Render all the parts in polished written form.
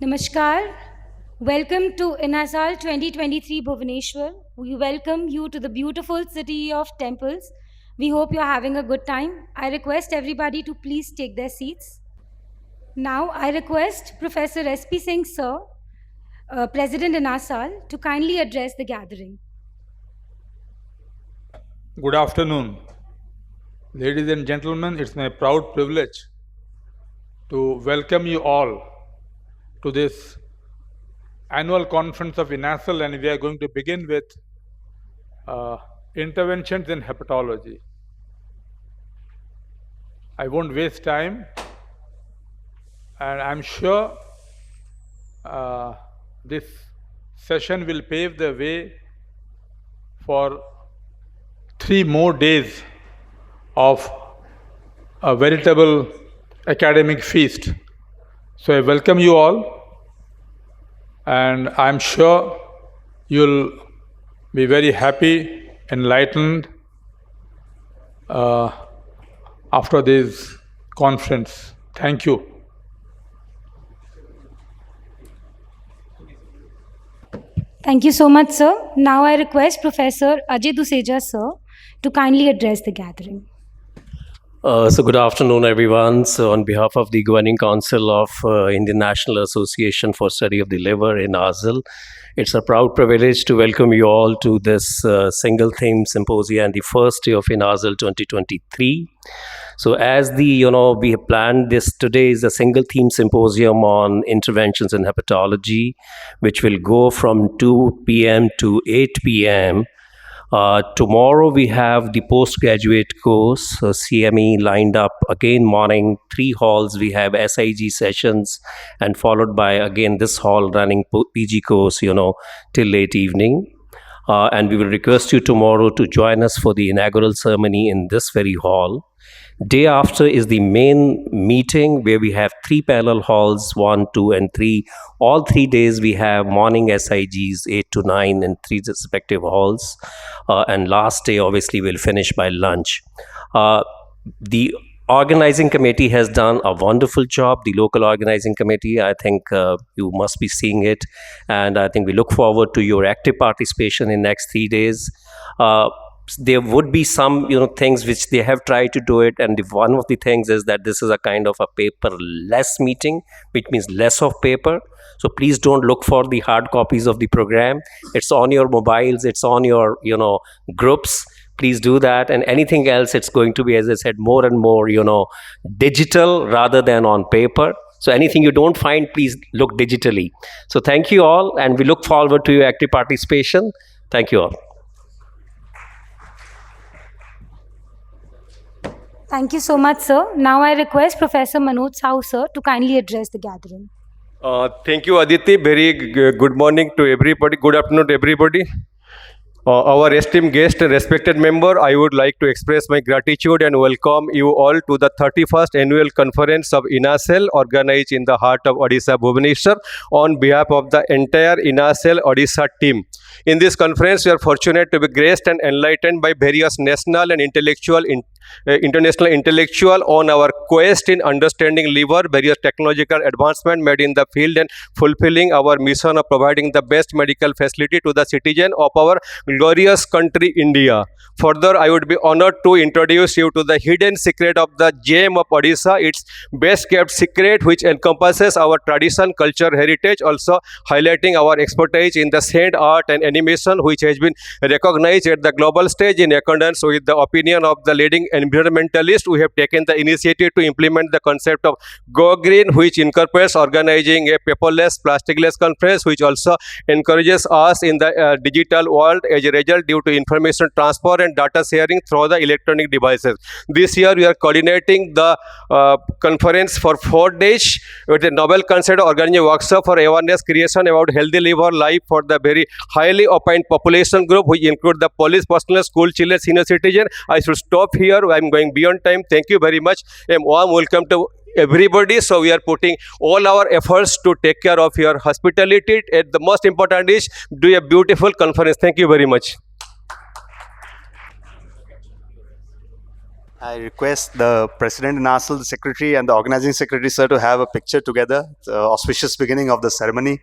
Namaskar. Welcome to INASL 2023 Bhubaneswar. We welcome you to the beautiful city of temples. We hope you're having a good time. I request everybody to please take their seats. Now, I request Professor S.P. Singh, Sir, President INASL, to kindly address the gathering. Good afternoon. Ladies and gentlemen, it's my proud privilege to welcome you all to this annual conference of INASL, and we are going to begin with interventions in hepatology. I won't waste time, and I'm sure this session will pave the way for 3 more days of a veritable academic feast. So I welcome you all, and I'm sure you'll be very happy, enlightened after this conference. Thank you. Thank you so much, sir. Now I request Professor Ajay Duseja, sir, to kindly address the gathering. So good afternoon, everyone. So on behalf of the Governing Council of Indian National Association for Study of the Liver, INASL, it's a proud privilege to welcome you all to this single theme symposium and the first day of INASL 2023. So as we have planned this, today is a single theme symposium on interventions in hepatology, which will go from 2 p.m. to 8 p.m. Tomorrow we have the postgraduate course, CME lined up again morning, 3 halls. We have SIG sessions and followed by again this hall running PG course, till late evening. And we will request you tomorrow to join us for the inaugural ceremony in this very hall. Day after is the main meeting where we have 3 parallel halls, 1, 2, and 3. All 3 days we have morning SIGs, 8 to 9 in 3 respective halls. And last day, obviously, we'll finish by lunch. The organizing committee has done a wonderful job. The local organizing committee, I think you must be seeing it. And I think we look forward to your active participation in next 3 days. There would be some things which they have tried to do it, and one of the things is that this is a kind of a paperless meeting, which means less of paper. So please don't look for the hard copies of the program. It's on your mobiles, it's on your groups. Please do that. And anything else, it's going to be, as I said, more and more digital rather than on paper. So anything you don't find, please look digitally. So thank you all, and we look forward to your active participation. Thank you all. Thank you so much, sir. Now I request Professor Manoj Sahu, sir, to kindly address the gathering. Thank you, Aditi. Very good morning to everybody. Good afternoon to everybody. Our esteemed guest and respected member, I would like to express my gratitude and welcome you all to the 31st annual conference of INASL, organized in the heart of Odisha, Bhubaneswar, on behalf of the entire INASL Odisha team. In this conference, we are fortunate to be graced and enlightened by various national and international intellectual on our quest in understanding liver, various technological advancement made in the field, and fulfilling our mission of providing the best medical facility to the citizen of our glorious country, India. Further, I would be honored to introduce you to the hidden secret of the gem of Odisha, its best kept secret, which encompasses our tradition, culture, heritage, also highlighting our expertise in the sound art and animation, which has been recognized at the global stage. In accordance with the opinion of the leading environmentalists, we have taken the initiative to implement the concept of Go Green, which incorporates organizing a paperless, plasticless conference, which also encourages us in the digital world as a result due to information transfer and data sharing through the electronic devices. This year, we are coordinating the conference for 4 days with a novel concept of organizing a workshop for awareness creation about healthy liver life for the very highly opined population group, which include the police personnel, school children, senior citizen. I should stop here. I'm going beyond time. Thank you very much. A warm welcome to everybody. So we are putting all our efforts to take care of your hospitality. And the most important is do a beautiful conference. Thank you very much. I request the President INASL, the Secretary, and the Organizing Secretary, sir, to have a picture together. It's an auspicious beginning of the ceremony.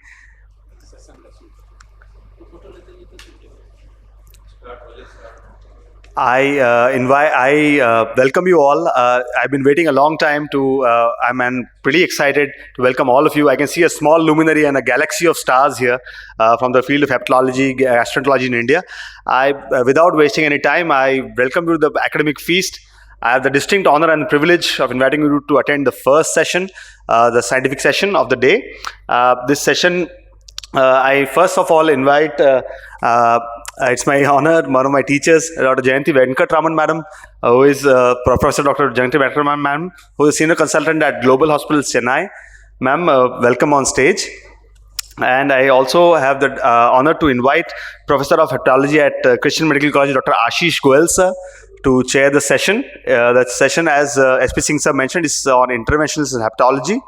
I welcome you all. I've been waiting a long time to. I'm pretty excited to welcome all of you. I can see a small luminary and a galaxy of stars here from the field of hepatology, gastroenterology in India. Without wasting any time, I welcome you to the academic feast. I have the distinct honor and privilege of inviting you to attend the first session, the scientific session of the day. This session, I first of all invite. It's my honor, one of my teachers, Dr. Jayanti Venkatraman Madam, who is Professor Dr. Jayanti Venkatraman Madam, who is Senior Consultant at Global Hospitals, Chennai. Ma'am, welcome on stage. And I also have the honor to invite Professor of Hepatology at Christian Medical College, Dr. Ashish Goel sir, to chair the session. The session, as SP Singh sir mentioned, is on interventions in hepatology.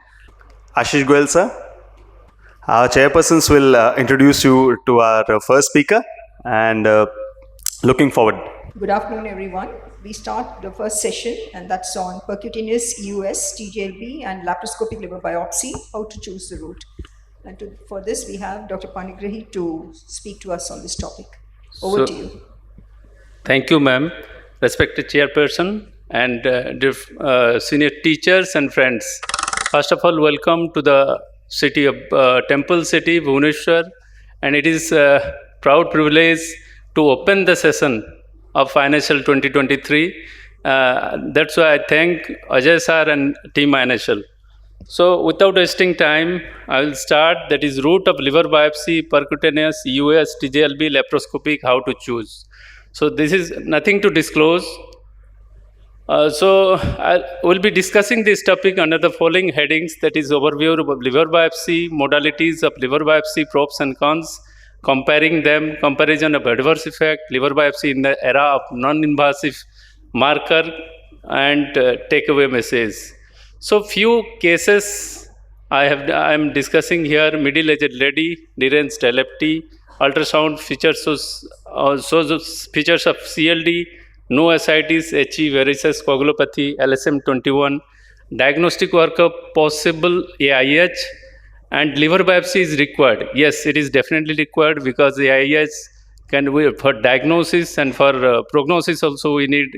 Ashish Goel sir. Our chairpersons will introduce you to our first speaker, and looking forward. Good afternoon, everyone. We start the first session, and that's on percutaneous EUS, TGLB, and laparoscopic liver biopsy, how to choose the route. And for this, we have Dr. Panigrahi to speak to us on this topic. Over to you. Thank you, ma'am. Respected chairperson and senior teachers and friends. First of all, welcome to the city of Temple City, Bhubaneswar, and it is a proud privilege to open the session of INASL 2023. That's why I thank Ajay sir and team INASL. So without wasting time, I will start. That is route of liver biopsy, percutaneous, EUS, TGLB, laparoscopic, how to choose. So this is nothing to disclose. So I will be discussing this topic under the following headings, that is overview of liver biopsy, modalities of liver biopsy, pros and cons, comparing them, comparison of adverse effect, liver biopsy in the era of non-invasive marker, and takeaway message. So few cases I am discussing here: middle-aged lady, deranged LFT, ultrasound features shows features of CLD, no ascites, HE, varices, coagulopathy, LSM21, diagnostic workup, possible AIH, and liver biopsy is required. Yes, it is definitely required, because the AIH can be for diagnosis, and for prognosis also we need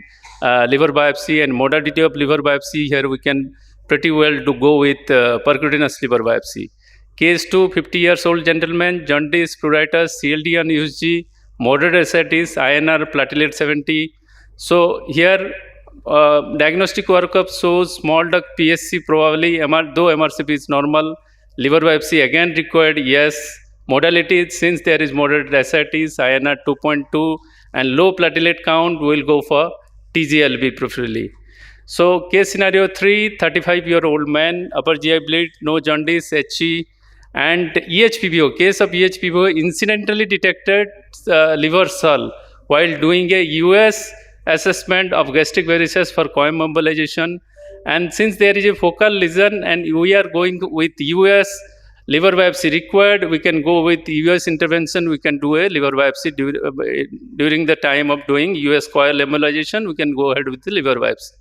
liver biopsy. And modality of liver biopsy, here we can pretty well to go with percutaneous liver biopsy. Case 2, 50 years old gentleman, jaundice, pruritus, CLD on USG, moderate ascites, INR platelet 70. So here diagnostic workup shows small duct PSC probably, though MRCP is normal. Liver biopsy again required, yes. Modality, since there is moderate ascites, INR 2.2, and low platelet count, we will go for TGLB preferably. So case scenario 3, 35-year-old man, upper GI bleed, no jaundice, HE, and EHPBO. Case of EHPBO, incidentally detected liver swell while doing a US assessment of gastric varices for chemoembolization. And since there is a focal lesion and we are going with US liver biopsy required, we can go with US intervention. We can do a liver biopsy during the time of doing US coil embolization. We can go ahead with the liver biopsy.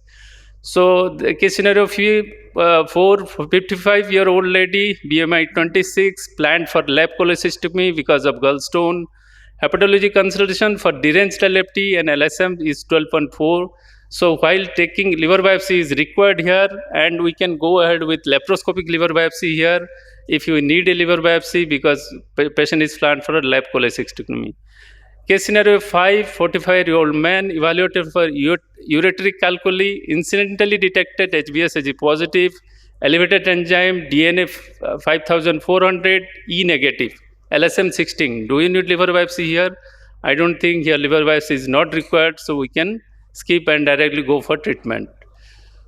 So the case scenario 4, 55-year-old lady, BMI 26, planned for lap cholecystectomy because of gallstone. Hepatology consultation for deranged LFT and LSM is 12.4. So while taking liver biopsy is required here, and we can go ahead with laparoscopic liver biopsy here if you need a liver biopsy, because patient is planned for a lap cholecystectomy. Case scenario 5, 45-year-old man, evaluated for ureteric calculi, incidentally detected HBsAg positive, elevated enzyme, DNA 5400, E negative, LSM 16. Do you need liver biopsy here? I don't think here liver biopsy is not required, so we can skip and directly go for treatment.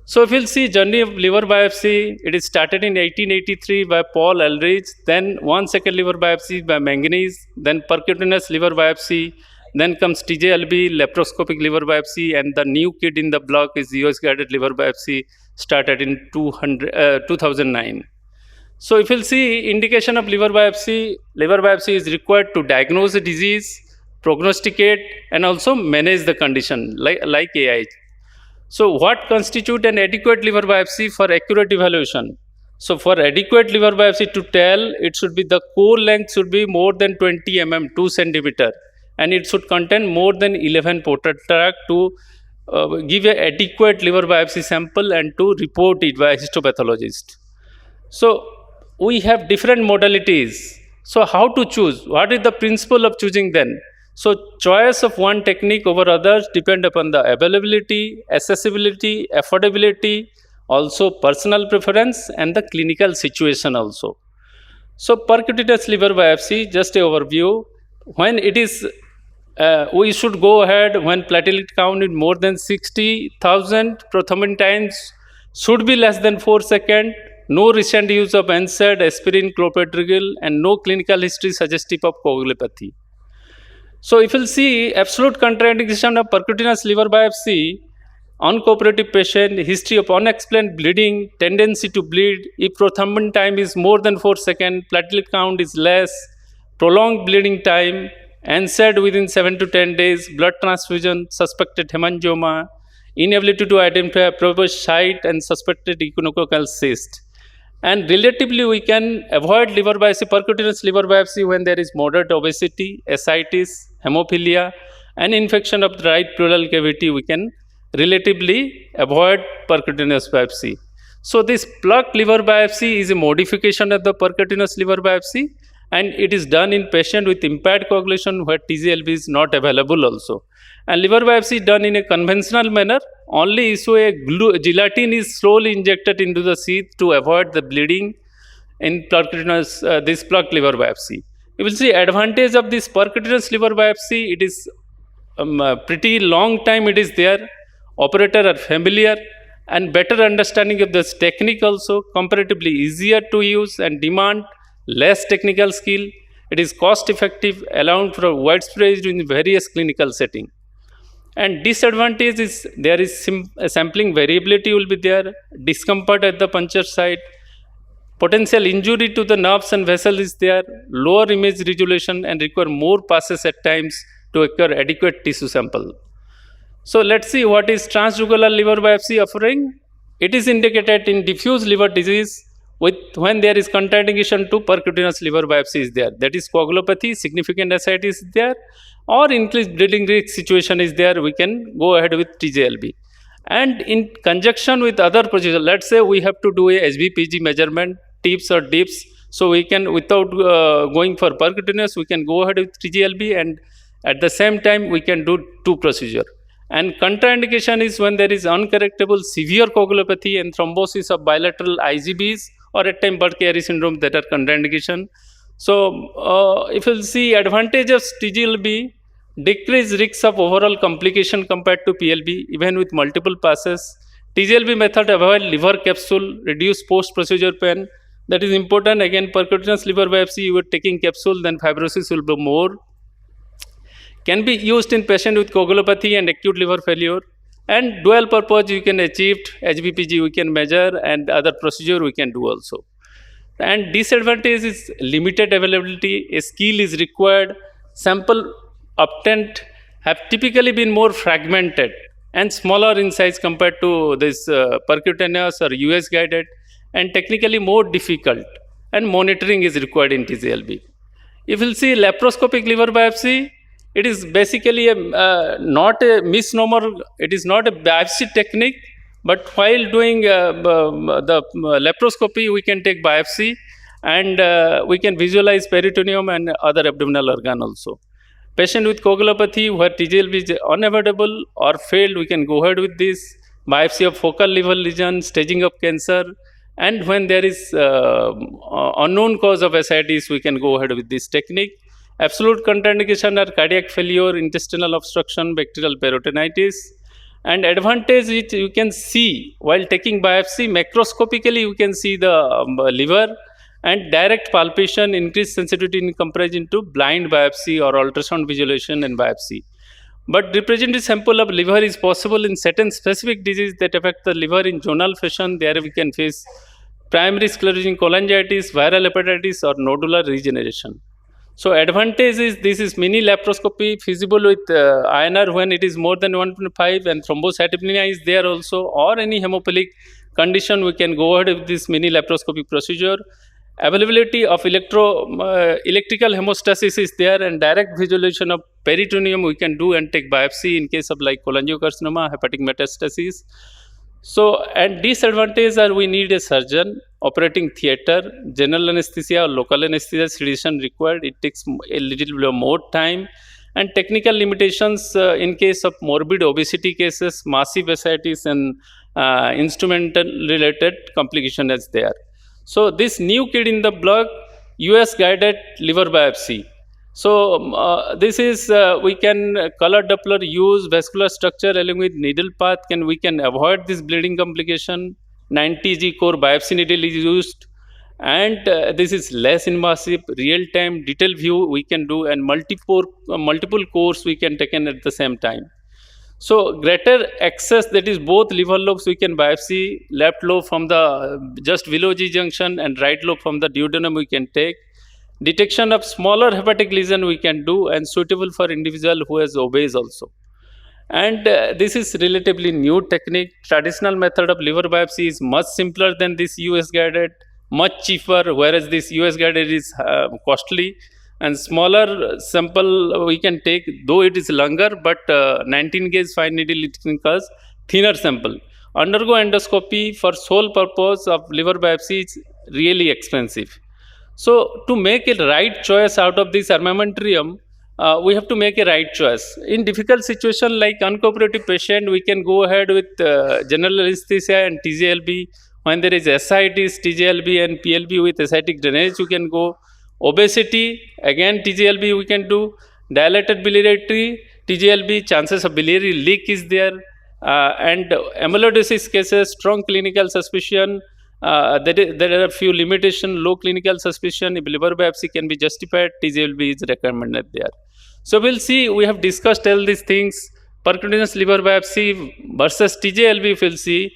So if you'll see journey of liver biopsy, it is started in 1883 by Paul Eldridge, then 1 second liver biopsy by Manganese, then percutaneous liver biopsy, then comes TJLB, laparoscopic liver biopsy, and the new kid in the block is EUS-guided liver biopsy, started in 2009. So if you'll see indication of liver biopsy is required to diagnose the disease, prognosticate, and also manage the condition like AIH. So what constitute an adequate liver biopsy for accurate evaluation? So for adequate liver biopsy to tell, it should be the core length should be more than 20 mm, 2 centimeter, and it should contain more than 11 portal tract to give an adequate liver biopsy sample and to report it by a histopathologist. So we have different modalities. So how to choose? What is the principle of choosing then? So choice of one technique over others depend upon the availability, accessibility, affordability, also personal preference and the clinical situation also. So percutaneous liver biopsy, just an overview. When it is, we should go ahead when platelet count is more than 60,000, prothrombin times should be less than 4 seconds, no recent use of NSAID, aspirin, clopidogrel, and no clinical history suggestive of coagulopathy. So if you'll see absolute contraindication of percutaneous liver biopsy, uncooperative patient, history of unexplained bleeding, tendency to bleed, if prothrombin time is more than 4 seconds, platelet count is less, prolonged bleeding time, NSAID within 7 to 10 days, blood transfusion, suspected hemangioma, inability to identify proposed site and suspected echinococcal cyst. And relatively, we can avoid liver biopsy, percutaneous liver biopsy when there is moderate obesity, ascites, hemophilia, and infection of the right pleural cavity. We can relatively avoid percutaneous biopsy. So this plugged liver biopsy is a modification of the percutaneous liver biopsy, and it is done in patient with impaired coagulation where TGLB is not available also. And liver biopsy done in a conventional manner, only issue a gelatin is slowly injected into the sheath to avoid the bleeding in percutaneous, this plugged liver biopsy. You will see advantage of this percutaneous liver biopsy, it is pretty long time it is there, operator are familiar, and better understanding of this technique also, comparatively easier to use and demand less technical skill. It is cost effective, allowing for widespread in various clinical settings. And disadvantage is there is sampling variability will be there, discomfort at the puncture site, potential injury to the nerves and vessels is there, lower image resolution and require more passes at times to acquire adequate tissue sample. So let's see what is transjugular liver biopsy offering. It is indicated in diffuse liver disease with when there is contraindication to percutaneous liver biopsy is there. That is coagulopathy, significant ascites is there, or increased bleeding risk situation is there, we can go ahead with TGLB. And in conjunction with other procedures, let's say we have to do a HBPG measurement, tips or dips, so we can, without going for percutaneous, we can go ahead with TGLB, and at the same time we can do two procedures. And contraindication is when there is uncorrectable severe coagulopathy and thrombosis of bilateral IGBs, or at time Budd-Chiari syndrome, that are contraindication. So if you'll see advantage of TGLB, decrease risks of overall complication compared to PLB, even with multiple passes. TGLB method avoid liver capsule, reduce post-procedure pain. That is important. Again, percutaneous liver biopsy, you are taking capsule, then fibrosis will be more. Can be used in patient with coagulopathy and acute liver failure. And dual purpose you can achieve, HBPG we can measure, and other procedure we can do also. And disadvantage is limited availability, a skill is required, sample obtained have typically been more fragmented and smaller in size compared to this percutaneous or EUS-guided, and technically more difficult, and monitoring is required in TGLB. If you see laparoscopic liver biopsy, it is basically not a misnomer, it is not a biopsy technique, but while doing the laparoscopy, we can take biopsy, and we can visualize peritoneum and other abdominal organ also. Patient with coagulopathy where TGLB is unavoidable or failed, we can go ahead with this. Biopsy of focal liver lesion, staging of cancer, and when there is unknown cause of ascites, we can go ahead with this technique. Absolute contraindication are cardiac failure, intestinal obstruction, bacterial peritonitis. And advantage is you can see while taking biopsy, macroscopically you can see the liver, and direct palpation, increased sensitivity in comparison to blind biopsy or ultrasound visualization and biopsy. But representative sample of liver is possible in certain specific disease that affect the liver in zonal fashion. There we can face primary sclerosing cholangitis, viral hepatitis, or nodular regeneration. So advantage is this is mini laparoscopy feasible with INR when it is more than 1.5 and thrombocytopenia is there also, or any hemophilic condition we can go ahead with this mini laparoscopy procedure. Availability of electrical hemostasis is there, and direct visualization of peritoneum we can do and take biopsy in case of like cholangiocarcinoma, hepatic metastasis. So, and disadvantage are we need a surgeon, operating theater, general anesthesia or local anesthesia sedation required. It takes a little bit more time, and technical limitations in case of morbid obesity cases, massive ascites and instrumental related complication is there. So this new kid in the block, EUS-guided liver biopsy. So this is we can color Doppler use vascular structure along with needle path. We can avoid this bleeding complication. 90G core biopsy needle is used, and this is less invasive. Real time detailed view we can do, and multiple cores we can take in at the same time. So greater access, that is both liver lobes we can biopsy, left lobe from the just below G junction and right lobe from the duodenum we can take. Detection of smaller hepatic lesion we can do, and suitable for individual who is obese also. And this is relatively new technique. Traditional method of liver biopsy is much simpler than this EUS-guided, much cheaper, whereas this EUS-guided is costly, and smaller sample we can take, though it is longer, but 19 gauge fine needle it can cause thinner sample. Undergo endoscopy for sole purpose of liver biopsy is really expensive. So to make a right choice out of this armamentarium, we have to make a right choice. In difficult situation like uncooperative patient, we can go ahead with general anesthesia and TJLB. When there is ascites, TJLB and PLB with ascitic drainage, you can go. Obesity, again TJLB we can do. Dilated biliary, TJLB, chances of biliary leak is there. And amyloidosis cases, strong clinical suspicion. There are a few limitations, low clinical suspicion. If liver biopsy can be justified, TJLB is recommended there. So we'll see, we have discussed all these things. Percutaneous liver biopsy versus TJLB, if we'll see.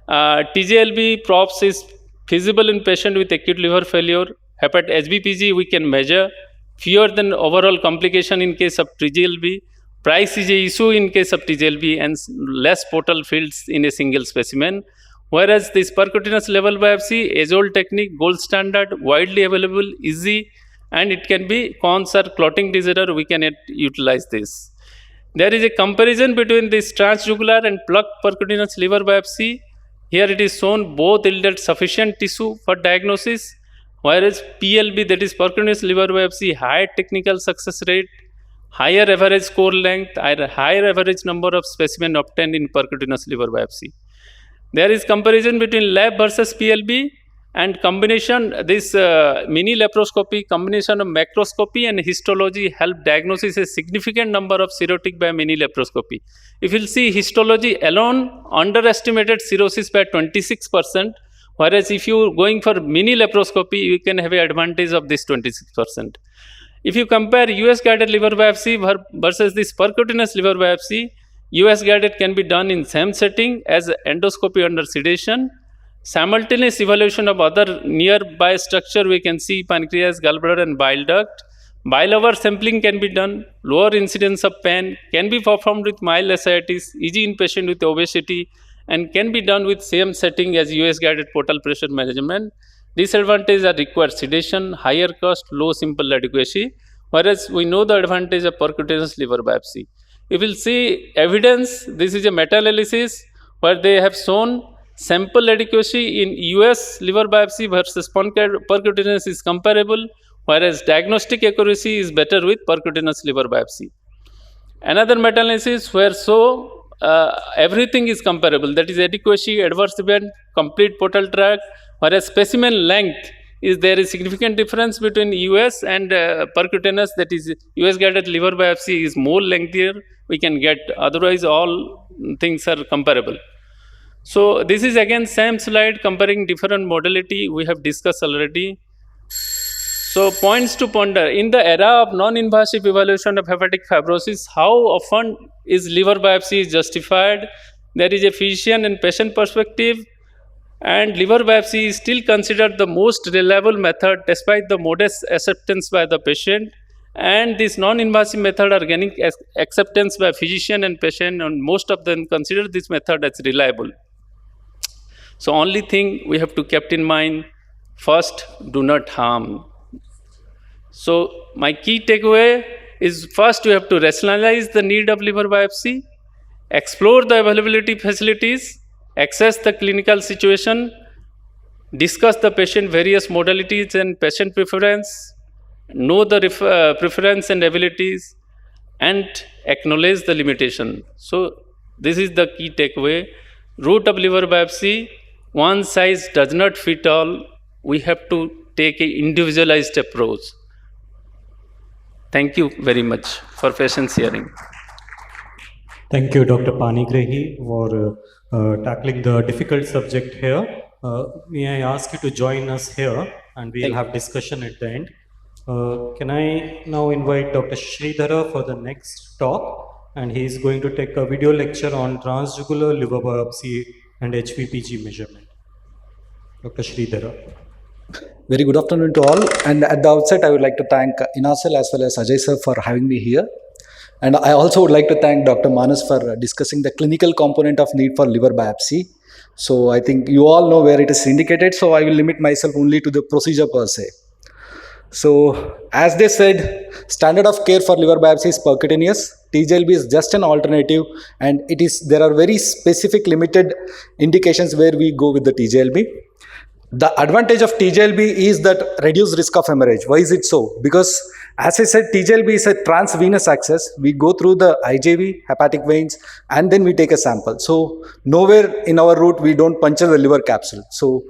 TJLB props is feasible in patient with acute liver failure. HBPG we can measure. Fewer than overall complication in case of TJLB. Price is a issue in case of TJLB, and less portal fields in a single specimen. Whereas this percutaneous level biopsy, age-old technique, gold standard, widely available, easy, and it can be cons or clotting disorder, we can utilize this. There is a comparison between this transjugular and plugged percutaneous liver biopsy. Here it is shown both yielded sufficient tissue for diagnosis, whereas PLB, that is percutaneous liver biopsy, higher technical success rate, higher average core length, higher average number of specimen obtained in percutaneous liver biopsy. There is comparison between lab versus PLB, and combination, this mini laparoscopy, combination of macroscopy and histology help diagnosis a significant number of cirrhotic by mini laparoscopy. If you'll see, histology alone underestimated cirrhosis by 26%, whereas if you are going for mini laparoscopy, you can have an advantage of this 26%. If you compare EUS-guided liver biopsy versus this percutaneous liver biopsy, EUS-guided can be done in same setting as endoscopy under sedation. Simultaneous evaluation of other nearby structure, we can see pancreas, gallbladder and bile duct. Bile over sampling can be done. Lower incidence of pain can be performed with mild ascites, easy in patient with obesity, and can be done with same setting as EUS-guided portal pressure management. Disadvantages are required sedation, higher cost, low simple adequacy, whereas we know the advantage of percutaneous liver biopsy. You will see evidence, this is a meta-analysis where they have shown sample adequacy in US liver biopsy versus percutaneous is comparable, whereas diagnostic accuracy is better with percutaneous liver biopsy. Another meta-analysis where everything is comparable, that is adequacy, adverse event, complete portal tract, whereas specimen length there is significant difference between US and percutaneous, that is US-guided liver biopsy is more lengthier we can get, otherwise all things are comparable. So this is again same slide comparing different modality we have discussed already. So points to ponder, in the era of non-invasive evaluation of hepatic fibrosis, how often is liver biopsy justified? There is a physician and patient perspective, and liver biopsy is still considered the most reliable method despite the modest acceptance by the patient. And these non-invasive methods are gaining acceptance by physician and patient, and most of them consider this method as reliable. So only thing we have to keep in mind, first, do not harm. So my key takeaway is, first you have to rationalize the need of liver biopsy, explore the availability facilities, assess the clinical situation, discuss the patient various modalities and patient preference, know the preference and abilities, and acknowledge the limitation. So this is the key takeaway. Route of liver biopsy, one size does not fit all. We have to take an individualized approach. Thank you very much for patience hearing. Thank you, Dr. Panigrahi, for tackling the difficult subject here. May I ask you to join us here, and we'll have discussion at the end. Can I now invite Dr. Sridhara for the next talk, and he is going to take a video lecture on transjugular liver biopsy and HVPG measurement. Dr. Sridhara. Very good afternoon to all, and at the outset I would like to thank INASL as well as Ajay sir for having me here, and I also would like to thank Dr. Manas for discussing the clinical component of need for liver biopsy. So I think you all know where it is indicated, so I will limit myself only to the procedure per se. So as they said, standard of care for liver biopsy is percutaneous. TJLB is just an alternative, and there are very specific limited indications where we go with the TJLB. The advantage of TJLB is that reduced risk of hemorrhage. Why is it so? Because as I said, TJLB is a transvenous access. We go through the IJV, hepatic veins, and then we take a sample. So nowhere in our route we don't puncture the liver capsule. So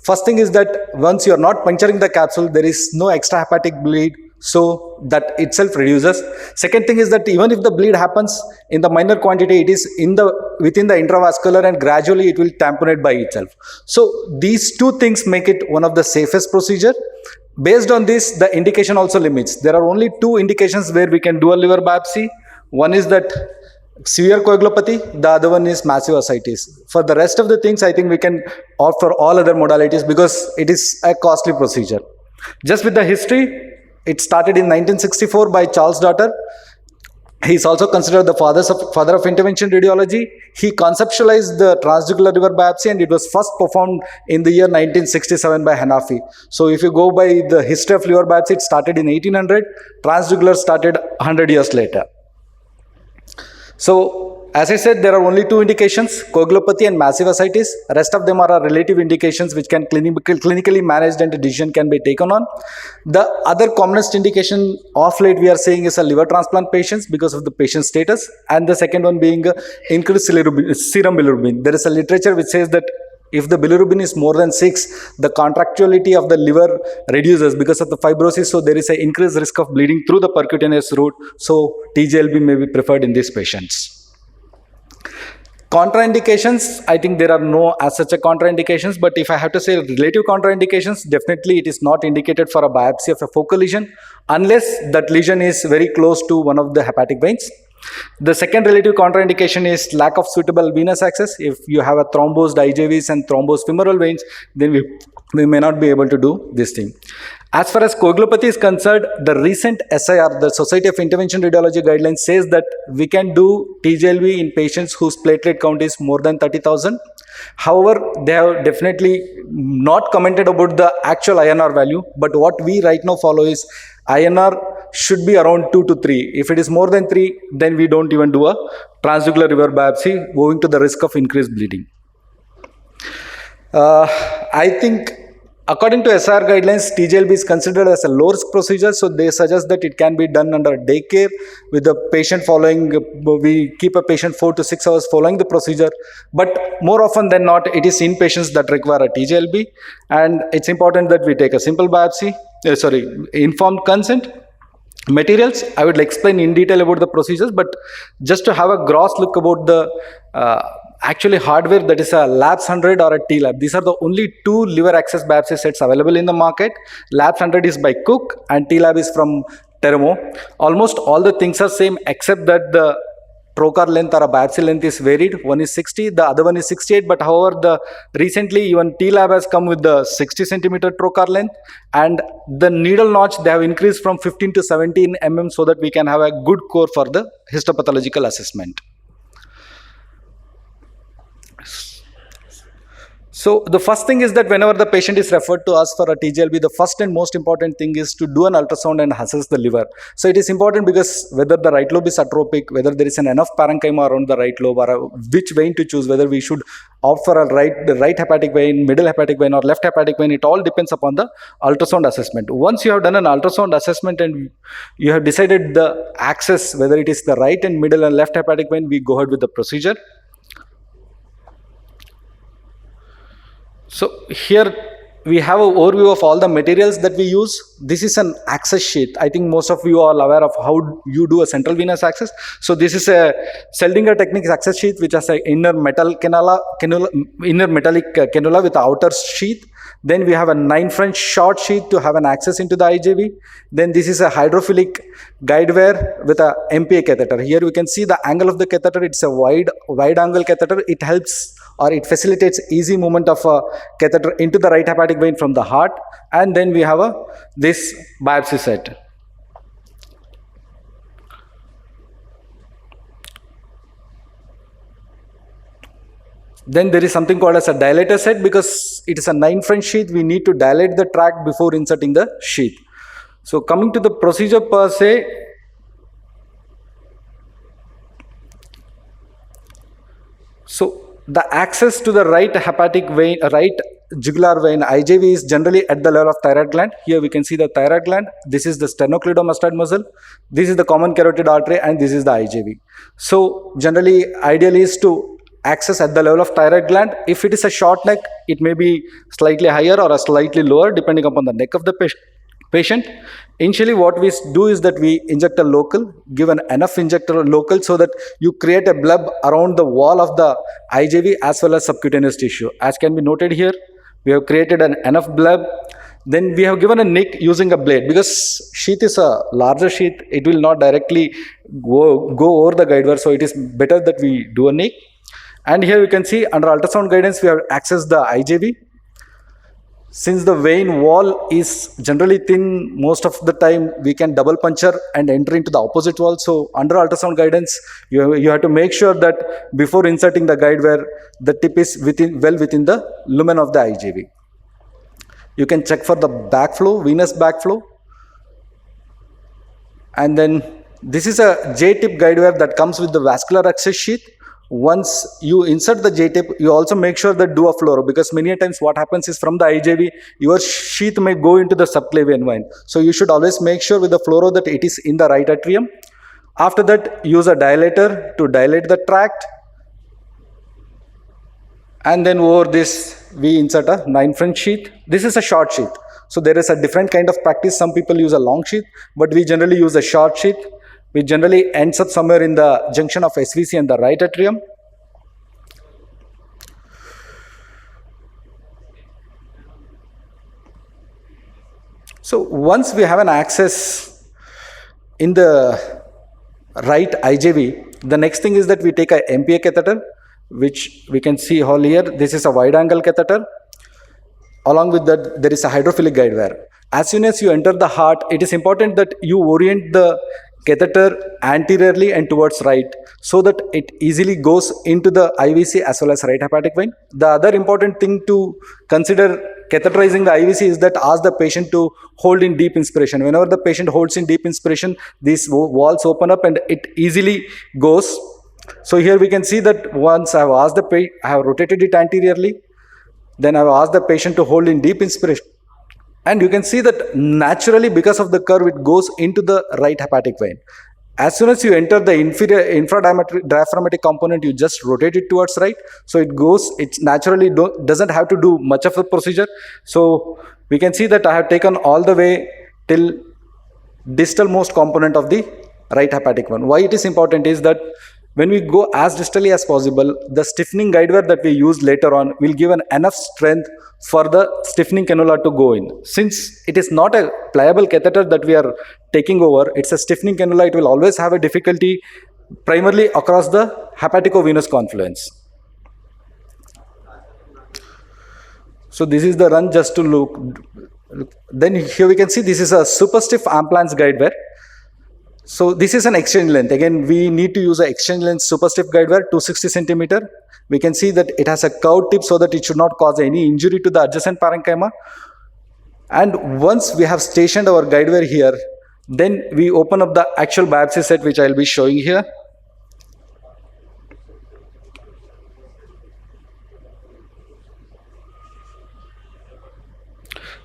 first thing is that once you are not puncturing the capsule, there is no extra hepatic bleed. So that itself reduces. Second thing is that even if the bleed happens in the minor quantity, it is within the intravascular, and gradually it will tamponate by itself. So these two things make it one of the safest procedure. Based on this, the indication also limits. There are only two indications where we can do a liver biopsy. One is that severe coagulopathy, the other one is massive ascites. For the rest of the things, I think we can opt for all other modalities because it is a costly procedure. Just with the history, it started in 1964 by Charles Daughter. He is also considered the father of intervention radiology. He conceptualized the transjugular liver biopsy, and it was first performed in the year 1967 by Hanafi. So if you go by the history of liver biopsy, it started in 1800. Transjugular started 100 years later. So as I said, there are only two indications, coagulopathy and massive ascites. Rest of them are relative indications which can clinically managed and a decision can be taken on. The other commonest indication of late we are saying is a liver transplant patients because of the patient status, and the second one being increased serum bilirubin. There is a literature which says that if the bilirubin is more than 6, the contractility of the liver reduces because of the fibrosis, so there is an increased risk of bleeding through the percutaneous route, so TJLB may be preferred in these patients. Contraindications, I think there are no as such a contraindications, but if I have to say relative contraindications, definitely it is not indicated for a biopsy of a focal lesion unless that lesion is very close to one of the hepatic veins. The second relative contraindication is lack of suitable venous access. If you have a thrombosed IJVs and thrombosed femoral veins, then we may not be able to do this thing. As far as coagulopathy is concerned, the recent SIR, the Society of Intervention Radiology guidelines, says that we can do TJLB in patients whose platelet count is more than 30,000. However, they have definitely not commented about the actual INR value, but what we right now follow is INR should be around 2 to 3. If it is more than 3, then we don't even do a transjugular liver biopsy, owing to the risk of increased bleeding. I think according to SR guidelines, TJLB is considered as a low risk procedure, so they suggest that it can be done under day care with the patient following. We keep a patient 4 to 6 hours following the procedure, but more often than not, it is in patients that require a TJLB, and it's important that we take a simple biopsy, informed consent. Materials, I would explain in detail about the procedures, but just to have a gross look about the actually hardware, that is a Labs 100 or a T-Lab. These are the only two liver access biopsy sets available in the market. Labs 100 is by Cook and T-Lab is from Teramo. Almost all the things are same except that the trocar length or a biopsy length is varied. One is 60, the other one is 68. But however, recently even T-Lab has come with the 60 centimeter trocar length, and the needle notch they have increased from 15 to 17 mm so that we can have a good core for the histopathological assessment. So the first thing is that whenever the patient is referred to us for a TGLB, the first and most important thing is to do an ultrasound and assess the liver. So it is important because whether the right lobe is atropic, whether there is enough parenchyma around the right lobe, or which vein to choose, whether we should opt for the right hepatic vein, middle hepatic vein, or left hepatic vein, it all depends upon the ultrasound assessment. Once you have done an ultrasound assessment and you have decided the axis, whether it is the right and middle and left hepatic vein, we go ahead with the procedure. So here we have an overview of all the materials that we use. This is an access sheet. I think most of you are aware of how you do a central venous access. So this is a Seldinger Techniques access sheet, which has an inner metallic cannula with the outer sheath. Then we have a 9 French short sheath to have an access into the IJV. Then this is a hydrophilic guide wire with a MPA catheter. Here we can see the angle of the catheter. It's a wide angle catheter. It helps, or it facilitates easy movement of a catheter into the right hepatic vein from the heart. And then we have this biopsy set. Then there is something called as a dilator set. Because it is a 9 French sheath, we need to dilate the tract before inserting the sheath. So coming to the procedure per se, so the access to the right hepatic vein, right jugular vein, IJV, is generally at the level of thyroid gland. Here we can see the thyroid gland. This is the sternocleidomastoid muscle. This is the common carotid artery, and this is the IJV. So generally, ideal is to access at the level of thyroid gland. If it is a short neck, it may be slightly higher or a slightly lower, depending upon the neck of the patient. Initially, what we do is that we inject a local, give an enough injector local so that you create a bleb around the wall of the IJV as well as subcutaneous tissue. As can be noted here, we have created an enough bleb. Then we have given a nick using a blade. Because sheath is a larger sheath, it will not directly go over the guide wire, so it is better that we do a nick. And here you can see under ultrasound guidance, we have accessed the IJV. Since the vein wall is generally thin, most of the time we can double puncture and enter into the opposite wall. So under ultrasound guidance, you have to make sure that before inserting the guide wire, the tip is well within the lumen of the IJV. You can check for the backflow, venous backflow. And then this is a J-tip guide wire that comes with the vascular access sheath. Once you insert the J-tip, you also make sure that do a fluoro, because many times what happens is from the IJV, your sheath may go into the subclavian vein. So you should always make sure with the fluoro that it is in the right atrium. After that, use a dilator to dilate the tract. And then over this, we insert a 9 French sheath. This is a short sheath. So there is a different kind of practice. Some people use a long sheath, but we generally use a short sheath, which generally ends up somewhere in the junction of SVC and the right atrium. So once we have an access in the right IJV, the next thing is that we take a MPA catheter, which we can see all here. This is a wide angle catheter. Along with that, there is a hydrophilic guide wire. As soon as you enter the heart, it is important that you orient the catheter anteriorly and towards right, so that it easily goes into the IVC as well as right hepatic vein. The other important thing to consider catheterizing the IVC is that ask the patient to hold in deep inspiration. Whenever the patient holds in deep inspiration, these walls open up and it easily goes. So here we can see that once I have asked I have rotated it anteriorly, then I have asked the patient to hold in deep inspiration. And you can see that naturally, because of the curve, it goes into the right hepatic vein. As soon as you enter the infradiaphragmatic component, you just rotate it towards right. So it goes, it naturally doesn't have to do much of the procedure. So we can see that I have taken all the way till distal most component of the right hepatic vein. Why it is important is that when we go as distally as possible, the stiffening guide wire that we use later on will give enough strength for the stiffening cannula to go in. Since it is not a pliable catheter that we are taking over, it's a stiffening cannula, it will always have a difficulty primarily across the hepatico-venous confluence. So this is the run just to look. Then here we can see this is a super stiff amplans guide wire. So this is an exchange length. Again, we need to use an exchange length super stiff guide wire, 260 centimeter. We can see that it has a curved tip so that it should not cause any injury to the adjacent parenchyma. And once we have stationed our guide wire here, then we open up the actual biopsy set, which I'll be showing here.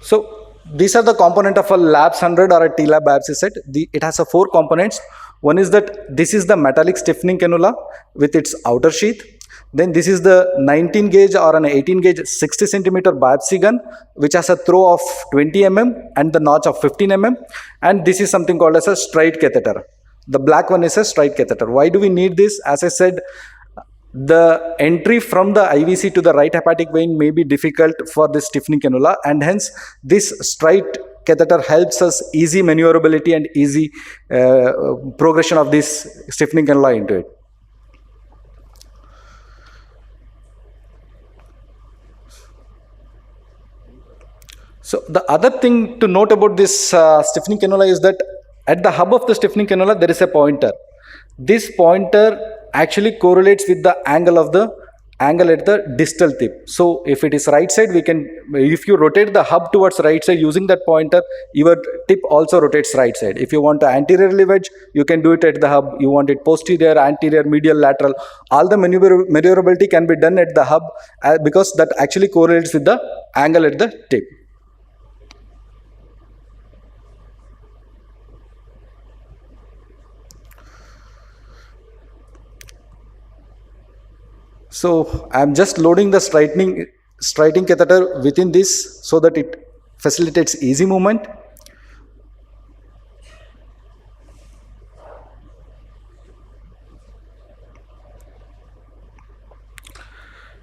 So these are the component of a LABS 100 or a T-lab biopsy set. It has 4 components. One is that this is the metallic stiffening cannula with its outer sheath. Then this is the 19 gauge or an 18 gauge 60 centimeter biopsy gun, which has a throw of 20 mm and the notch of 15 mm. And this is something called as a stride catheter. The black one is a stride catheter. Why do we need this? As I said, the entry from the IVC to the right hepatic vein may be difficult for this stiffening cannula, and hence this stride catheter helps us easy maneuverability and easy progression of this stiffening cannula into it. So the other thing to note about this stiffening cannula is that at the hub of the stiffening cannula there is a pointer. This pointer actually correlates with the angle at the distal tip. So if it is right side, if you rotate the hub towards right side using that pointer, your tip also rotates right side. If you want to anteriorly wedge, you can do it at the hub. You want it posterior, anterior, medial, lateral. All the maneuverability can be done at the hub because that actually correlates with the angle at the tip. So I am just loading the striding catheter within this so that it facilitates easy movement.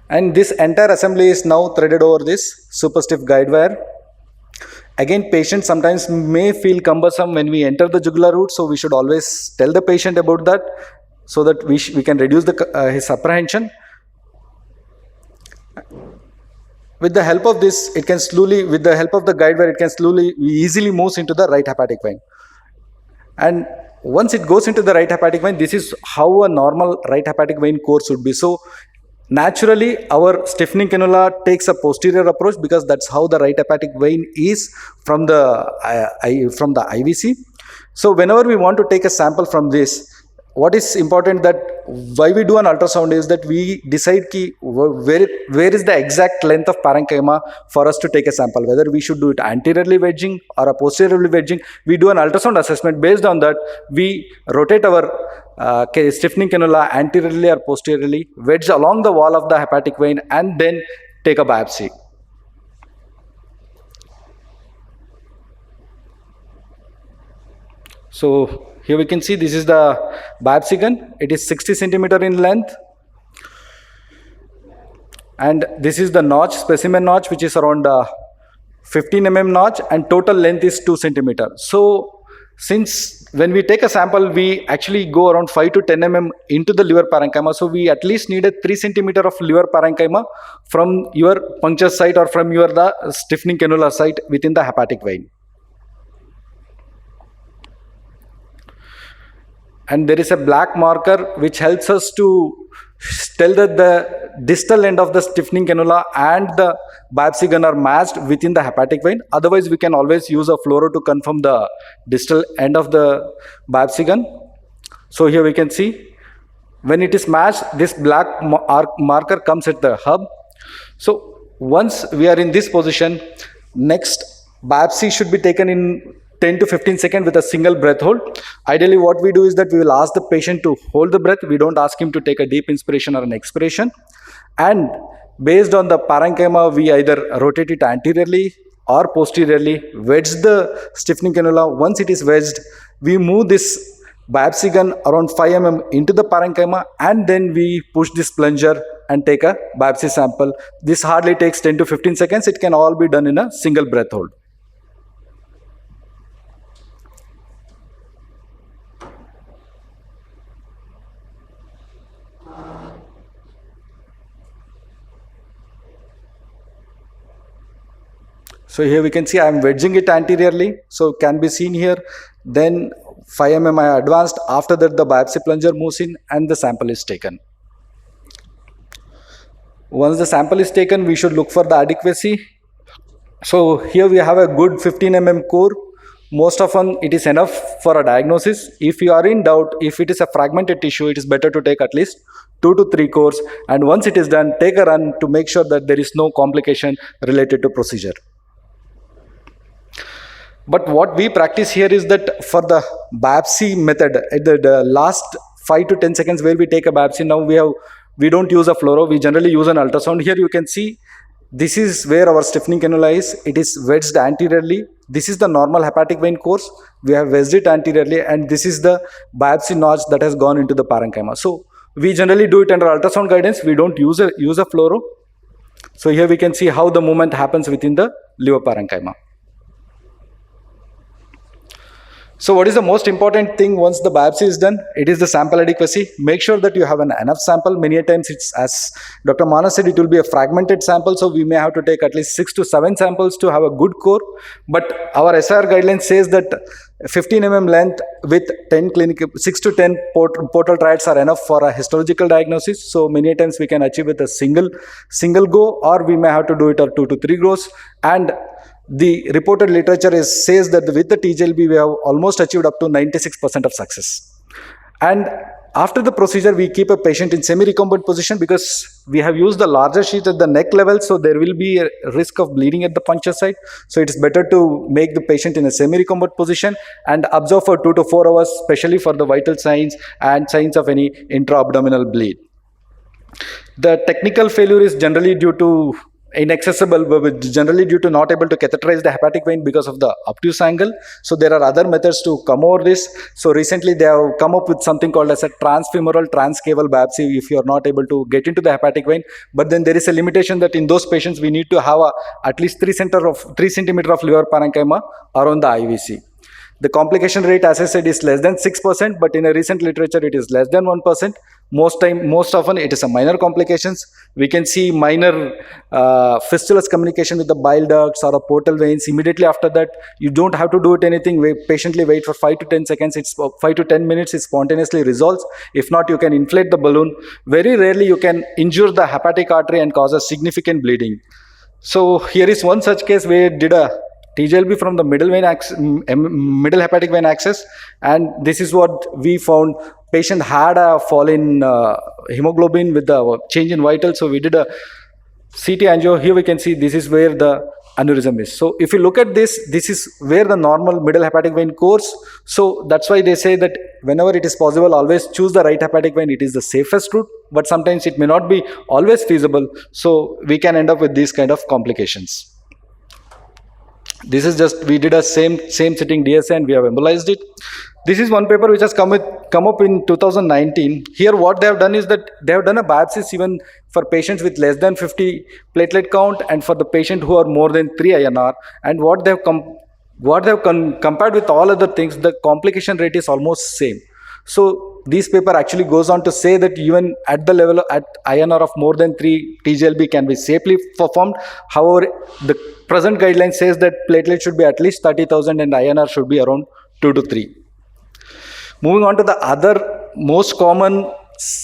And this entire assembly is now threaded over this super stiff guide wire. Again, patients sometimes may feel cumbersome when we enter the jugular route, so we should always tell the patient about that so that we can reduce his apprehension. With the help of this, with the help of the guide wire, it can easily move into the right hepatic vein. And once it goes into the right hepatic vein, this is how a normal right hepatic vein course would be. So naturally, our stiffening cannula takes a posterior approach because that's how the right hepatic vein is from the IVC. So whenever we want to take a sample from this, what is important that why we do an ultrasound is that we decide where is the exact length of parenchyma for us to take a sample, whether we should do it anteriorly wedging or a posteriorly wedging. We do an ultrasound assessment. Based on that, we rotate our stiffening cannula anteriorly or posteriorly, wedge along the wall of the hepatic vein, and then take a biopsy. So here we can see this is the biopsy gun. It is 60 centimeter in length. And this is the notch, specimen notch, which is around 15 mm notch, and total length is 2 centimeter. So since when we take a sample, we actually go around 5 to 10 mm into the liver parenchyma. So we at least need a 3 centimeter of liver parenchyma from your puncture site or from the stiffening cannula site within the hepatic vein. And there is a black marker which helps us to tell that the distal end of the stiffening cannula and the biopsy gun are matched within the hepatic vein. Otherwise, we can always use a fluoro to confirm the distal end of the biopsy gun. So here we can see when it is matched, this black marker comes at the hub. So once we are in this position, next biopsy should be taken in 10 to 15 seconds with a single breath hold. Ideally, what we do is that we will ask the patient to hold the breath. We don't ask him to take a deep inspiration or an expiration. And based on the parenchyma, we either rotate it anteriorly or posteriorly, wedge the stiffening cannula. Once it is wedged, we move this biopsy gun around 5 mm into the parenchyma, and then we push this plunger and take a biopsy sample. This hardly takes 10 to 15 seconds. It can all be done in a single breath hold. So here we can see I am wedging it anteriorly, so can be seen here. Then 5 mm I advanced. After that, the biopsy plunger moves in and the sample is taken. Once the sample is taken, we should look for the adequacy. So here we have a good 15 mm core. Most often it is enough for a diagnosis. If you are in doubt, if it is a fragmented tissue, it is better to take at least 2 to 3 cores. And once it is done, take a run to make sure that there is no complication related to procedure. But what we practice here is that for the biopsy method, at the last 5 to 10 seconds where we take a biopsy, now we don't use a fluoro, we generally use an ultrasound. Here you can see this is where our stiffening cannula is. It is wedged anteriorly. This is the normal hepatic vein course. We have wedged it anteriorly, and this is the biopsy notch that has gone into the parenchyma. So we generally do it under ultrasound guidance. We don't use a fluoro. So here we can see how the movement happens within the liver parenchyma. So what is the most important thing once the biopsy is done? It is the sample adequacy. Make sure that you have an enough sample. Many a times it's, as Dr. Manas said, it will be a fragmented sample. So we may have to take at least 6 to 7 samples to have a good core. But our SIR guideline says that 15 mm length with 6 to 10 portal triads are enough for a histological diagnosis. So many a times we can achieve with a single go, or we may have to do it at 2 to 3 goes. And the reported literature says that with the TJLB, we have almost achieved up to 96% of success. And after the procedure, we keep a patient in semi-recumbent position because we have used the larger sheet at the neck level, so there will be a risk of bleeding at the puncture site. So it is better to make the patient in a semi-recumbent position and observe for 2 to 4 hours, especially for the vital signs and signs of any intra-abdominal bleed. The technical failure is generally due to inaccessible, but generally due to not able to catheterize the hepatic vein because of the obtuse angle. So there are other methods to come over this. So recently they have come up with something called as a transfemoral transcaval biopsy if you are not able to get into the hepatic vein. But then there is a limitation that in those patients we need to have at least 3 centimeter of liver parenchyma around the IVC. The complication rate, as I said, is less than 6%, but in a recent literature, it is less than 1%. Most often, it is a minor complications. We can see minor fistulous communication with the bile ducts or the portal veins. Immediately after that, you don't have to do it anything. Patiently wait for 5 to 10 seconds. It's 5 to 10 minutes. It spontaneously resolves. If not, you can inflate the balloon. Very rarely, you can injure the hepatic artery and cause a significant bleeding. So here is one such case where we did a TJLB from the middle hepatic vein axis, and this is what we found. Patient had a fall in hemoglobin with the change in vital, so we did a CT angio. Here we can see this is where the aneurysm is. So if you look at this, this is where the normal middle hepatic vein course. So that's why they say that whenever it is possible, always choose the right hepatic vein. It is the safest route, but sometimes it may not be always feasible. So we can end up with these kind of complications. This is just, we did a same sitting DSA and we have embolized it. This is one paper which has come up in 2019. Here what they have done is that they have done a biopsy even for patients with less than 50 platelet count and for the patient who are more than 3 INR. And what they have compared with all other things, the complication rate is almost same. So this paper actually goes on to say that even at the level at INR of more than 3, TJLB can be safely performed. However, the present guideline says that platelet should be at least 30,000 and INR should be around 2 to 3. Moving on to the other most common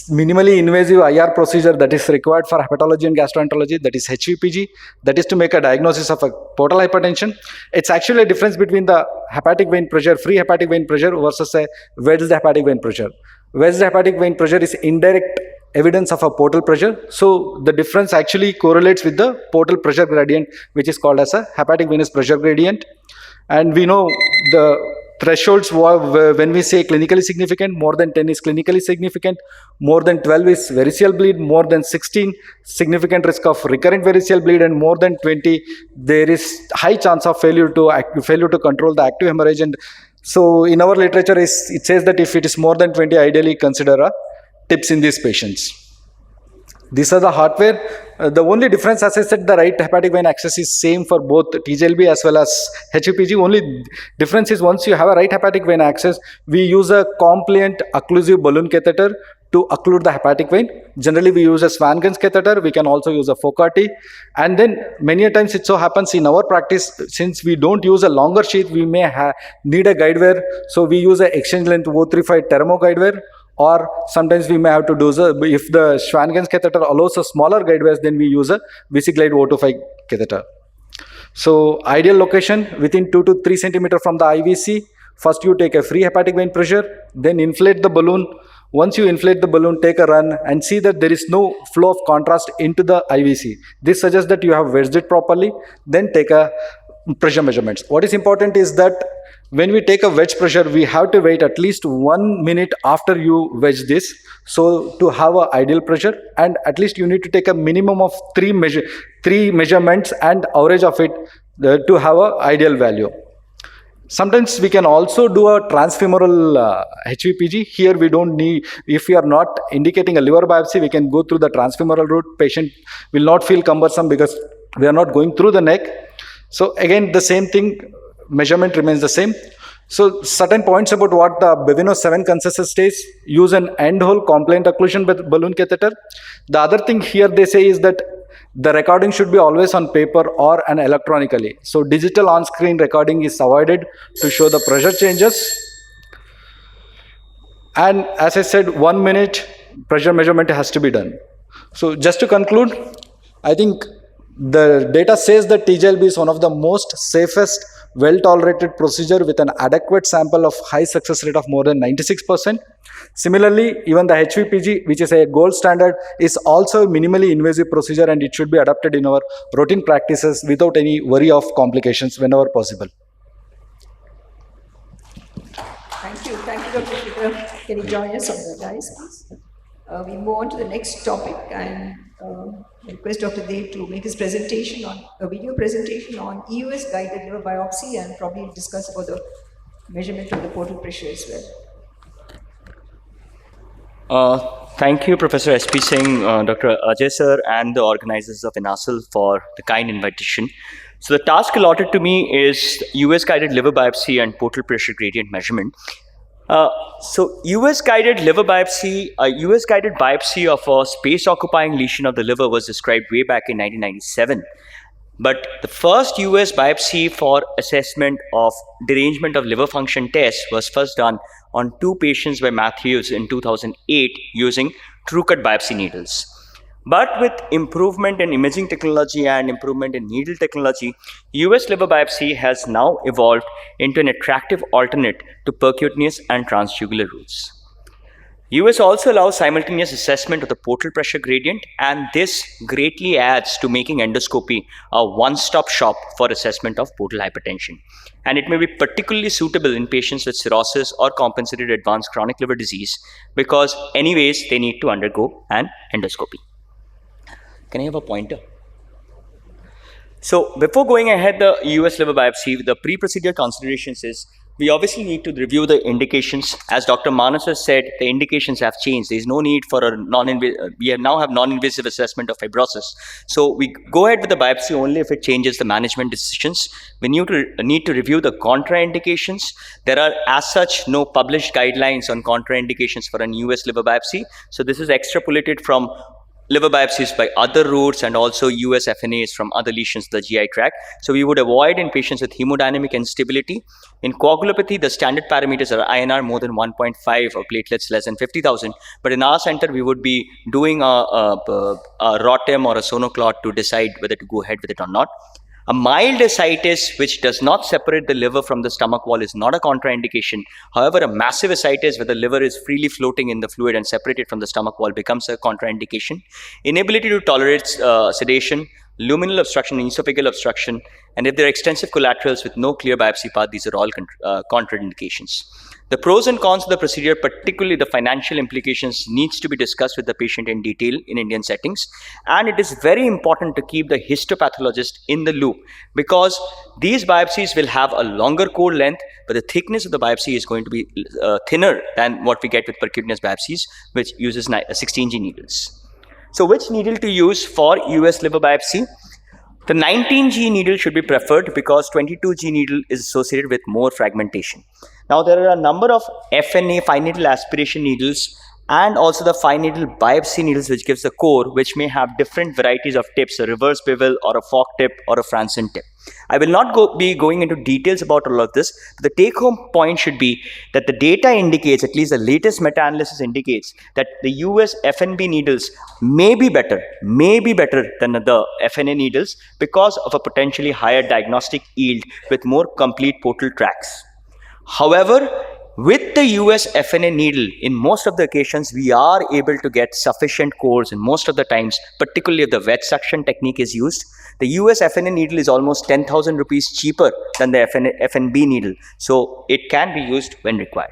minimally invasive IR procedure that is required for hepatology and gastroenterology, that is HVPG, that is to make a diagnosis of a portal hypertension. It's actually a difference between the hepatic vein pressure, free hepatic vein pressure versus a wedged hepatic vein pressure. Wedged hepatic vein pressure is indirect evidence of a portal pressure. So the difference actually correlates with the portal pressure gradient, which is called as a hepatic venous pressure gradient. And we know the thresholds when we say clinically significant, more than 10 is clinically significant, more than 12 is variceal bleed, more than 16 significant risk of recurrent variceal bleed, and more than 20 there is high chance of failure to control the active hemorrhage. And so in our literature it says that if it is more than 20, ideally consider a TIPS in these patients. These are the hardware. The only difference, as I said, the right hepatic vein access is same for both TJLB as well as HVPG. Only difference is once you have a right hepatic vein access, we use a compliant occlusive balloon catheter to occlude the hepatic vein. Generally, we use a Swan-Ganz catheter. We can also use a Fogarty. And then many a times it so happens in our practice, since we don't use a longer sheath, we may need a guide wire. So we use a exchange length 035 Teramo guide wire. Or sometimes we may have to do, if the Swan-Ganz catheter allows a smaller guide wires, then we use a VisiGlide 025 catheter. So ideal location within 2 to 3 centimeter from the IVC. First you take a free hepatic vein pressure, then inflate the balloon. Once you inflate the balloon, take a run and see that there is no flow of contrast into the IVC. This suggests that you have wedged it properly. Then take a pressure measurements. What is important is that when we take a wedge pressure, we have to wait at least 1 minute after you wedge this. So to have an ideal pressure, and at least you need to take a minimum of 3 measurements and average of it to have an ideal value. Sometimes we can also do a transfemoral HVPG. Here we don't need, if we are not indicating a liver biopsy, we can go through the transfemoral route. Patient will not feel cumbersome because we are not going through the neck. So again, the same thing, measurement remains the same. So certain points about what the Bevino 7 consensus states: use an end hole compliant occlusion balloon catheter. The other thing here they say is that the recording should be always on paper or an electronically. So digital on-screen recording is avoided to show the pressure changes. And as I said, 1 minute pressure measurement has to be done. So just to conclude, I think the data says that TJLB is one of the most safest, well-tolerated procedure with an adequate sample of high success rate of more than 96%. Similarly, even the HVPG, which is a gold standard, is also a minimally invasive procedure, and it should be adopted in our routine practices without any worry of complications whenever possible. Thank you, Dr. Shikar. Can you join us on the dais, please? We move on to the next topic and request Dr. Dev to make his presentation on a video presentation on EUS-guided liver biopsy, and probably discuss about the measurement of the portal pressure as well. Thank you, Professor S.P. Singh, Dr. Ajay sir, and the organizers of INASL for the kind invitation. So the task allotted to me is EUS-guided liver biopsy and portal pressure gradient measurement. So EUS-guided liver biopsy, EUS-guided biopsy of a space-occupying lesion of the liver was described way back in 1997. But the first EUS biopsy for assessment of derangement of liver function test was first done on 2 patients by Matthews in 2008 using true-cut biopsy needles. But with improvement in imaging technology and improvement in needle technology, EUS liver biopsy has now evolved into an attractive alternate to percutaneous and transjugular routes. EUS also allows simultaneous assessment of the portal pressure gradient, and this greatly adds to making endoscopy a one-stop shop for assessment of portal hypertension. And it may be particularly suitable in patients with cirrhosis or compensated advanced chronic liver disease, because anyways they need to undergo an endoscopy. Can I have a pointer? So before going ahead the EUS liver biopsy, the pre-procedure considerations is we obviously need to review the indications. As Dr. Manas has said, the indications have changed. There is no need for a we now have non-invasive assessment of fibrosis. So we go ahead with the biopsy only if it changes the management decisions. We need to review the contraindications. There are as such no published guidelines on contraindications for an EUS liver biopsy. So this is extrapolated from liver biopsies by other routes and also US FNAs from other lesions of the GI tract. So we would avoid in patients with hemodynamic instability. In coagulopathy, the standard parameters are INR more than 1.5 or platelets less than 50,000. But in our center, we would be doing a ROTEM or a sonoclot to decide whether to go ahead with it or not. A mild ascites which does not separate the liver from the stomach wall is not a contraindication. However, a massive ascites where the liver is freely floating in the fluid and separated from the stomach wall becomes a contraindication. Inability to tolerate sedation, luminal obstruction, esophageal obstruction, and if there are extensive collaterals with no clear biopsy path, these are all contraindications. The pros and cons of the procedure, particularly the financial implications, needs to be discussed with the patient in detail in Indian settings. And it is very important to keep the histopathologist in the loop, because these biopsies will have a longer core length, but the thickness of the biopsy is going to be thinner than what we get with percutaneous biopsies, which uses 16G needles. So which needle to use for EUS liver biopsy? The 19G needle should be preferred because 22G needle is associated with more fragmentation. Now there are a number of FNA, fine needle aspiration needles and also the fine needle biopsy needles, which gives the core, which may have different varieties of tips, a reverse bevel or a fork tip or a Franzen tip. I will not be going into details about all of this, but the take-home point should be that the data indicates, at least the latest meta-analysis indicates, that the US FNB needles may be better than the FNA needles because of a potentially higher diagnostic yield with more complete portal tracks. However, with the US FNA needle, in most of the occasions, we are able to get sufficient cores, and most of the times, particularly if the wet suction technique is used, the US FNA needle is almost 10,000 rupees cheaper than the FNB needle. So it can be used when required.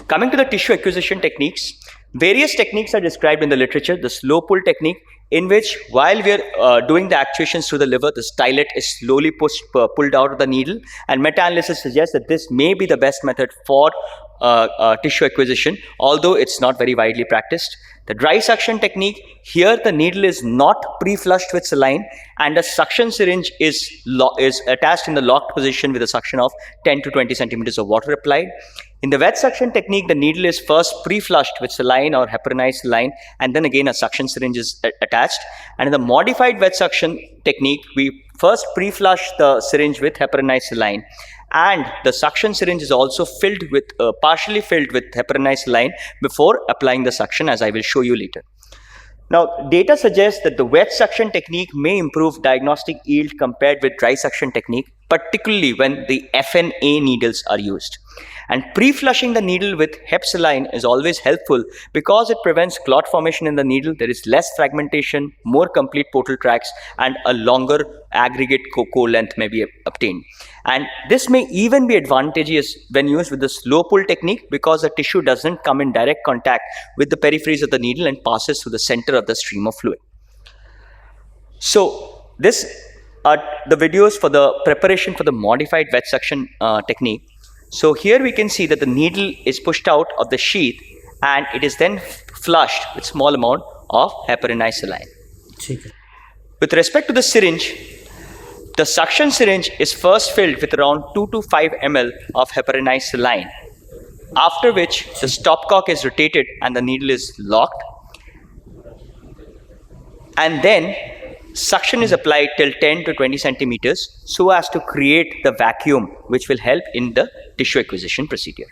Coming to the tissue acquisition techniques, various techniques are described in the literature. The slow pull technique, in which while we are doing the actuations through the liver, the stylet is slowly pulled out of the needle, and meta-analysis suggests that this may be the best method for tissue acquisition, although it's not very widely practiced. The dry suction technique, here the needle is not pre-flushed with saline, and a suction syringe is attached in the locked position with a suction of 10 to 20 centimeters of water applied. In the wet suction technique, the needle is first pre-flushed with saline or heparinized saline, and then again a suction syringe is attached. And in the modified wet suction technique, we first pre-flush the syringe with heparinized saline, and the suction syringe is also filled with partially filled with heparinized saline before applying the suction, as I will show you later. Now, data suggests that the wet suction technique may improve diagnostic yield compared with dry suction technique, particularly when the FNA needles are used. And pre-flushing the needle with hep saline is always helpful because it prevents clot formation in the needle. There is less fragmentation, more complete portal tracks, and a longer aggregate core length may be obtained. And this may even be advantageous when used with the slow pull technique because the tissue doesn't come in direct contact with the peripheries of the needle and passes through the center of the stream of fluid. So this are the videos for the preparation for the modified wet suction technique. So here we can see that the needle is pushed out of the sheath and it is then flushed with small amount of heparinized saline. With respect to the syringe, the suction syringe is first filled with around 2 to 5 ml of heparinized saline, after which the stopcock is rotated and the needle is locked. And then suction is applied till 10 to 20 centimeters so as to create the vacuum which will help in the tissue acquisition procedure.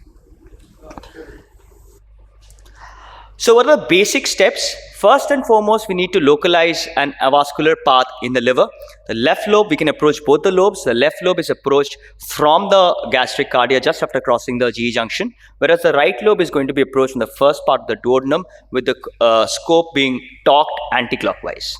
So what are the basic steps? First and foremost, we need to localize an avascular path in the liver. The left lobe, we can approach both the lobes. The left lobe is approached from the gastric cardia just after crossing the GE junction, whereas the right lobe is going to be approached in the first part of the duodenum with the scope being torqued anti-clockwise.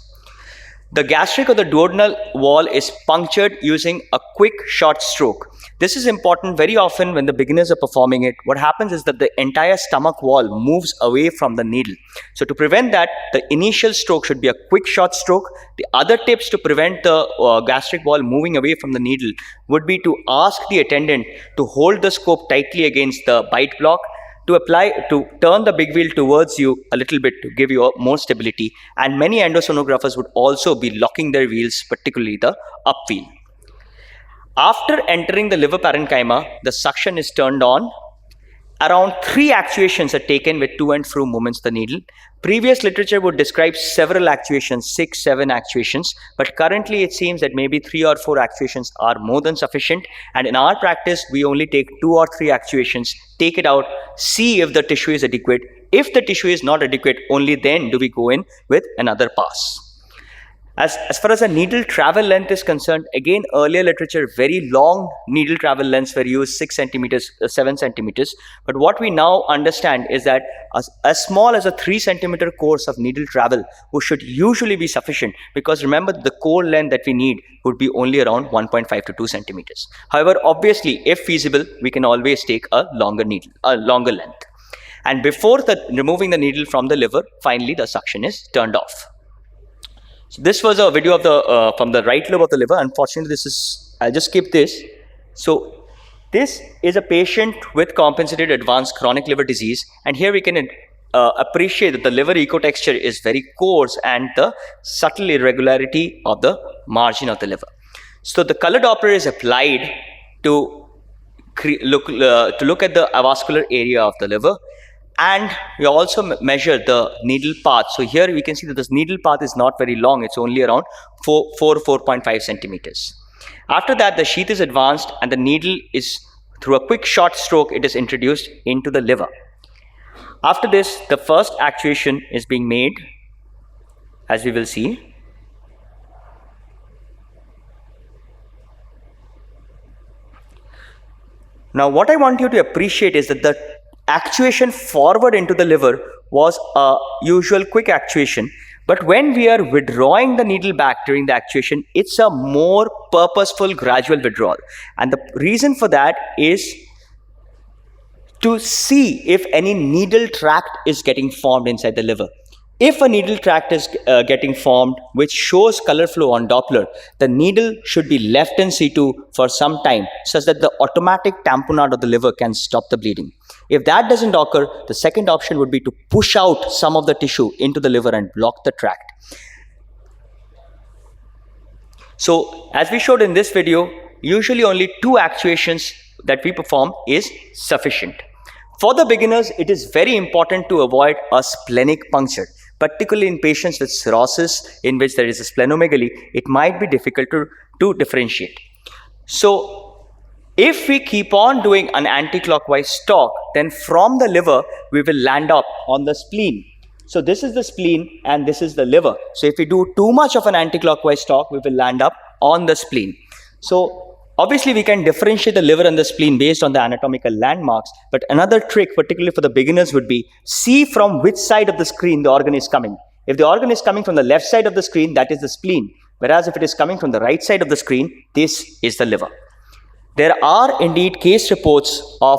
The gastric or the duodenal wall is punctured using a quick short stroke. This is important very often when the beginners are performing it. What happens is that the entire stomach wall moves away from the needle. So to prevent that, the initial stroke should be a quick short stroke. The other tips to prevent the gastric wall moving away from the needle would be to ask the attendant to hold the scope tightly against the bite block, to turn the big wheel towards you a little bit to give you more stability, and many endosonographers would also be locking their wheels, particularly the up wheel. After entering the liver parenchyma, the suction is turned on. Around 3 actuations are taken with to and fro movements of the needle. Previous literature would describe several actuations, 6, 7 actuations, but currently it seems that maybe 3 or 4 actuations are more than sufficient, and in our practice we only take 2 or 3 actuations, take it out, see if the tissue is adequate. If the tissue is not adequate, only then do we go in with another pass. As far as the needle travel length is concerned, again, earlier literature, very long needle travel lengths were used, 6 centimeters, 7 centimeters. But what we now understand is that as small as a 3 centimeter course of needle travel should usually be sufficient, because remember, the core length that we need would be only around 1.5 to 2 centimeters. However, obviously, if feasible, we can always take a longer needle, a longer length. And before removing the needle from the liver, finally the suction is turned off. So this was a video of from the right lobe of the liver. Unfortunately, I'll just skip this. So this is a patient with compensated advanced chronic liver disease, and here we can appreciate that the liver ecotexture is very coarse and the subtle irregularity of the margin of the liver. So the color Doppler is applied to look at the avascular area of the liver. And we also measure the needle path. So here we can see that this needle path is not very long. It's only around 4.5 centimeters. After that, the sheath is advanced and the needle is, through a quick short stroke, it is introduced into the liver. After this, the first actuation is being made, as we will see. Now, what I want you to appreciate is that the actuation forward into the liver was a usual quick actuation, but when we are withdrawing the needle back during the actuation, it's a more purposeful gradual withdrawal. And the reason for that is to see if any needle tract is getting formed inside the liver. If a needle tract is getting formed which shows color flow on Doppler, the needle should be left in situ for some time such that the automatic tamponade of the liver can stop the bleeding. If that doesn't occur, the second option would be to push out some of the tissue into the liver and block the tract. So, as we showed in this video, usually only 2 actuations that we perform is sufficient. For the beginners, it is very important to avoid a splenic puncture, particularly in patients with cirrhosis in which there is a splenomegaly. It might be difficult to differentiate. So, if we keep on doing an anti-clockwise stalk, then from the liver, we will land up on the spleen. So this is the spleen and this is the liver. So if we do too much of an anti-clockwise stalk, we will land up on the spleen. So obviously we can differentiate the liver and the spleen based on the anatomical landmarks, but another trick, particularly for the beginners, would be see from which side of the screen the organ is coming. If the organ is coming from the left side of the screen, that is the spleen. Whereas if it is coming from the right side of the screen, this is the liver. There are indeed case reports of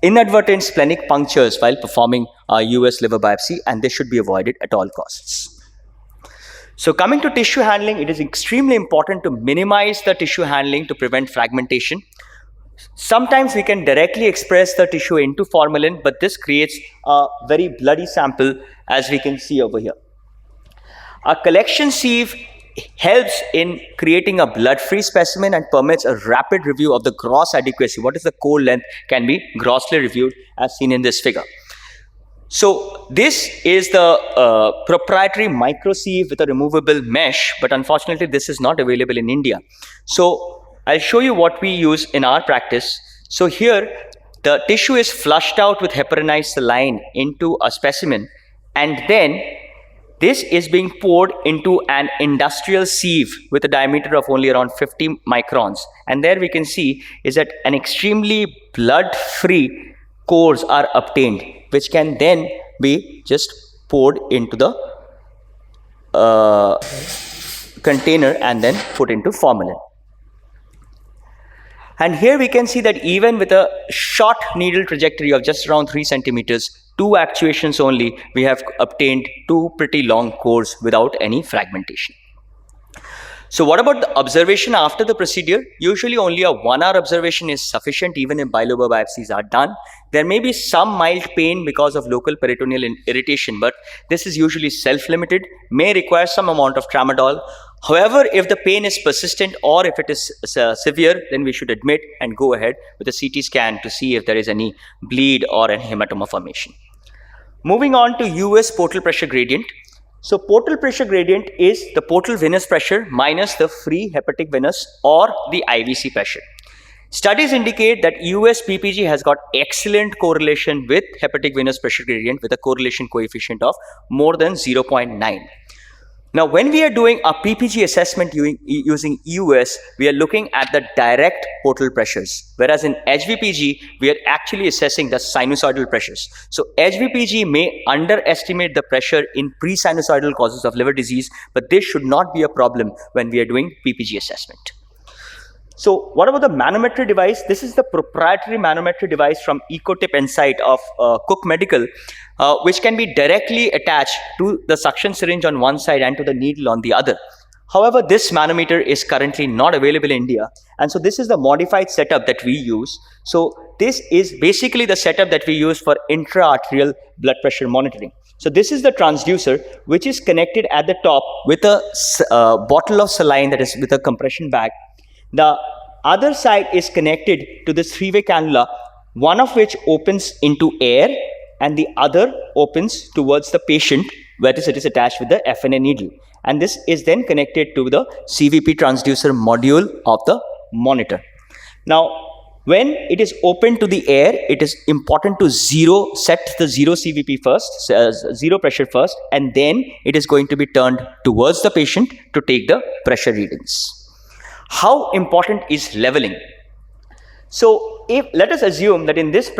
inadvertent splenic punctures while performing a US liver biopsy, and this should be avoided at all costs. So coming to tissue handling, it is extremely important to minimize the tissue handling to prevent fragmentation. Sometimes we can directly express the tissue into formalin, but this creates a very bloody sample, as we can see over here. A collection sieve helps in creating a blood-free specimen and permits a rapid review of the gross adequacy. What is the core length can be grossly reviewed as seen in this figure. So this is the proprietary micro sieve with a removable mesh, but unfortunately this is not available in India. So I'll show you what we use in our practice. So here the tissue is flushed out with heparinized saline into a specimen, and then this is being poured into an industrial sieve with a diameter of only around 50 microns. And there we can see is that an extremely blood-free cores are obtained, which can then be just poured into the container and then put into formalin. And here we can see that even with a short needle trajectory of just around 3 centimeters, 2 actuations only, we have obtained 2 pretty long cores without any fragmentation. So what about the observation after the procedure? Usually only a 1-hour observation is sufficient even if bilobar biopsies are done. There may be some mild pain because of local peritoneal irritation, but this is usually self-limited, may require some amount of tramadol. However, if the pain is persistent or if it is severe, then we should admit and go ahead with a CT scan to see if there is any bleed or any hematoma formation. Moving on to US portal pressure gradient. So portal pressure gradient is the portal venous pressure minus the free hepatic venous or the IVC pressure. Studies indicate that US PPG has got excellent correlation with hepatic venous pressure gradient with a correlation coefficient of more than 0.9. Now, when we are doing a PPG assessment using EUS, we are looking at the direct portal pressures, whereas in HVPG, we are actually assessing the sinusoidal pressures. So, HVPG may underestimate the pressure in pre-sinusoidal causes of liver disease, but this should not be a problem when we are doing PPG assessment. So, what about the manometry device? This is the proprietary manometry device from Ecotip Insight of Cook Medical, which can be directly attached to the suction syringe on one side and to the needle on the other. However, this manometer is currently not available in India, and so this is the modified setup that we use. So this is basically the setup that we use for intra-arterial blood pressure monitoring. So this is the transducer, which is connected at the top with a bottle of saline that is with a compression bag. The other side is connected to this 3-way cannula, one of which opens into air and the other opens towards the patient, where it is attached with the FNA needle. And this is then connected to the CVP transducer module of the monitor. Now, when it is open to the air, it is important to set the zero CVP first, zero pressure first, and then it is going to be turned towards the patient to take the pressure readings. How important is leveling? So, let us assume that in this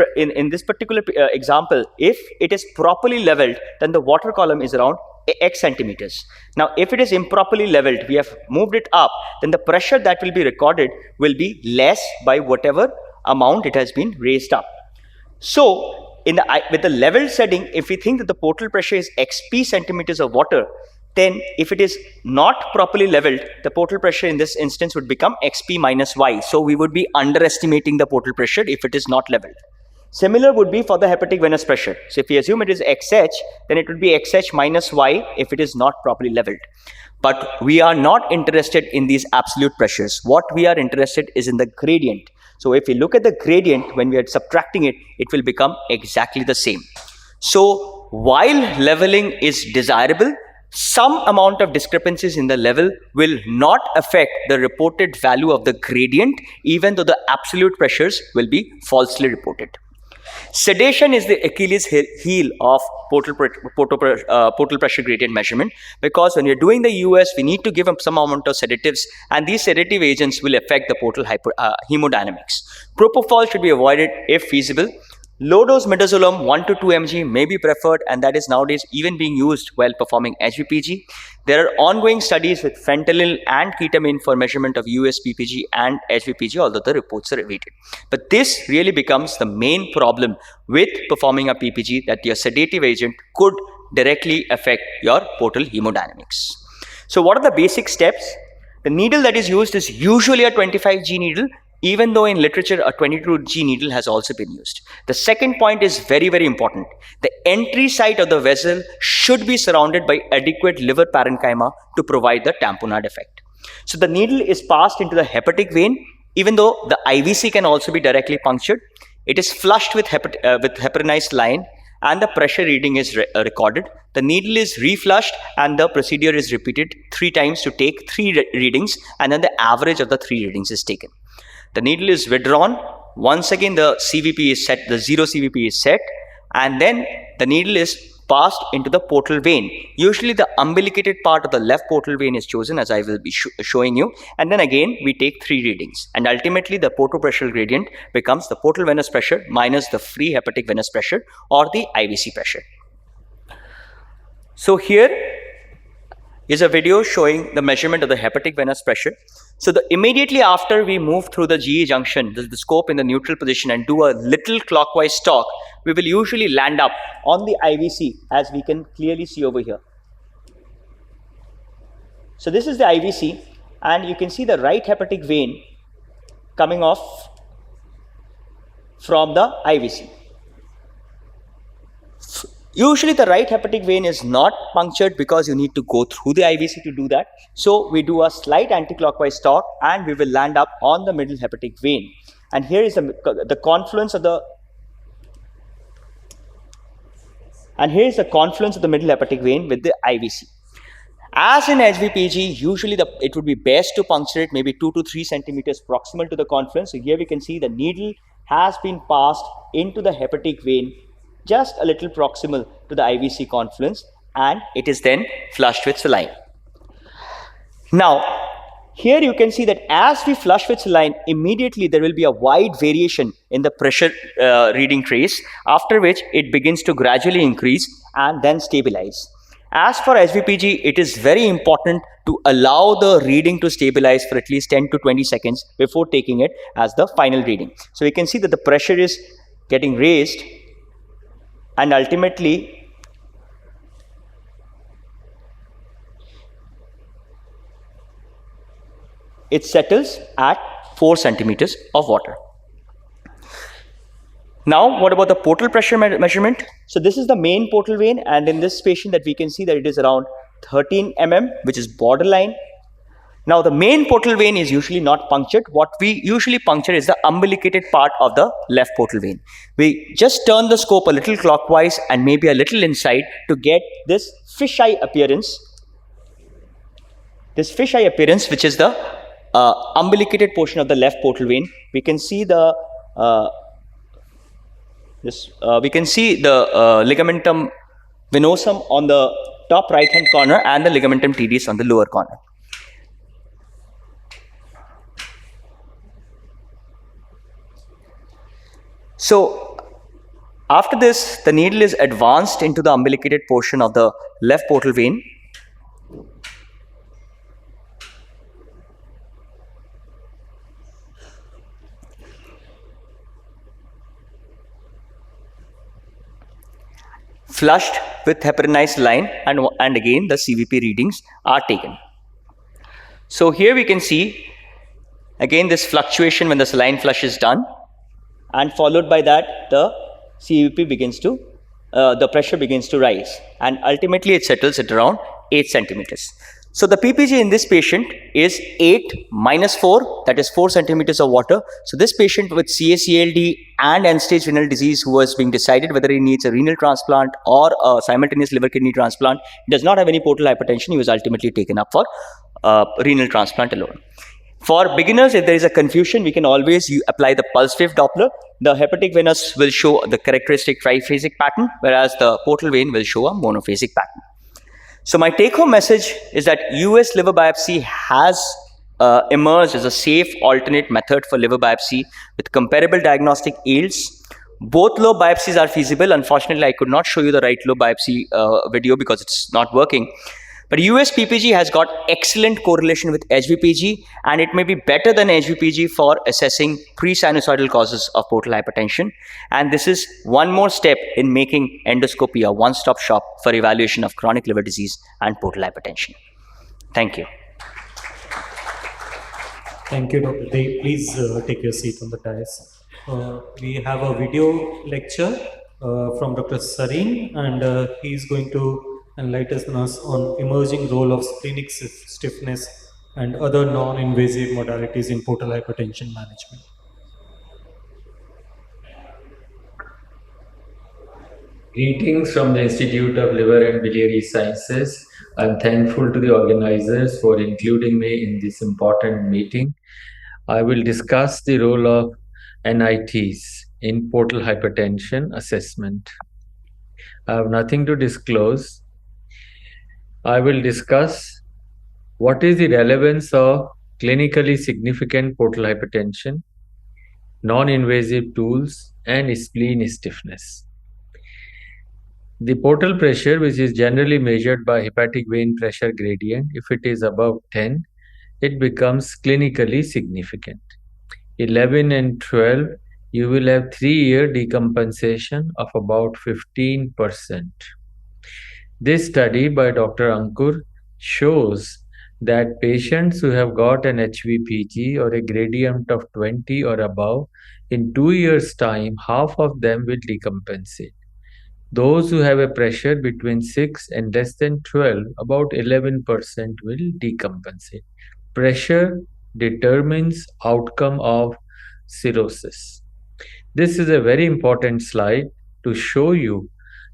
particular example, if it is properly leveled, then the water column is around X centimeters. Now, if it is improperly leveled, we have moved it up, then the pressure that will be recorded will be less by whatever amount it has been raised up. So, with the leveled setting, if we think that the portal pressure is XP centimeters of water, then if it is not properly leveled, the portal pressure in this instance would become XP minus Y. So, we would be underestimating the portal pressure if it is not leveled. Similar would be for the hepatic venous pressure. So if we assume it is XH, then it would be XH minus Y if it is not properly leveled. But we are not interested in these absolute pressures. What we are interested is in the gradient. So if we look at the gradient, when we are subtracting it, it will become exactly the same. So while leveling is desirable, some amount of discrepancies in the level will not affect the reported value of the gradient, even though the absolute pressures will be falsely reported. Sedation is the Achilles heel of portal pressure gradient measurement, because when you're doing the EUS, we need to give them some amount of sedatives, and these sedative agents will affect the portal hemodynamics. Propofol should be avoided if feasible. Low-dose midazolam 1 to 2 mg may be preferred, and that is nowadays even being used while performing HVPG. There are ongoing studies with fentanyl and ketamine for measurement of USPPG and HVPG, although the reports are awaited. But this really becomes the main problem with performing a PPG, that your sedative agent could directly affect your portal hemodynamics. So what are the basic steps? The needle that is used is usually a 25G needle, even though in literature a 22G needle has also been used. The second point is very, very important. The entry site of the vessel should be surrounded by adequate liver parenchyma to provide the tamponade effect. So the needle is passed into the hepatic vein, even though the IVC can also be directly punctured. It is flushed with heparinized line, and the pressure reading is recorded. The needle is reflushed, and the procedure is repeated 3 times to take 3 readings, and then the average of the 3 readings is taken. The needle is withdrawn. Once again, the CVP is set, the zero CVP is set, and then the needle is passed into the portal vein. Usually the umbilicated part of the left portal vein is chosen, as I will be showing you, and then again we take 3 readings, and ultimately the portal pressure gradient becomes the portal venous pressure minus the free hepatic venous pressure or the IVC pressure. So here is a video showing the measurement of the hepatic venous pressure. So immediately after we move through the GE junction, the scope in the neutral position, and do a little clockwise talk, we will usually land up on the IVC, as we can clearly see over here. So this is the IVC, and you can see the right hepatic vein coming off from the IVC. Usually the right hepatic vein is not punctured because you need to go through the IVC to do that. So we do a slight anti-clockwise talk, and we will land up on the middle hepatic vein. And here is the confluence of the middle hepatic vein with the IVC. As in HVPG, usually it would be best to puncture it maybe 2 to 3 centimeters proximal to the confluence. So here we can see the needle has been passed into the hepatic vein just a little proximal to the IVC confluence, and it is then flushed with saline. Now, here you can see that as we flush with saline, immediately there will be a wide variation in the pressure reading trace, after which it begins to gradually increase and then stabilize. As for HVPG, it is very important to allow the reading to stabilize for at least 10 to 20 seconds before taking it as the final reading. So we can see that the pressure is getting raised, and ultimately it settles at 4 centimeters of water. Now, what about the portal pressure measurement? So this is the main portal vein, and in this patient that we can see that it is around 13 mm, which is borderline. Now, the main portal vein is usually not punctured. What we usually puncture is the umbilicated part of the left portal vein. We just turn the scope a little clockwise and maybe a little inside to get this fisheye appearance. This fisheye appearance, which is the umbilicated portion of the left portal vein. We can see the ligamentum venosum on the top right hand corner and the ligamentum tedius on the lower corner. So after this, the needle is advanced into the umbilicated portion of the left portal vein. Flushed with heparinized line, and again the CVP readings are taken. So here we can see again this fluctuation when the saline flush is done, and followed by that the CVP begins to, the pressure begins to rise, and ultimately it settles at around 8 centimeters. So the PPG in this patient is 8 minus 4, that is 4 centimeters of water. So this patient with CACLD and end-stage renal disease who was being decided whether he needs a renal transplant or a simultaneous liver kidney transplant, does not have any portal hypertension. He was ultimately taken up for renal transplant alone. For beginners, if there is a confusion, we can always apply the pulse wave Doppler. The hepatic venous will show the characteristic triphasic pattern, whereas the portal vein will show a monophasic pattern. So my take-home message is that US liver biopsy has emerged as a safe alternate method for liver biopsy with comparable diagnostic yields. Both lobe biopsies are feasible. Unfortunately, I could not show you the right lobe biopsy video because it's not working. But US PPG has got excellent correlation with HVPG, and it may be better than HVPG for assessing pre-sinusoidal causes of portal hypertension. And this is one more step in making endoscopy a one-stop shop for evaluation of chronic liver disease and portal hypertension. Thank you. Thank you, Dr. Day. Please take your seat on the dais. We have a video lecture from Dr. Sareen, and he is going to enlighten us on emerging role of splenic stiffness and other non-invasive modalities in portal hypertension management. Greetings from the Institute of Liver and Biliary Sciences. I'm thankful to the organizers for including me in this important meeting. I will discuss the role of NITs in portal hypertension assessment. I have nothing to disclose. I will discuss what is the relevance of clinically significant portal hypertension, non-invasive tools, and spleen stiffness. The portal pressure, which is generally measured by hepatic vein pressure gradient, if it is above 10, it becomes clinically significant. 11 and 12, you will have 3-year decompensation of about 15%. This study by Dr. Ankur shows that patients who have got an HVPG or a gradient of 20 or above, in 2 years' time, half of them will decompensate. Those who have a pressure between 6 and less than 12, about 11% will decompensate. Pressure determines outcome of cirrhosis. This is a very important slide to show you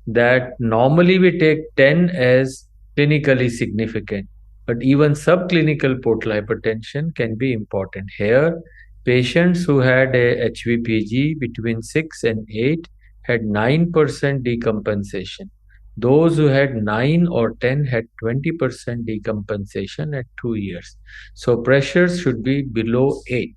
that normally we take 10 as clinically significant, but even subclinical portal hypertension can be important. Here, patients who had a HVPG between 6 and 8 had 9% decompensation. Those who had 9 or 10 had 20% decompensation at 2 years. So pressures should be below 8.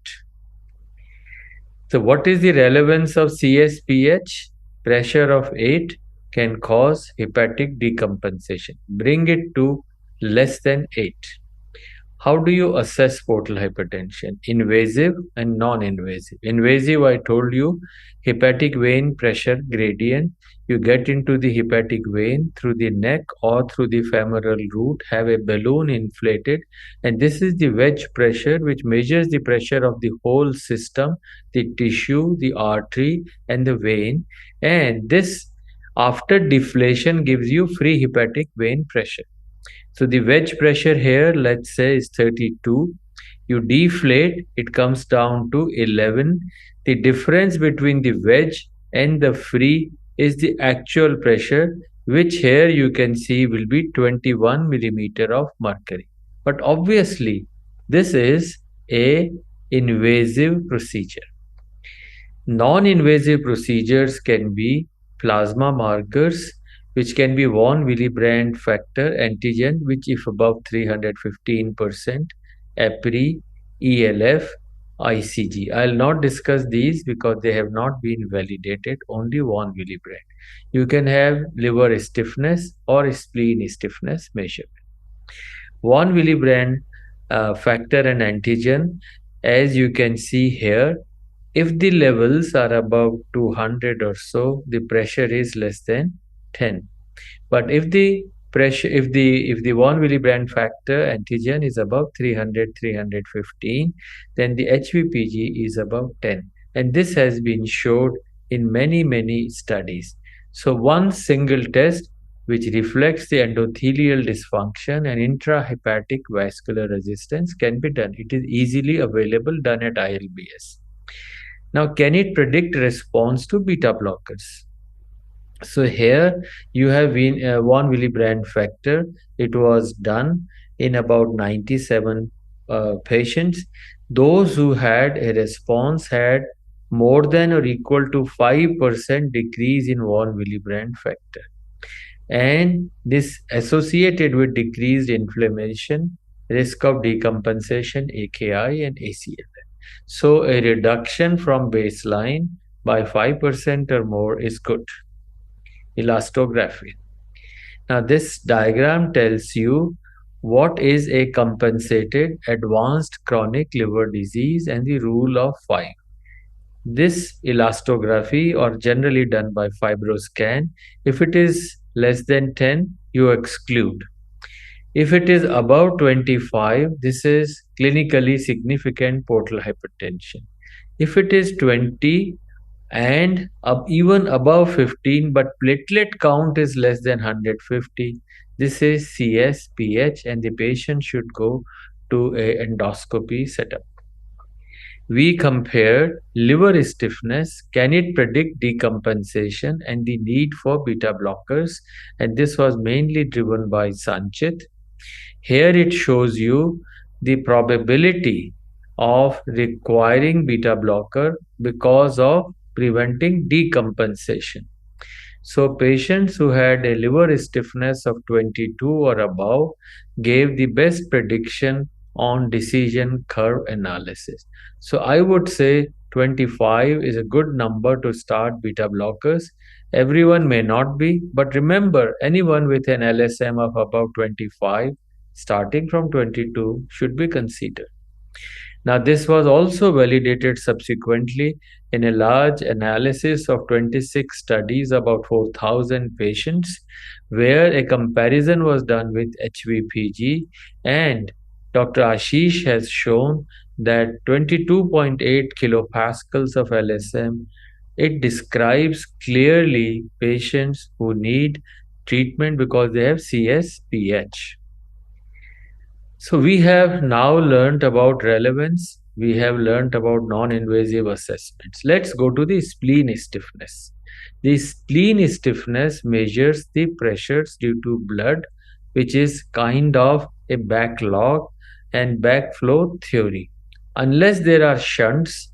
So what is the relevance of CSPH? Pressure of 8 can cause hepatic decompensation. Bring it to less than 8. How do you assess portal hypertension? Invasive and non-invasive. Invasive, I told you, hepatic vein pressure gradient. You get into the hepatic vein through the neck or through the femoral root, have a balloon inflated, and this is the wedge pressure which measures the pressure of the whole system, the tissue, the artery, and the vein. And this, after deflation, gives you free hepatic vein pressure. So the wedge pressure here, let's say, is 32. You deflate, it comes down to 11. The difference between the wedge and the free is the actual pressure, which here you can see will be 21 millimeter of mercury. But obviously, this is a invasive procedure. Non-invasive procedures can be plasma markers, which can be von Willebrand factor antigen, which if above 315%, APRI, ELF, ICG. I'll not discuss these because they have not been validated, only von Willebrand. You can have liver stiffness or spleen stiffness measurement. Von Willebrand factor and antigen, as you can see here, if the levels are above 200 or so, the pressure is less than 10. But if the pressure, if the von Willebrand factor antigen is above 300, 315, then the HVPG is above 10. And this has been showed in many studies. So one single test which reflects the endothelial dysfunction and intrahepatic vascular resistance can be done. It is easily available, done at ILBS. Now, can it predict response to beta blockers? So here you have von Willebrand factor. It was done in about 97 patients. Those who had a response had more than or equal to 5% decrease in von Willebrand factor. And this associated with decreased inflammation, risk of decompensation, AKI and ACLF. So a reduction from baseline by 5% or more is good. Elastography. Now this diagram tells you what is a compensated advanced chronic liver disease and the rule of 5. This elastography, or generally done by fibroscan, if it is less than 10, you exclude. If it is above 25, this is clinically significant portal hypertension. If it is 20 and even above 15, but platelet count is less than 150, this is CS-PH, and the patient should go to a endoscopy setup. We compared liver stiffness, can it predict decompensation, and the need for beta blockers, and this was mainly driven by Sanchit. Here it shows you the probability of requiring beta blocker because of preventing decompensation. So patients who had a liver stiffness of 22 or above gave the best prediction on decision curve analysis. So I would say 25 is a good number to start beta blockers. Everyone may not be, but remember, anyone with an LSM of about 25 starting from 22 should be considered. Now, this was also validated subsequently in a large analysis of 26 studies, about 4,000 patients, where a comparison was done with HVPG, and Dr. Ashish has shown that 22.8 kilopascals of LSM, it describes clearly patients who need treatment because they have CS-PH. So we have now learned about relevance. We have learned about non-invasive assessments. Let's go to the spleen stiffness. The spleen stiffness measures the pressures due to blood, which is kind of a backlog and backflow theory. Unless there are shunts,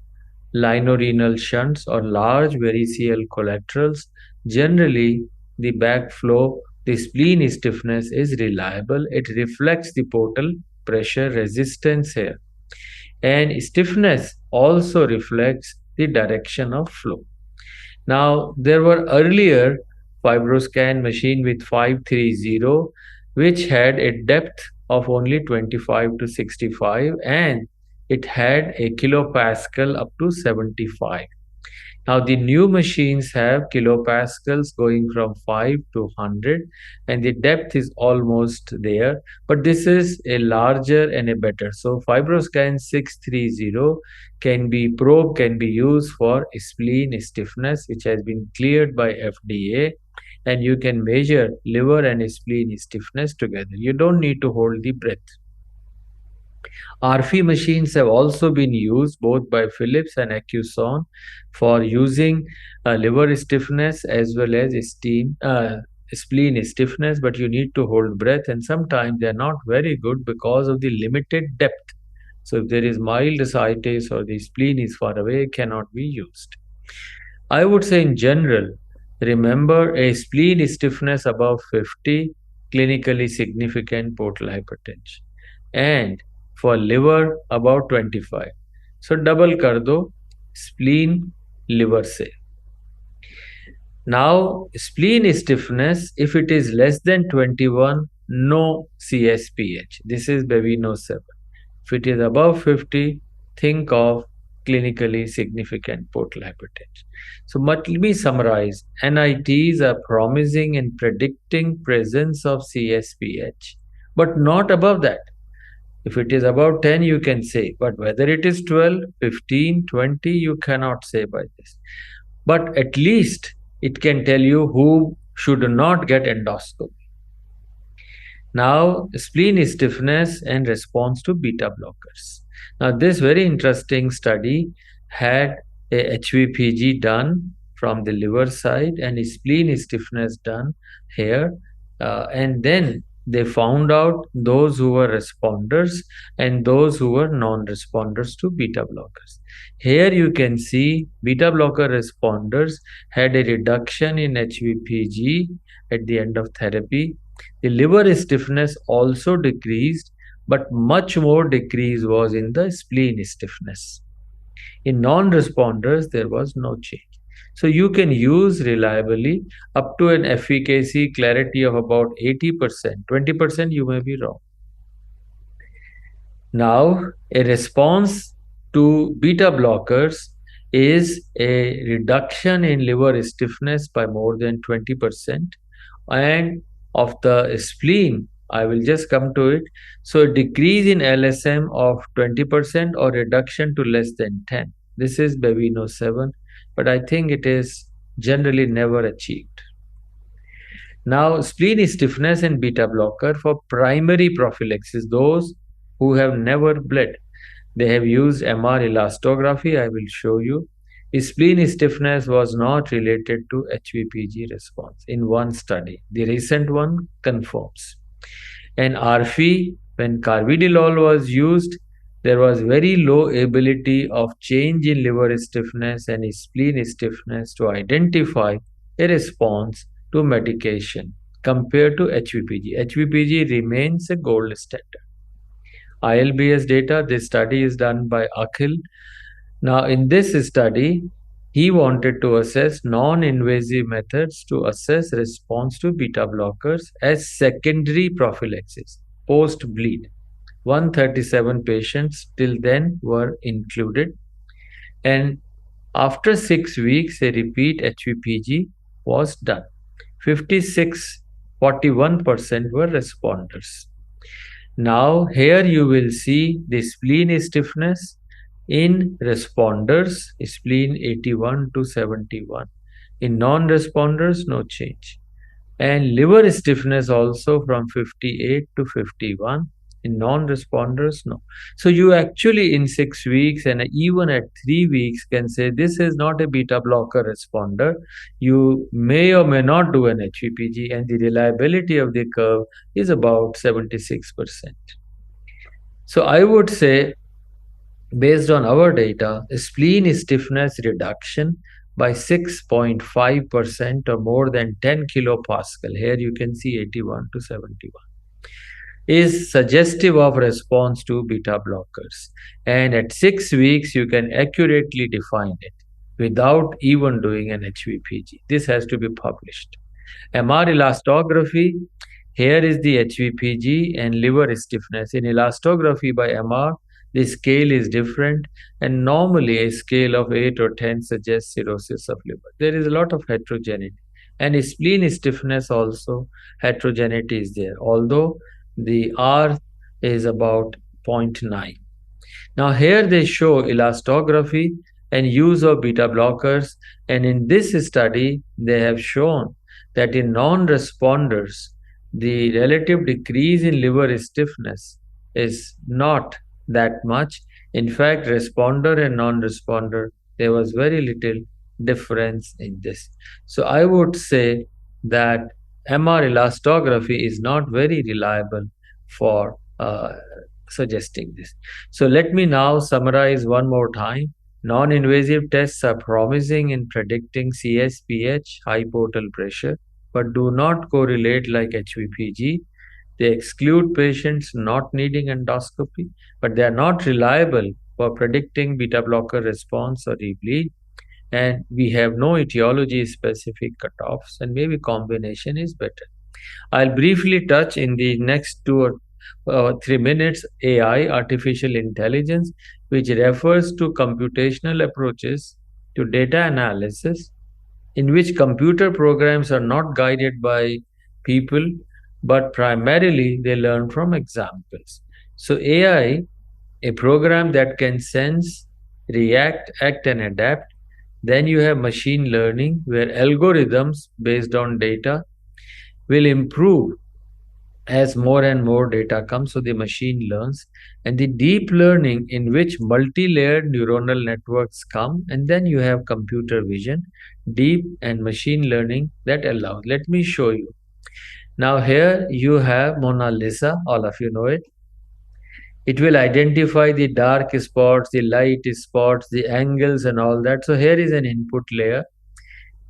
linorenal shunts or large variceal collaterals, generally the backflow, the spleen stiffness is reliable. It reflects the portal pressure resistance here. And stiffness also reflects the direction of flow. Now, there were earlier fibroscan machine with 530, which had a depth of only 25 to 65, and it had a kilopascal up to 75. Now, the new machines have kilopascals going from 5 to 100, and the depth is almost there, but this is a larger and a better. So, fibroscan 630 can be used for spleen stiffness, which has been cleared by FDA, and you can measure liver and spleen stiffness together. You don't need to hold the breath. RF machines have also been used both by Philips and Acuson for using liver stiffness as well as spleen stiffness, but you need to hold breath, and sometimes they are not very good because of the limited depth. So if there is mild ascites or the spleen is far away, it cannot be used. I would say in general, remember a spleen stiffness above 50, clinically significant portal hypertension, and for liver about 25. So double kar do spleen liver se. Now spleen stiffness, if it is less than 21, no CSPH. This is Baveno 7. If it is above 50, think of clinically significant portal hypertension. So let me summarize. NITs are promising in predicting presence of CSPH, but not above that. If it is above 10, you can say, but whether it is 12, 15, 20, you cannot say by this. But at least it can tell you who should not get endoscopy. Now, spleen stiffness and response to beta blockers. Now, this very interesting study had a HVPG done from the liver side and spleen stiffness done here, and then they found out those who were responders and those who were non-responders to beta blockers. Here you can see beta blocker responders had a reduction in HVPG at the end of therapy. The liver stiffness also decreased, but much more decrease was in the spleen stiffness. In non-responders, there was no change. So you can use reliably up to an efficacy clarity of about 80%. 20% you may be wrong. Now, a response to beta blockers is a reduction in liver stiffness by more than 20%, and of the spleen, I will just come to it. So a decrease in LSM of 20% or reduction to less than 10. This is Baveno 7, but I think it is generally never achieved. Now, spleen stiffness and beta blocker for primary prophylaxis, those who have never bled. They have used MR elastography, I will show you. Spleen stiffness was not related to HVPG response in one study. The recent one confirms. And RFE, when carvedilol was used, there was very low ability of change in liver stiffness and spleen stiffness to identify a response to medication compared to HVPG. HVPG remains a gold standard. ILBS data, this study is done by Akhil. Now, in this study, he wanted to assess non-invasive methods to assess response to beta blockers as secondary prophylaxis, post-bleed. 137 patients till then were included. And after 6 weeks, a repeat HVPG was done. 41% were responders. Now, here you will see the spleen stiffness in responders, spleen 81 to 71. In non-responders, no change. And liver stiffness also from 58 to 51. In non-responders, no. So you actually in 6 weeks and even at 3 weeks can say this is not a beta blocker responder. You may or may not do an HVPG, and the reliability of the curve is about 76%. So I would say, based on our data, spleen stiffness reduction by 6.5% or more than 10 kilopascal, here you can see 81 to 71, is suggestive of response to beta blockers. And at 6 weeks, you can accurately define it without even doing an HVPG. This has to be published. MR elastography, here is the HVPG and liver stiffness. In elastography by MR, the scale is different, and normally a scale of 8 or 10 suggests cirrhosis of liver. There is a lot of heterogeneity, and spleen stiffness also, heterogeneity is there, although the R is about 0.9. Now here they show elastography and use of beta blockers, and in this study they have shown that in non-responders, the relative decrease in liver stiffness is not that much. In fact, responder and non-responder, there was very little difference in this. So I would say that MR elastography is not very reliable for suggesting this. So let me now summarize one more time. Non-invasive tests are promising in predicting CSPH, high portal pressure, but do not correlate like HVPG. They exclude patients not needing endoscopy, but they are not reliable for predicting beta blocker response or rebleed. And we have no etiology specific cutoffs, and maybe combination is better. I'll briefly touch in the next 2 or 3 minutes AI, artificial intelligence, which refers to computational approaches to data analysis in which computer programs are not guided by people, but primarily they learn from examples. So AI, a program that can sense, react, act, and adapt. Then you have machine learning, where algorithms based on data will improve as more and more data comes, so the machine learns. And the deep learning, in which multi-layered neuronal networks come, and then you have computer vision, deep and machine learning that allows. Let me show you. Now here you have Mona Lisa, all of you know it. It will identify the dark spots, the light spots, the angles and all that. So here is an input layer.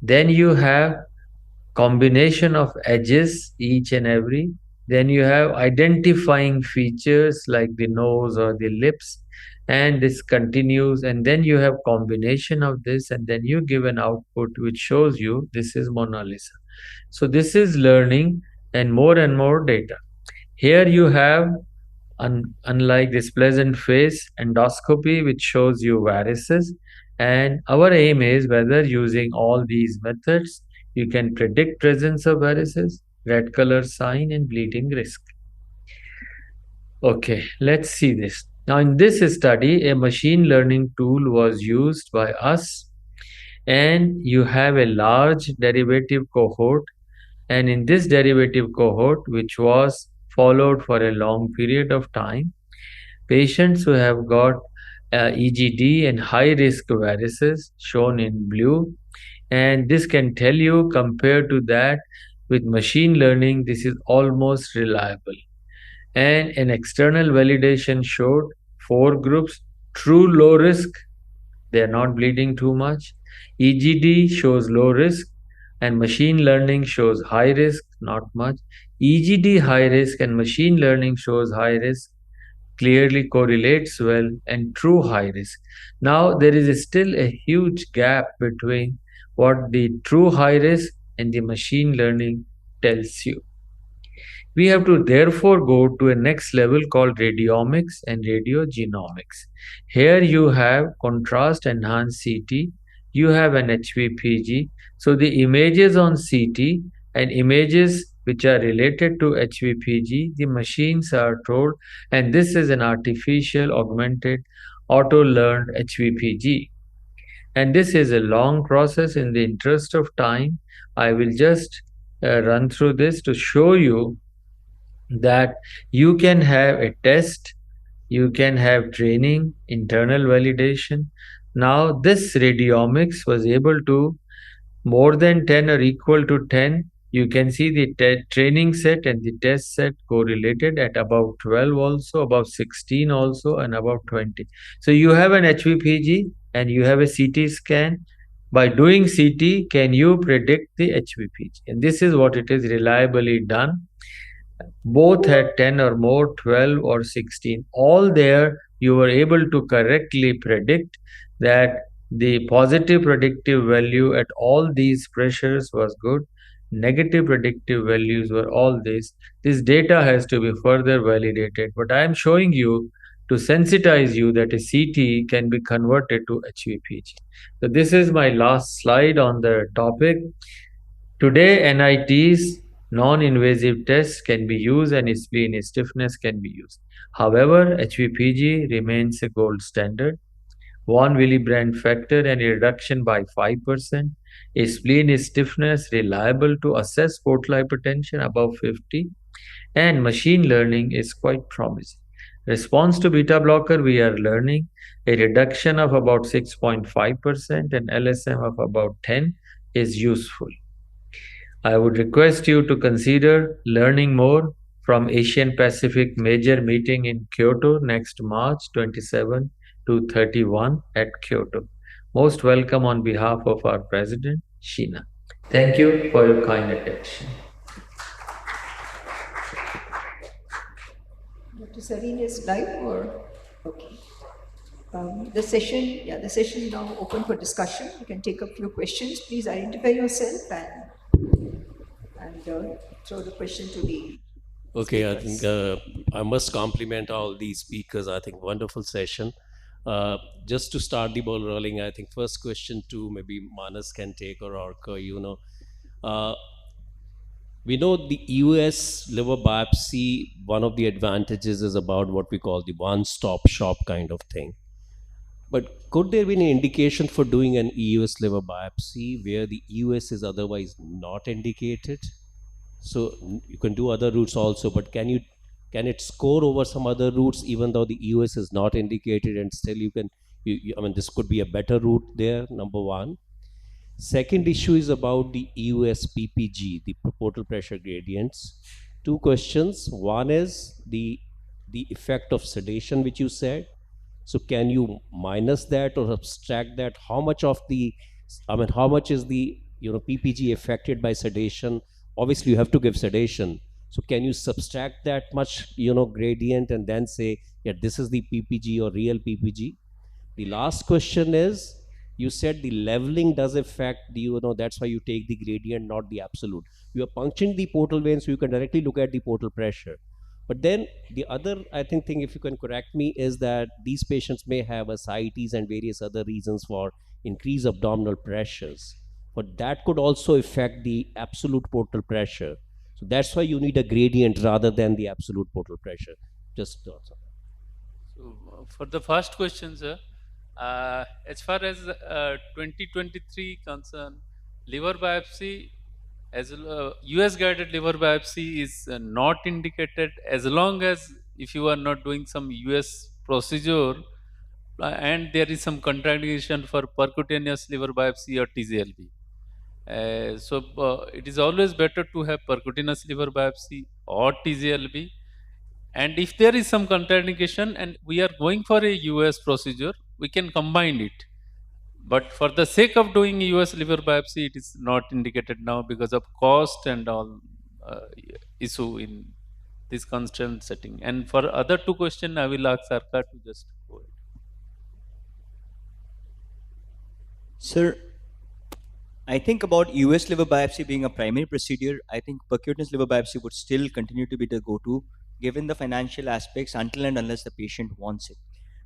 Then you have combination of edges, each and every. Then you have identifying features like the nose or the lips, and this continues. And then you have combination of this, and then you give an output which shows you this is Mona Lisa. So this is learning and more data. Here you have, unlike this pleasant face, endoscopy, which shows you varices. And our aim is whether using all these methods, you can predict presence of varices, red color sign, and bleeding risk. Okay, let's see this. Now, in this study, a machine learning tool was used by us, and you have a large derivative cohort. And in this derivative cohort, which was followed for a long period of time, patients who have got EGD and high risk varices shown in blue, and this can tell you, compared to that with machine learning, this is almost reliable. And an external validation showed 4 groups: true low risk, they are not bleeding too much; EGD shows low risk, and machine learning shows high risk, not much. EGD high risk and machine learning shows high risk clearly correlates well, and true high risk. Now, there is still a huge gap between what the true high risk and the machine learning tells you. We have to therefore go to a next level called radiomics and radiogenomics. Here you have contrast enhanced CT, you have an HVPG. So the images on CT and images which are related to HVPG, the machines are told, and this is an artificial augmented auto-learned HVPG. And this is a long process. In the interest of time, I will just run through this to show you that you can have a test, you can have training, internal validation. Now, this radiomics was able to more than 10 or equal to 10. You can see the training set and the test set correlated at about 12 also, about 16 also, and about 20. So you have an HVPG and you have a CT scan. By doing CT, can you predict the HVPG? And this is what it is reliably done. Both had 10 or more, 12 or 16. All there, you were able to correctly predict that the positive predictive value at all these pressures was good. Negative predictive values were all this. This data has to be further validated, but I am showing you to sensitize you that a CT can be converted to HVPG. So this is my last slide on the topic. Today, NIT's non-invasive tests can be used and spleen stiffness can be used. However, HVPG remains a gold standard. 1 Willebrand factor and a reduction by 5%. A spleen stiffness reliable to assess portal hypertension above 50, and machine learning is quite promising. Response to beta blocker, we are learning a reduction of about 6.5% and LSM of about 10 is useful. I would request you to consider learning more from Asian Pacific Major Meeting in Kyoto next March 27 to 31 at Kyoto. Most welcome on behalf of our President, Sheena. Thank you for your kind attention. Dr. Sareen is live or? Okay. The session is now open for discussion. You can take a few questions. Please identify yourself and throw the question to the Okay, I speakers. think I must compliment all these speakers. I think wonderful session. Just to start the ball rolling, I think first question to maybe Manas can take or Orca, we know the US liver biopsy, one of the advantages is about what we call the one-stop shop kind of thing. But could there be an indication for doing an EUS liver biopsy where the EUS is otherwise not indicated? So you can do other routes also, but can it score over some other routes even though the EUS is not indicated, and still you can, I mean, this could be a better route there, number one. Second issue is about the EUS PPG, the portal pressure gradients. Two questions. One is the effect of sedation, which you said. So can you minus that or subtract that? How much of the, I mean, how much is the PPG affected by sedation? Obviously, you have to give sedation. So can you subtract that much gradient and then say, yeah, this is the PPG or real PPG? The last question is, you said the leveling does affect the, that's why you take the gradient, not the absolute. You are puncturing the portal vein, so you can directly look at the portal pressure. But then the other, I think, thing, if you can correct me, is that these patients may have ascites and various other reasons for increased abdominal pressures. But that could also affect the absolute portal pressure. So that's why you need a gradient rather than the absolute portal pressure. Just thoughts on that. So for the first question, sir, as far as 2023 concern, liver biopsy, as US-guided liver biopsy is not indicated as long as if you are not doing some US procedure and there is some contraindication for percutaneous liver biopsy or TZLB. So it is always better to have percutaneous liver biopsy or TZLB. And if there is some contraindication and we are going for a US procedure, we can combine it. But for the sake of doing US liver biopsy, it is not indicated now because of cost and all issue in this constraint setting. And for other two questions, I will ask Sarkar to just go ahead. Sir, I think about US liver biopsy being a primary procedure. I think percutaneous liver biopsy would still continue to be the go-to given the financial aspects until and unless the patient wants it.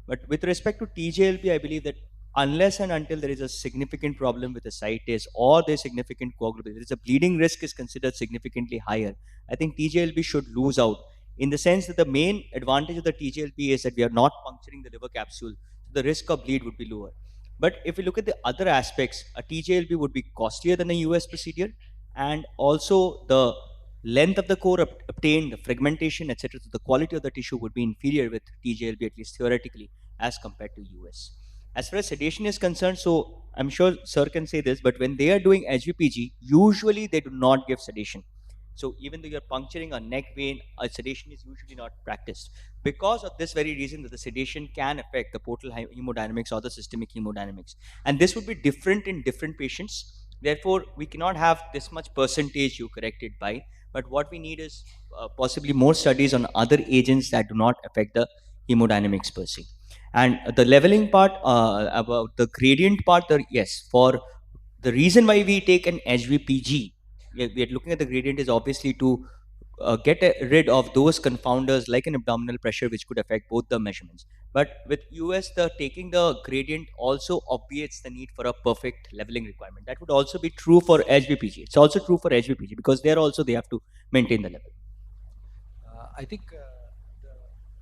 But with respect to TJLB, I believe that unless and until there is a significant problem with the ascites or there's significant coagulopathy, there is a bleeding risk is considered significantly higher. I think TJLB should lose out in the sense that the main advantage of the TJLB is that we are not puncturing the liver capsule, so the risk of bleed would be lower. But if we look at the other aspects, a TJLB would be costlier than a US procedure, and also the length of the core obtained, the fragmentation, etc. So the quality of the tissue would be inferior with TJLB, at least theoretically, as compared to US. As far as sedation is concerned, so I'm sure Sir can say this, but when they are doing HVPG, usually they do not give sedation. So even though you're puncturing a neck vein, a sedation is usually not practiced. Because of this very reason that the sedation can affect the portal hemodynamics or the systemic hemodynamics. And this would be different in different patients. Therefore, we cannot have this much percentage you corrected by. But what we need is possibly more studies on other agents that do not affect the hemodynamics per se. And the leveling part, about the gradient part, yes, for the reason why we take an HVPG, we are looking at the gradient is obviously to get rid of those confounders like an abdominal pressure which could affect both the measurements. But with US, taking the gradient also obviates the need for a perfect leveling requirement. That would also be true for HVPG. It's also true for HVPG because there also they have to maintain the level. I think the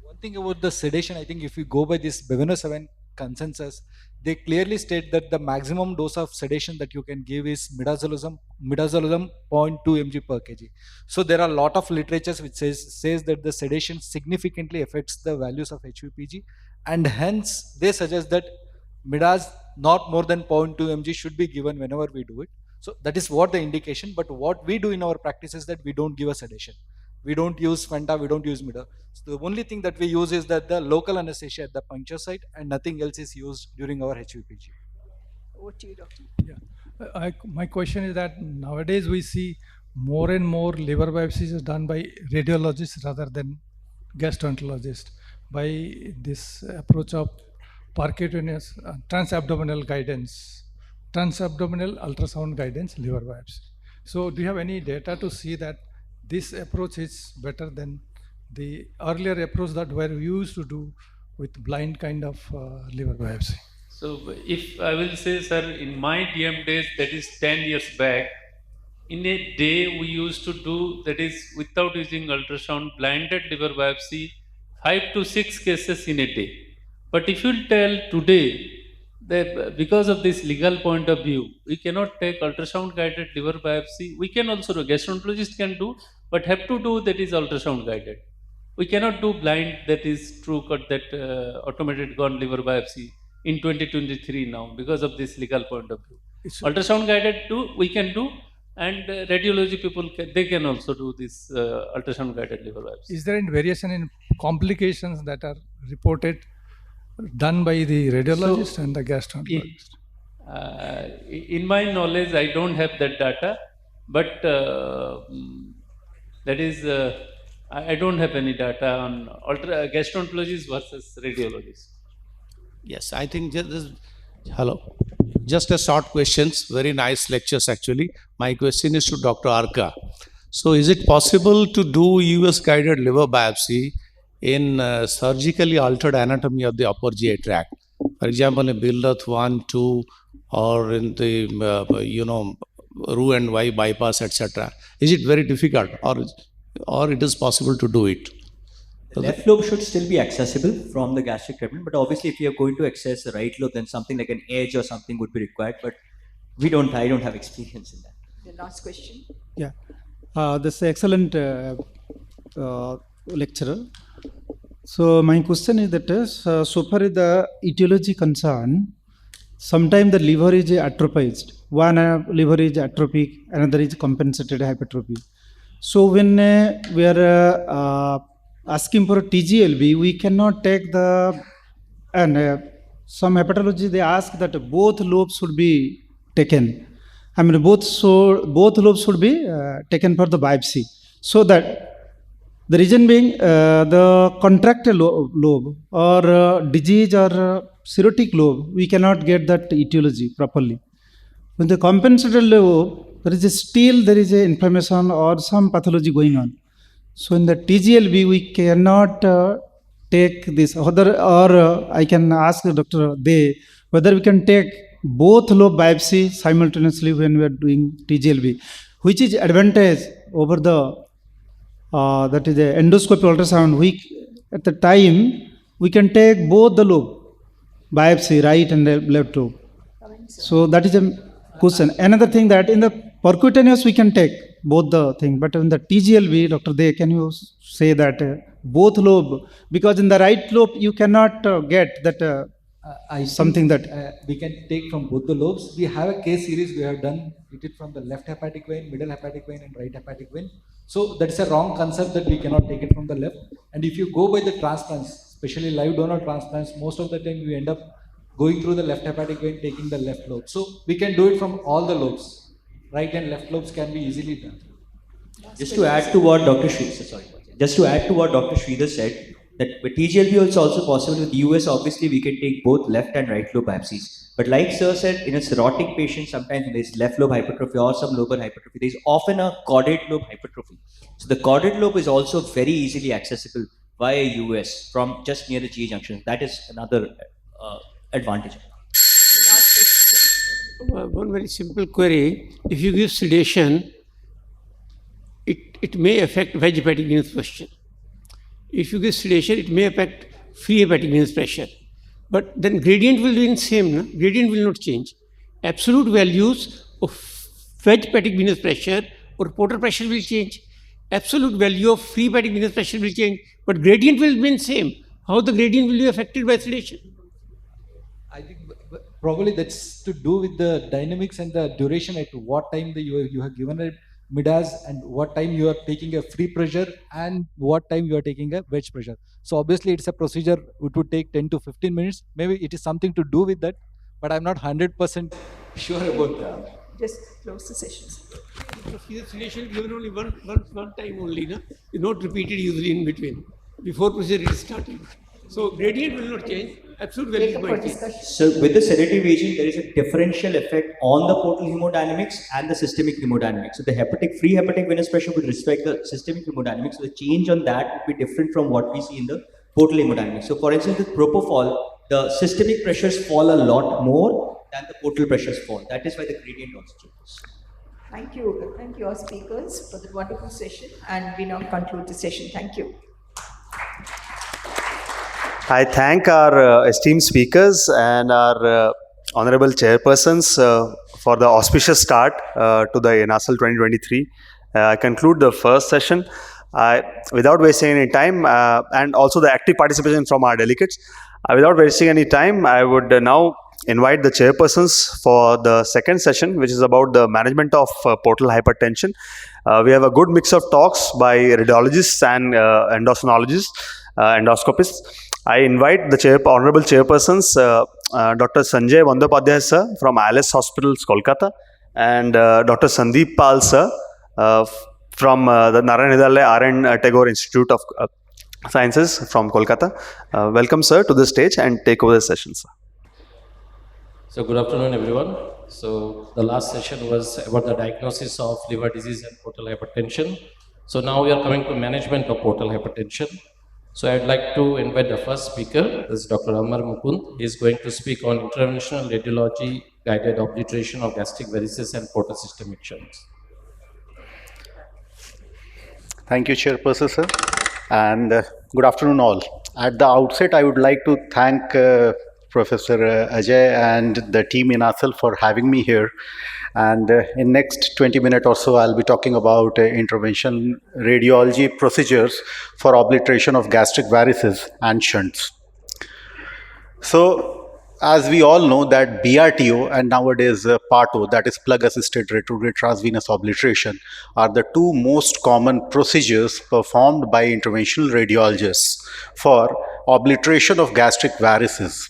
one thing about the sedation, I think if we go by this Bhubaneswar consensus, they clearly state that the maximum dose of sedation that you can give is midazolam 0.2 mg per kg. So there are a lot of literatures which says that the sedation significantly affects the values of HVPG, and hence they suggest that midaz not more than 0.2 mg should be given whenever we do it. So that is what the indication, but what we do in our practice is that we don't give a sedation. We don't use Fenta, we don't use Mida. So the only thing that we use is that the local anesthesia at the puncture site, and nothing else is used during our HVPG. Over to you, doctor. Yeah. My question is that nowadays we see more and more liver biopsies is done by radiologists rather than gastroenterologists by this approach of percutaneous transabdominal guidance, transabdominal ultrasound guidance liver biopsy. So do you have any data to see that this approach is better than the earlier approach that were used to do with blind kind of liver biopsy? So if I will say, sir, in my DM days, that is 10 years back, in a day we used to do, that is without using ultrasound, blinded liver biopsy, 5 to 6 cases in a day. But if you tell today, that because of this legal point of view, we cannot take ultrasound guided liver biopsy. We can also do, gastroenterologist can do, but have to do that is ultrasound guided. We cannot do blind, that is true cut, that automated gone liver biopsy in 2023 now because of this legal point of view. Ultrasound guided too, we can do, and radiology people, they can also do this ultrasound guided liver biopsy. Is there any variation in complications that are reported done by the radiologist and the gastroenterologist? In my knowledge, I don't have that data, but that is, I don't have any data on gastroenterologists versus radiologists. Yes, I think just a short questions, very nice lectures actually. My question is to Dr. Arka. So is it possible to do EUS-guided liver biopsy in surgically altered anatomy of the upper GI tract? For example, in Bildeth 1, 2, or in the, Ru and Y bypass, etc. Is it very difficult, or it is possible to do it? The left lobe should still be accessible from the gastric treatment, but obviously if you are going to access the right lobe, then something like an edge or something would be required, but I don't have experience in that. The last question. Yeah, this is excellent lecturer. So my question is that so far as the etiology concern, sometimes the liver is atropized. One liver is atrophic, another is compensated hypertrophy. So when we are asking for a TGLB, we cannot take some hepatology, they ask that both lobes should be taken. I mean, both lobes should be taken for the biopsy. So that the reason being the contracted lobe or disease or cirrhotic lobe, we cannot get that etiology properly. When the compensated lobe, there is a inflammation or some pathology going on. So in the TGLB, we cannot take this, or I can ask Dr. Day whether we can take both lobe biopsy simultaneously when we are doing TGLB, which is advantage over the that is the endoscopic ultrasound. At the time we can take both the lobe biopsy, right and left lobe. So that is a question. Another thing that in the percutaneous we can take both the thing, but in the TGLB, Dr. Day, can you say that both lobe, because in the right lobe you cannot get that something that we can take from both the lobes. We have a case series, we have done it from the left hepatic vein, middle hepatic vein and right hepatic vein. So that is a wrong concept that we cannot take it from the left. And if you go by the transplants, especially live donor transplants, most of the time we end up going through the left hepatic vein, taking the left lobe. So we can do it from all the lobes. Right and left lobes can be easily done. Just to add to what Dr. Sridhar said, that with TGLB is also possible. With US, obviously we can take both left and right lobe biopsies. But like Sir said, in a cirrhotic patient, sometimes there is left lobe hypertrophy or some lobar hypertrophy. There is often a caudate lobe hypertrophy. So the caudate lobe is also very easily accessible via US from just near the GA junction. That is another advantage. One very simple query. If you give sedation, it may affect wedge hepatic venous pressure. If you give sedation, it may affect free hepatic venous pressure. but then gradient will remain same, no? Gradient will not change. Absolute values of wedge petic venous pressure or portal pressure will change. Absolute value of free petic venous pressure will change, but gradient will remain same. How the gradient will be affected by sedation? I think probably that's to do with the dynamics and the duration at what time you have given a midas and what time you are taking a free pressure and what time you are taking a wedge pressure. So obviously it's a procedure which would take 10 to 15 minutes. Maybe it is something to do with that, but I'm not 100% sure about that. Just close the sessions. Procedure sedation given only one time only, no? It's not repeated usually in between. Before procedure is starting. So gradient will not change. Absolute value might change. So with the sedative agent, there is a differential effect on the portal hemodynamics and the systemic hemodynamics. So the free hepatic venous pressure would respect the systemic hemodynamics. So the change on that would be different from what we see in the portal hemodynamics. So for instance, with propofol, the systemic pressures fall a lot more than the portal pressures fall. That is why the gradient also changes. Thank you. Thank you, all speakers, for the wonderful session. And we now conclude the session. Thank you. I thank our esteemed speakers and our honorable chairpersons for the auspicious start to the INASL 2023. I conclude the first session without wasting any time and also the active participation from our delegates. Without wasting any time, I would now invite the chairpersons for the second session, which is about the management of portal hypertension. We have a good mix of talks by radiologists and endocrinologists, endoscopists. I invite the honorable chairpersons, Dr. Sanjay Bandopadhyay sir from ILS Hospitals, Kolkata, and Dr. Sandeep Pal sir from the Narayan Hridayalaya R.N. Tagore Institute of Sciences from Kolkata. Welcome sir to the stage and take over the session, sir. So good afternoon everyone. So the last session was about the diagnosis of liver disease and portal hypertension. So now we are coming to management of portal hypertension. So I'd like to invite the first speaker, this is Dr. Amar Mukund. He is going to speak on interventional radiology guided obliteration of gastric varices and portal systemic shunts. Thank you, Chairperson, sir. And good afternoon all. At the outset, I would like to thank Professor Ajay and the team INASL for having me here. And in next 20 minutes or so, I'll be talking about intervention radiology procedures for obliteration of gastric varices and shunts. So, as we all know that BRTO and nowadays PARTO, that is plug-assisted retrograde transvenous obliteration, are the two most common procedures performed by interventional radiologists for obliteration of gastric varices.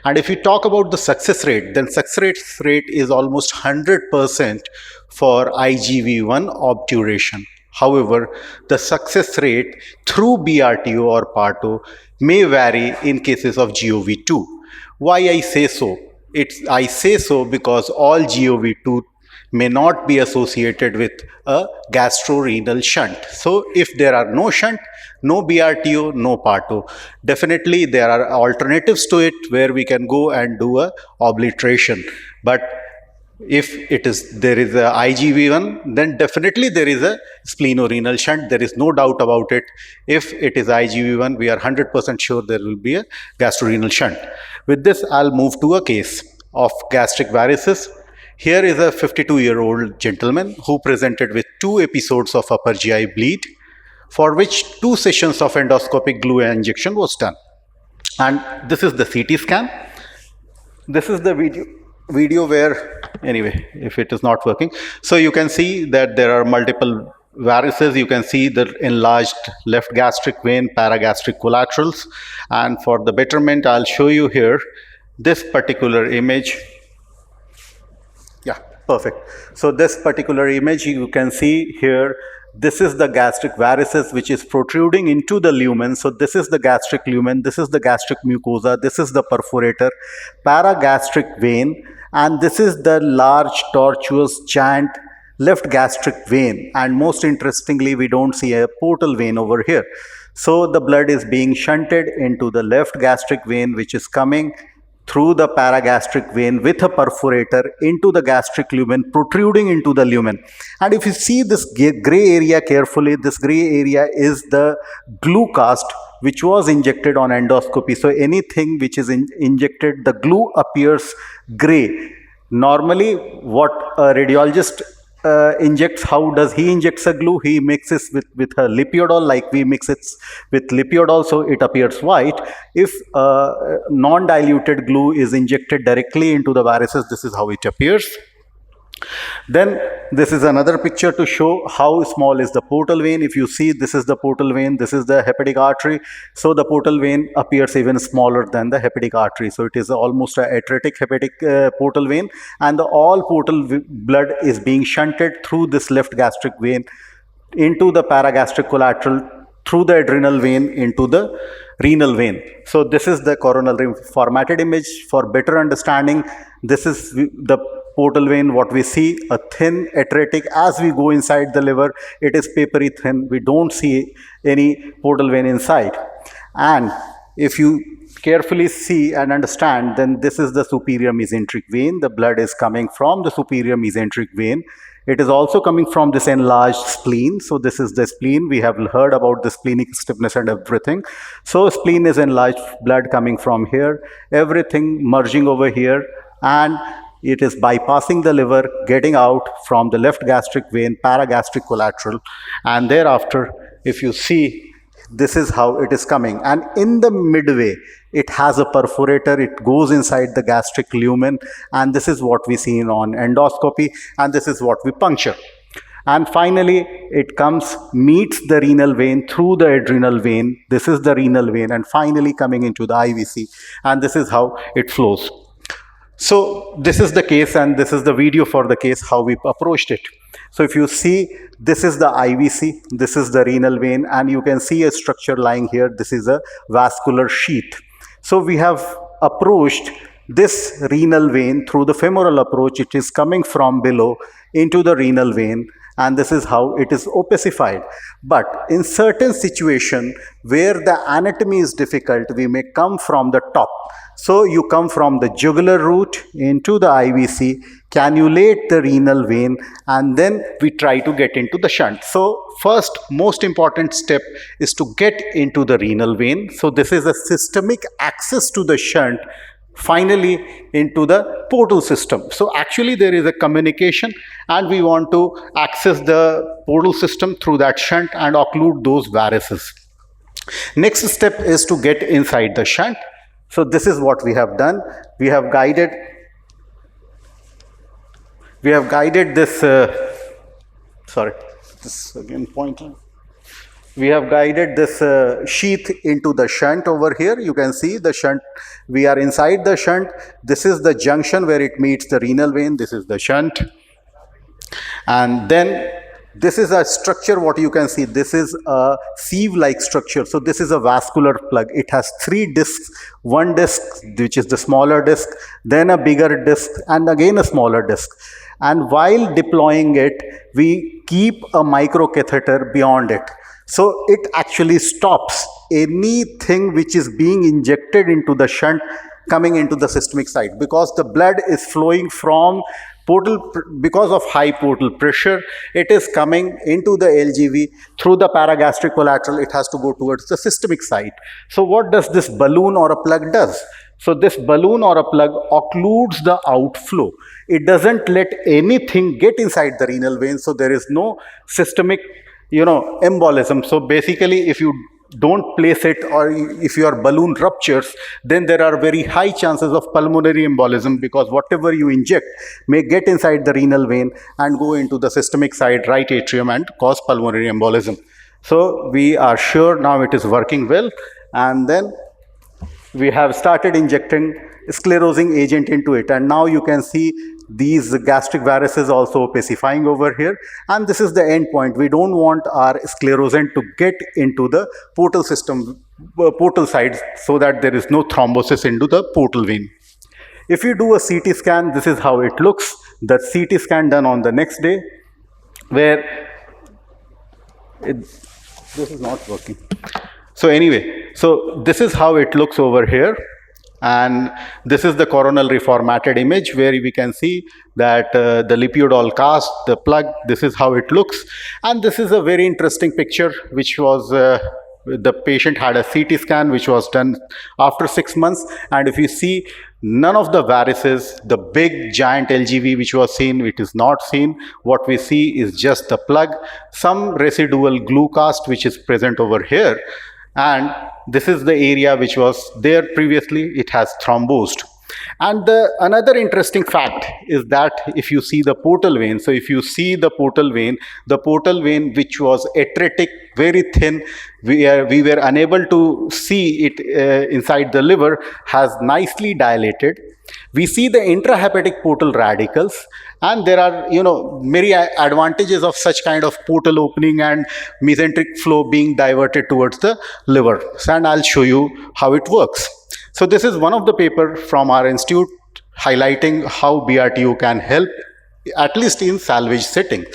And if you talk about the success rate, then success rate is almost 100% for IGV1 obturation. However, the success rate through BRTO or PARTO may vary in cases of GOV2. Why I say so? I say so because all GOV2 may not be associated with a gastrorenal shunt. So if there are no shunt, no BRTO, no PARTO, definitely there are alternatives to it where we can go and do a obliteration. But if there is a IGV1, then definitely there is a splenorenal shunt. There is no doubt about it. If it is IGV1, we are 100% sure there will be a gastrorenal shunt. With this, I'll move to a case of gastric varices. Here is a 52-year-old gentleman who presented with 2 episodes of upper GI bleed, for which 2 sessions of endoscopic glue injection was done. And this is the CT scan. This is the video where, anyway, if it is not working. So you can see that there are multiple varices. You can see the enlarged left gastric vein, paragastric collaterals. And for the betterment, I'll show you here this particular image. Yeah, perfect. So this particular image, you can see here, this is the gastric varices which is protruding into the lumen. So this is the gastric lumen, this is the gastric mucosa, this is the perforator, paragastric vein, and this is the large tortuous giant left gastric vein. And most interestingly, we don't see a portal vein over here. So the blood is being shunted into the left gastric vein, which is coming through the paragastric vein with a perforator into the gastric lumen, protruding into the lumen. And if you see this gray area carefully, this gray area is the glue cast which was injected on endoscopy. So anything which is injected, the glue appears gray. Normally, what a radiologist injects, how does he injects a glue? He mixes with a lipiodol, like we mix it with lipiodol, so it appears white. If non-diluted glue is injected directly into the varices, this is how it appears. Then this is another picture to show how small is the portal vein. If you see, this is the portal vein, this is the hepatic artery. So the portal vein appears even smaller than the hepatic artery. So it is almost an atretic hepatic portal vein, and all portal blood is being shunted through this left gastric vein into the paragastric collateral, through the adrenal vein into the renal vein. So this is the coronary formatted image. For better understanding, this is the portal vein, what we see, a thin atretic. As we go inside the liver, it is papery thin. We don't see any portal vein inside. And if you carefully see and understand, then this is the superior mesenteric vein. The blood is coming from the superior mesenteric vein. It is also coming from this enlarged spleen. So this is the spleen. We have heard about the splenic stiffness and everything. So spleen is enlarged, blood coming from here, everything merging over here, and it is bypassing the liver, getting out from the left gastric vein, paragastric collateral, and thereafter, if you see, this is how it is coming. And in the midway, it has a perforator, it goes inside the gastric lumen, and this is what we see on endoscopy, and this is what we puncture. And finally, it comes, meets the renal vein through the adrenal vein. This is the renal vein, and finally coming into the IVC, and this is how it flows. So this is the case, and this is the video for the case, how we approached it. So if you see, this is the IVC, this is the renal vein, and you can see a structure lying here. This is a vascular sheath. So we have approached this renal vein through the femoral approach. It is coming from below into the renal vein, and this is how it is opacified. But in certain situation where the anatomy is difficult, we may come from the top. So you come from the jugular route into the IVC, cannulate the renal vein, and then we try to get into the shunt. So first, most important step is to get into the renal vein. So this is a systemic access to the shunt, finally into the portal system. So actually there is a communication, and we want to access the portal system through that shunt and occlude those varices. Next step is to get inside the shunt. So this is what we have done. We have guided this, this again pointer. We have guided this sheath into the shunt over here. You can see the shunt. We are inside the shunt. This is the junction where it meets the renal vein. This is the shunt. And then this is a structure, what you can see. This is a sieve-like structure. So this is a vascular plug. It has 3 discs. One disc, which is the smaller disc, then a bigger disc, and again a smaller disc. And while deploying it, we keep a microcatheter beyond it. So it actually stops anything which is being injected into the shunt coming into the systemic side, because the blood is flowing from portal, because of high portal pressure, it is coming into the LGV through the paragastric collateral. It has to go towards the systemic side. So what does this balloon or a plug does? So this balloon or a plug occludes the outflow. It doesn't let anything get inside the renal vein, so there is no systemic embolism. So basically, if you don't place it, or if your balloon ruptures, then there are very high chances of pulmonary embolism, because whatever you inject may get inside the renal vein and go into the systemic side, right atrium, and cause pulmonary embolism. So we are sure now it is working well, and then we have started injecting sclerosing agent into it, and now you can see these gastric varices also opacifying over here, and this is the end point. We don't want our sclerosant to get into the portal system, portal sides, so that there is no thrombosis into the portal vein. If you do a CT scan, this is how it looks. The CT scan done on the next day, where this is not working. So anyway, so this is how it looks over here. And this is the coronary formatted image, where we can see that the lipiodol cast, the plug, this is how it looks. And this is a very interesting picture which was the patient had a CT scan which was done after 6 months, and if you see, none of the varices, the big giant LGV which was seen, it is not seen. What we see is just the plug, some residual glue cast which is present over here, and this is the area which was there previously. It has thrombosed. And another interesting fact is that if you see the portal vein, so if you see the portal vein which was atretic, very thin, we were unable to see it inside the liver, has nicely dilated. We see the intrahepatic portal radicals, and there are, many advantages of such kind of portal opening and mesenteric flow being diverted towards the liver. And I'll show you how it works. So this is one of the paper from our institute highlighting how BRTO can help, at least in salvage setting.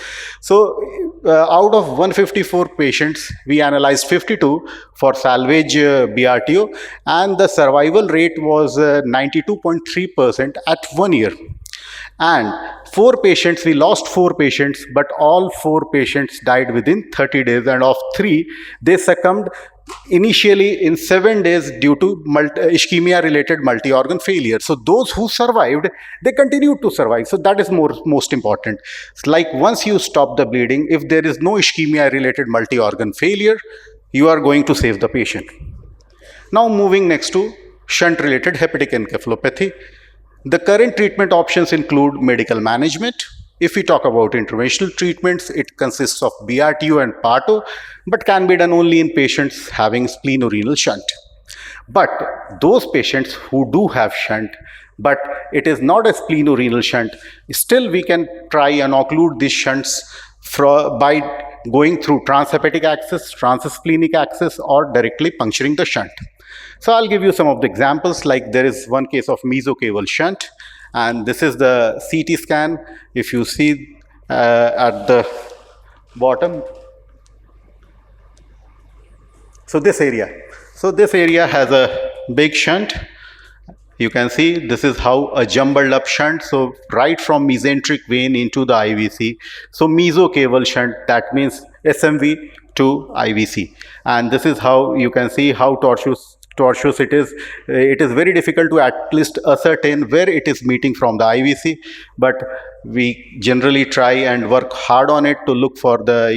So out of 154 patients, we analyzed 52 for salvage BRTO, and the survival rate was 92.3% at 1 year. And 4 patients, we lost 4 patients, but all 4 patients died within 30 days, and of 3, they succumbed initially in 7 days due to ischemia related multi-organ failure. So those who survived, they continued to survive. So that is most important. It's like once you stop the bleeding, if there is no ischemia related multi-organ failure, you are going to save the patient. Now moving next to shunt related hepatic encephalopathy. The current treatment options include medical management. If we talk about interventional treatments, it consists of BRTO and PARTO, but can be done only in patients having splenorenal shunt. But those patients who do have shunt, but it is not a splenorenal shunt, still we can try and occlude these shunts by going through transhepatic axis, transsplenic axis, or directly puncturing the shunt. So I'll give you some of the examples, like there is one case of mesocaval shunt, and this is the CT scan. If you see at the bottom, so this area has a big shunt. You can see this is how a jumbled up shunt, so right from mesenteric vein into the IVC. So mesocaval shunt, that means SMV to IVC, and this is how you can see how tortuous it is. It is very difficult to at least ascertain where it is meeting from the IVC, but we generally try and work hard on it to look for the,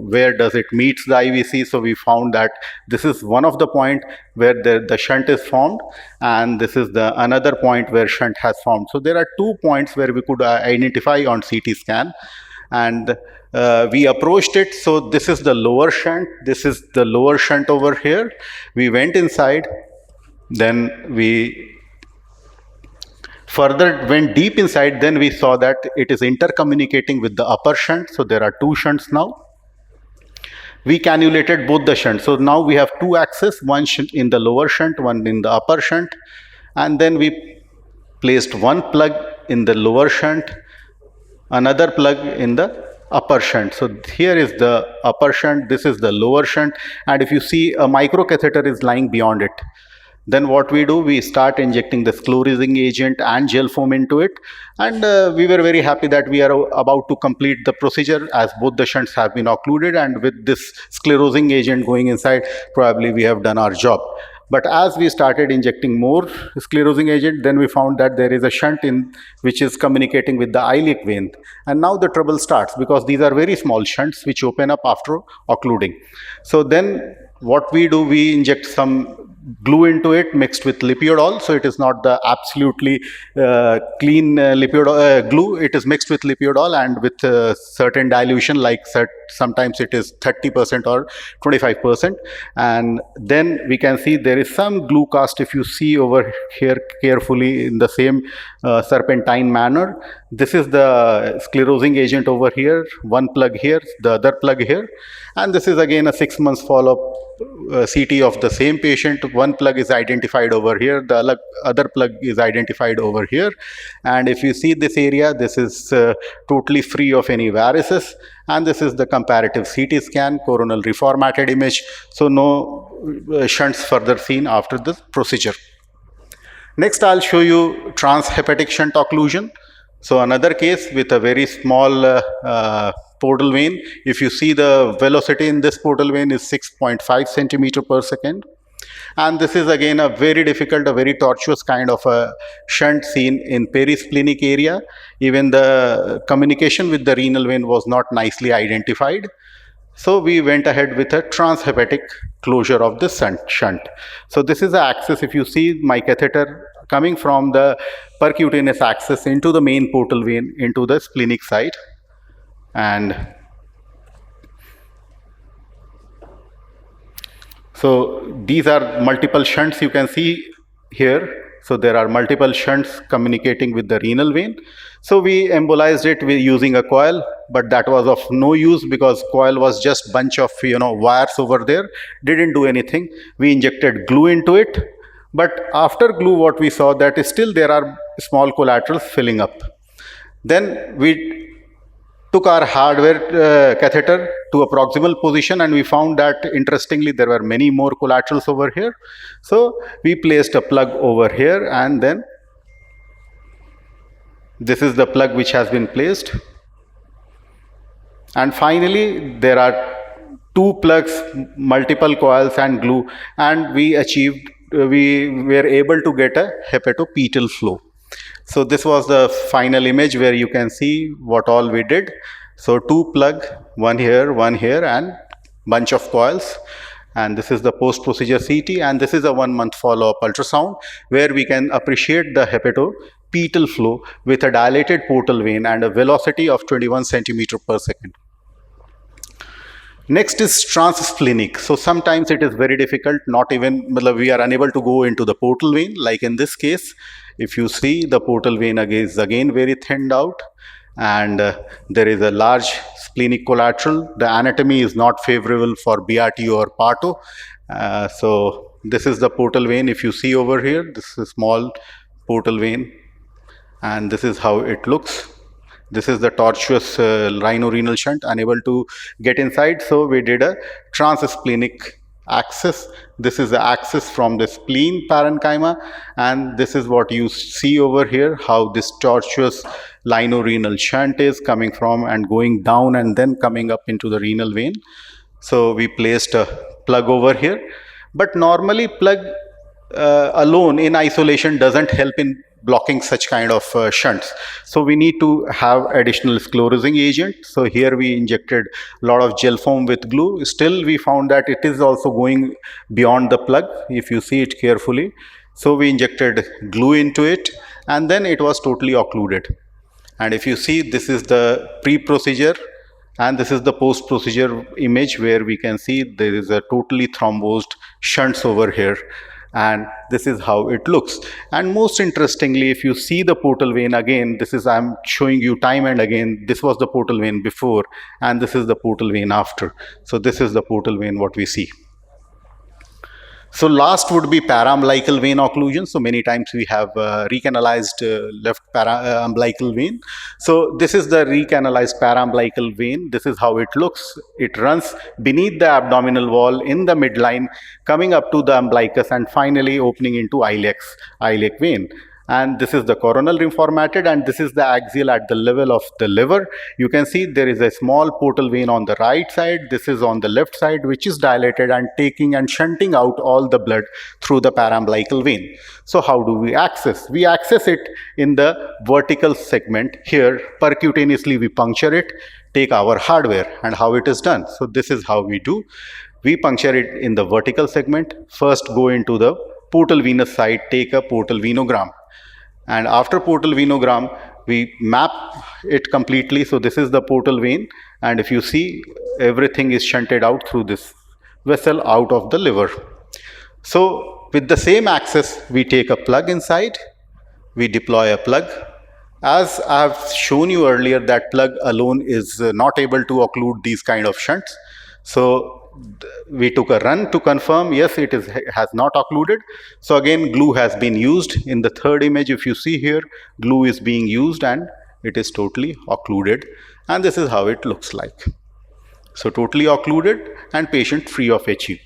where does it meets the IVC. So we found that this is one of the point where the shunt is formed, and this is the another point where shunt has formed. So there are 2 points where we could identify on CT scan, and we approached it. So this is the lower shunt, this is the lower shunt over here. We went inside, then we further went deep inside, then we saw that it is intercommunicating with the upper shunt. So there are 2 shunts now. We cannulated both the shunts. So now we have 2 axes, one in the lower shunt, one in the upper shunt, and then we placed one plug in the lower shunt, another plug in the upper shunt. So here is the upper shunt, this is the lower shunt, and if you see a microcatheter is lying beyond it, then what we do, we start injecting the sclerosing agent and gel foam into it, and we were very happy that we are about to complete the procedure, as both the shunts have been occluded, and with this sclerosing agent going inside, probably we have done our job. But as we started injecting more sclerosing agent, then we found that there is a shunt which is communicating with the iliac vein. And now the trouble starts, because these are very small shunts which open up after occluding. So then what we do, we inject some glue into it mixed with lipiodol. So it is not the absolutely clean glue. It is mixed with lipiodol and with certain dilution, like sometimes it is 30% or 25%. And then we can see there is some glue cast, if you see over here carefully in the same serpentine manner. This is the sclerosing agent over here, one plug here, the other plug here. And this is again a 6 months follow-up CT of the same patient. One plug is identified over here, the other plug is identified over here. And if you see this area, this is totally free of any varices. And this is the comparative CT scan, coronal reformatted image. So no shunts further seen after this procedure. Next, I'll show you transhepatic shunt occlusion. So another case with a very small portal vein. If you see, the velocity in this portal vein is 6.5 centimeter per second. And this is again a very difficult, a very tortuous kind of a shunt seen in perisplenic area. Even the communication with the renal vein was not nicely identified. So we went ahead with a transhepatic closure of the shunt. So this is the axis. If you see my catheter coming from the percutaneous axis into the main portal vein into the splenic side. And so these are multiple shunts you can see here. So there are multiple shunts communicating with the renal vein. So we embolized it with using a coil, but that was of no use because coil was just bunch of wires over there, didn't do anything. We injected glue into it, but after glue what we saw that still there are small collaterals filling up. Then we took our hardware catheter to a proximal position and we found that interestingly there were many more collaterals over here. So we placed a plug over here, and then this is the plug which has been placed. And finally there are two plugs, multiple coils and glue, and we were able to get a hepatopetal flow. So this was the final image where you can see what all we did. So two plug, one here, and bunch of coils. And this is the post-procedure CT, and this is a 1 month follow-up ultrasound where we can appreciate the hepatopetal flow with a dilated portal vein and a velocity of 21 centimeter per second. Next is transsplenic. So sometimes it is very difficult, not even, we are unable to go into the portal vein. Like in this case, if you see, the portal vein is again very thinned out, and there is a large splenic collateral. The anatomy is not favorable for BRTO or PARTO. So this is the portal vein. If you see over here, this is a small portal vein, and this is how it looks. This is the tortuous rhinorenal shunt, unable to get inside. So we did a transsplenic axis. This is the axis from the spleen parenchyma, and this is what you see over here, how this tortuous rhinorenal shunt is coming from and going down and then coming up into the renal vein. So we placed a plug over here, but normally plug alone in isolation doesn't help in blocking such kind of shunts. So we need to have additional sclerosing agent. So here we injected a lot of gel foam with glue. Still we found that it is also going beyond the plug, if you see it carefully. So we injected glue into it, and then it was totally occluded. And if you see, this is the pre-procedure and this is the post-procedure image where we can see there is a totally thrombosed shunts over here. And this is how it looks. And most interestingly, if you see the portal vein again, this is, I'm showing you time and again, this was the portal vein before and this is the portal vein after. So this is the portal vein what we see. So last would be para-umbilical vein occlusion. So many times we have recanalized left para-umbilical vein. So this is the recanalized para-umbilical vein. This is how it looks. It runs beneath the abdominal wall in the midline, coming up to the umbilicus and finally opening into iliac vein. And this is the coronal rim formatted, and this is the axial at the level of the liver. You can see there is a small portal vein on the right side. This is on the left side, which is dilated and taking and shunting out all the blood through the para-umbilical vein. So how do we access? We access it in the vertical segment. Here, percutaneously we puncture it, take our hardware, and how it is done. So this is how we do. We puncture it in the vertical segment. First go into the portal venous side, take a portal venogram. And after portal venogram, we map it completely. So this is the portal vein. And if you see, everything is shunted out through this vessel out of the liver. So with the same axis, we take a plug inside. We deploy a plug. As I have shown you earlier, that plug alone is not able to occlude these kind of shunts. So we took a run to confirm, yes, it has not occluded. So again, glue has been used. In the third image, if you see here, glue is being used and it is totally occluded. And this is how it looks like. So totally occluded and patient free of HU.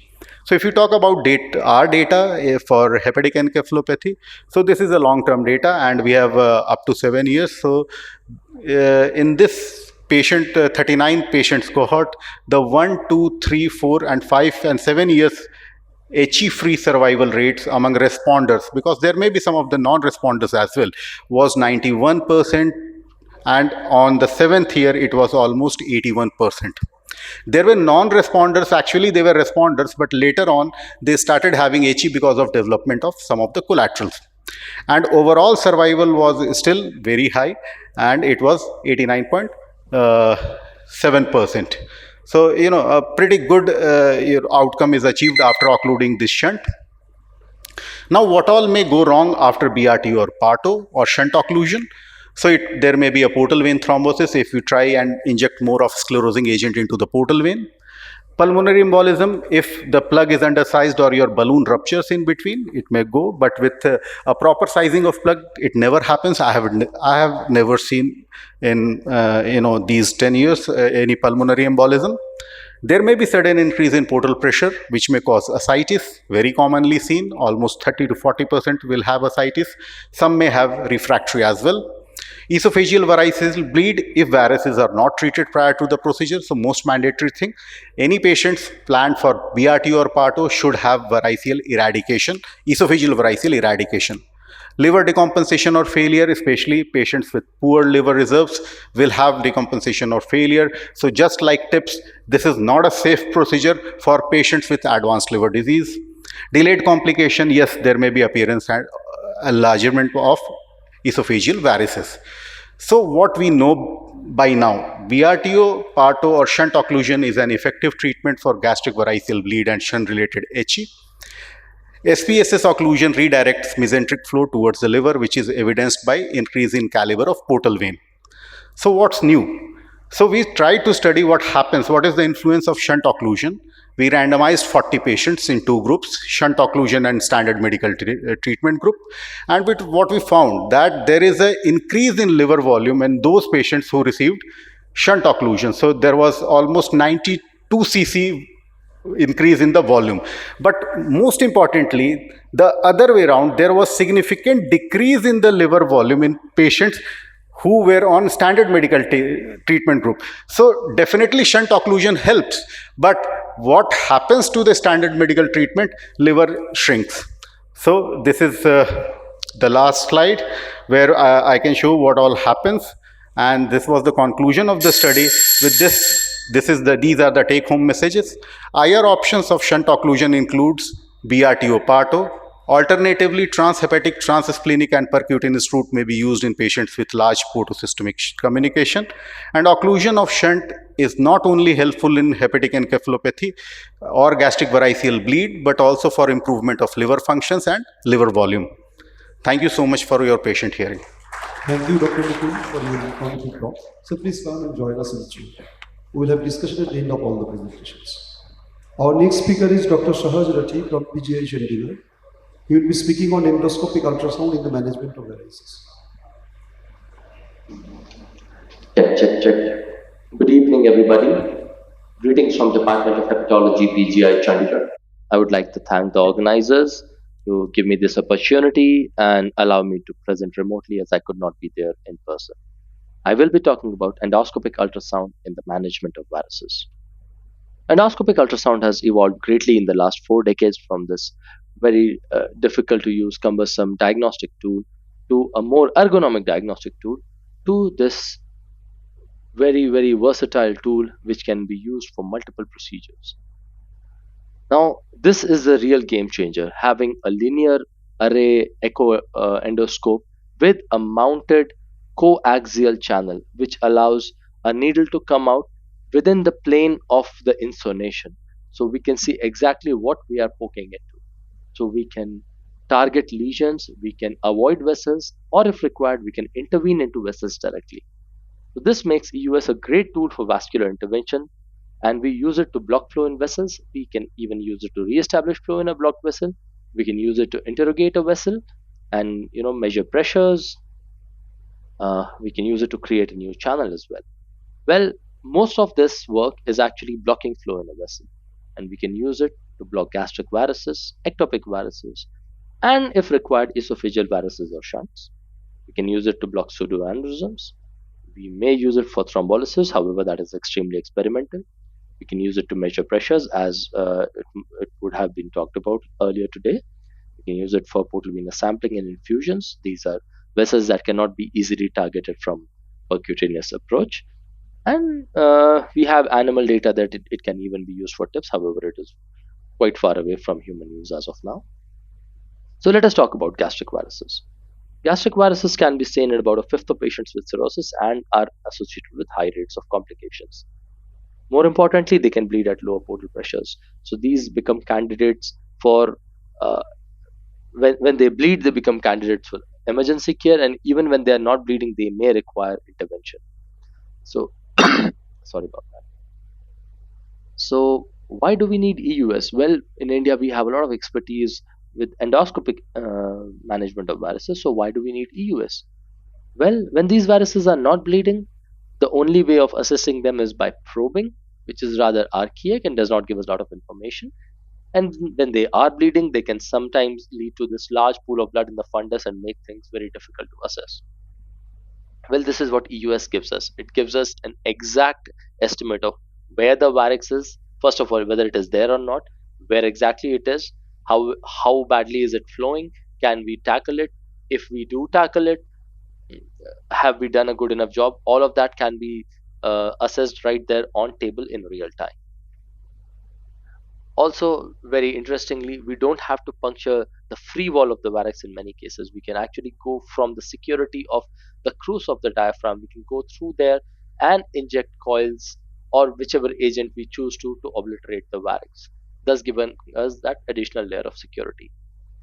So if you talk about our data for hepatic encephalopathy, so this is a long-term data and we have up to 7 years. So in this patient 39 patients cohort, the 1, 2, 3, 4, and 5 and 7 years HE-free survival rates among responders, because there may be some of the non-responders as well, was 91%, and on the 7th year it was almost 81%. There were non-responders, actually they were responders, but later on they started having HE because of development of some of the collaterals. And overall survival was still very high, and it was 89.7%. So, a pretty good outcome is achieved after occluding this shunt. Now, what all may go wrong after BRT or PARTO or shunt occlusion? So, there may be a portal vein thrombosis if you try and inject more of sclerosing agent into the portal vein. Pulmonary embolism, if the plug is undersized or your balloon ruptures in between, it may go, but with a proper sizing of plug, it never happens. I have never seen in these 10 years any pulmonary embolism. There may be sudden increase in portal pressure, which may cause ascites, very commonly seen. Almost 30 to 40% will have ascites. Some may have refractory as well. Esophageal varices will bleed if varices are not treated prior to the procedure. So most mandatory thing, any patients planned for BRT or PARTO should have variceal eradication, esophageal variceal eradication. Liver decompensation or failure, especially patients with poor liver reserves, will have decompensation or failure. So just like TIPS, this is not a safe procedure for patients with advanced liver disease. Delayed complication, yes, there may be appearance and enlargement of esophageal varices. So what we know by now, BRTO, PARTO or shunt occlusion is an effective treatment for gastric variceal bleed and shunt-related HE. SPSS occlusion redirects mesenteric flow towards the liver, which is evidenced by increase in caliber of portal vein. So what's new? So we tried to study what happens, what is the influence of shunt occlusion. We randomized 40 patients in two groups, shunt occlusion and standard medical treatment group. And what we found that there is an increase in liver volume in those patients who received shunt occlusion. So there was almost 92 cc increase in the volume. But most importantly, the other way around, there was significant decrease in the liver volume in patients who were on standard medical treatment group. So definitely shunt occlusion helps, but what happens to the standard medical treatment? Liver shrinks. So this is the last slide where I can show what all happens, and this was the conclusion of the study. With these are the take-home messages. IR options of shunt occlusion includes BRTO PARTO. Alternatively, transhepatic, transsplenic and percutaneous route may be used in patients with large portosystemic communication. And occlusion of shunt is not only helpful in hepatic encephalopathy or gastric variceal bleed, but also for improvement of liver functions and liver volume. Thank you so much for your patient hearing. Thank you, Dr. Nikul, for your informative talk. So please come and join us in the chamber. We will have discussion at the end of all the presentations. Our next speaker is Dr. Sahaj Rathi from PGI Chandigarh. He will be speaking on endoscopic ultrasound in the management of varices. Check. Good evening, everybody. Greetings from Department of Hepatology, PGI Chandigarh. I would like to thank the organizers to give me this opportunity and allow me to present remotely as I could not be there in person. I will be talking about endoscopic ultrasound in the management of varices. Endoscopic ultrasound has evolved greatly in the last 4 decades from this very difficult to use, cumbersome diagnostic tool to a more ergonomic diagnostic tool to this very, very versatile tool which can be used for multiple procedures. Now, this is a real game changer, having a linear array echo endoscope with a mounted coaxial channel which allows a needle to come out within the plane of the insonation. So we can see exactly what we are poking into. So we can target lesions, we can avoid vessels, or if required, we can intervene into vessels directly. So this makes EUS a great tool for vascular intervention, and we use it to block flow in vessels. We can even use it to re-establish flow in a blocked vessel. We can use it to interrogate a vessel and measure pressures. We can use it to create a new channel as well. Well, most of this work is actually blocking flow in a vessel, and we can use it to block gastric varices, ectopic varices, and if required, esophageal varices or shunts. We can use it to block pseudoaneurysms, We may use it for thrombolysis, however, that is extremely experimental. We can use it to measure pressures, as it would have been talked about earlier today. We can use it for portal venous sampling and infusions. These are vessels that cannot be easily targeted from percutaneous approach. And we have animal data that it can even be used for tips, however, it is quite far away from human use as of now. So let us talk about gastric varices. Gastric varices can be seen in about a fifth of patients with cirrhosis and are associated with high rates of complications. More importantly, they can bleed at lower portal pressures. So these become candidates for, when they bleed, they become candidates for emergency care, and even when they are not bleeding, they may require intervention. So, sorry about that. So, why do we need EUS? Well, in India, we have a lot of expertise with endoscopic management of varices. So, why do we need EUS? Well, when these varices are not bleeding, the only way of assessing them is by probing, which is rather archaic and does not give us a lot of information. And when they are bleeding, they can sometimes lead to this large pool of blood in the fundus and make things very difficult to assess. Well, this is what EUS gives us. It gives us an exact estimate of where the varix is, first of all, whether it is there or not, where exactly it is, how badly is it flowing, can we tackle it, if we do tackle it, have we done a good enough job. All of that can be assessed right there on table in real time. Also, very interestingly, we don't have to puncture the free wall of the varix in many cases. We can actually go from the security of the cruise of the diaphragm. We can go through there and inject coils or whichever agent we choose to obliterate the varix, thus giving us that additional layer of security.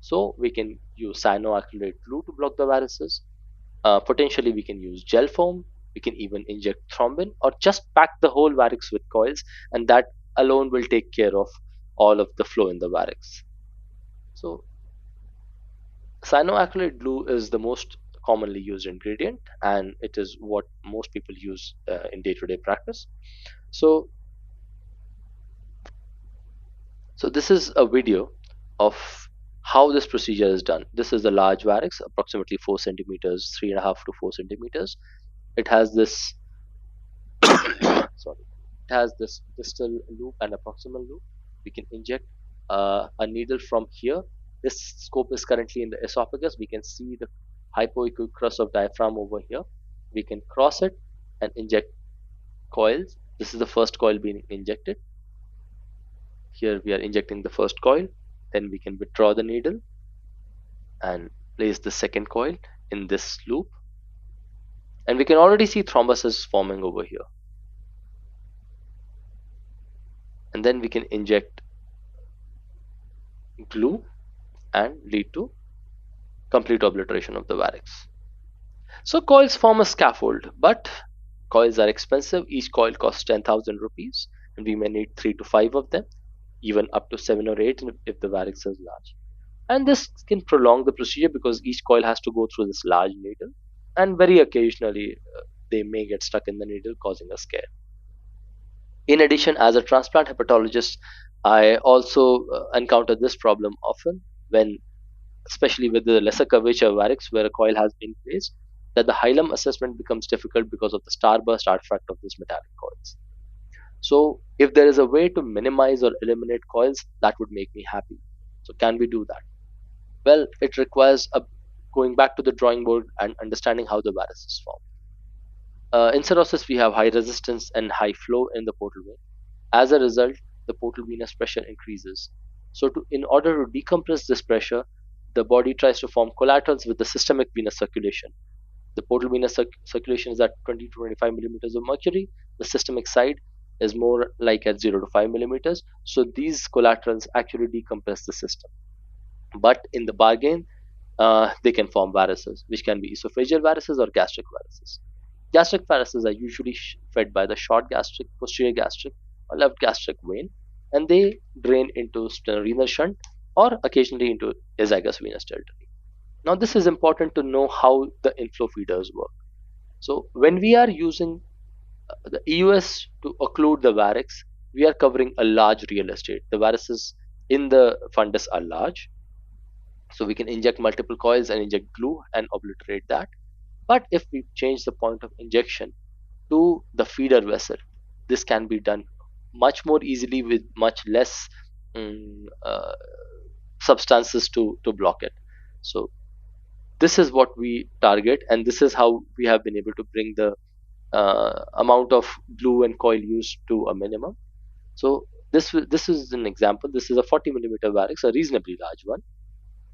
So we can use cyanoacrylate glue to block the varices. Potentially, we can use gel foam. We can even inject thrombin or just pack the whole varix with coils, and that alone will take care of all of the flow in the varix. So, cyanoacrylate glue is the most commonly used ingredient, and it is what most people use in day-to-day practice. So this is a video of how this procedure is done. This is the large varix, approximately 4 centimeters, 3.5 to 4 centimeters. It has this sorry, it has this distal loop and a proximal loop. We can inject a needle from here. This scope is currently in the esophagus. We can see the hypoechoic crust of diaphragm over here. We can cross it and inject coils. This is the first coil being injected. Here we are injecting the first coil. Then we can withdraw the needle and place the second coil in this loop. And we can already see thrombuses forming over here. And then we can inject glue and lead to complete obliteration of the varix. So coils form a scaffold, but coils are expensive. Each coil costs 10,000 rupees, and we may need 3 to 5 of them, even up to 7 or 8 if the varix is large. And this can prolong the procedure because each coil has to go through this large needle, and very occasionally they may get stuck in the needle, causing a scare. In addition, as a transplant hepatologist, I also encounter this problem often when, especially with the lesser curvature varix where a coil has been placed, that the hilum assessment becomes difficult because of the starburst artifact of these metallic coils. So if there is a way to minimize or eliminate coils, that would make me happy. So can we do that? Well, it requires going back to the drawing board and understanding how the varices form. In cirrhosis, we have high resistance and high flow in the portal vein. As a result, the portal venous pressure increases. So in order to decompress this pressure, the body tries to form collaterals with the systemic venous circulation. The portal venous circulation is at 20 to 25 millimeters of mercury. The systemic side is more like at 0 to 5 millimeters. So these collaterals actually decompress the system. But in the bargain, they can form varices, which can be esophageal varices or gastric varices. Gastric varices are usually fed by the short gastric, posterior gastric, or left gastric vein, and they drain into splenorenal shunt or occasionally into azygous venous territory. Now, this is important to know how the inflow feeders work. So, when we are using the EUS to occlude the varix, we are covering a large real estate. The varices in the fundus are large, so we can inject multiple coils and inject glue and obliterate that. But if we change the point of injection to the feeder vessel, this can be done much more easily with much less substances to block it. So this is what we target, and this is how we have been able to bring the amount of glue and coil used to a minimum. So this is an example. This is a 40 millimeter varix, a reasonably large one,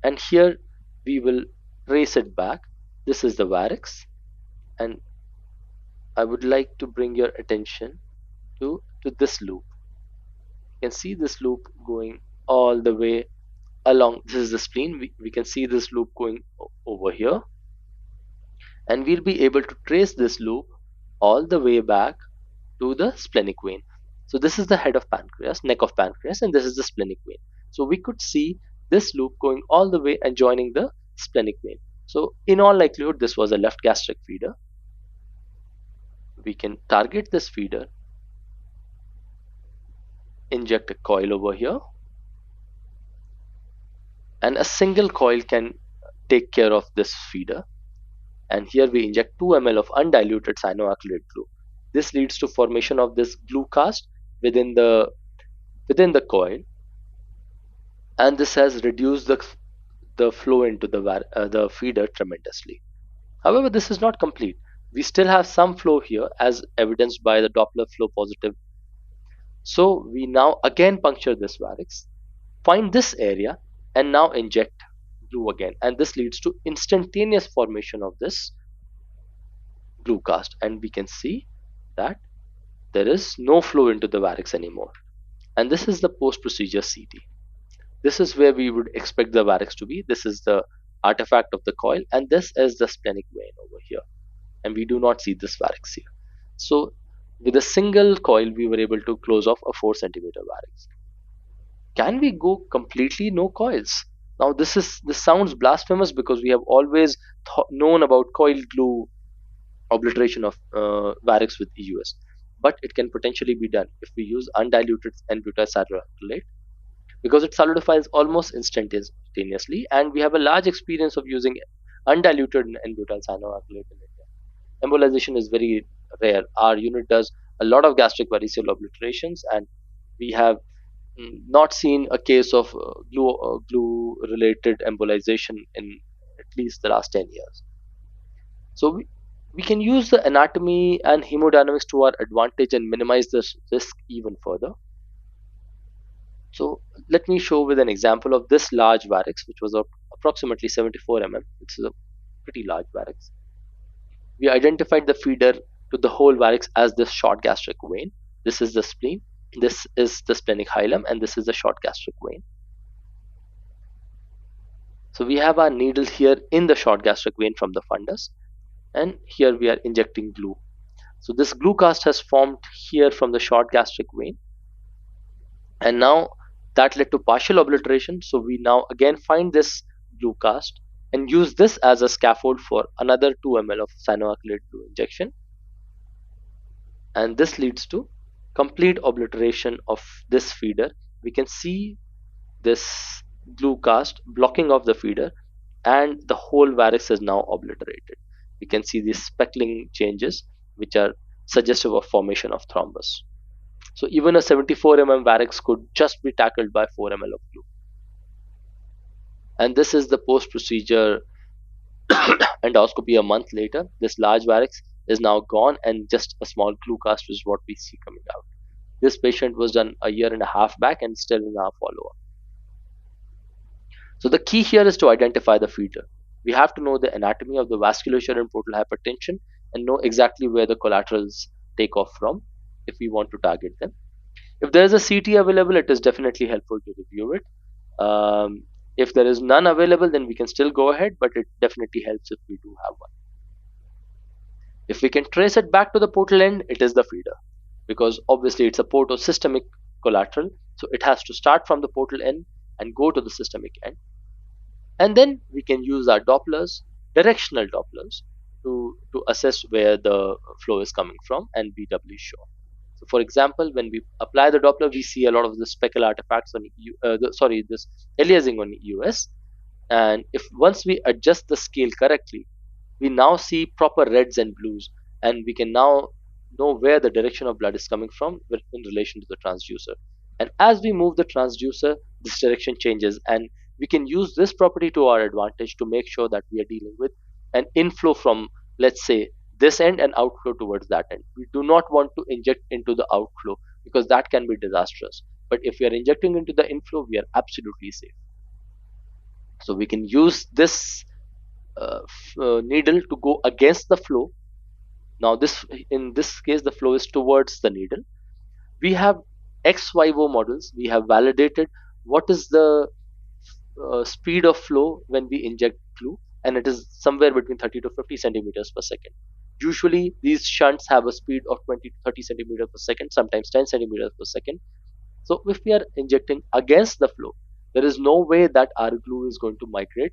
and here we will trace it back. This is the varix, and I would like to bring your attention to this loop. You can see this loop going all the way along. This is the spleen. We can see this loop going over here, and we'll be able to trace this loop all the way back to the splenic vein. So this is the head of pancreas, neck of pancreas, and this is the splenic vein. So we could see this loop going all the way and joining the splenic vein. So in all likelihood, this was a left gastric feeder. We can target this feeder, inject a coil over here, and a single coil can take care of this feeder. And here we inject 2 ml of undiluted cyanoacrylate glue. This leads to formation of this glue cast within the coil, and this has reduced the flow into the feeder tremendously. However, this is not complete. We still have some flow here, as evidenced by the Doppler flow positive. So we now again puncture this varix, find this area, and now inject glue again, and this leads to instantaneous formation of this glue cast, and we can see that there is no flow into the varix anymore. And this is the post-procedure CT. This is where we would expect the varix to be. This is the artifact of the coil, and this is the splenic vein over here, and we do not see this varix here. So with a single coil, we were able to close off a 4 centimeter varix. Can we go completely no coils? Now this sounds blasphemous, because we have always known about coil glue obliteration of varix with EUS, but it can potentially be done if we use undiluted N-butyl cyanoacrylate, because it solidifies almost instantaneously, and we have a large experience of using undiluted N-butyl cyanoacrylate in India. Embolization is very rare. Our unit does a lot of gastric variceal obliterations, and we have not seen a case of glue related embolization in at least the last 10 years. So we can use the anatomy and hemodynamics to our advantage and minimize this risk even further. So let me show with an example of this large varix, which was approximately 74 mm. It's a pretty large varix. We identified the feeder to the whole varix as this short gastric vein. This is the spleen, this is the splenic hilum, and this is the short gastric vein. So we have our needle here in the short gastric vein from the fundus, and here we are injecting glue. So this glue cast has formed here from the short gastric vein, and now that led to partial obliteration. So we now again find this glue cast and use this as a scaffold for another 2 ml of cyanoacrylate glue injection, and this leads to complete obliteration of this feeder. We can see this glue cast blocking of the feeder, and the whole varix is now obliterated. We can see these speckling changes, which are suggestive of formation of thrombus. So even a 74 mm varix could just be tackled by 4 ml of glue. And this is the post-procedure endoscopy a month later. This large varix is now gone, and just a small glue cast is what we see coming out. This patient was done a year and a half back and still in our follow-up. So the key here is to identify the feeder. We have to know the anatomy of the vasculature and portal hypertension and know exactly where the collaterals take off from if we want to target them. If there is a CT available, it is definitely helpful to review it. If there is none available, then we can still go ahead, but it definitely helps if we do have one. If we can trace it back to the portal end, it is the feeder, because obviously it's a portosystemic collateral, so it has to start from the portal end and go to the systemic end. And then we can use our Dopplers, directional Dopplers, to assess where the flow is coming from and be doubly sure. So for example, when we apply the Doppler, we see a lot of the speckle artifacts on this aliasing on EUS, and if once we adjust the scale correctly, we now see proper reds and blues, and we can now know where the direction of blood is coming from in relation to the transducer. And as we move the transducer, this direction changes, and we can use this property to our advantage to make sure that we are dealing with an inflow from, let's say, this end and outflow towards that end. We do not want to inject into the outflow because that can be disastrous. But if we are injecting into the inflow, we are absolutely safe. So we can use this needle to go against the flow. Now, in this case, the flow is towards the needle. We have ex vivo models. We have validated what is the speed of flow when we inject glue, and it is somewhere between 30 to 50 centimeters per second. Usually, these shunts have a speed of 20 to 30 centimeters per second, sometimes 10 centimeters per second. So, if we are injecting against the flow, there is no way that our glue is going to migrate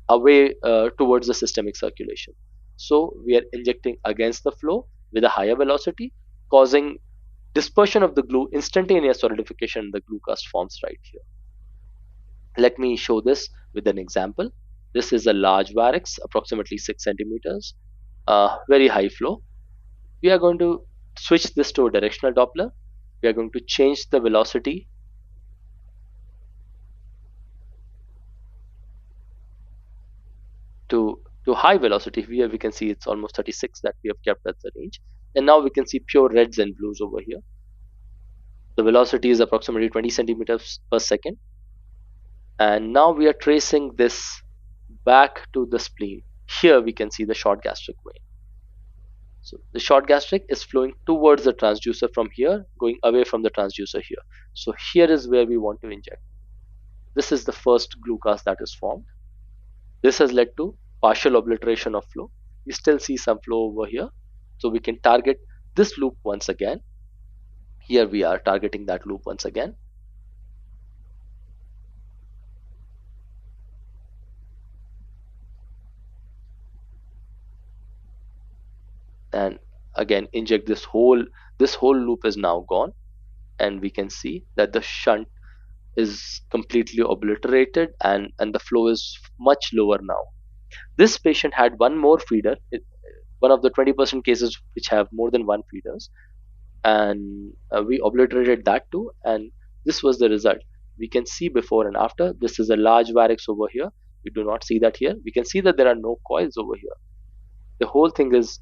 away towards the systemic circulation. So, we are injecting against the flow with a higher velocity, causing dispersion of the glue, instantaneous solidification in the glue cast forms right here. Let me show this with an example. This is a large varix, approximately 6 centimeters, very high flow. We are going to switch this to a directional Doppler. We are going to change the velocity to high velocity. Here we can see it's almost 36 that we have kept at the range. And now we can see pure reds and blues over here. The velocity is approximately 20 centimeters per second. And now we are tracing this back to the spleen. Here we can see the short gastric vein. So the short gastric is flowing towards the transducer from here, going away from the transducer here. So here is where we want to inject. This is the first glue cast that is formed. This has led to partial obliteration of flow. We still see some flow over here. So we can target this loop once again. Here we are targeting that loop once again. And again inject this whole loop is now gone, and we can see that the shunt is completely obliterated and the flow is much lower now. This patient had one more feeder, one of the 20% cases which have more than one feeders, and we obliterated that too, and this was the result. We can see before and after. This is a large varix over here. We do not see that here. We can see that there are no coils over here. The whole thing is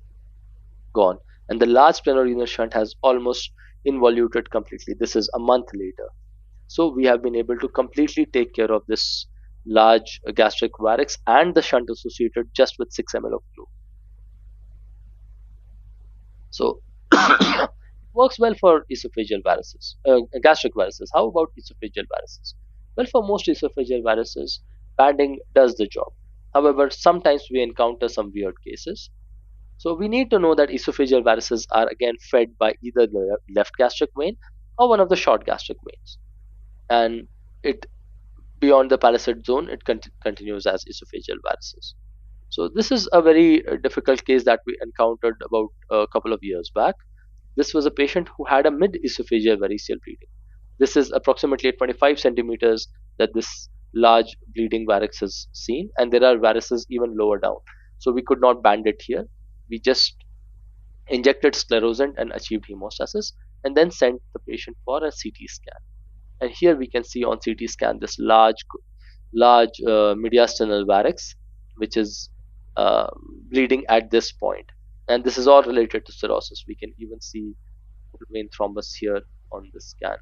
gone, and the large splenorenal shunt has almost involuted completely. This is a month later. So we have been able to completely take care of this large gastric varix and the shunt associated just with 6 ml of glue. So works well for esophageal varices, gastric varices. How about esophageal varices? Well, for most esophageal varices, banding does the job. However, sometimes we encounter some weird cases. So we need to know that esophageal varices are again fed by either the left gastric vein or one of the short gastric veins. And it beyond the palisade zone, it continues as esophageal varices. So this is a very difficult case that we encountered about a couple of years back. This was a patient who had a mid-esophageal variceal bleeding. This is approximately 25 centimeters that this large bleeding varix is seen, and there are varices even lower down. So we could not band it here. We just injected sclerosant and achieved hemostasis, and then sent the patient for a CT scan. And here we can see on CT scan this large mediastinal varix, which is bleeding at this point. And this is all related to cirrhosis. We can even see portal vein thrombus here on this scan.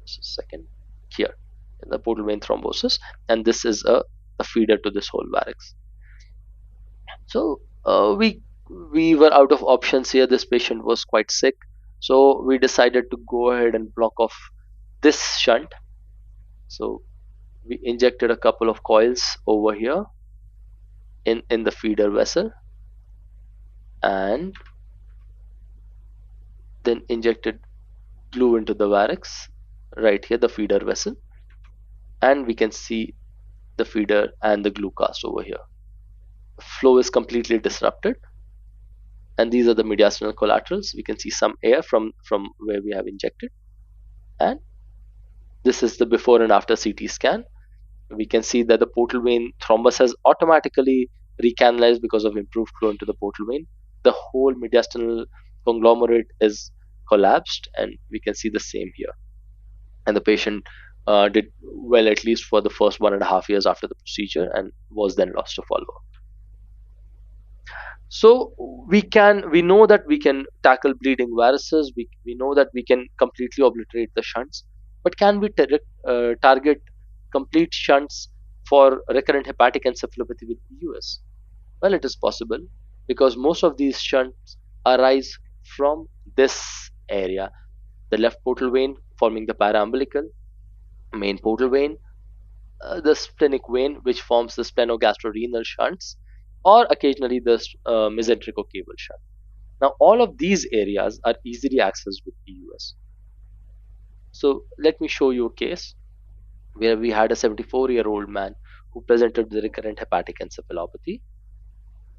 Just a second. Here, the portal vein thrombosis, and this is a feeder to this whole varix. So we were out of options here. This patient was quite sick, so we decided to go ahead and block off this shunt. So we injected a couple of coils over here in the feeder vessel, and then injected glue into the varix right here, the feeder vessel, and we can see the feeder and the glue cast over here. Flow is completely disrupted, and these are the mediastinal collaterals. We can see some air from where we have injected, and this is the before and after CT scan. We can see that the portal vein thrombus has automatically recanalized because of improved flow into the portal vein. The whole mediastinal conglomerate is collapsed, and we can see the same here. And the patient did well, at least for the first 1.5 years after the procedure, and was then lost to follow-up. So we know that we can tackle bleeding varices. We know that we can completely obliterate the shunts, but can we target complete shunts for recurrent hepatic encephalopathy with EUS? Well, it is possible, because most of these shunts arise from this area, the left portal vein forming the paraumbilical, main portal vein, the splenic vein which forms the splenogastrorenal shunts, or occasionally the mesenterico-cable shunt. Now, all of these areas are easily accessed with EUS. So let me show you a case where we had a 74-year-old man who presented with recurrent hepatic encephalopathy.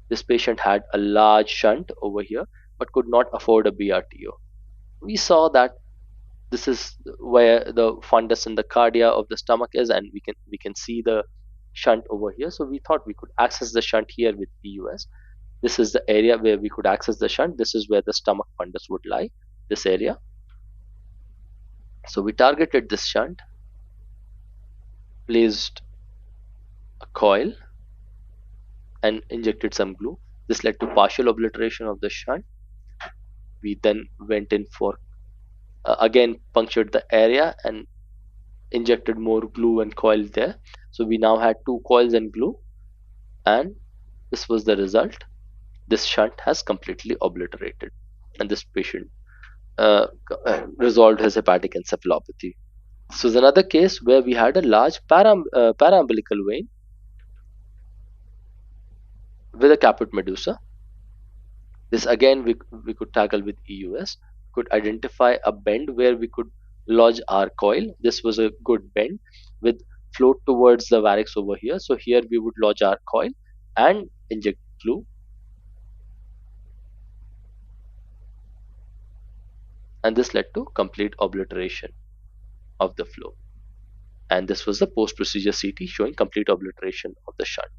This patient had a large shunt over here, but could not afford a BRTO. We saw that this is where the fundus in the cardia of the stomach is, and we can see the shunt over here. So we thought we could access the shunt here with EUS. This is the area where we could access the shunt. This is where the stomach fundus would lie, this area. So we targeted this shunt, placed a coil, and injected some glue. This led to partial obliteration of the shunt. We then went in for again punctured the area and injected more glue and coil there. So we now had 2 coils and glue, and this was the result. This shunt has completely obliterated, and this patient resolved his hepatic encephalopathy. This was another case where we had a large paraumbilical vein with a caput medusa. This again we could tackle with EUS. Could identify a bend where we could lodge our coil. This was a good bend with flow towards the varix over here. So here we would lodge our coil and inject glue. And this led to complete obliteration of the flow. And this was the post-procedure CT showing complete obliteration of the shunt.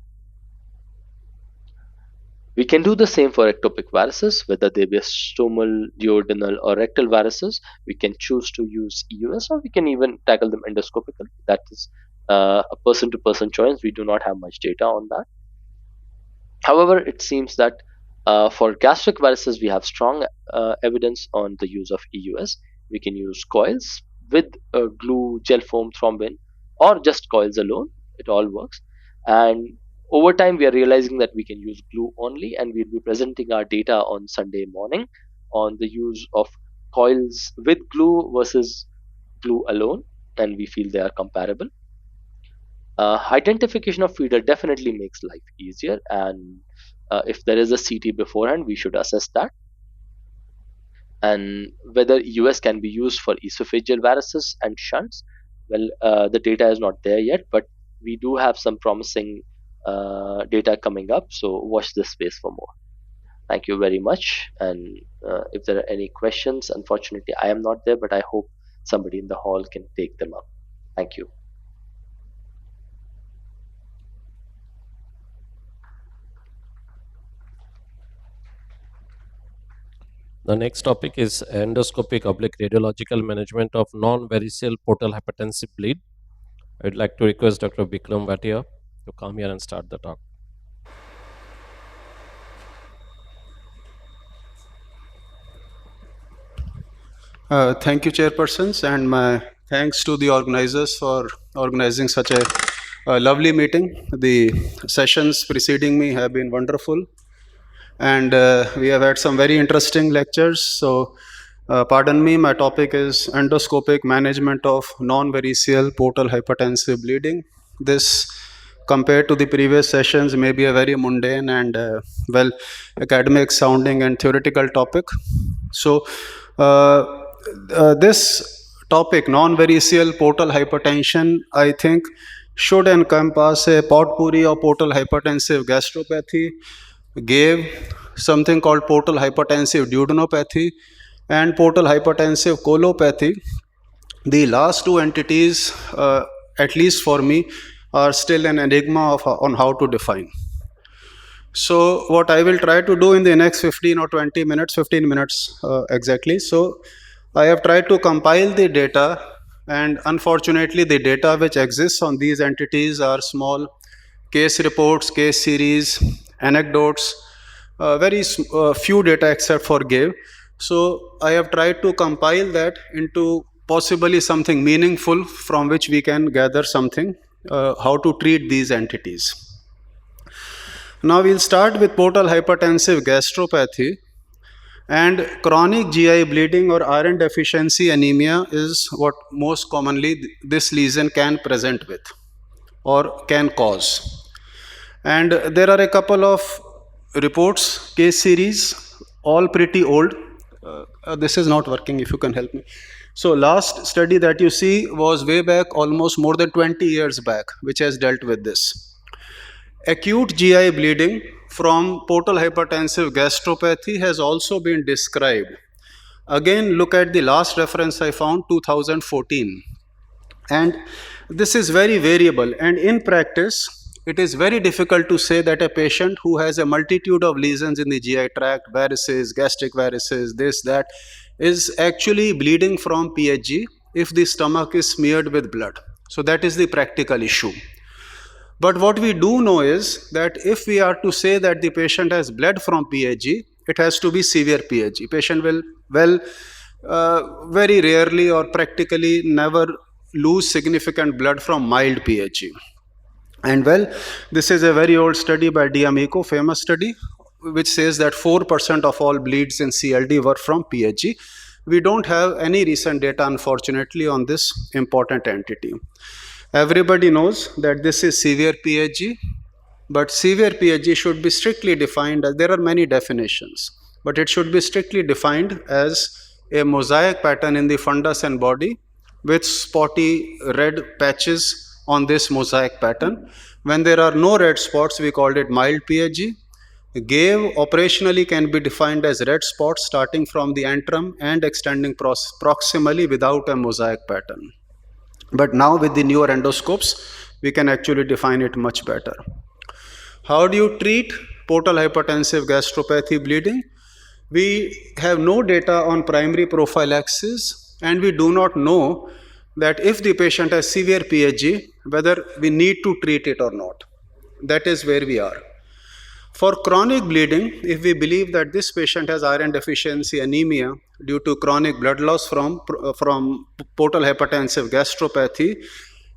We can do the same for ectopic varices, whether they be stomal, duodenal, or rectal varices. We can choose to use EUS, or we can even tackle them endoscopically. That is a person-to-person choice. We do not have much data on that. However, it seems that for gastric varices, we have strong evidence on the use of EUS. We can use coils with glue, gel foam, thrombin, or just coils alone. It all works. And over time, we are realizing that we can use glue only, and we'll be presenting our data on Sunday morning on the use of coils with glue versus glue alone, and we feel they are comparable. Identification of feeder definitely makes life easier, and if there is a CT beforehand, we should assess that. And whether EUS can be used for esophageal varices and shunts, well, the data is not there yet, but we do have some promising data coming up, so watch this space for more. Thank you very much, and if there are any questions, unfortunately I am not there, but I hope somebody in the hall can take them up. Thank you. The next topic is endoscopic oblique radiological management of non-variceal portal hypertensive bleed. I would like to request Dr. Bikram Bhatia to come here and start the talk. Thank you, chairpersons, and my thanks to the organizers for organizing such a lovely meeting. The sessions preceding me have been wonderful, and we have had some very interesting lectures. So pardon me, my topic is endoscopic management of non-variceal portal hypertensive bleeding. This, compared to the previous sessions, may be a very mundane and well, academic sounding and theoretical topic. So this topic, non-variceal portal hypertension, I think should encompass a potpourri of portal hypertensive gastropathy, gave something called portal hypertensive duodenopathy, and portal hypertensive colopathy. The last two entities, at least for me, are still an enigma on how to define. So what I will try to do in the next 15 or 20 minutes, 15 minutes exactly. So I have tried to compile the data, and unfortunately the data which exists on these entities are small case reports, case series, anecdotes, very few data except for GAVE. So I have tried to compile that into possibly something meaningful from which we can gather something, how to treat these entities. Now we'll start with portal hypertensive gastropathy, and chronic GI bleeding or iron deficiency anemia is what most commonly this lesion can present with or can cause. And there are a couple of reports, case series, all pretty old. This is not working, if you can help me. So last study that you see was way back, almost more than 20 years back, which has dealt with this. Acute GI bleeding from portal hypertensive gastropathy has also been described. Again, look at the last reference I found, 2014. And this is very variable, and in practice, it is very difficult to say that a patient who has a multitude of lesions in the GI tract, varices, gastric varices, this, that, is actually bleeding from PHG if the stomach is smeared with blood. So that is the practical issue. But what we do know is that if we are to say that the patient has bled from PHG, it has to be severe PHG. Patient will, very rarely or practically never lose significant blood from mild PHG. And this is a very old study by D'Amico, famous study, which says that 4% of all bleeds in CLD were from PHG. We don't have any recent data, unfortunately, on this important entity. Everybody knows that this is severe PHG, but severe PHG should be strictly defined as, there are many definitions, but it should be strictly defined as a mosaic pattern in the fundus and body with spotty red patches on this mosaic pattern. When there are no red spots, we call it mild PHG. GAVE operationally can be defined as red spots starting from the antrum and extending proximally without a mosaic pattern. But now with the newer endoscopes, we can actually define it much better. How do you treat portal hypertensive gastropathy bleeding? We have no data on primary prophylaxis, and we do not know that if the patient has severe PHG, whether we need to treat it or not. That is where we are. For chronic bleeding, if we believe that this patient has iron deficiency anemia due to chronic blood loss from portal hypertensive gastropathy,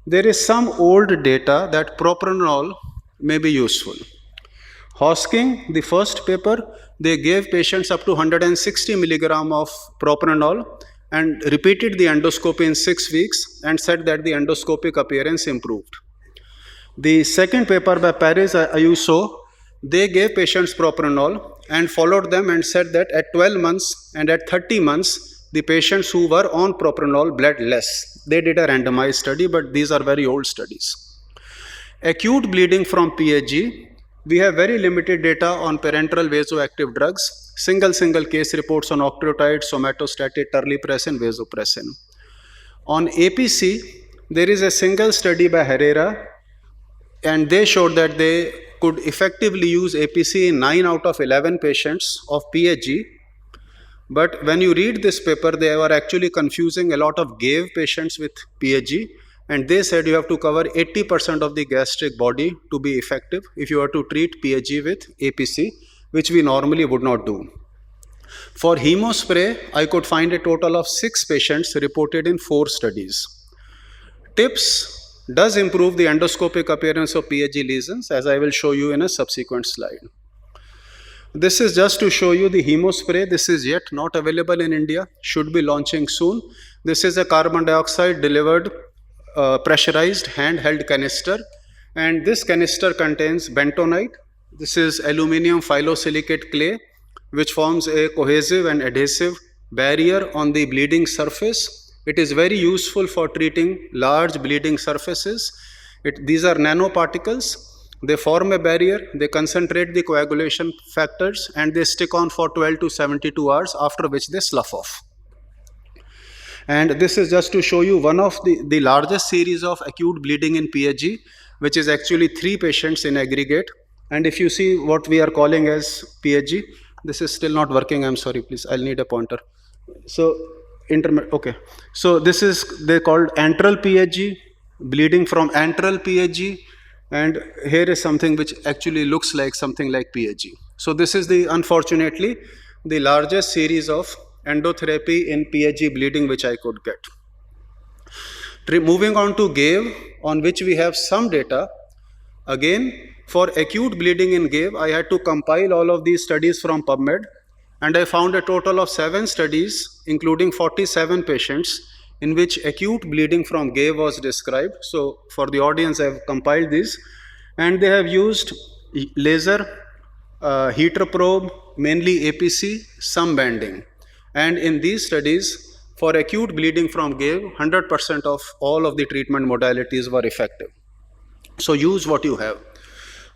there is some old data that propranolol may be useful. Hosking, the first paper, they gave patients up to 160 milligram of propranolol and repeated the endoscopy in 6 weeks and said that the endoscopic appearance improved. The second paper by Paris Ayuso, they gave patients propranolol and followed them and said that at 12 months and at 30 months, the patients who were on propranolol bled less. They did a randomized study, but these are very old studies. Acute bleeding from PHG, we have very limited data on parenteral vasoactive drugs, single case reports on octreotide, somatostatin, terlipressin, vasopressin. On APC, there is a single study by Herrera, and they showed that they could effectively use APC in 9 out of 11 patients of PHG. But when you read this paper, they were actually confusing a lot of GAVE patients with PHG, and they said you have to cover 80% of the gastric body to be effective if you are to treat PHG with APC, which we normally would not do. For hemospray, I could find a total of 6 patients reported in 4 studies. TIPS does improve the endoscopic appearance of PHG lesions, as I will show you in a subsequent slide. This is just to show you the hemospray. This is yet not available in India, should be launching soon. This is a carbon dioxide delivered pressurized handheld canister, and this canister contains bentonite. This is aluminum phyllosilicate clay, which forms a cohesive and adhesive barrier on the bleeding surface. It is very useful for treating large bleeding surfaces. These are nanoparticles. They form a barrier, they concentrate the coagulation factors, and they stick on for 12 to 72 hours, after which they slough off. And this is just to show you one of the largest series of acute bleeding in PHG, which is actually 3 patients in aggregate. And if you see what we are calling as PHG, this is still not working. I'm sorry, please. I'll need a pointer. So, okay. So this is, they called antral PHG, bleeding from antral PHG, and here is something which actually looks like something like PHG. So this is the, unfortunately, the largest series of endotherapy in PHG bleeding which I could get. Moving on to GAVE, on which we have some data. Again, for acute bleeding in GAVE, I had to compile all of these studies from PubMed, and I found a total of 7 studies, including 47 patients, in which acute bleeding from GAVE was described. So for the audience, I have compiled this, and they have used laser, heater probe, mainly APC, some banding. And in these studies, for acute bleeding from GAVE, 100% of all of the treatment modalities were effective. So use what you have.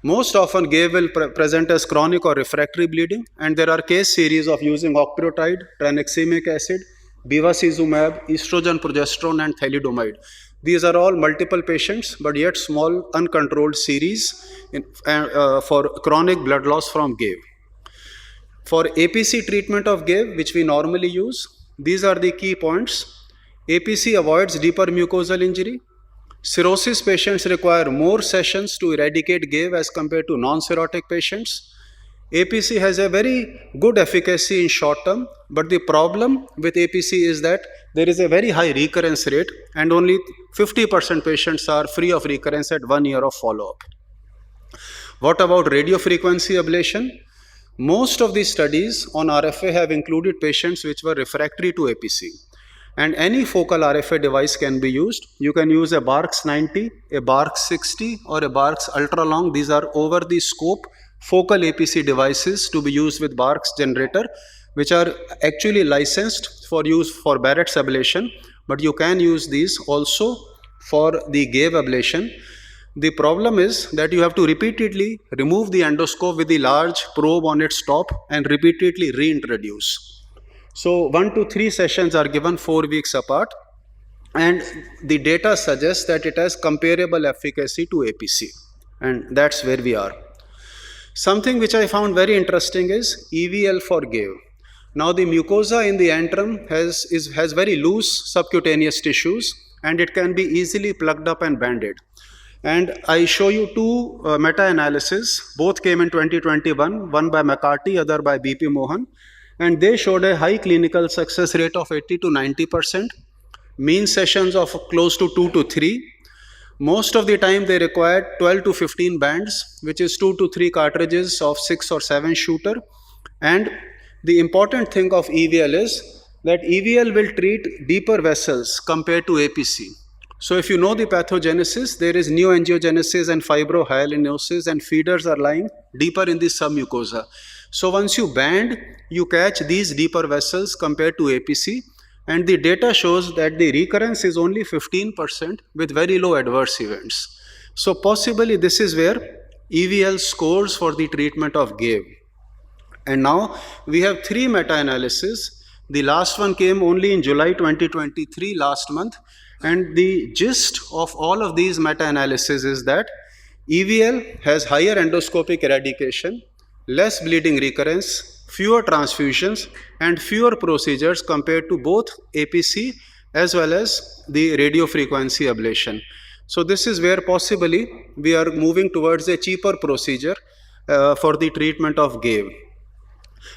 Most often GAVE will present as chronic or refractory bleeding, and there are case series of using octreotide, tranexamic acid, bevacizumab, estrogen, progesterone, and thalidomide. These are all multiple patients, but yet small uncontrolled series for chronic blood loss from GAVE. For APC treatment of GAVE, which we normally use, these are the key points. APC avoids deeper mucosal injury. Cirrhosis patients require more sessions to eradicate GAVE as compared to non-cirrhotic patients. APC has a very good efficacy in short term, but the problem with APC is that there is a very high recurrence rate, and only 50% patients are free of recurrence at 1 year of follow-up. What about radiofrequency ablation? Most of these studies on RFA have included patients which were refractory to APC. And any focal RFA device can be used. You can use a Barks 90, a Barks 60, or a Barks ultra long. These are over the scope focal APC devices to be used with Barks generator, which are actually licensed for use for Barrett's ablation, but you can use these also for the GAVE ablation. The problem is that you have to repeatedly remove the endoscope with the large probe on its top and repeatedly reintroduce. So 1 to 3 sessions are given 4 weeks apart, and the data suggests that it has comparable efficacy to APC, and that's where we are. Something which I found very interesting is EVL for GAVE. Now the mucosa in the antrum has very loose subcutaneous tissues, and it can be easily plugged up and banded. And I show you 2 meta-analyses. Both came in 2021, one by McCarthy, other by BP Mohan. And they showed a high clinical success rate of 80 to 90%, mean sessions of close to 2 to 3. Most of the time they required 12 to 15 bands, which is 2 to 3 cartridges of 6 or 7 shooter. And the important thing of EVL is that EVL will treat deeper vessels compared to APC. So if you know the pathogenesis, there is neoangiogenesis and fibrohyalinosis, and feeders are lying deeper in the submucosa. So once you band, you catch these deeper vessels compared to APC, and the data shows that the recurrence is only 15% with very low adverse events. So possibly this is where EVL scores for the treatment of GAVE. And now we have 3 meta-analyses. The last one came only in July 2023, last month. And the gist of all of these meta-analyses is that EVL has higher endoscopic eradication, less bleeding recurrence, fewer transfusions, and fewer procedures compared to both APC as well as the radiofrequency ablation. So this is where possibly we are moving towards a cheaper procedure for the treatment of GAVE.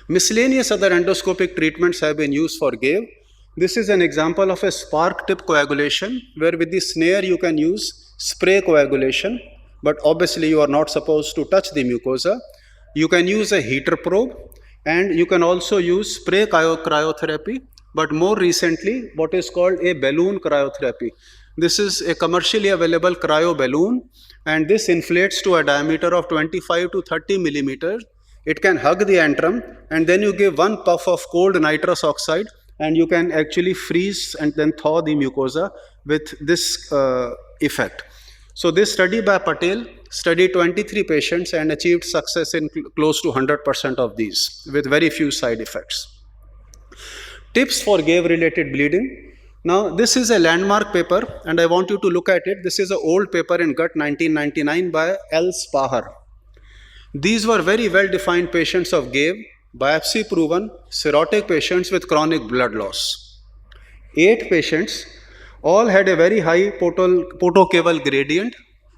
Miscellaneous other endoscopic treatments have been used for GAVE. This is an example of a spark tip coagulation, where with the snare you can use spray coagulation, but obviously you are not supposed to touch the mucosa. You can use a heater probe, and you can also use spray cryotherapy, but more recently what is called a balloon cryotherapy. This is a commercially available cryo balloon, and this inflates to a diameter of 25 to 30 millimeters. It can hug the antrum, and then you give 1 puff of cold nitrous oxide, and you can actually freeze and then thaw the mucosa with this effect. So this study by Patel studied 23 patients and achieved success in close to 100% of these with very few side effects. Tips for GAVE-related bleeding. Now this is a landmark paper, and I want you to look at it. This is an old paper in Gut 1999 by L. Spahar. These were very well-defined patients of GAVE, biopsy-proven, cirrhotic patients with chronic blood loss. 8 patients all had a very high portocaval gradient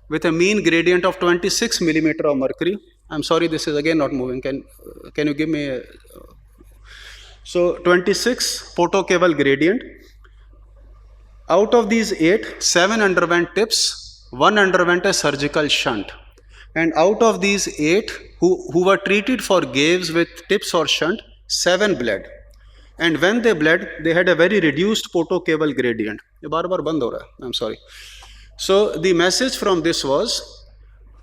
with a mean gradient of 26 millimeter of mercury. I'm sorry, this is again not moving. Can you give me a... So 26 portocaval gradient. Out of these 8, 7 underwent TIPS, 1 underwent a surgical shunt. And out of these 8 who were treated for GAVEs with TIPS or shunt, 7 bled. And when they bled, they had a very reduced portocaval gradient. I'm sorry. So the message from this was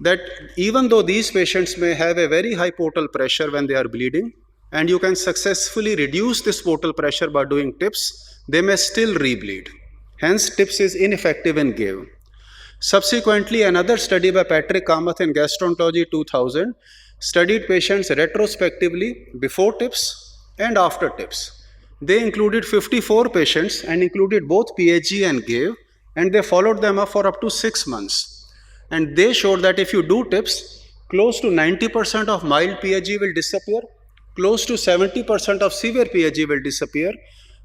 that even though these patients may have a very high portal pressure when they are bleeding, and you can successfully reduce this portal pressure by doing TIPS, they may still rebleed. Hence, TIPS is ineffective in GAVE. Subsequently, another study by Patrick Kamath in Gastroenterology 2000 studied patients retrospectively before TIPS and after TIPS. They included 54 patients and included both PHG and GAVE, and they followed them up for up to 6 months. And they showed that if you do TIPS, close to 90% of mild PHG will disappear, close to 70% of severe PHG will disappear.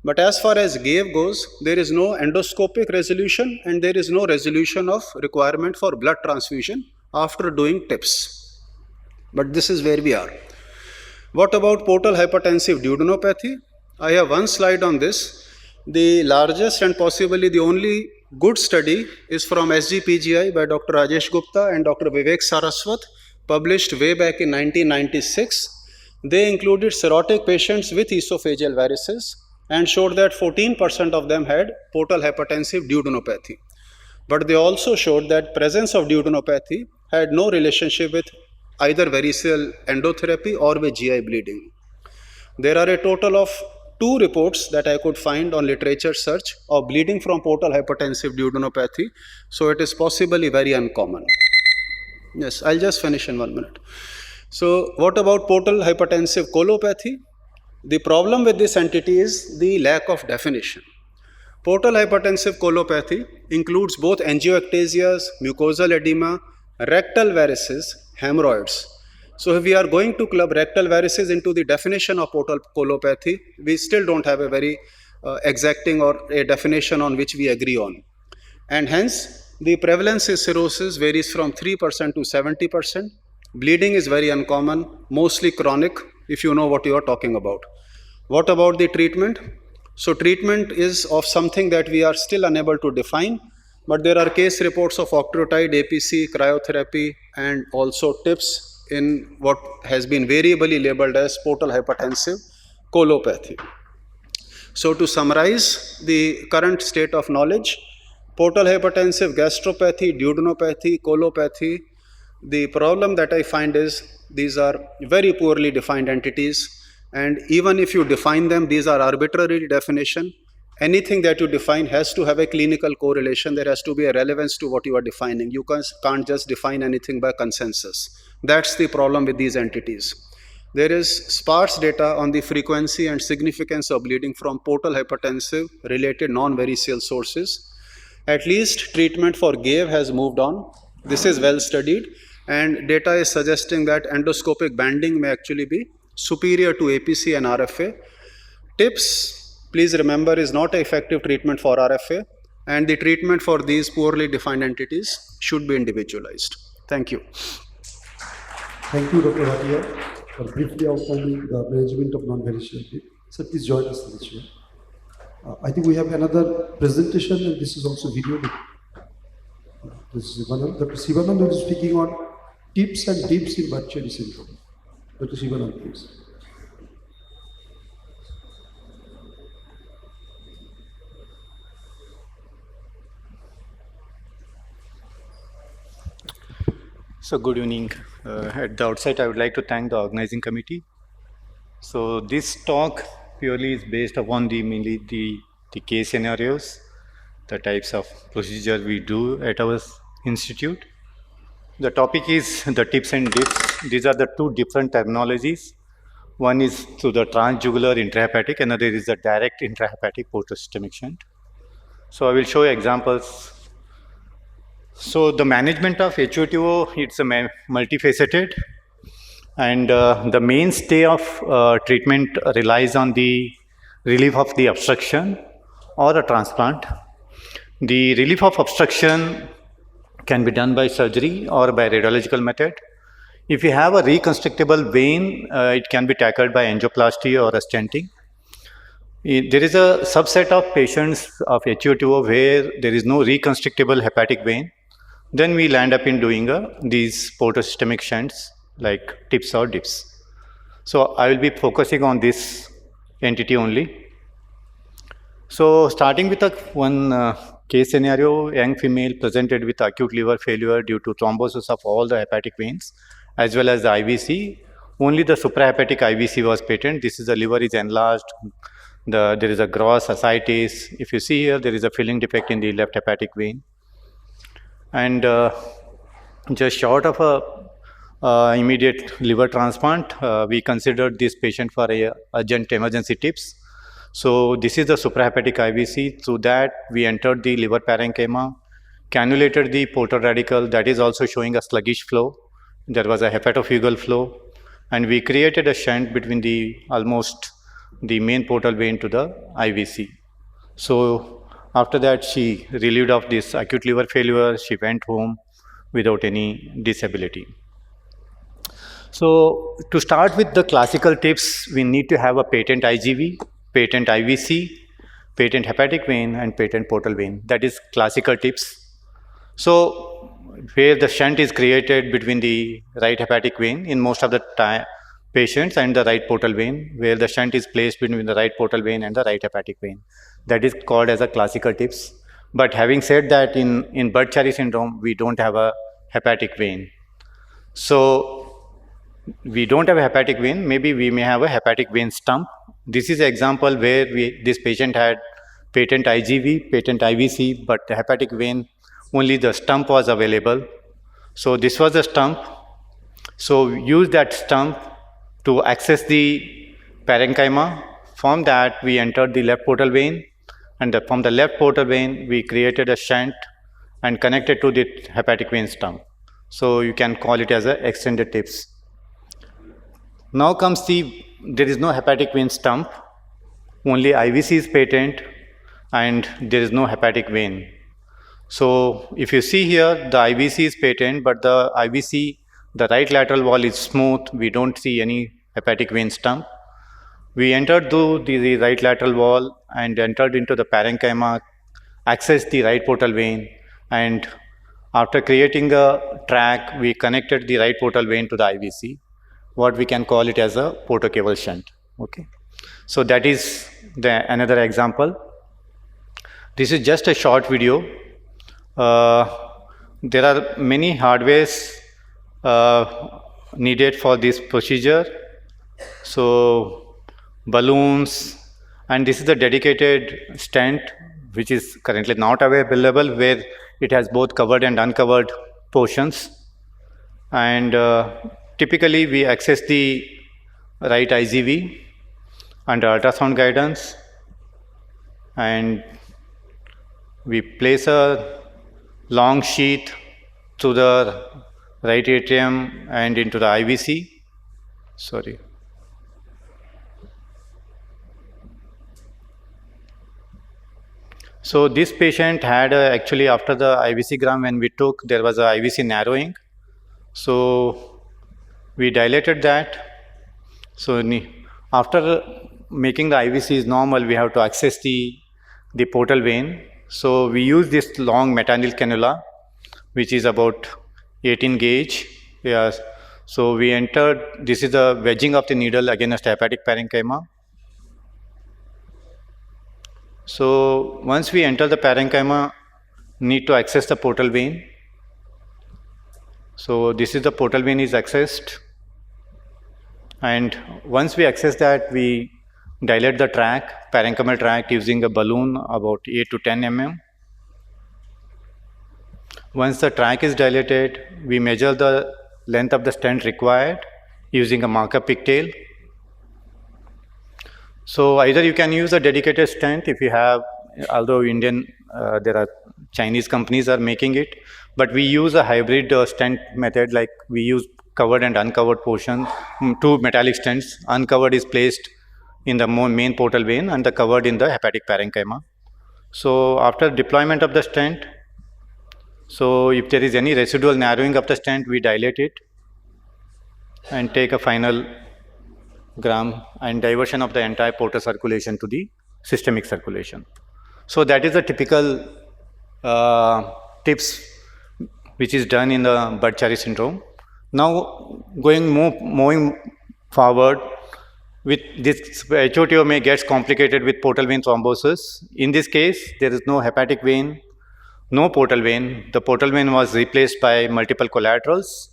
But as far as GAVE goes, there is no endoscopic resolution and there is no resolution of requirement for blood transfusion after doing TIPS. But this is where we are. What about portal hypertensive duodenopathy? I have one slide on this. The largest and possibly the only good study is from SGPGI by Dr. Rajesh Gupta and Dr. Vivek Saraswat, published way back in 1996. They included cirrhotic patients with esophageal varices and showed that 14% of them had portal hypertensive duodenopathy. But they also showed that presence of duodenopathy had no relationship with either variceal endotherapy or with GI bleeding. There are a total of 2 reports that I could find on literature search of bleeding from portal hypertensive duodenopathy, so it is possibly very uncommon. Yes, I'll just finish in 1 minute. So what about portal hypertensive colopathy? The problem with this entity is the lack of definition. Portal hypertensive colopathy includes both angioectasias, mucosal edema, rectal varices, hemorrhoids. So if we are going to club rectal varices into the definition of portal colopathy, we still don't have a very exacting or a definition on which we agree on. And hence, the prevalence of cirrhosis varies from 3% to 70%. Bleeding is very uncommon, mostly chronic, if you know what you are talking about. What about the treatment? So treatment is of something that we are still unable to define, but there are case reports of octreotide, APC, cryotherapy, and also TIPS in what has been variably labeled as portal hypertensive colopathy. So to summarize the current state of knowledge, portal hypertensive gastropathy, duodenopathy, colopathy, the problem that I find is these are very poorly defined entities, and even if you define them, these are arbitrary definition. Anything that you define has to have a clinical correlation. There has to be a relevance to what you are defining. You can't just define anything by consensus. That's the problem with these entities. There is sparse data on the frequency and significance of bleeding from portal hypertensive related non-variceal sources. At least treatment for GAVE has moved on. This is well studied, and data is suggesting that endoscopic banding may actually be superior to APC and RFA. TIPS, please remember, is not an effective treatment for RFA, and the treatment for these poorly defined entities should be individualized. Thank you. Thank you, Dr. Bhatia, for briefly outlining the management of non-variceal. Sir, please join us in this chair. I think we have another presentation, and this is also video. This is Dr. Sivanand will be speaking on tips and dips in Biopsy syndrome. Dr. Sivanand, please. So good evening. At the outset, I would like to thank the organizing committee. So this talk purely is based upon mainly the case scenarios, the types of procedure we do at our institute. The topic is the tips and dips. These are the 2 different terminologies. One is through the transjugular intrahepatic, another is the direct intrahepatic portosystemic shunt. So I will show you examples. So the management of HOTO, it's a multifaceted. And the mainstay of treatment relies on the relief of the obstruction or a transplant. The relief of obstruction can be done by surgery or by radiological method. If you have a reconstructible vein, it can be tackled by angioplasty or a stenting. There is a subset of patients of HUTO where there is no reconstructible hepatic vein. Then we'll end up in doing these portosystemic shunts like TIPS or DIPS. So I will be focusing on this entity only. So starting with one case scenario, young female presented with acute liver failure due to thrombosis of all the hepatic veins as well as the IVC. Only the suprahepatic IVC was patent. This is the liver is enlarged. There is a gross ascites. If you see here, there is a filling defect in the left hepatic vein. And just short of a immediate liver transplant, we considered this patient for a urgent emergency TIPS. So this is the suprahepatic IVC. Through that, we entered the liver parenchyma, cannulated the portal radical. That is also showing a sluggish flow. There was a hepatofugal flow. And we created a shunt between the main portal vein to the IVC. So after that, she relieved of this acute liver failure. She went home without any disability. So to start with the classical TIPS, we need to have a patent IGV, patent IVC, patent hepatic vein, and patent portal vein. That is classical TIPS. So where the shunt is created between the right hepatic vein in most of the time patients and the right portal vein, where the shunt is placed between the right portal vein and the right hepatic vein. That is called as a classical TIPS. But having said that, in Budd-Chiari syndrome, we don't have a hepatic vein. So we don't have a hepatic vein. Maybe we may have a hepatic vein stump. This is an example where this patient had patent IGV, patent IVC, but the hepatic vein, only the stump was available. So this was the stump. So we use that stump to access the parenchyma. From that, we entered the left portal vein, and from the left portal vein, we created a shunt and connected to the hepatic vein stump. So you can call it as an extended TIPS. Now comes there is no hepatic vein stump, only IVC is patent, and there is no hepatic vein. So if you see here, the IVC is patent, but the IVC, the right lateral wall is smooth. We don't see any hepatic vein stump. We entered through the right lateral wall and entered into the parenchyma, accessed the right portal vein, and after creating a track, we connected the right portal vein to the IVC, what we can call it as a portocaval shunt. Okay, so that is another example. This is just a short video. There are many hardwares needed for this procedure. So balloons, and this is the dedicated stent which is currently not available, where it has both covered and uncovered portions. And typically we access the right IGV under ultrasound guidance, and we place a long sheath through the right atrium and into the IVC. Sorry. So this patient had actually, after the IVC gram when we took, there was a IVC narrowing. So we dilated that. So after making the IVC is normal, we have to access the portal vein. So we use this long metanyl cannula, which is about 18 gauge. Yes. So we entered, this is the wedging of the needle against hepatic parenchyma. So once we enter the parenchyma, need to access the portal vein. So this is the portal vein is accessed. And once we access that, we dilate the tract, parenchymal tract, using a balloon about 8 to 10 mm. Once the tract is dilated, we measure the length of the stent required using a marker pigtail. So either you can use a dedicated stent if you have, although there are Chinese companies are making it, but we use a hybrid stent method, like we use covered and uncovered portion, two metallic stents. Uncovered is placed in the main portal vein and the covered in the hepatic parenchyma. So after deployment of the stent, so if there is any residual narrowing of the stent, we dilate it and take a final gram and diversion of the entire portal circulation to the systemic circulation. So that is a typical tips which is done in the Budd-Chiari syndrome. Now moving forward, with this HOTO may gets complicated with portal vein thrombosis. In this case, there is no hepatic vein, no portal vein. The portal vein was replaced by multiple collaterals.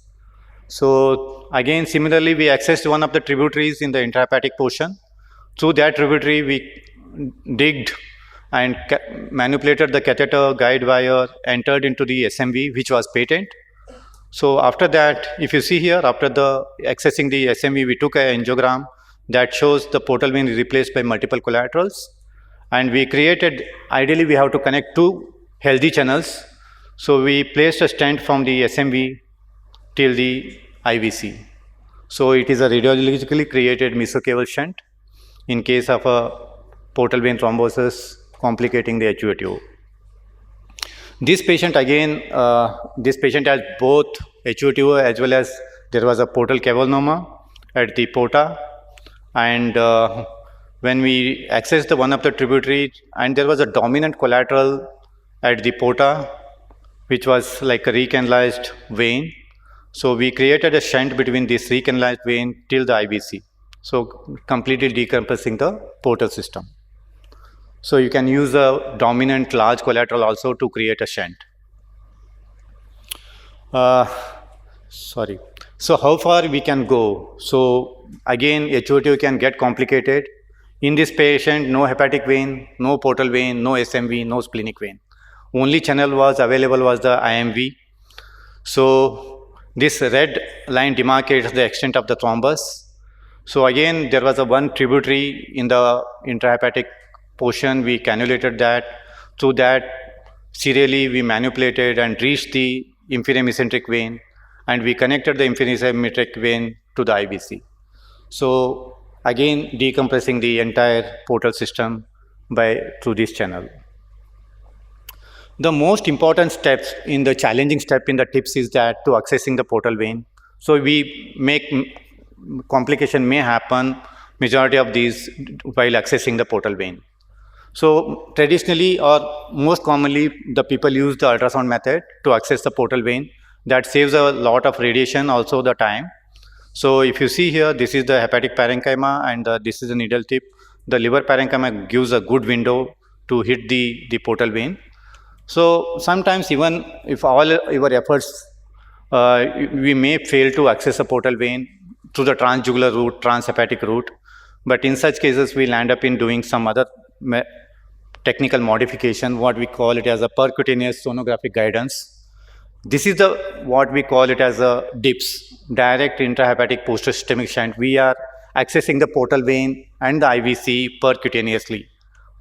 So again, similarly, we accessed one of the tributaries in the intrahepatic portion. Through that tributary, we digged and manipulated the catheter guide wire, entered into the SMV, which was patent. So after that, if you see here, after the accessing the SMV, we took an angiogram that shows the portal vein replaced by multiple collaterals. And we created, ideally we have to connect two healthy channels. So we placed a stent from the SMV till the IVC. So it is a radiologically created mesocaval shunt in case of a portal vein thrombosis complicating the HOTO. This patient again, this patient has both HOTO as well as there was a portal cavernoma at the porta. And when we accessed the one of the tributary, and there was a dominant collateral at the porta, which was like a recanalized vein. So we created a shunt between this recanalized vein till the IVC. So completely decompressing the portal system. So you can use a dominant large collateral also to create a shunt. So how far we can go? So again, HOTO can get complicated. In this patient, no hepatic vein, no portal vein, no SMV, no splenic vein. Only channel was available was the IMV. So this red line demarcates the extent of the thrombus. So again, there was a one tributary in the intrahepatic portion. We cannulated that. Through that, serially we manipulated and reached the inferior mesenteric vein, and we connected the inferior mesenteric vein to the IVC. So again, decompressing the entire portal system through this channel. The most important steps in the challenging step in the tips is that to accessing the portal vein. So we make complication may happen majority of these while accessing the portal vein. So traditionally or most commonly the people use the ultrasound method to access the portal vein. That saves a lot of radiation, also the time. So if you see here, this is the hepatic parenchyma and this is the needle tip. The liver parenchyma gives a good window to hit the portal vein. So sometimes even if all your efforts, we may fail to access a portal vein through the transjugular route, transhepatic route. But in such cases, we'll end up in doing some other technical modification, what we call it as a percutaneous sonographic guidance. This is what we call it as a DIPS, direct intrahepatic posterior-systemic shunt. We are accessing the portal vein and the IVC percutaneously.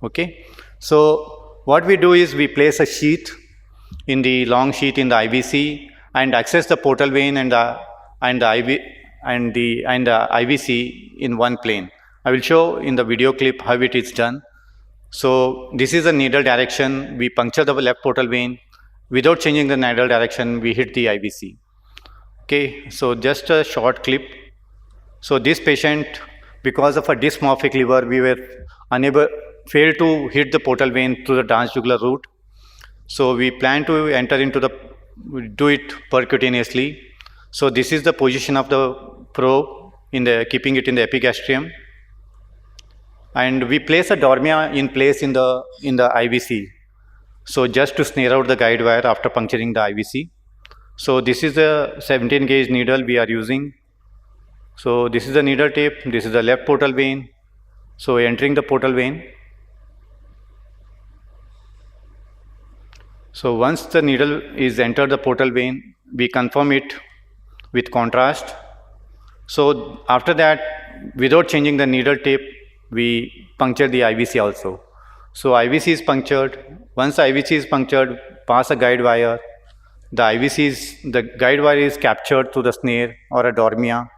Okay, so what we do is we place a sheath in the long sheath in the IVC and access the portal vein and the IVC in one plane. I will show in the video clip how it is done. So this is a needle direction. We puncture the left portal vein. Without changing the needle direction, we hit the IVC. Okay, so just a short clip. So this patient, because of a dysmorphic liver, we were failed to hit the portal vein through the transjugular route. So we plan to enter into do it percutaneously. So this is the position of the probe keeping it in the epigastrium. And we place a dormia in place in the IVC. So just to snare out the guide wire after puncturing the IVC. So this is a 17 gauge needle we are using. So this is the needle tip, this is the left portal vein. So entering the portal vein. So once the needle is entered the portal vein, we confirm it with contrast. So after that, without changing the needle tip, we puncture the IVC also. So IVC is punctured. Once IVC is punctured, pass a guide wire, The IVC the guide wire is captured through the snare or a dormia.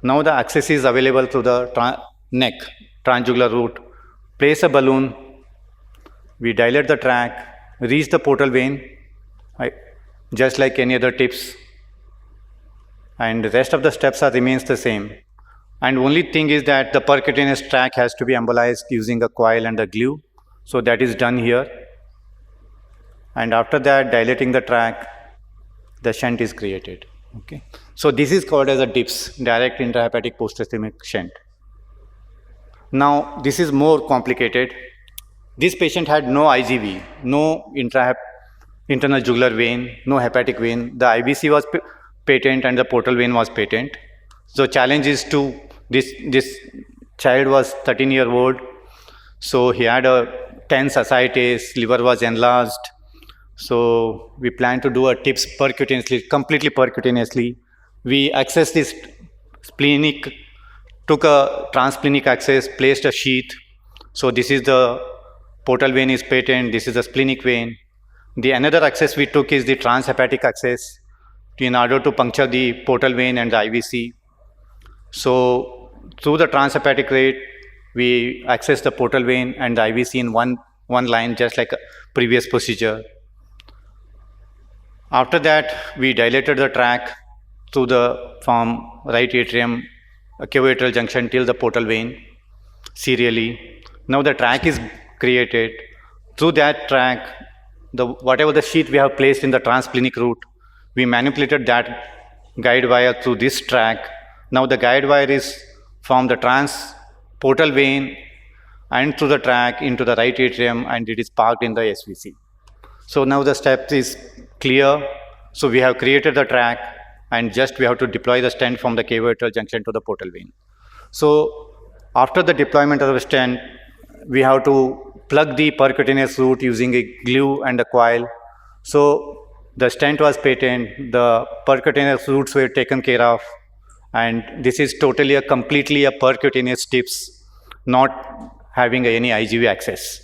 Now the access is available through the neck, transjugular route. Place a balloon, we dilate the tract, reach the portal vein, just like any other tips. And the rest of the steps remains the same. And only thing is that the percutaneous tract has to be embolized using a coil and a glue. So that is done here. And after that, dilating the tract, the shunt is created. Okay. So this is called as a DIPS, direct intrahepatic post-ischemic shunt. Now this is more complicated. This patient had no IGV, no internal jugular vein, no hepatic vein. The IVC was patent and the portal vein was patent. So challenge is to this child was 13-year-old. So he had a tense ascites, liver was enlarged. So we plan to do a TIPS percutaneously, completely percutaneously. We accessed this splenic, took a transsplenic access, placed a sheath. So this is the portal vein is patent, this is the splenic vein. The another access we took is the transhepatic access in order to puncture the portal vein and the IVC. So through the transhepatic rate, we access the portal vein and the IVC in one line, just like a previous procedure. After that, we dilated the tract through from right atrium, cavaitral junction till the portal vein serially. Now the tract is created. Through that tract, whatever the sheath we have placed in the transsplenic route, we manipulated that guide wire through this tract. Now the guide wire is from the portal vein and through the tract into the right atrium, and it is parked in the SVC. So now the step is clear. So we have created the tract, and just we have to deploy the stent from the cavaitral junction to the portal vein. So after the deployment of the stent, we have to plug the percutaneous route using a glue and a coil. So the stent was patent, the percutaneous routes were taken care of, and this is totally completely a percutaneous tips, not having any IGV access.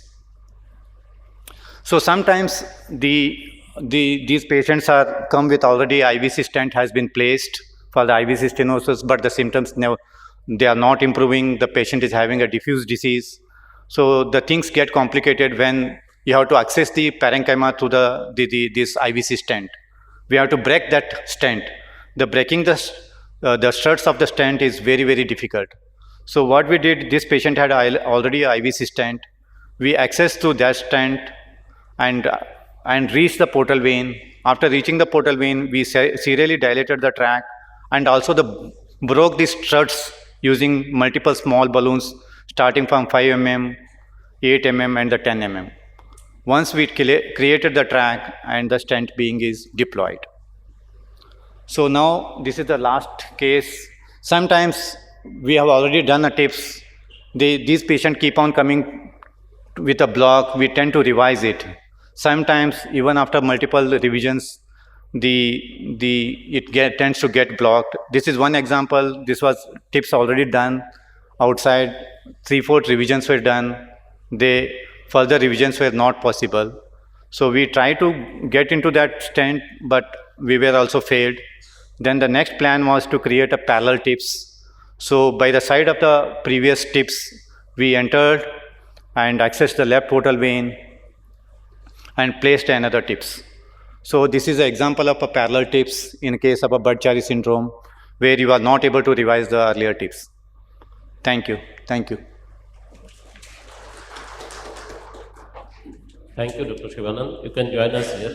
So sometimes these patients come with already IVC stent has been placed for the IVC stenosis, but the symptoms they are not improving. The patient is having a diffuse disease. So the things get complicated when you have to access the parenchyma through this IVC stent. We have to break that stent. Breaking the struts of the stent is very, very difficult. So what we did, this patient had already an IVC stent. We accessed through that stent and reached the portal vein. After reaching the portal vein, we serially dilated the tract and also broke the struts using multiple small balloons starting from 5 mm, 8 mm and the 10 mm. Once we created the tract and the stent being is deployed. So now this is the last case. Sometimes we have already done a TIPS. These patients keep on coming with a block. We tend to revise it. Sometimes even after multiple revisions, it tends to get blocked. This is one example. This was TIPS already done outside. 3/4 revisions were done. Further revisions were not possible. So we tried to get into that stent, but we were also failed. Then the next plan was to create a parallel TIPS. So by the side of the previous TIPS, we entered and accessed the left portal vein and placed another TIPS. So this is an example of a parallel TIPS in case of a Budd-Chiari syndrome, where you are not able to revise the earlier TIPS. Thank you. Thank you. Thank you, Dr. Shivanand. You can join us here.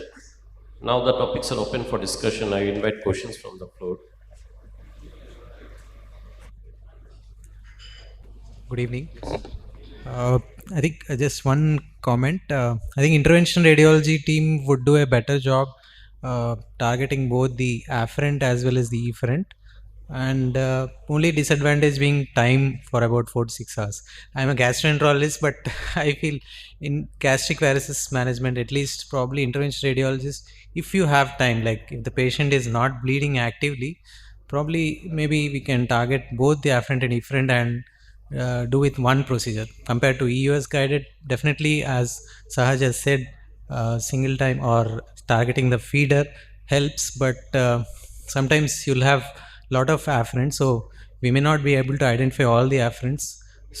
Now the topics are open for discussion. I invite questions from the floor. Good evening. I think just one comment. I think intervention radiology team would do a better job targeting both the afferent as well as the efferent, and only disadvantage being time for about 4 to 6 hours. I'm a gastroenterologist, but I feel in gastric varices management, at least probably intervention radiologist, if you have time, like if the patient is not bleeding actively, probably maybe we can target both the afferent and efferent and do with one procedure compared to EUS guided. Definitely, as Sahaj has said, single time or targeting the feeder helps, but sometimes you'll have a lot of afferents, so we may not be able to identify all the afferents.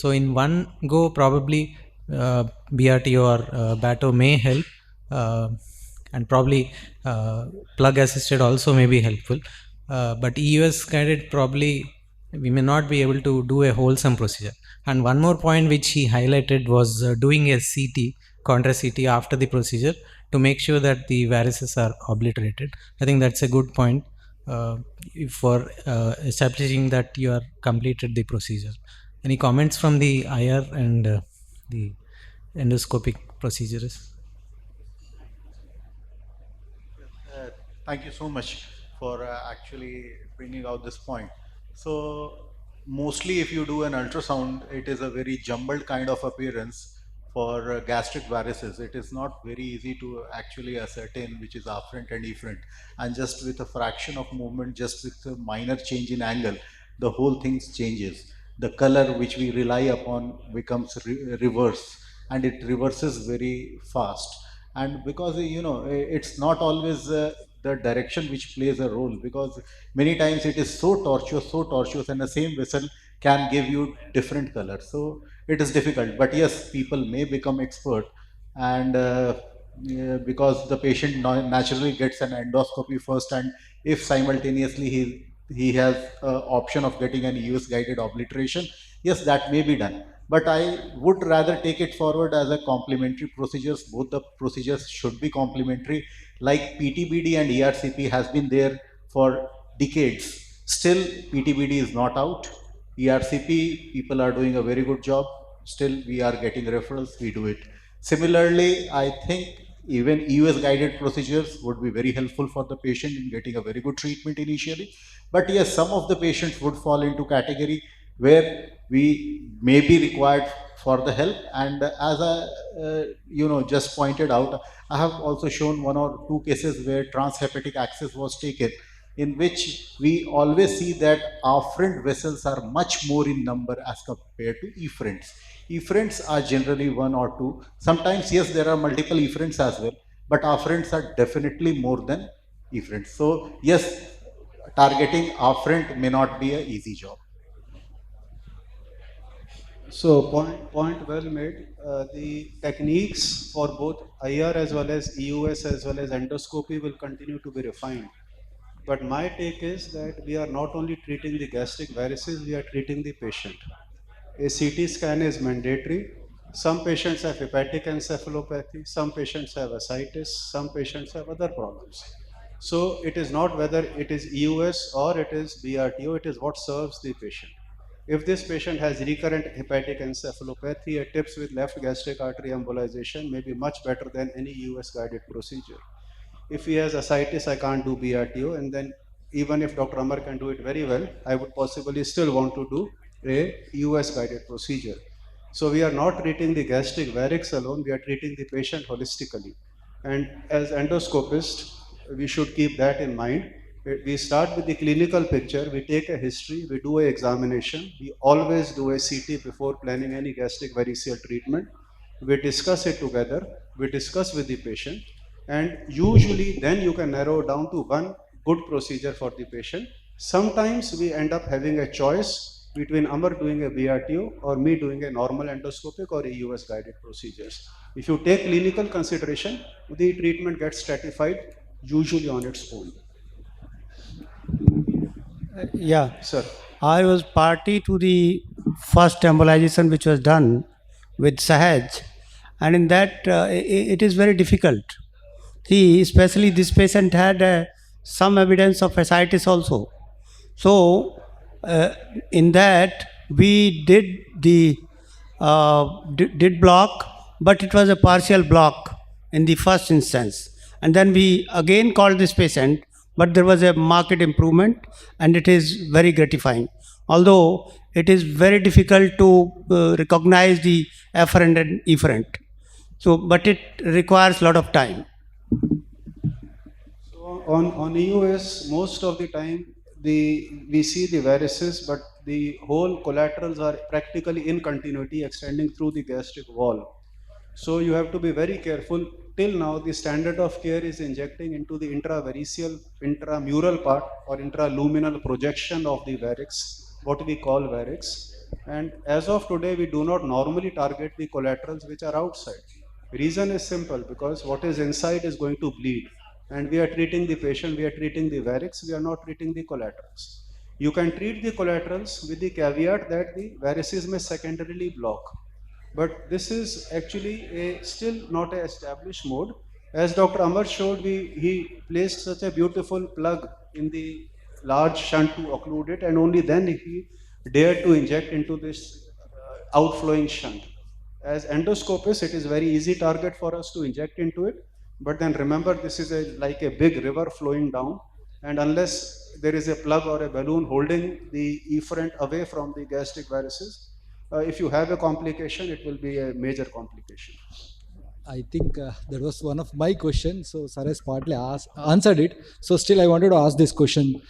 So in one go, probably BRT or BATO may help, and probably plug assisted also may be helpful. But EUS guided, probably we may not be able to do a wholesome procedure. And one more point which he highlighted was doing a CT, contrast CT after the procedure to make sure that the varices are obliterated. I think that's a good point for establishing that you are completed the procedure. Any comments from the IR and the endoscopic procedures? Thank you so much for actually bringing out this point. So mostly if you do an ultrasound, it is a very jumbled kind of appearance for gastric varices. It is not very easy to actually ascertain which is afferent and efferent. And just with a fraction of movement, just with a minor change in angle, the whole thing changes. The color which we rely upon becomes reverse, and it reverses very fast. And because it's not always the direction which plays a role, because many times it is so tortuous, and the same vessel can give you different colors. So it is difficult, but yes, people may become expert, and because the patient naturally gets an endoscopy first, and if simultaneously he has option of getting an EUS-guided obliteration, yes, that may be done. But I would rather take it forward as a complementary procedures. Both the procedures should be complementary. Like PTBD and ERCP has been there for decades. Still, PTBD is not out. ERCP, people are doing a very good job. Still, we are getting referrals, we do it. Similarly, I think even EUS-guided procedures would be very helpful for the patient in getting a very good treatment initially. But yes, some of the patients would fall into category where we may be required for the help. And as I just pointed out, I have also shown 1 or 2 cases where transhepatic access was taken, in which we always see that afferent vessels are much more in number as compared to efferents. Efferents are generally 1 or 2. Sometimes, yes, there are multiple efferents as well, but afferents are definitely more than efferents. So yes, targeting afferent may not be an easy job. So point well made. The techniques for both IR as well as EUS as well as endoscopy will continue to be refined. But my take is that we are not only treating the gastric varices, we are treating the patient. A CT scan is mandatory. Some patients have hepatic encephalopathy, some patients have ascites, some patients have other problems. So it is not whether it is EUS or it is BRTO, it is what serves the patient. If this patient has recurrent hepatic encephalopathy, a TIPS with left gastric artery embolization may be much better than any EUS-guided procedure. If he has ascites, I can't do BRTO, and then even if Dr. Amar can do it very well, I would possibly still want to do a EUS-guided procedure. So we are not treating the gastric varix alone, we are treating the patient holistically. And as endoscopists, we should keep that in mind. We start with the clinical picture, we take a history, we do an examination, we always do a CT before planning any gastric variceal treatment. We discuss it together, we discuss with the patient, and usually then you can narrow down to one good procedure for the patient. Sometimes we end up having a choice between Amar doing a BRTO or me doing a normal endoscopic or a EUS guided procedures. If you take clinical consideration, the treatment gets stratified usually on its own. Yeah, sir. I was party to the first embolization which was done with Sahaj, and in that it is very difficult. See, especially this patient had some evidence of ascites also. So in that we did the did block, but it was a partial block in the first instance, and then we again called this patient, but there was a marked improvement, and it is very gratifying. Although it is very difficult to recognize the afferent and efferent, so but it requires a lot of time. So on EUS, most of the time we see the varices, but the whole collaterals are practically in continuity extending through the gastric wall. So you have to be very careful. Till now, the standard of care is injecting into the intravariceal, intramural part or intraluminal projection of the varix, what we call varix. And as of today, we do not normally target the collaterals which are outside. Reason is simple, because what is inside is going to bleed. And we are treating the patient, we are treating the varix, we are not treating the collaterals. You can treat the collaterals with the caveat that the varices may secondarily block. But this is actually still not an established mode. As Dr. Amar showed, he placed such a beautiful plug in the large shunt to occlude it, and only then he dared to inject into this outflowing shunt. As endoscopists, it is very easy target for us to inject into it. But then remember, this is like a big river flowing down, and unless there is a plug or a balloon holding the efferent away from the gastric varices, if you have a complication, it will be a major complication. I think that was one of my questions. So Sir has partly answered it. So still I wanted to ask this question.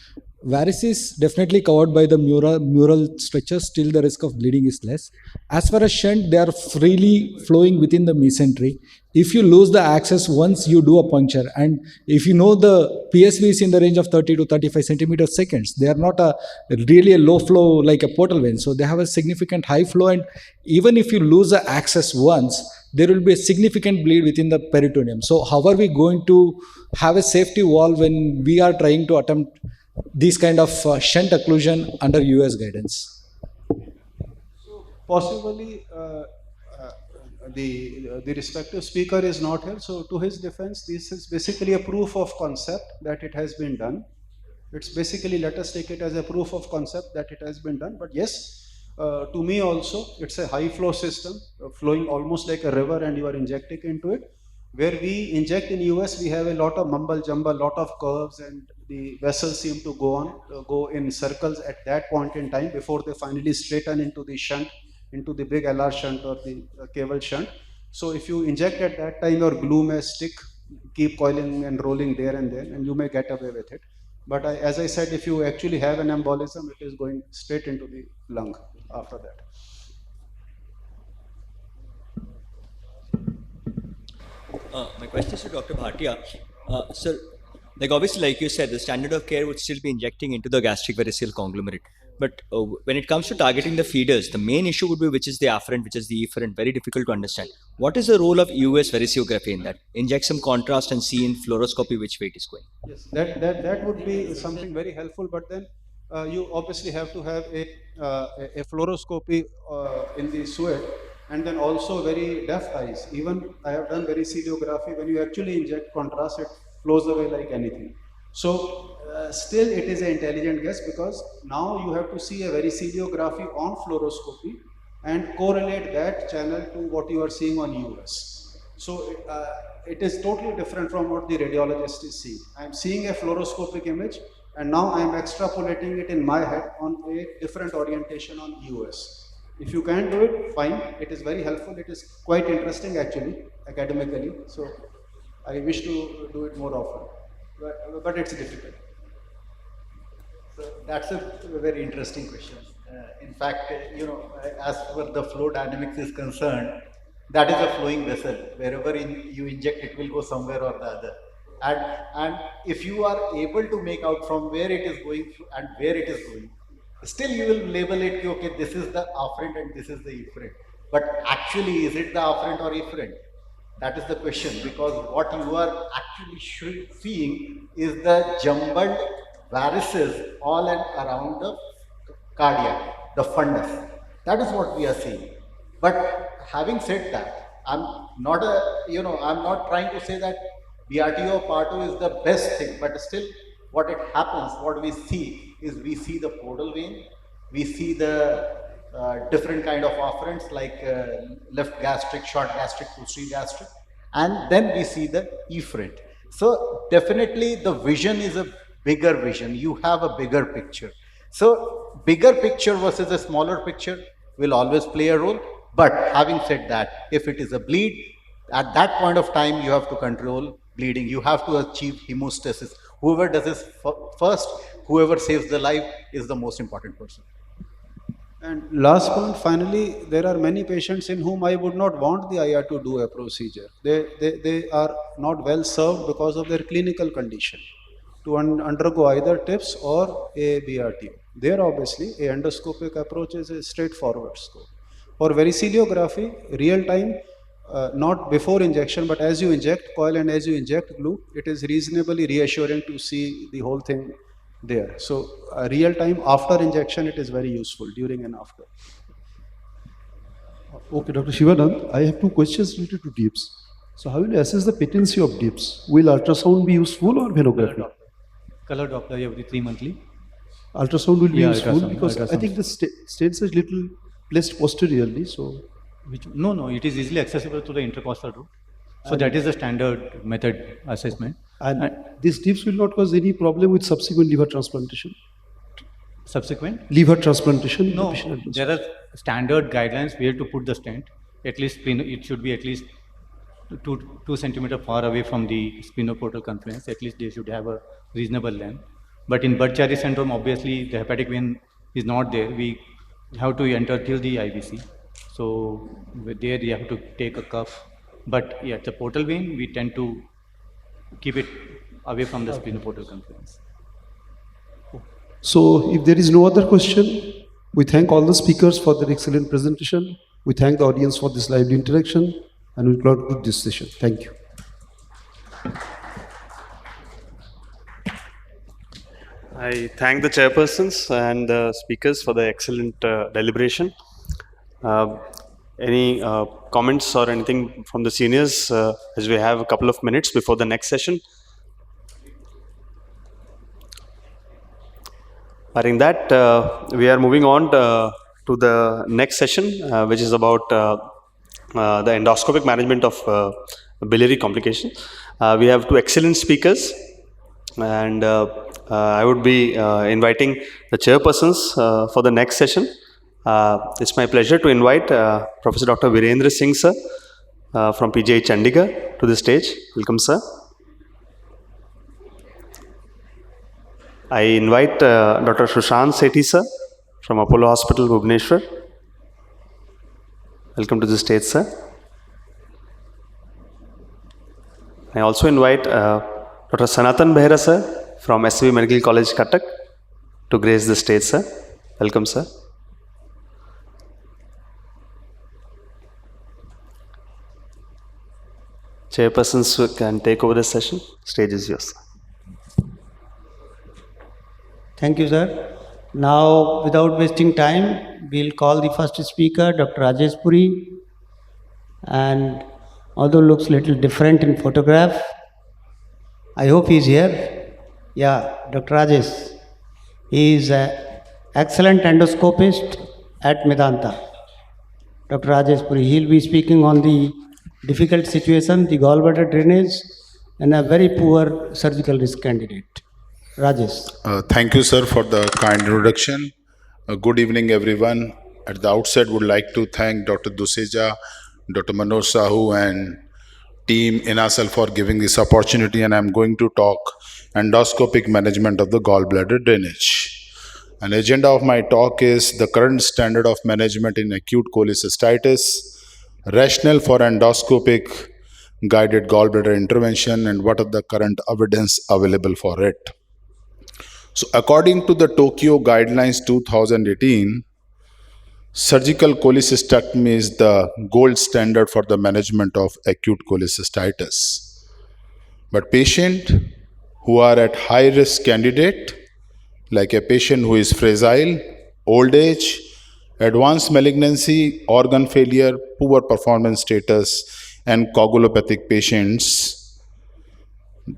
Varices definitely covered by the mural structures, still the risk of bleeding is less. As far as shunt, they are freely flowing within the mesentery. If you lose the access once you do a puncture, and if you know the PSV is in the range of 30 to 35 centimeters seconds, they are not really a low flow like a portal vein. So they have a significant high flow, and even if you lose the access once, there will be a significant bleed within the peritoneum. So how are we going to have a safety valve when we are trying to attempt these kind of shunt occlusion under US guidance? Possibly the respective speaker is not here. So to his defense, this is basically a proof of concept that it has been done. It's basically, let us take it as a proof of concept that it has been done. But yes, to me also, it's a high flow system, flowing almost like a river, and you are injecting into it. Where we inject in US, we have a lot of mumble jumble, lot of curves, and the vessels seem to go in circles at that point in time before they finally straighten into the shunt, into the big LR shunt or the cable shunt. So if you inject at that time, your glue may stick, keep coiling and rolling there and there, and you may get away with it. But as I said, if you actually have an embolism, it is going straight into the lung after that. My question is to Dr. Bhatia. Sir, like obviously, like you said, the standard of care would still be injecting into the gastric variceal conglomerate. But when it comes to targeting the feeders, the main issue would be which is the afferent, which is the efferent. Very difficult to understand. What is the role of EUS variceography in that? Inject some contrast and see in fluoroscopy which way it is going. Yes, that would be something very helpful. But then you obviously have to have a fluoroscopy in the suet, and then also very deft eyes. Even I have done variceography. When you actually inject contrast, it flows away like anything. So still it is an intelligent guess, because now you have to see a variceography on fluoroscopy and correlate that channel to what you are seeing on US. So it is totally different from what the radiologist is seeing. I am seeing a fluoroscopic image, and now I am extrapolating it in my head on a different orientation on US. If you can do it, fine. It is very helpful. It is quite interesting actually, academically. So I wish to do it more often, but it's difficult. So that's a very interesting question. In fact, as far the flow dynamics is concerned, that is a flowing vessel. Wherever you inject, it will go somewhere or the other. And if you are able to make out from where it is going and where it is going, still you will label it, okay, this is the afferent and this is the efferent. But actually, is it the afferent or efferent? That is the question, because what you are actually seeing is the jumbled varices all and around the cardiac, the fundus. That is what we are seeing. But having said that, I'm not trying to say that BRTO Part 2 is the best thing, but still what we see is we see the portal vein, we see the different kind of afferents like left gastric, short gastric, posterior gastric, and then we see the efferent. So definitely the vision is a bigger vision. You have a bigger picture. So bigger picture versus a smaller picture will always play a role. But having said that, if it is a bleed, at that point of time, you have to control bleeding. You have to achieve hemostasis. Whoever does this first, whoever saves the life is the most important person. And last point, finally, there are many patients in whom I would not want the IR to do a procedure. They are not well served because of their clinical condition to undergo either TIPS or a BRTO. There, obviously, a endoscopic approach is a straightforward scope. For varicealiography, real time, not before injection, but as you inject coil and as you inject glue, it is reasonably reassuring to see the whole thing there. So real time after injection, it is very useful during and after. Okay, Dr. Shivanand, I have two questions related to DIPS. So how will you assess the patency of DIPS? Will ultrasound be useful or venography? Color Doppler every 3 monthly. Ultrasound will be useful ultrasound, because I think the stents is little placed posteriorly. So no, it is easily accessible to the intercostal route. So that is the standard method assessment. And these DIPS will not cause any problem with subsequent liver transplantation. Subsequent? Liver transplantation? No, there are standard guidelines where to put the stent. At least it should be at least 2 centimeter far away from the spinoportal confluence. At least they should have a reasonable length. But in Budd-Chiari syndrome, obviously the hepatic vein is not there. We have to enter till the IVC. So there you have to take a cuff. But yeah, the portal vein, we tend to keep it away from the spinoportal confluence. So if there is no other question, we thank all the speakers for their excellent presentation. We thank the audience for this lively interaction, and we conclude this session. Thank you. I thank the chairpersons and the speakers for the excellent deliberation. Any comments or anything from the seniors as we have a couple of minutes before the next session? Barring that, we are moving on to the next session, which is about the endoscopic management of biliary complications. We have two excellent speakers, and I would be inviting the chairpersons for the next session. It's my pleasure to invite Professor Dr. Virendra Singh sir from PGI Chandigarh to the stage. Welcome, sir. I invite Dr. Sushant Sethi sir from Apollo Hospital, Bhubaneswar. Welcome to the stage, sir. I also invite Dr. Sanatan Behra sir from SCB Medical College, Cuttack to grace the stage, sir. Welcome, sir. Chairpersons who can take over the session. Stage is yours. Thank you, sir. Now, without wasting time, we'll call the first speaker, Dr. Rajesh Puri. And although looks a little different in photograph, I hope he's here. Yeah, Dr. Rajesh. He is an excellent endoscopist at Medanta. Dr. Rajesh Puri. He'll be speaking on the difficult situation, the gallbladder drainage, and a very poor surgical risk candidate. Rajesh. Thank you, sir, for the kind introduction. Good evening, everyone. At the outset, would like to thank Dr. Duseja, Dr. Manoj Sahu, and team INASL for giving this opportunity. And I'm going to talk endoscopic management of the gallbladder drainage. An agenda of my talk is the current standard of management in acute cholecystitis, rationale for endoscopic guided gallbladder intervention, and what are the current evidence available for it. So according to the Tokyo Guidelines 2018, surgical cholecystectomy is the gold standard for the management of acute cholecystitis. But patients who are at high risk candidate, like a patient who is fragile, old age, advanced malignancy, organ failure, poor performance status, and coagulopathic patients,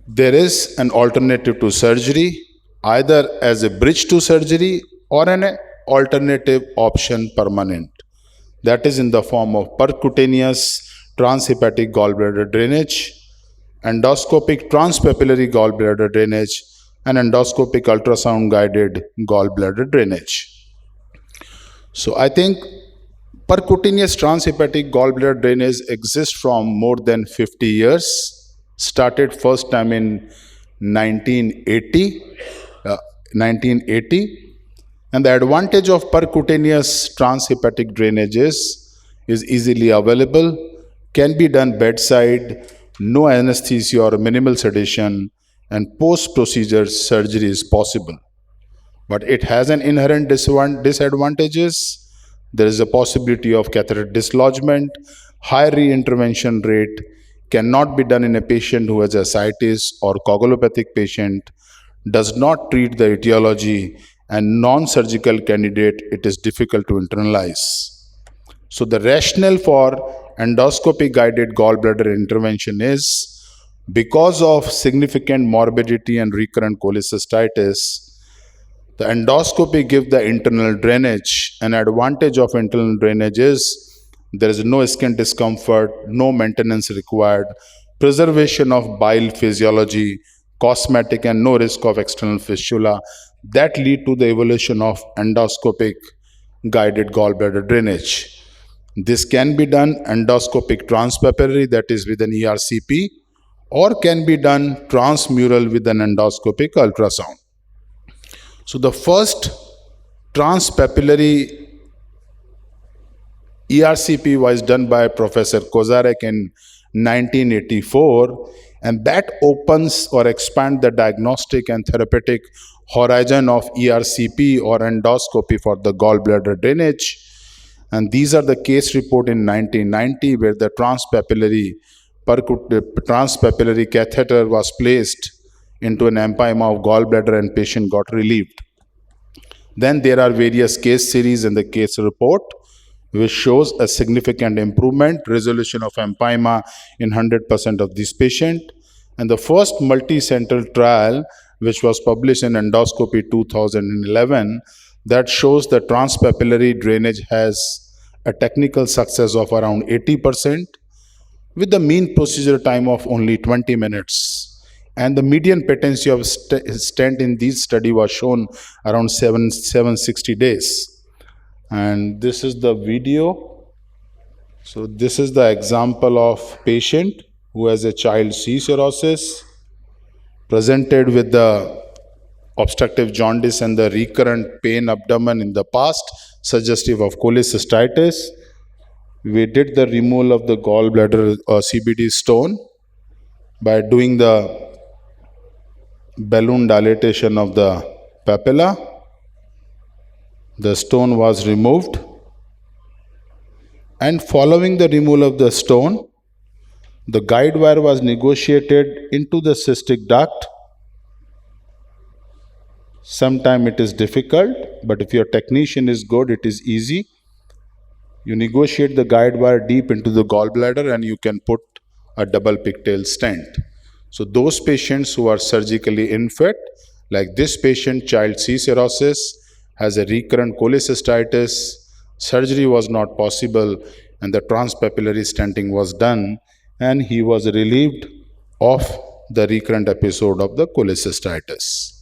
there is an alternative to surgery, either as a bridge to surgery or an alternative option permanent. That is in the form of percutaneous transhepatic gallbladder drainage, endoscopic transpapillary gallbladder drainage, and endoscopic ultrasound guided gallbladder drainage. So I think percutaneous transhepatic gallbladder drainage exists from more than 50 years, started first time in 1980, And the advantage of percutaneous transhepatic drainage is easily available, can be done bedside, no anesthesia or minimal sedation, and post-procedure surgery is possible. But it has an inherent disadvantages. There is a possibility of catheter dislodgement, high re-intervention rate, cannot be done in a patient who has ascites or coagulopathic patient, does not treat the etiology, and non-surgical candidate, it is difficult to internalize. So the rationale for endoscopic guided gallbladder intervention is because of significant morbidity and recurrent cholecystitis, the endoscopy gives the internal drainage. An advantage of internal drainage is there is no skin discomfort, no maintenance required, preservation of bile physiology, cosmetic, and no risk of external fistula that lead to the evolution of endoscopic guided gallbladder drainage. This can be done endoscopic transpapillary, that is with an ERCP, or can be done transmural with an endoscopic ultrasound. So the first transpapillary ERCP was done by Professor Konark in 1984, and that opens or expands the diagnostic and therapeutic horizon of ERCP or endoscopy for the gallbladder drainage. And these are the case report in 1990 where the transpapillary catheter was placed into an empyema of gallbladder and patient got relieved. Then there are various case series in the case report which shows a significant improvement, resolution of empyema in 100% of these patients. And the first multi-center trial which was published in Endoscopy 2011 that shows the transpapillary drainage has a technical success of around 80% with the mean procedure time of only 20 minutes. And the median patency of stent in this study was shown around 760 days. And this is the video. So this is the example of patient who has a child C cirrhosis, presented with the obstructive jaundice and the recurrent pain abdomen in the past, suggestive of cholecystitis. We did the removal of the gallbladder CBD stone by doing the balloon dilatation of the papilla. The stone was removed, and following the removal of the stone, the guide wire was negotiated into the cystic duct. Sometimes it is difficult, but if your technician is good, it is easy. You negotiate the guide wire deep into the gallbladder and you can put a double pigtail stent. So those patients who are surgically unfit, like this patient, child C cirrhosis, has a recurrent cholecystitis, surgery was not possible and the transpapillary stenting was done and he was relieved of the recurrent episode of the cholecystitis.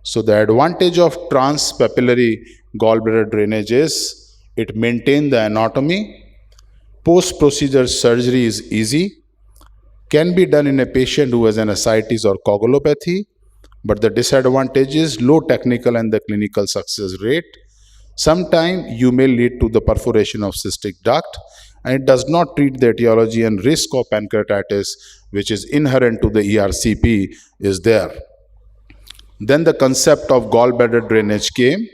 So the advantage of transpapillary gallbladder drainage is it maintains the anatomy. Post-procedure surgery is easy, can be done in a patient who has an ascites or coagulopathy, but the disadvantage is low technical and the clinical success rate. Sometimes you may lead to the perforation of cystic duct and it does not treat the etiology, and risk of pancreatitis, which is inherent to the ERCP, is there. Then the concept of gallbladder drainage came,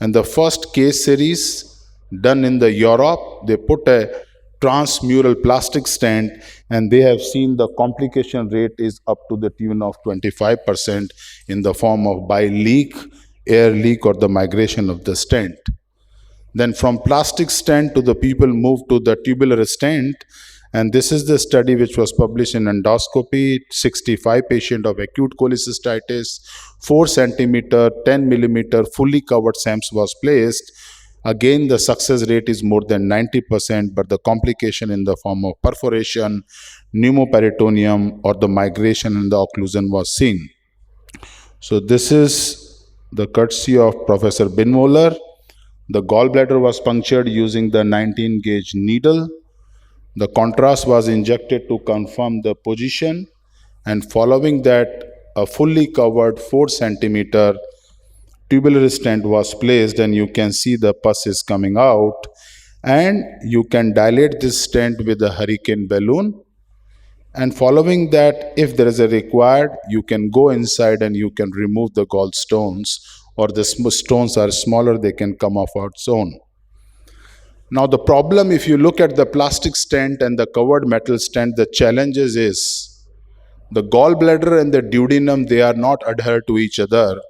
and the first case series done in the Europe, they put a transmural plastic stent and they have seen the complication rate is up to the tune of 25% in the form of bile leak, air leak, or the migration of the stent. Then from plastic stent to the people moved to the tubular stent, and this is the study which was published in Endoscopy. 65 patients of acute cholecystitis, 4 centimeter, 10 millimeter fully covered SAMS was placed. Again, the success rate is more than 90%, but the complication in the form of perforation, pneumoperitoneum, or the migration in the occlusion was seen. So this is the courtesy of Professor Binmoller. The gallbladder was punctured using the 19-gauge needle. The contrast was injected to confirm the position, and following that, a fully covered 4 centimeter tubular stent was placed, and you can see the pus is coming out, and you can dilate this stent with a hurricane balloon. And following that, if there is a required, you can go inside and you can remove the gallstones, or the stones are smaller, they can come off on its own. Now the problem, if you look at the plastic stent and the covered metal stent, the challenges is the gallbladder and the duodenum, they are not adhered to each other,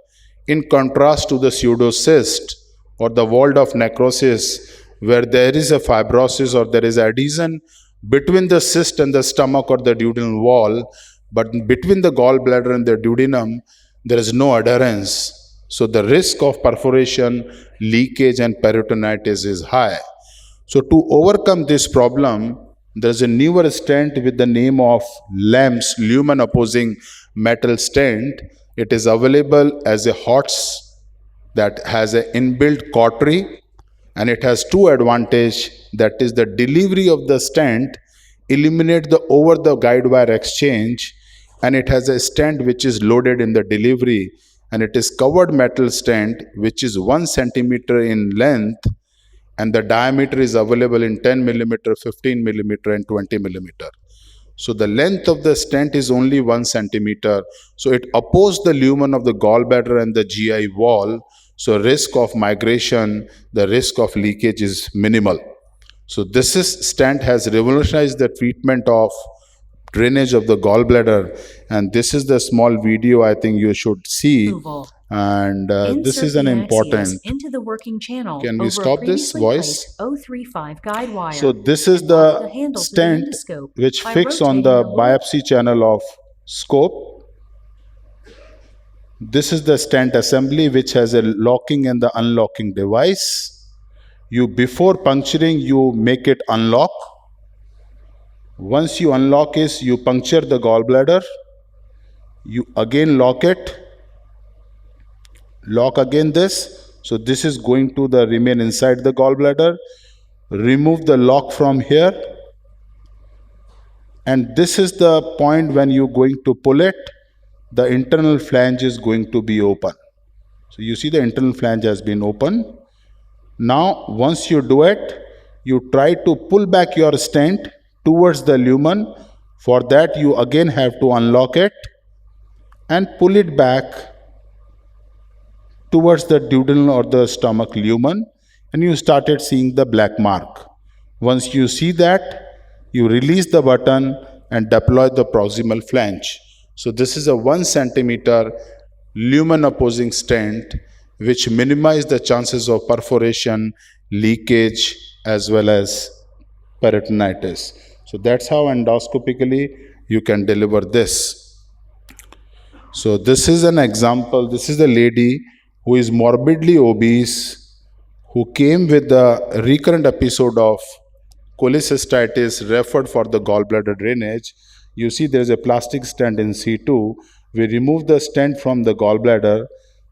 in contrast to the pseudocyst or the walled off necrosis, where there is a fibrosis or there is adhesion between the cyst and the stomach or the duodenal wall, but between the gallbladder and the duodenum, there is no adherence. So the risk of perforation, leakage, and peritonitis is high. So to overcome this problem, there is a newer stent with the name of LAMS, lumen opposing metal stent. It is available as a HOTS that has an inbuilt cautery, and it has two advantages. That is, the delivery of the stent eliminate the over the guide wire exchange, and it has a stent which is loaded in the delivery, and it is covered metal stent which is 1 centimeter in length, and the diameter is available in 10 millimeter, 15 millimeter, and 20 millimeter. So the length of the stent is only 1 centimeter. So it opposes the lumen of the gallbladder and the GI wall. So risk of migration, the risk of leakage is minimal. So this stent has revolutionized the treatment of drainage of the gallbladder. And this is the small video I think you should see. And this is an important. Into the working channel. Can we over stop a this previously voice? placed 035 guide wire. So this is The the handle to the stent endoscope which by fix on rotating the the loop. biopsy channel of scope. This is the stent assembly which has a locking and the unlocking device. You, before puncturing, you make it unlock. Once you unlock it, you puncture the gallbladder. You again lock it. Lock again this. So this is going to remain inside the gallbladder. Remove the lock from here. And this is the point when you're going to pull it. The internal flange is going to be open. So you see the internal flange has been open. Now, once you do it, you try to pull back your stent towards the lumen. For that, you again have to unlock it and pull it back towards the duodenal or the stomach lumen, and you started seeing the black mark. Once you see that, you release the button and deploy the proximal flange. So this is a 1 centimeter lumen opposing stent which minimize the chances of perforation, leakage, as well as peritonitis. So that's how endoscopically you can deliver this. So this is an example. This is a lady who is morbidly obese, who came with a recurrent episode of cholecystitis, referred for the gallbladder drainage. You see there is a plastic stent in C2. We removed the stent from the gallbladder.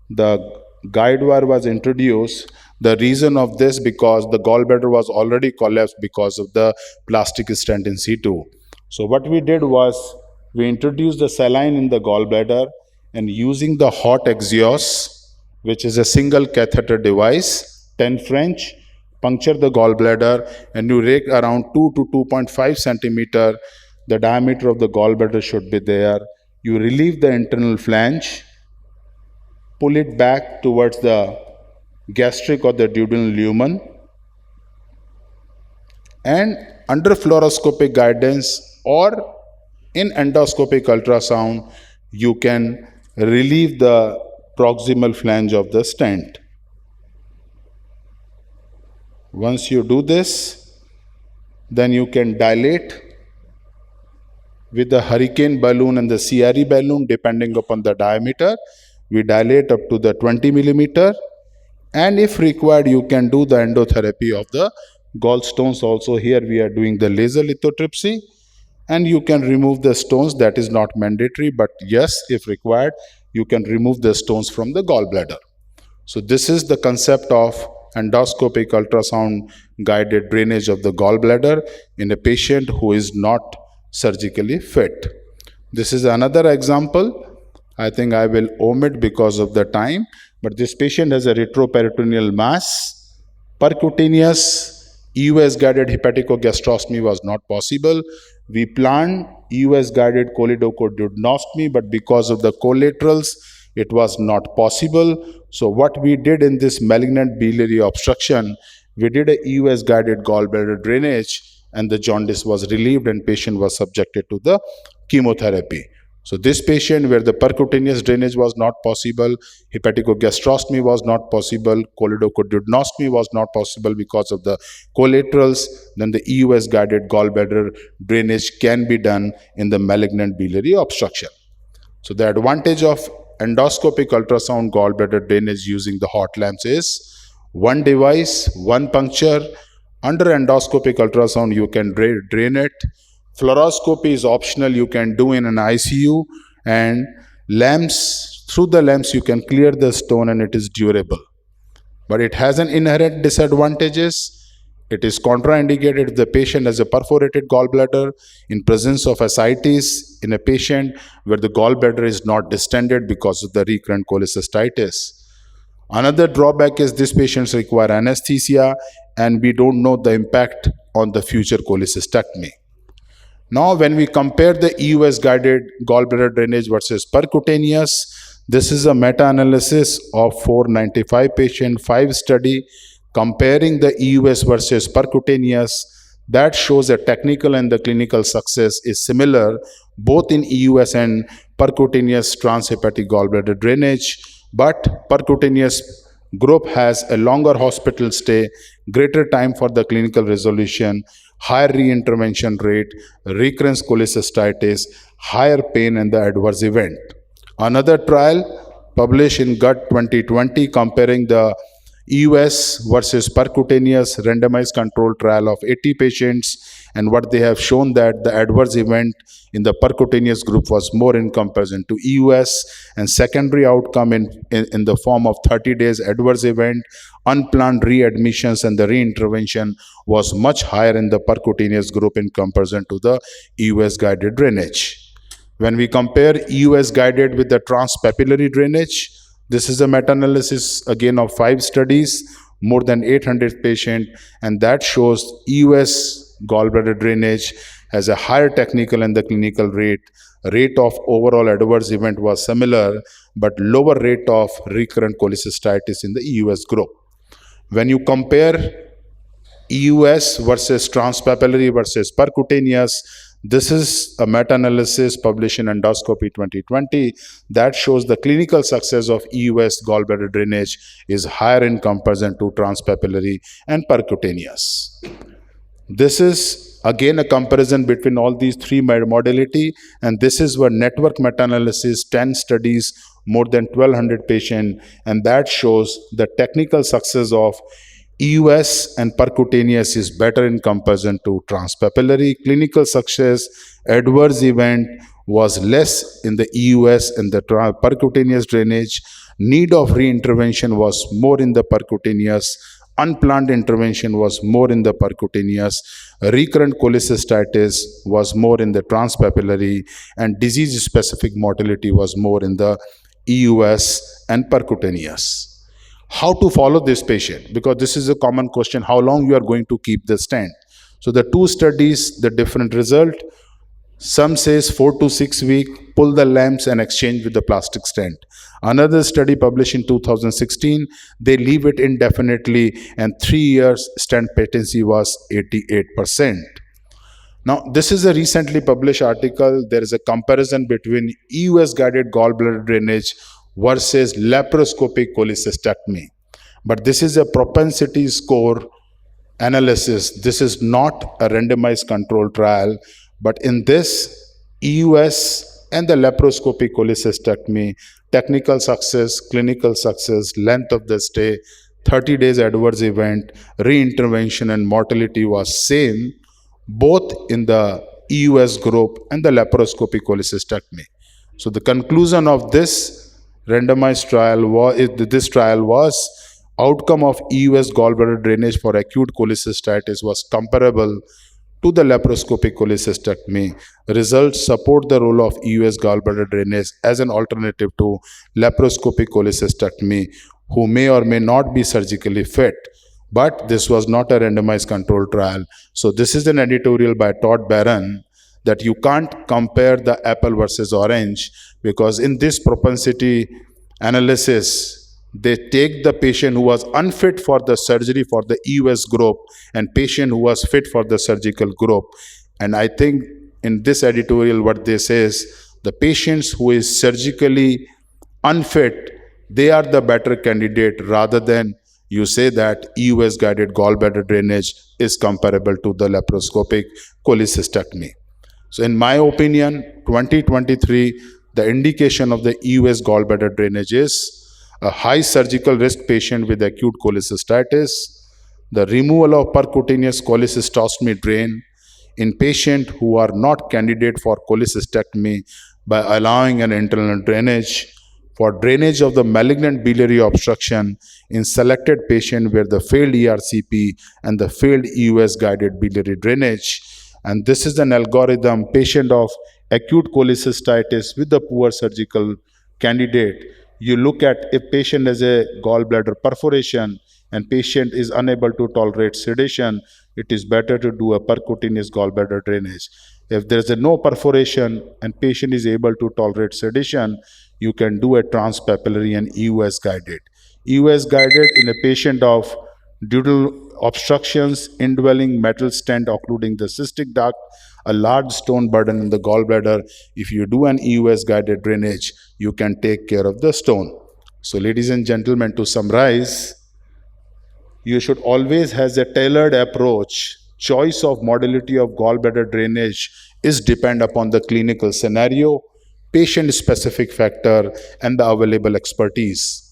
The guide wire was introduced. The reason of this, because the gallbladder was already collapsed because of the plastic stent in C2. So what we did was, we introduced the saline in the gallbladder, and using the hot Axios, which is a single catheter device, 10 French, puncture the gallbladder, and you rake around 2 to 2.5 centimeter. The diameter of the gallbladder should be there. You relieve the internal flange, pull it back towards the gastric or the duodenal lumen, and under fluoroscopic guidance or in endoscopic ultrasound, you can relieve the proximal flange of the stent. Once you do this, then you can dilate with the hurricane balloon and the CRE balloon, depending upon the diameter. We dilate up to the 20 millimeter, and if required, you can do the endotherapy of the gallstones also. Here we are doing the laser lithotripsy, and you can remove the stones. That is not mandatory, but yes, if required, you can remove the stones from the gallbladder. So this is the concept of endoscopic ultrasound guided drainage of the gallbladder in a patient who is not surgically fit. This is another example. I think I will omit because of the time, but this patient has a retroperitoneal mass. Percutaneous EUS-guided hepaticogastrostomy was not possible. We planned EUS-guided choledochoduodenostomy, but because of the collaterals, it was not possible. So what we did in this malignant biliary obstruction, we did a EUS-guided gallbladder drainage, and the jaundice was relieved and patient was subjected to the chemotherapy. So this patient where the percutaneous drainage was not possible, hepaticogastrostomy was not possible, choledochoduodenostomy was not possible because of the collaterals, then the EUS-guided gallbladder drainage can be done in the malignant biliary obstruction. So the advantage of endoscopic ultrasound gallbladder drainage using the hot lamps is one device, one puncture. Under endoscopic ultrasound, you can drain it. Fluoroscopy is optional, you can do in an ICU, and lamps, through the lamps you can clear the stone and it is durable. But it has an inherent disadvantages. It is contraindicated if the patient has a perforated gallbladder in presence of ascites in a patient where the gallbladder is not distended because of the recurrent cholecystitis. Another drawback is these patients require anesthesia and we don't know the impact on the future cholecystectomy. Now, when we compare the EUS-guided gallbladder drainage versus percutaneous, this is a meta-analysis of 495 patient, 5 study, comparing the EUS versus percutaneous. That shows that technical and the clinical success is similar, both in EUS and percutaneous transhepatic gallbladder drainage, but percutaneous group has a longer hospital stay, greater time for the clinical resolution, higher re-intervention rate, recurrence cholecystitis, higher pain and the adverse event. Another trial published in Gut 2020 comparing the EUS versus percutaneous randomized control trial of 80 patients, and what they have shown that the adverse event in the percutaneous group was more in comparison to EUS, and secondary outcome in the form of 30 days adverse event, unplanned readmissions and the reintervention was much higher in the percutaneous group in comparison to the EUS-guided drainage. When we compare EUS-guided with the transpapillary drainage, this is a meta-analysis again of 5 studies, more than 800 patients, and that shows EUS gallbladder drainage has a higher technical and the clinical rate. Rate of overall adverse event was similar, but lower rate of recurrent cholecystitis in the EUS group. When you compare EUS versus transpapillary versus percutaneous, this is a meta-analysis published in Endoscopy 2020 that shows the clinical success of EUS gallbladder drainage is higher in comparison to transpapillary and percutaneous. This is again a comparison between all these 3 modality, and this is where network meta-analysis, 10 studies, more than 1200 patients, and that shows the technical success of EUS and percutaneous is better in comparison to transpapillary. Clinical success, adverse event was less in the EUS and the percutaneous drainage. Need of reintervention was more in the percutaneous. Unplanned intervention was more in the percutaneous. Recurrent cholecystitis was more in the transpapillary, and disease-specific mortality was more in the EUS and percutaneous. How to follow this patient? Because this is a common question, how long you are going to keep the stent? So the 2 studies, the different result. Some says 4 to 6 weeks, pull the lamps and exchange with the plastic stent. Another study published in 2016, they leave it indefinitely, and 3 years stent patency was 88%. Now, this is a recently published article. There is a comparison between EUS-guided gallbladder drainage versus laparoscopic cholecystectomy. But this is a propensity score analysis. This is not a randomized control trial. But in this, EUS and the laparoscopic cholecystectomy, technical success, clinical success, length of the stay, 30 days adverse event, reintervention and mortality was same, both in the EUS group and the laparoscopic cholecystectomy. So the conclusion of this randomized trial was outcome of EUS gallbladder drainage for acute cholecystitis was comparable to the laparoscopic cholecystectomy. Results support the role of EUS gallbladder drainage as an alternative to laparoscopic cholecystectomy, who may or may not be surgically fit. But this was not a randomized controlled trial. So this is an editorial by Todd Barron that you can't compare the apple versus orange, because in this propensity analysis, they take the patient who was unfit for the surgery for the EUS group and patient who was fit for the surgical group. And I think in this editorial what they say is the patients who is surgically unfit, they are the better candidate, rather than you say that EUS-guided gallbladder drainage is comparable to the laparoscopic cholecystectomy. So in my opinion, 2023, the indication of the EUS gallbladder drainage is a high surgical risk patient with acute cholecystitis, the removal of percutaneous cholecystostomy drain in patients who are not candidate for cholecystectomy by allowing an internal drainage, for drainage of the malignant biliary obstruction in selected patient where the failed ERCP and the failed EUS-guided biliary drainage. And this is an algorithm patient of acute cholecystitis with the poor surgical candidate. You look at if patient has a gallbladder perforation and patient is unable to tolerate sedation, it is better to do a percutaneous gallbladder drainage. If there is a no perforation and patient is able to tolerate sedation, you can do a transpapillary and EUS-guided. EUS-guided in a patient of dural obstructions, indwelling metal stent occluding the cystic duct, a large stone burden in the gallbladder. If you do an EUS-guided drainage, you can take care of the stone. So ladies and gentlemen, to summarize, you should always have a tailored approach. Choice of modality of gallbladder drainage is depend upon the clinical scenario, patient-specific factor, and the available expertise.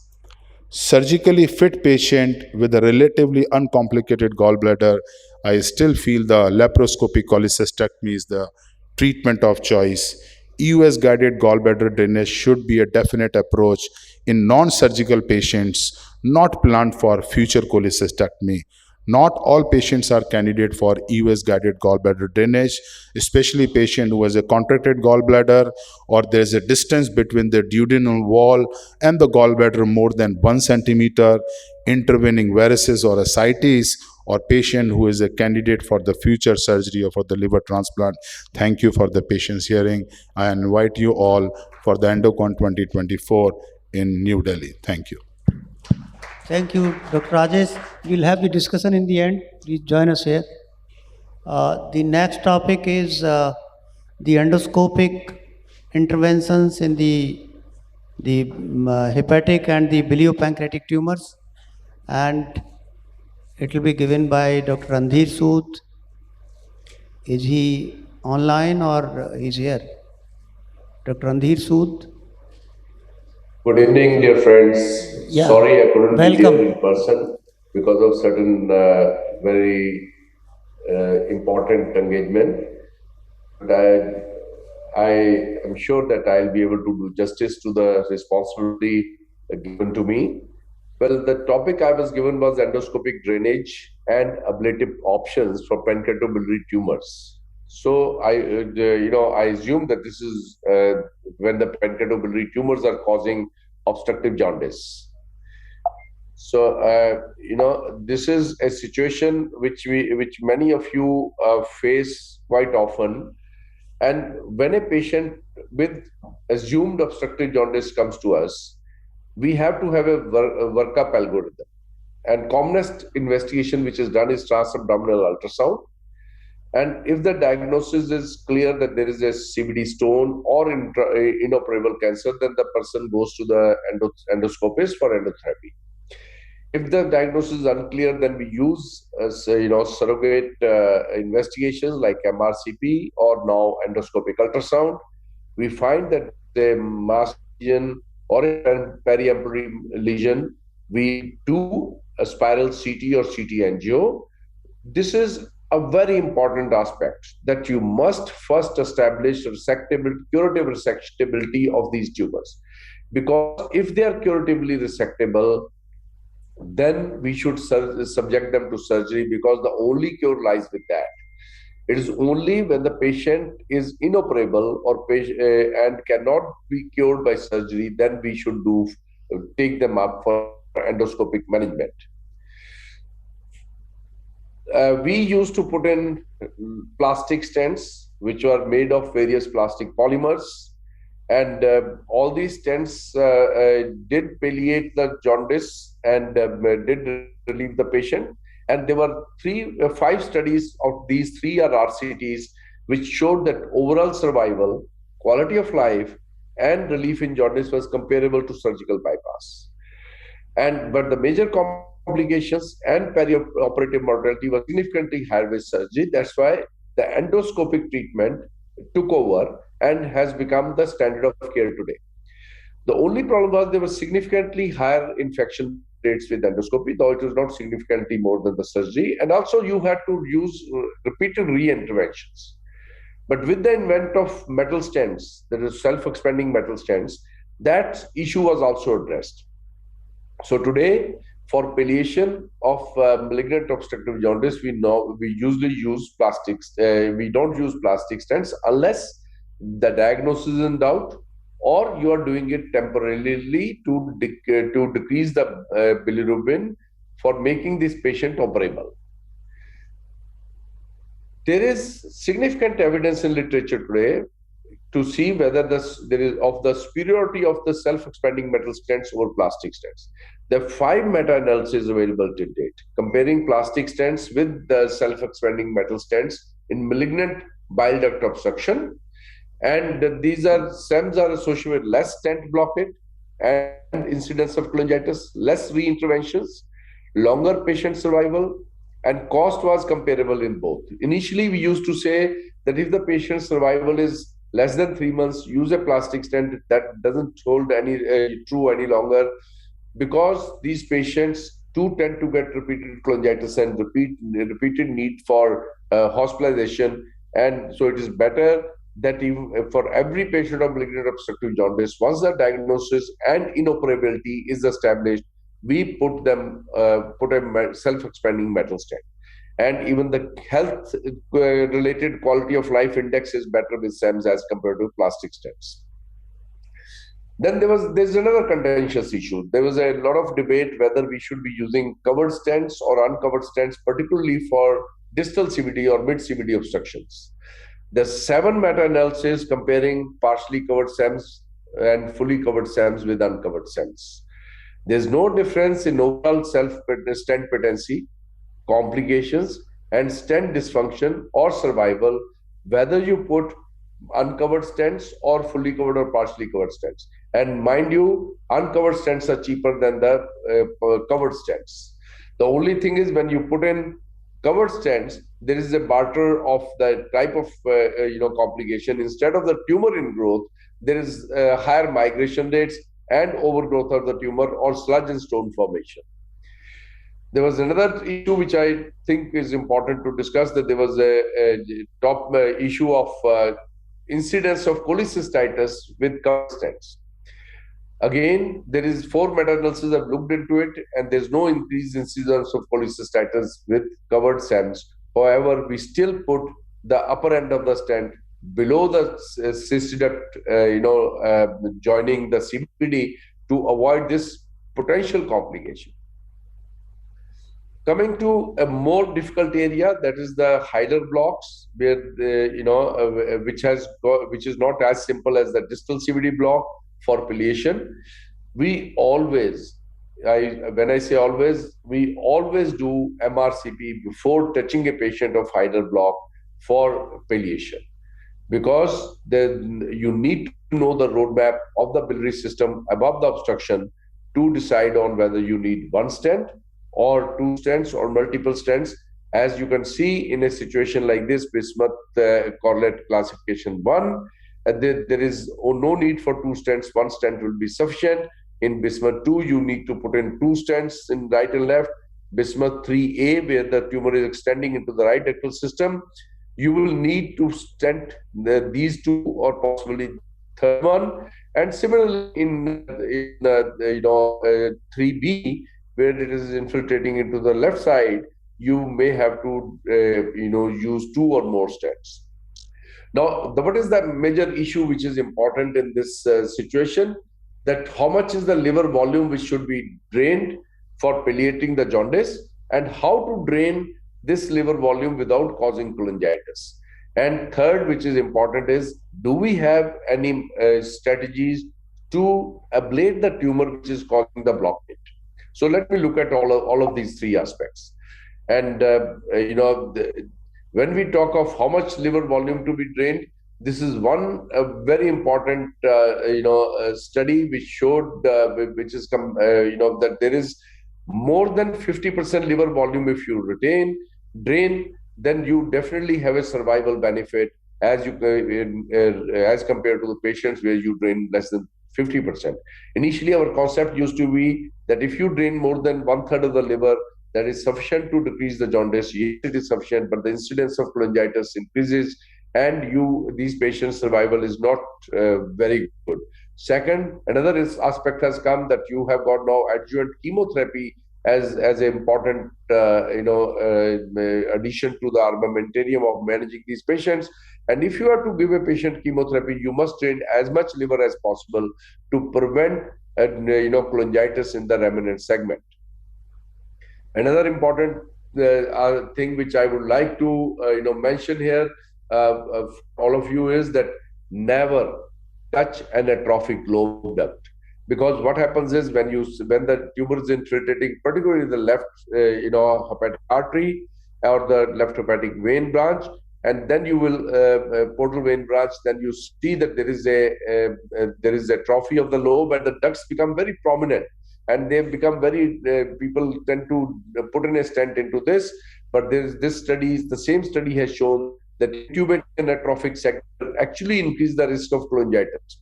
Surgically fit patient with a relatively uncomplicated gallbladder, I still feel the laparoscopic cholecystectomy is the treatment of choice. EUS-guided gallbladder drainage should be a definite approach in non-surgical patients not planned for future cholecystectomy. Not all patients are candidate for EUS-guided gallbladder drainage, especially patient who has a contracted gallbladder or there is a distance between the duodenal wall and the gallbladder more than 1 centimeter, intervening varices or ascites, or patient who is a candidate for the future surgery or for the liver transplant. Thank you for the patient's hearing. I invite you all for the EndoCon 2024 in New Delhi. Thank you. Thank you, Dr. Rajesh. We'll have the discussion in the end. Please join us here. The next topic is the endoscopic interventions in the hepatic and the biliopancreatic tumors, and it will be given by Dr. Randhir Sood. Is he online or is here? Dr. Randhir Sood. Good evening, dear friends. Yeah. Sorry I couldn't be Welcome. there in person because of certain very important engagement. But I am sure that I'll be able to do justice to the responsibility given to me. Well, the topic I was given was endoscopic drainage and ablative options for pancreatobiliary tumors. So I assume that this is when the pancreatobiliary tumors are causing obstructive jaundice. So this is a situation which many of you face quite often. And when a patient with assumed obstructive jaundice comes to us, we have to have a workup algorithm. And commonest investigation which is done is transabdominal ultrasound. And if the diagnosis is clear that there is a CVD stone or inoperable cancer, then the person goes to the endoscopist for endotherapy. If the diagnosis is unclear, then we use surrogate investigations like MRCP or now endoscopic ultrasound. We find that the mass lesion or a periampullary lesion, we do a spiral CT or CT angio. This is a very important aspect that you must first establish curative resectability of these tumors. Because if they are curatively resectable, then we should subject them to surgery because the only cure lies with that. It is only when the patient is inoperable or and cannot be cured by surgery, then we should take them up for endoscopic management. We used to put in plastic stents, which were made of various plastic polymers, and all these stents did palliate the jaundice and did relieve the patient. And there were five studies of these three RCTs which showed that overall survival, quality of life, and relief in jaundice was comparable to surgical bypass. But the major complications and perioperative mortality was significantly higher with surgery. That's why the endoscopic treatment took over and has become the standard of care today. The only problem was there was significantly higher infection rates with endoscopy, though it was not significantly more than the surgery. And also you had to use repeated re-interventions. But with the invent of metal stents, that is self-expanding metal stents, that issue was also addressed. So today, for palliation of malignant obstructive jaundice, we usually use plastics. We don't use plastic stents unless the diagnosis is in doubt, or you are doing it temporarily to decrease the bilirubin for making this patient operable. There is significant evidence in literature today to see whether there is of the superiority of the self-expanding metal stents over plastic stents. There are 5 meta-analyses available to date, comparing plastic stents with the self-expanding metal stents in malignant bile duct obstruction. And these SEMs are associated with less stent blockade and incidence of cholangitis, less re-interventions, longer patient survival, and cost was comparable in both. Initially, we used to say that if the patient survival is less than 3 months, use a plastic stent. That doesn't hold any true any longer, because these patients too tend to get repeated cholangitis and repeated need for hospitalization. And so it is better that for every patient of malignant obstructive jaundice, once the diagnosis and inoperability is established, we put a self-expanding metal stent. And even the health related quality of life index is better with SEMs as compared to plastic stents. Then there's another contentious issue. There was a lot of debate whether we should be using covered stents or uncovered stents, particularly for distal CVD or mid CVD obstructions. There's 7 meta-analyses comparing partially covered SEMs and fully covered SEMs with uncovered SEMs. There's no difference in overall stent patency, complications, and stent dysfunction or survival, whether you put uncovered stents or fully covered or partially covered stents. And mind you, uncovered stents are cheaper than the covered stents. The only thing is, when you put in covered stents, there is a barter of the type of complication. Instead of the tumor ingrowth, there is higher migration rates and overgrowth of the tumor or sludge and stone formation. There was another issue which I think is important to discuss, that there was a top issue of incidence of cholecystitis with covered stents. Again, there is 4 meta-analyses have looked into it, and there's no increased incidence of cholecystitis with covered SEMs. However, we still put the upper end of the stent below the cystiduct, joining the CVD to avoid this potential complication. Coming to a more difficult area, that is the Hyder blocks, where which is not as simple as the distal CVD block for palliation. We always, when I say always, we always do MRCP before touching a patient of Hyder block for palliation, because you need to know the roadmap of the biliary system above the obstruction to decide on whether you need 1 stent or 2 stents or multiple stents. As you can see in a situation like this, Bismuth correlate classification 1, there is no need for 2 stents, 1 stent will be sufficient. In Bismuth 2, you need to put in 2 stents in right and left. Bismuth 3A, where the tumor is extending into the right ductal system, you will need to stent these 2 or possibly third one. And similarly in 3B, where it is infiltrating into the left side, you may have to use 2 or more stents. Now, what is the major issue which is important in this situation? That how much is the liver volume which should be drained for palliating the jaundice, and how to drain this liver volume without causing cholangitis. And third, which is important, is do we have any strategies to ablate the tumor which is causing the blockage? So let me look at all of these three aspects. And when we talk of how much liver volume to be drained, this is one very important study which showed that there is more than 50% liver volume. If you drain, then you definitely have a survival benefit as compared to the patients where you drain less than 50%. Initially, our concept used to be that if you drain more than 1/3 of the liver, that is sufficient to decrease the jaundice. Yes, it is sufficient, but the incidence of cholangitis increases, and these patients' survival is not very good. Second, another aspect has come that you have got now adjuvant chemotherapy as an important addition to the armamentarium of managing these patients. And if you are to give a patient chemotherapy, you must drain as much liver as possible to prevent cholangitis in the remnant segment. Another important thing which I would like to mention here, all of you, is that never touch an atrophic lobe duct, because what happens is when the tumor is infiltrating, particularly the left hepatic artery or the left hepatic vein branch, and then you will portal vein branch, then you see that there is atrophy of the lobe, and the ducts become very prominent. And they've become people tend to put in a stent into this, but the same study has shown that intubating an atrophic sector actually increase the risk of cholangitis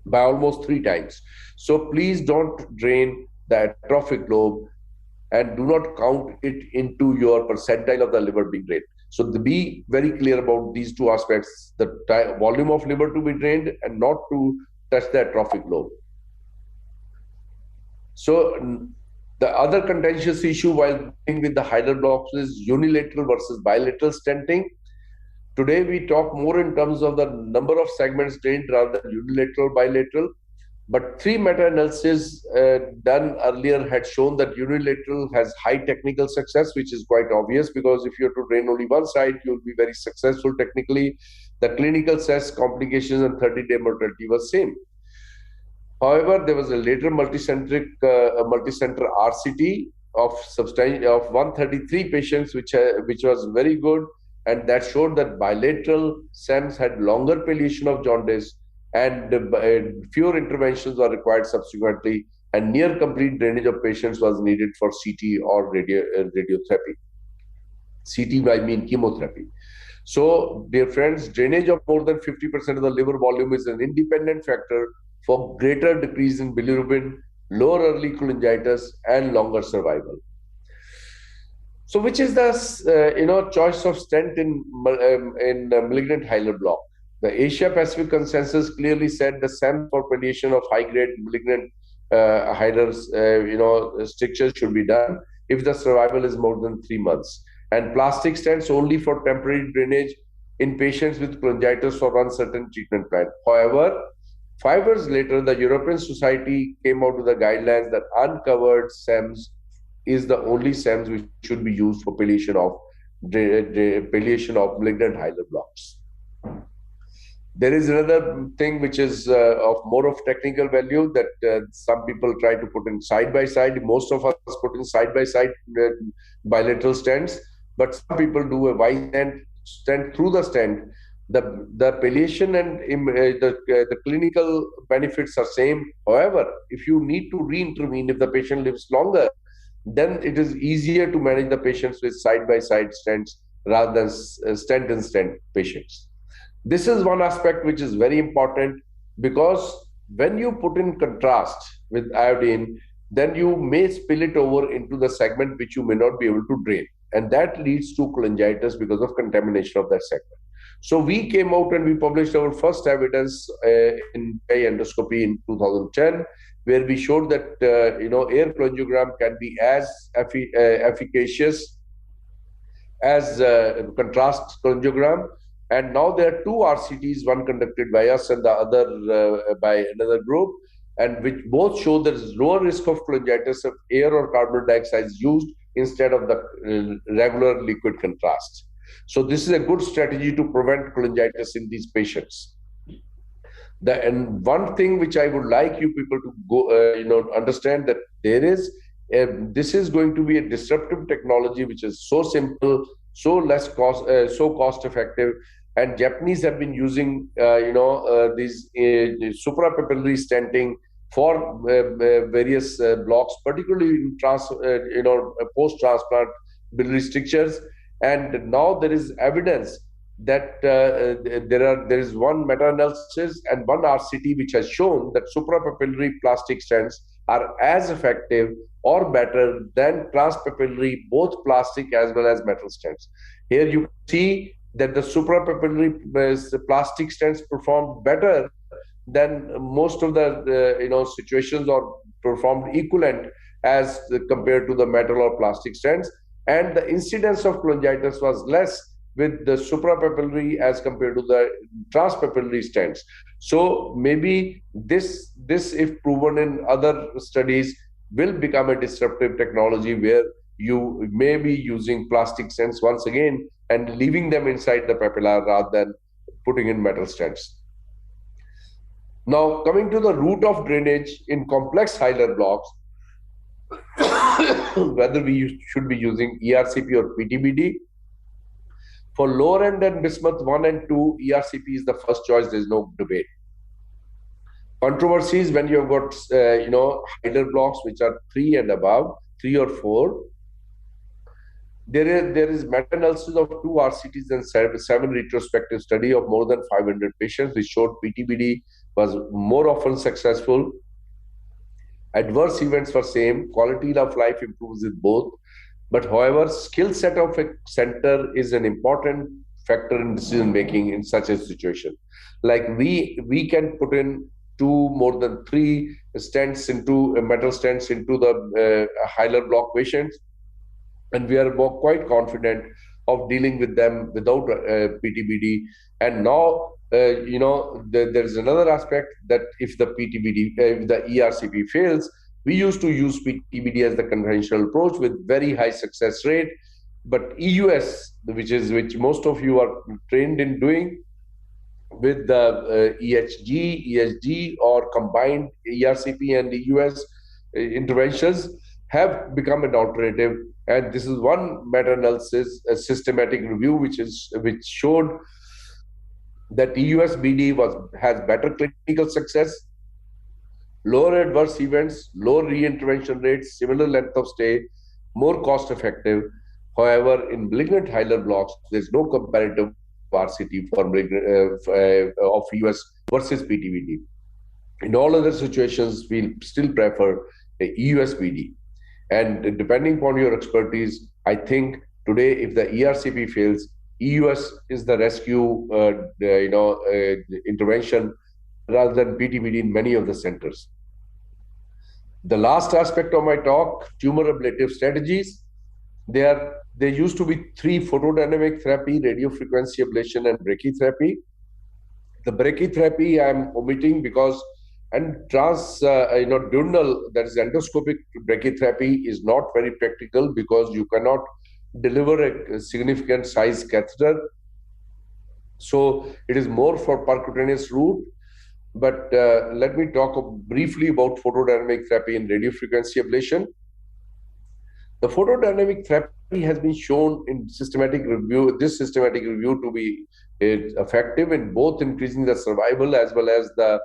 by almost 3 times. So please don't drain the atrophic lobe and do not count it into your percentile of the liver being drained. So be very clear about these two aspects, the volume of liver to be drained and not to touch the atrophic lobe. So the other contentious issue while dealing with the Hyder blocks is unilateral versus bilateral stenting. Today we talk more in terms of the number of segments drained rather than unilateral, bilateral. But 3 meta-analyses done earlier had shown that unilateral has high technical success, which is quite obvious, because if you have to drain only one side, you'll be very successful technically. The clinical stress, complications, and 30-day mortality was same. However, there was a later multicenter RCT of 133 patients, which was very good, and that showed that bilateral SEMS had longer palliation of jaundice, and fewer interventions were required subsequently, and near complete drainage of patients was needed for CT or radiotherapy. CT, I mean chemotherapy. So, dear friends, drainage of more than 50% of the liver volume is an independent factor for greater decrease in bilirubin, lower early cholangitis, and longer survival. So, which is the choice of stent in malignant hilar block? The Asia Pacific consensus clearly said the SEM for palliation of high-grade malignant hilar strictures should be done if the survival is more than 3 months, and plastic stents only for temporary drainage in patients with cholangitis or uncertain treatment plan. However, 5 years later, the European Society came out with the guidelines that uncovered SEMS is the only SEMS which should be used for palliation of malignant hilar blocks. There is another thing which is of more of technical value that some people try to put in side by side. Most of us put in side by side bilateral stents, but some people do a Y stent through the stent. The palliation and the clinical benefits are same. However, if you need to re-intervene, if the patient lives longer, then it is easier to manage the patients with side-by-side stents rather than stent-in-stent patients. This is one aspect which is very important, because when you put in contrast with iodine, then you may spill it over into the segment which you may not be able to drain. And that leads to cholangitis because of contamination of that segment. So we came out and we published our first evidence in endoscopy in 2010, where we showed that air cholangiogram can be as efficacious as contrast cholangiogram. And now there are two RCTs, one conducted by us and the other by another group, and which both show there is lower risk of cholangitis if air or carbon dioxide is used instead of the regular liquid contrast. So this is a good strategy to prevent cholangitis in these patients. And one thing which I would like you people to go, understand that there is, this is going to be a disruptive technology which is so simple, so less cost, so cost effective. And Japanese have been using, these suprapapillary stenting for various blocks, particularly in post-transplant biliary strictures. And now there is evidence that there is one meta-analysis and one RCT which has shown that suprapapillary plastic stents are as effective or better than transpapillary, both plastic as well as metal stents. Here you see that the suprapapillary plastic stents performed better than most of the situations, or performed equivalent as compared to the metal or plastic stents, and the incidence of cholangitis was less with the suprapapillary as compared to the transpapillary stents. So maybe this, if proven in other studies, will become a disruptive technology where you may be using plastic stents once again and leaving them inside the papilla rather than putting in metal stents. Now, coming to the route of drainage in complex hilar blocks, whether we should be using ERCP or PTBD. For lower end and bismuth 1 and 2, ERCP is the first choice. There is no debate. Controversies when you have got hilar blocks which are 3 and above, 3 or 4. There is meta-analysis of 2 RCTs and 7 retrospective study of more than 500 patients which showed PTBD was more often successful. Adverse events were same. Quality of life improves with both. But however, skill set of a center is an important factor in decision making in such a situation. Like we can put in 2 more than 3 stents into metal stents into the hilar block patients, and we are quite confident of dealing with them without PTBD. And now there is another aspect that if the PTBD, if the ERCP fails, we used to use PTBD as the conventional approach with very high success rate. But EUS, which most of you are trained in doing, with the EHG, ESG, or combined ERCP and EUS interventions, have become an alternative. And this is one meta-analysis, a systematic review, which showed that EUS-BD has better clinical success, lower adverse events, lower reintervention rates, similar length of stay, more cost-effective. However, in malignant hilar blocks, there's no comparative RCT for of EUS versus PTBD. In all other situations, we'll still prefer the EUS-BD. And depending upon your expertise, I think today, if the ERCP fails, EUS is the rescue intervention rather than PTBD in many of the centers. The last aspect of my talk, tumor ablative strategies. There used to be 3: photodynamic therapy, radiofrequency ablation, and brachytherapy. The brachytherapy I'm omitting because dural, that is endoscopic brachytherapy, is not very practical because you cannot deliver a significant size catheter. So it is more for percutaneous route. But let me talk briefly about photodynamic therapy and radiofrequency ablation. The photodynamic therapy has been shown in systematic review to be effective in both increasing the survival as well as the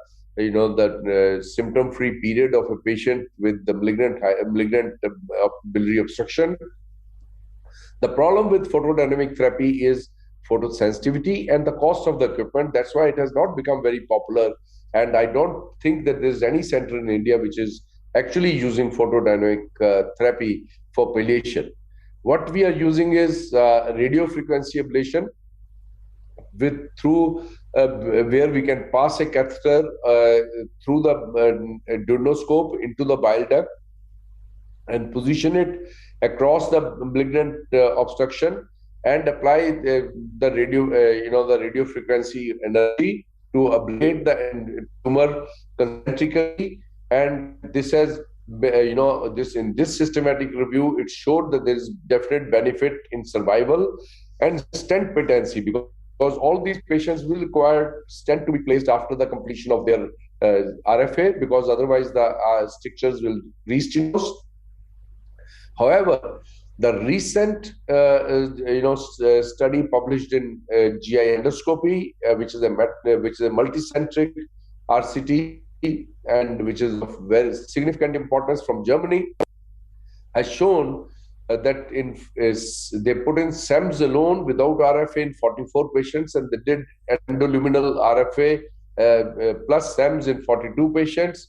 symptom-free period of a patient with the malignant biliary obstruction. The problem with photodynamic therapy is photosensitivity and the cost of the equipment. That's why it has not become very popular. And I don't think that there's any center in India which is actually using photodynamic therapy for palliation. What we are using is radiofrequency ablation where we can pass a catheter through the duodenoscope into the bile duct and position it across the malignant obstruction, and apply the radio, the radio frequency energy to ablate the tumor concentrically. And this has, this in this systematic review, it showed that there is definite benefit in survival and stent patency, because all these patients will require stent to be placed after the completion of their RFA, because otherwise the strictures will restenosis. However, the recent study published in GI endoscopy, which is a multicentric RCT and which is of very significant importance from Germany, has shown that they put in SEMS alone without RFA in 44 patients, and they did endoluminal RFA plus SEMS in 42 patients.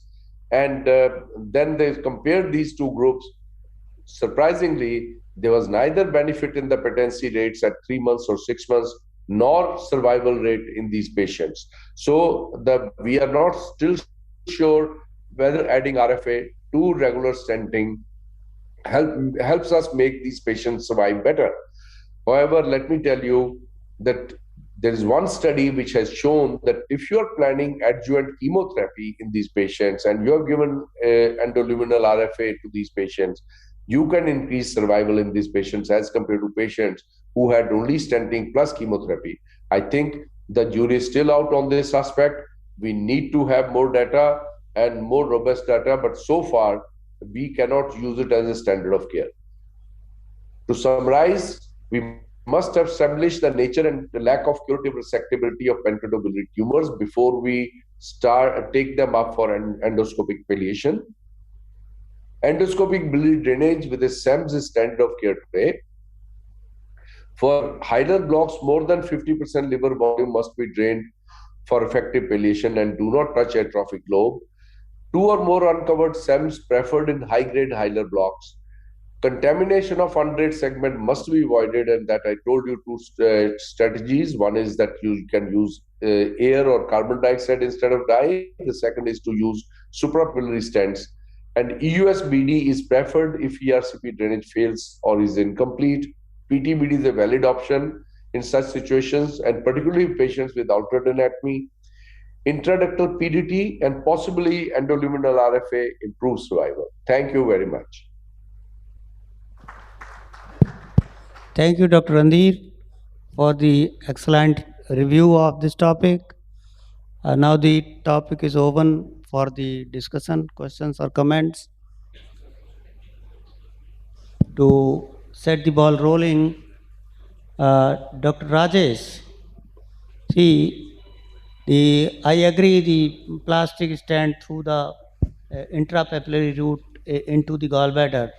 And then they compared these two groups. Surprisingly, there was neither benefit in the patency rates at 3 months or 6 months, nor survival rate in these patients. So we are not still sure whether adding RFA to regular stenting helps us make these patients survive better. However, let me tell you that there is one study which has shown that if you are planning adjuvant chemotherapy in these patients and you have given endoluminal RFA to these patients, you can increase survival in these patients as compared to patients who had only stenting plus chemotherapy. I think the jury is still out on this aspect. We need to have more data and more robust data, but so far, we cannot use it as a standard of care. To summarize, we must establish the nature and the lack of curative resectability of pancreatobiliary tumors before we take them up for an endoscopic palliation. Endoscopic biliary drainage with a SEMS is standard of care today. For hilar blocks, more than 50% liver volume must be drained for effective palliation and do not touch atrophic lobe. 2 or more uncovered SEMS preferred in high-grade hilar blocks. Contamination of undrained segment must be avoided, and that I told you two strategies. One is that you can use air or carbon dioxide instead of dye. The second is to use suprapapillary stents. And EUS-BD is preferred if ERCP drainage fails or is incomplete. PTBD is a valid option in such situations, and particularly patients with altered anatomy. Intraductal PDT and possibly endoluminal RFA improves survival. Thank you very much. Thank you, Dr. Randir, for the excellent review of this topic. Now the topic is open for the discussion, questions or comments. To set the ball rolling, Dr. Rajesh, I agree the plastic stent through the intrapapillary route into the gallbladder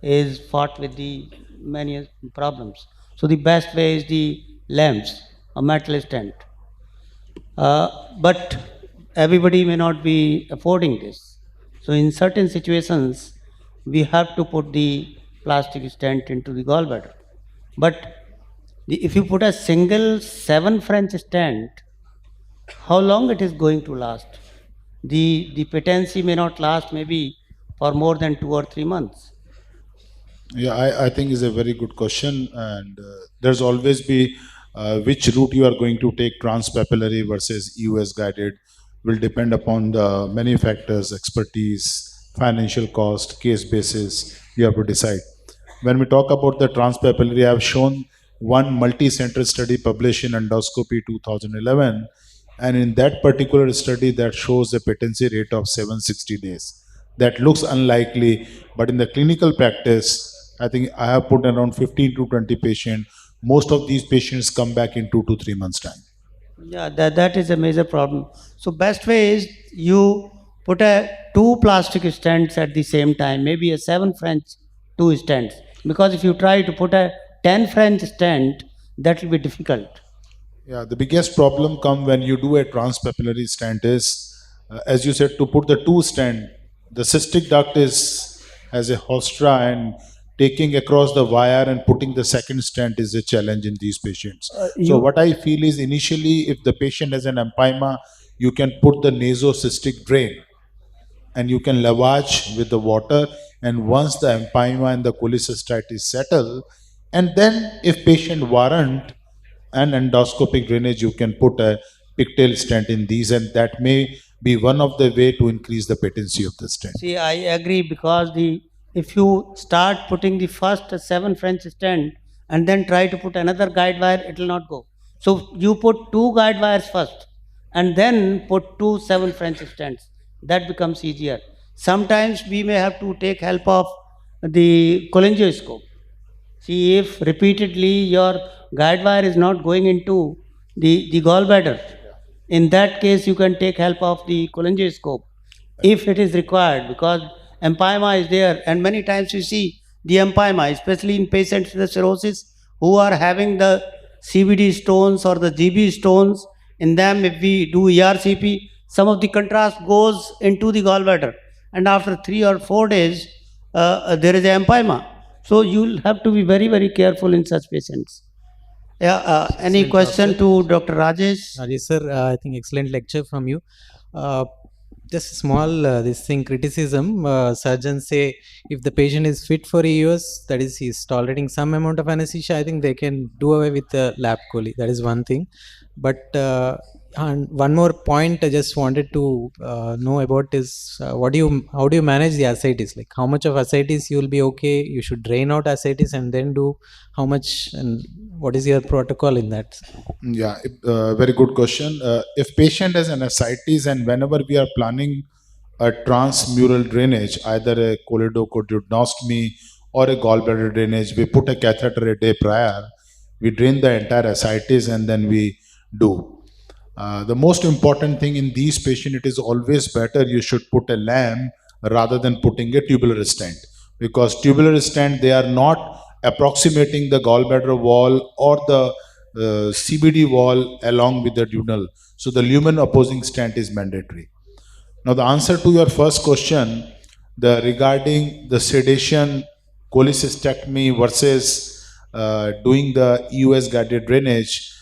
is fought with the many problems. So the best way is the LEMS, a metal stent. But everybody may not be affording this. So in certain situations, we have to put the plastic stent into the gallbladder. But if you put a single 7 French stent, how long it is going to last? The patency may not last maybe for more than 2 or 3 months. Yeah, I think is a very good question, and there's always be which route you are going to take, transpapillary versus EUS-guided, will depend upon the many factors, expertise, financial cost, case basis, you have to decide. When we talk about the transpapillary, I have shown one multi-center study published in Endoscopy 2011, and in that particular study that shows a patency rate of 760 days. That looks unlikely, but in the clinical practice, I think I have put around 15 to 20 patients. Most of these patients come back in 2 to 3 months' time. Yeah, that is a major problem. So best way is you put 2 plastic stents at the same time, maybe a 7 French 2 stents. Because if you try to put a 10 French stent, that will be difficult. Yeah, the biggest problem come when you do a transpapillary stent is, as you said, to put the 2 stent, the cystic duct has a hostra, and taking across the wire and putting the second stent is a challenge in these patients. So what I feel is initially, if the patient has an empyema, you can put the nasocystic drain and you can lavage with the water, and once the empyema and the cholecystitis settle, And then if patient warrant an endoscopic drainage, you can put a pigtail stent in these, and that may be one of the way to increase the patency of the stent. See, I agree, because if you start putting the first 7 French stent and then try to put another guide wire, it will not go. So you put 2 guide wires first and then put 2 7 French stents. That becomes easier. Sometimes we may have to take help of the cholangioscope. See, if repeatedly your guide wire is not going into the gallbladder, in that case you can take help of the cholangioscope if it is required, because empyema is there, and many times you see the empyema, especially in patients with cirrhosis who are having the CBD stones or the GB stones. In them, if we do ERCP, some of the contrast goes into the gallbladder, and after 3 or 4 days, there is a empyema. So you'll have to be very, very careful in such patients. Yeah. Any Excellent question talk, to Dr. Rajesh? Rajesh sir, I think excellent lecture from you. Just small this thing criticism. Surgeons say if the patient is fit for EUS, that is he's tolerating some amount of anesthesia, I think they can do away with the lap chole. That is one thing. But and one more point I just wanted to know about is how do you manage the ascites? Like how much of ascites you will be okay? You should drain out ascites and then do how much, and what is your protocol in that? Yeah, very good question. If patient has an ascites, and whenever we are planning a transmural drainage, either a choledochorduodenostomy or a gallbladder drainage, we put a catheter a day prior, we drain the entire ascites and then we do. The most important thing in these patients, it is always better you should put a lamp rather than putting a tubular stent, because tubular stent, they are not approximating the gallbladder wall or the CBD wall along with the duodenal. So the lumen opposing stent is mandatory. Now the answer to your first question, regarding the sedation, cholecystectomy versus doing the EUS-guided drainage,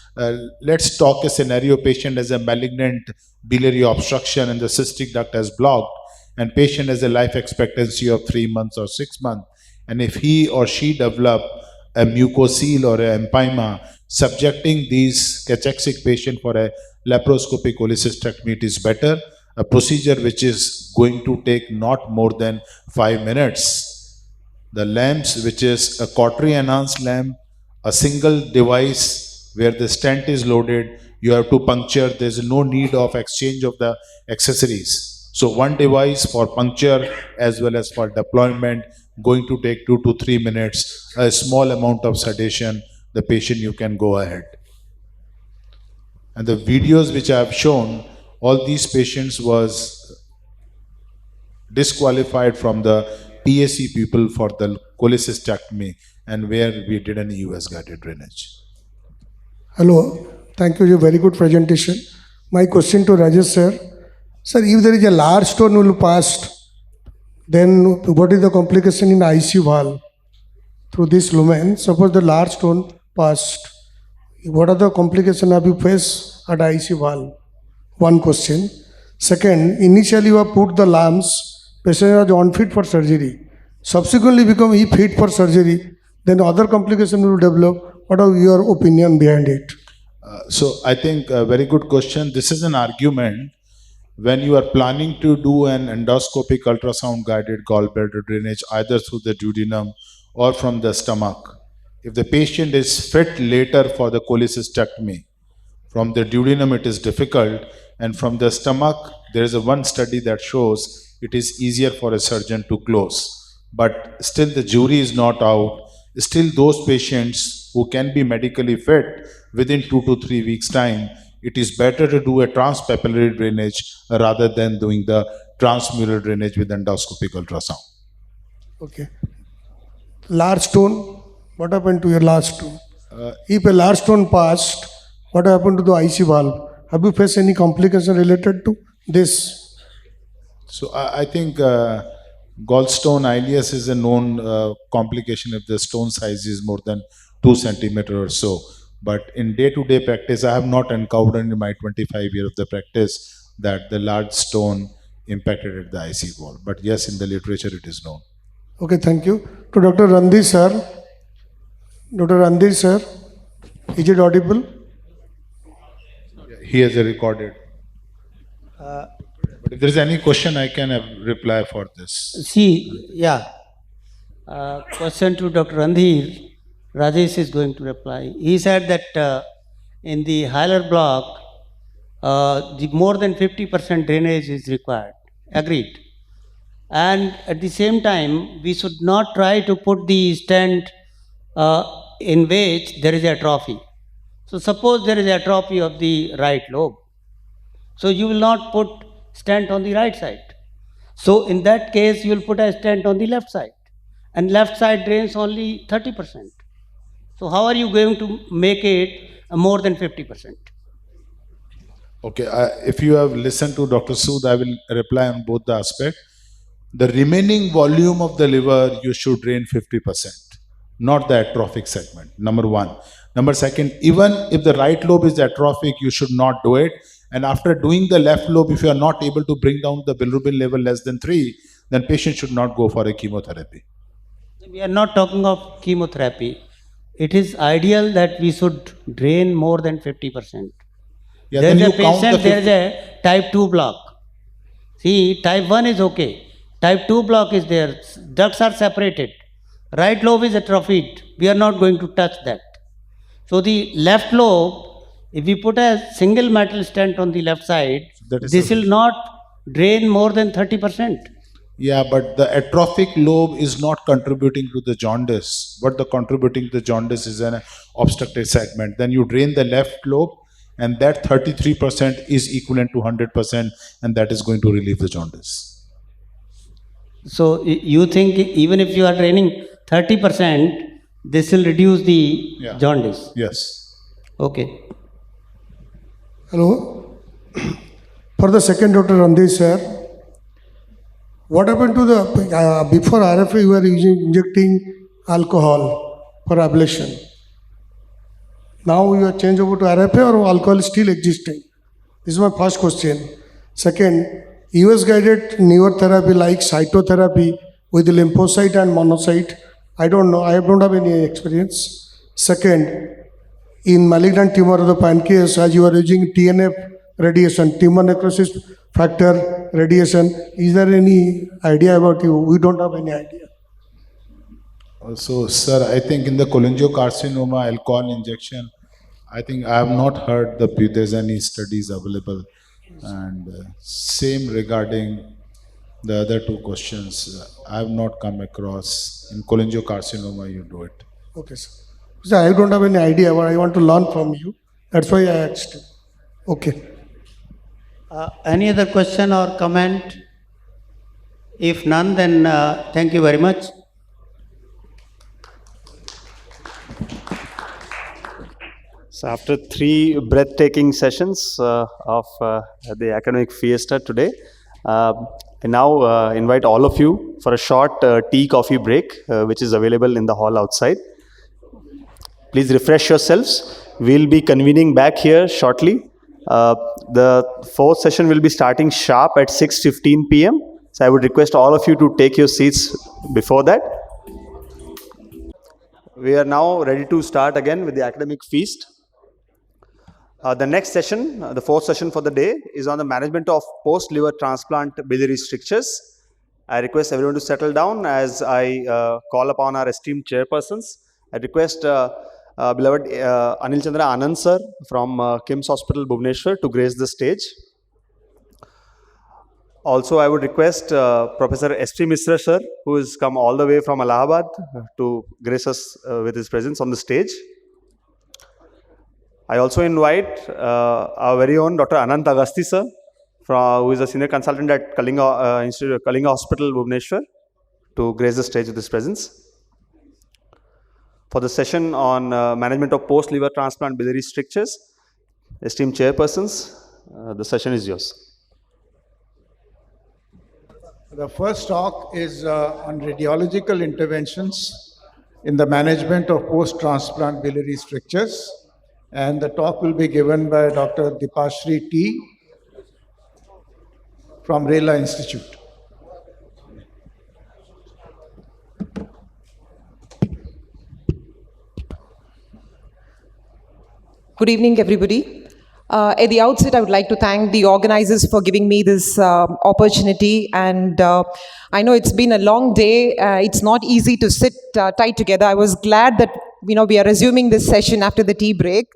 let's talk a scenario: patient has a malignant biliary obstruction and the cystic duct has blocked, and patient has a life expectancy of 3 months or 6 months, and if he or she develop a mucocele or an empyema, subjecting these cachexic patient for a laparoscopic cholecystectomy, it is better, a procedure which is going to take not more than 5 minutes. The lamps, which is a cautery enhanced lamp, a single device where the stent is loaded, you have to puncture, there is no need of exchange of the accessories. So one device for puncture as well as for deployment, going to take 2 to 3 minutes, a small amount of sedation, the patient you can go ahead. And the videos which I have shown, all these patients was disqualified from the PAC people for the cholecystectomy, and where we did an EUS-guided drainage. Hello, thank you. Very good presentation. My question to Rajesh sir. Sir, if there is a large stone will pass, then what is the complication in IC valve through this lumen? Suppose the large stone passed, what are the complications have you faced at IC valve? One question. Second, initially you have put the lamps, patient was unfit for surgery. Subsequently become he fit for surgery, then other complication will develop. What are your opinion behind it? So I think a very good question. This is an argument when you are planning to do an endoscopic ultrasound guided gallbladder drainage either through the duodenum or from the stomach. If the patient is fit later for the cholecystectomy, from the duodenum it is difficult, and from the stomach there is one study that shows it is easier for a surgeon to close. But still the jury is not out. Still those patients who can be medically fit within 2 to 3 weeks time, it is better to do a transpapillary drainage rather than doing the transmural drainage with endoscopic ultrasound. Okay. Large stone, what happened to your large stone? If a large stone passed, what happened to the IC valve? Have you faced any complication related to this? So I think gallstone ileus is a known complication if the stone size is more than 2 centimeter or so. But in day-to-day practice, I have not encountered in my 25 years of the practice that the large stone impacted at the IC wall. But yes, in the literature it is known. Okay, thank you. To Dr. Randi sir, Dr. Andhir sir, is it audible? He has recorded. But if there is any question, I can reply for this. See, yeah. Question to Dr. Andhir. Rajesh is going to reply. He said that in the hilar block, the more than 50% drainage is required. Agreed. And at the same time, we should not try to put the stent in which there is atrophy. So suppose there is atrophy of the right lobe. So you will not put stent on the right side. So in that case, you will put a stent on the left side. And left side drains only 30%. So how are you going to make it more than 50%? Okay, if you have listened to Dr. Sood, I will reply on both the aspects. The remaining volume of the liver, you should drain 50%, not the atrophic segment, number one. Number second, even if the right lobe is atrophic, you should not do it. And after doing the left lobe, if you are not able to bring down the bilirubin level less than 3, then patient should not go for a chemotherapy. We are not talking of chemotherapy. It is ideal that we should drain more than 50%. Yeah, there is then a you count patient, the there is a type 2 block. See, type 1 is okay. Type 2 block is there. Ducts are separated. Right lobe is atrophied. We are not going to touch that. So the left lobe, if we put a single metal stent on the left side, this will not drain more than 30%. Yeah, but the atrophic lobe is not contributing to the jaundice. What the contributing to the jaundice is an obstructed segment. Then you drain the left lobe, and that 33% is equivalent to 100%, and that is going to relieve the jaundice. So you think even if you are draining 30%, this will reduce the jaundice? Yes. Okay. Hello. For the second, Dr. Andhir sir, what happened to the, before RFA you were injecting alcohol for ablation. Now you have changed over to RFA or alcohol is still existing? This is my first question. Second, EUS-guided newer therapy like cytotherapy with lymphocyte and monocyte, I don't know, I don't have any experience. Second, in malignant tumor of the pancreas, as you are using TNF radiation, tumor necrosis factor radiation, is there any idea about you? We don't have any idea. So, sir, I think in the cholangiocarcinoma alcohol injection, I think I have not heard there's any studies available. And same regarding the other two questions, I have not come across. In cholangiocarcinoma, you do it. Okay, sir. So I don't have any idea, but I want to learn from you. That's why I asked. Okay. Any other question or comment? If none, then thank you very much. So after 3 breathtaking sessions of the academic fiesta today, I now invite all of you for a short tea coffee break, which is available in the hall outside. Please refresh yourselves. We'll be convening back here shortly. The fourth session will be starting sharp at 6:15 p.m. So I would request all of you to take your seats before that. We are now ready to start again with the academic feast. The next session, the fourth session for the day, is on the management of post-liver transplant biliary strictures. I request everyone to settle down as I call upon our esteemed chairpersons. I request beloved Anil Chandra Anand sir from KIMS Hospital, Bhubaneswar to grace the stage. Also, I would request Professor S.T. Misra sir, who has come all the way from Allahabad to grace us with his presence on the stage. I also invite our very own Dr. Anant Agasti sir, who is a senior consultant at Kalinga Hospital, Bhubaneswar, to grace the stage with his presence. For the session on management of post-liver transplant biliary strictures, esteemed chairpersons, the session is yours. The first talk is on radiological interventions in the management of post-transplant biliary strictures. And the talk will be given by Dr. Dipashri T. from Rela Institute. Good evening, everybody. At the outset, I would like to thank the organizers for giving me this opportunity. And I know it's been a long day. It's not easy to sit tight together. I was glad that we are resuming this session after the tea break.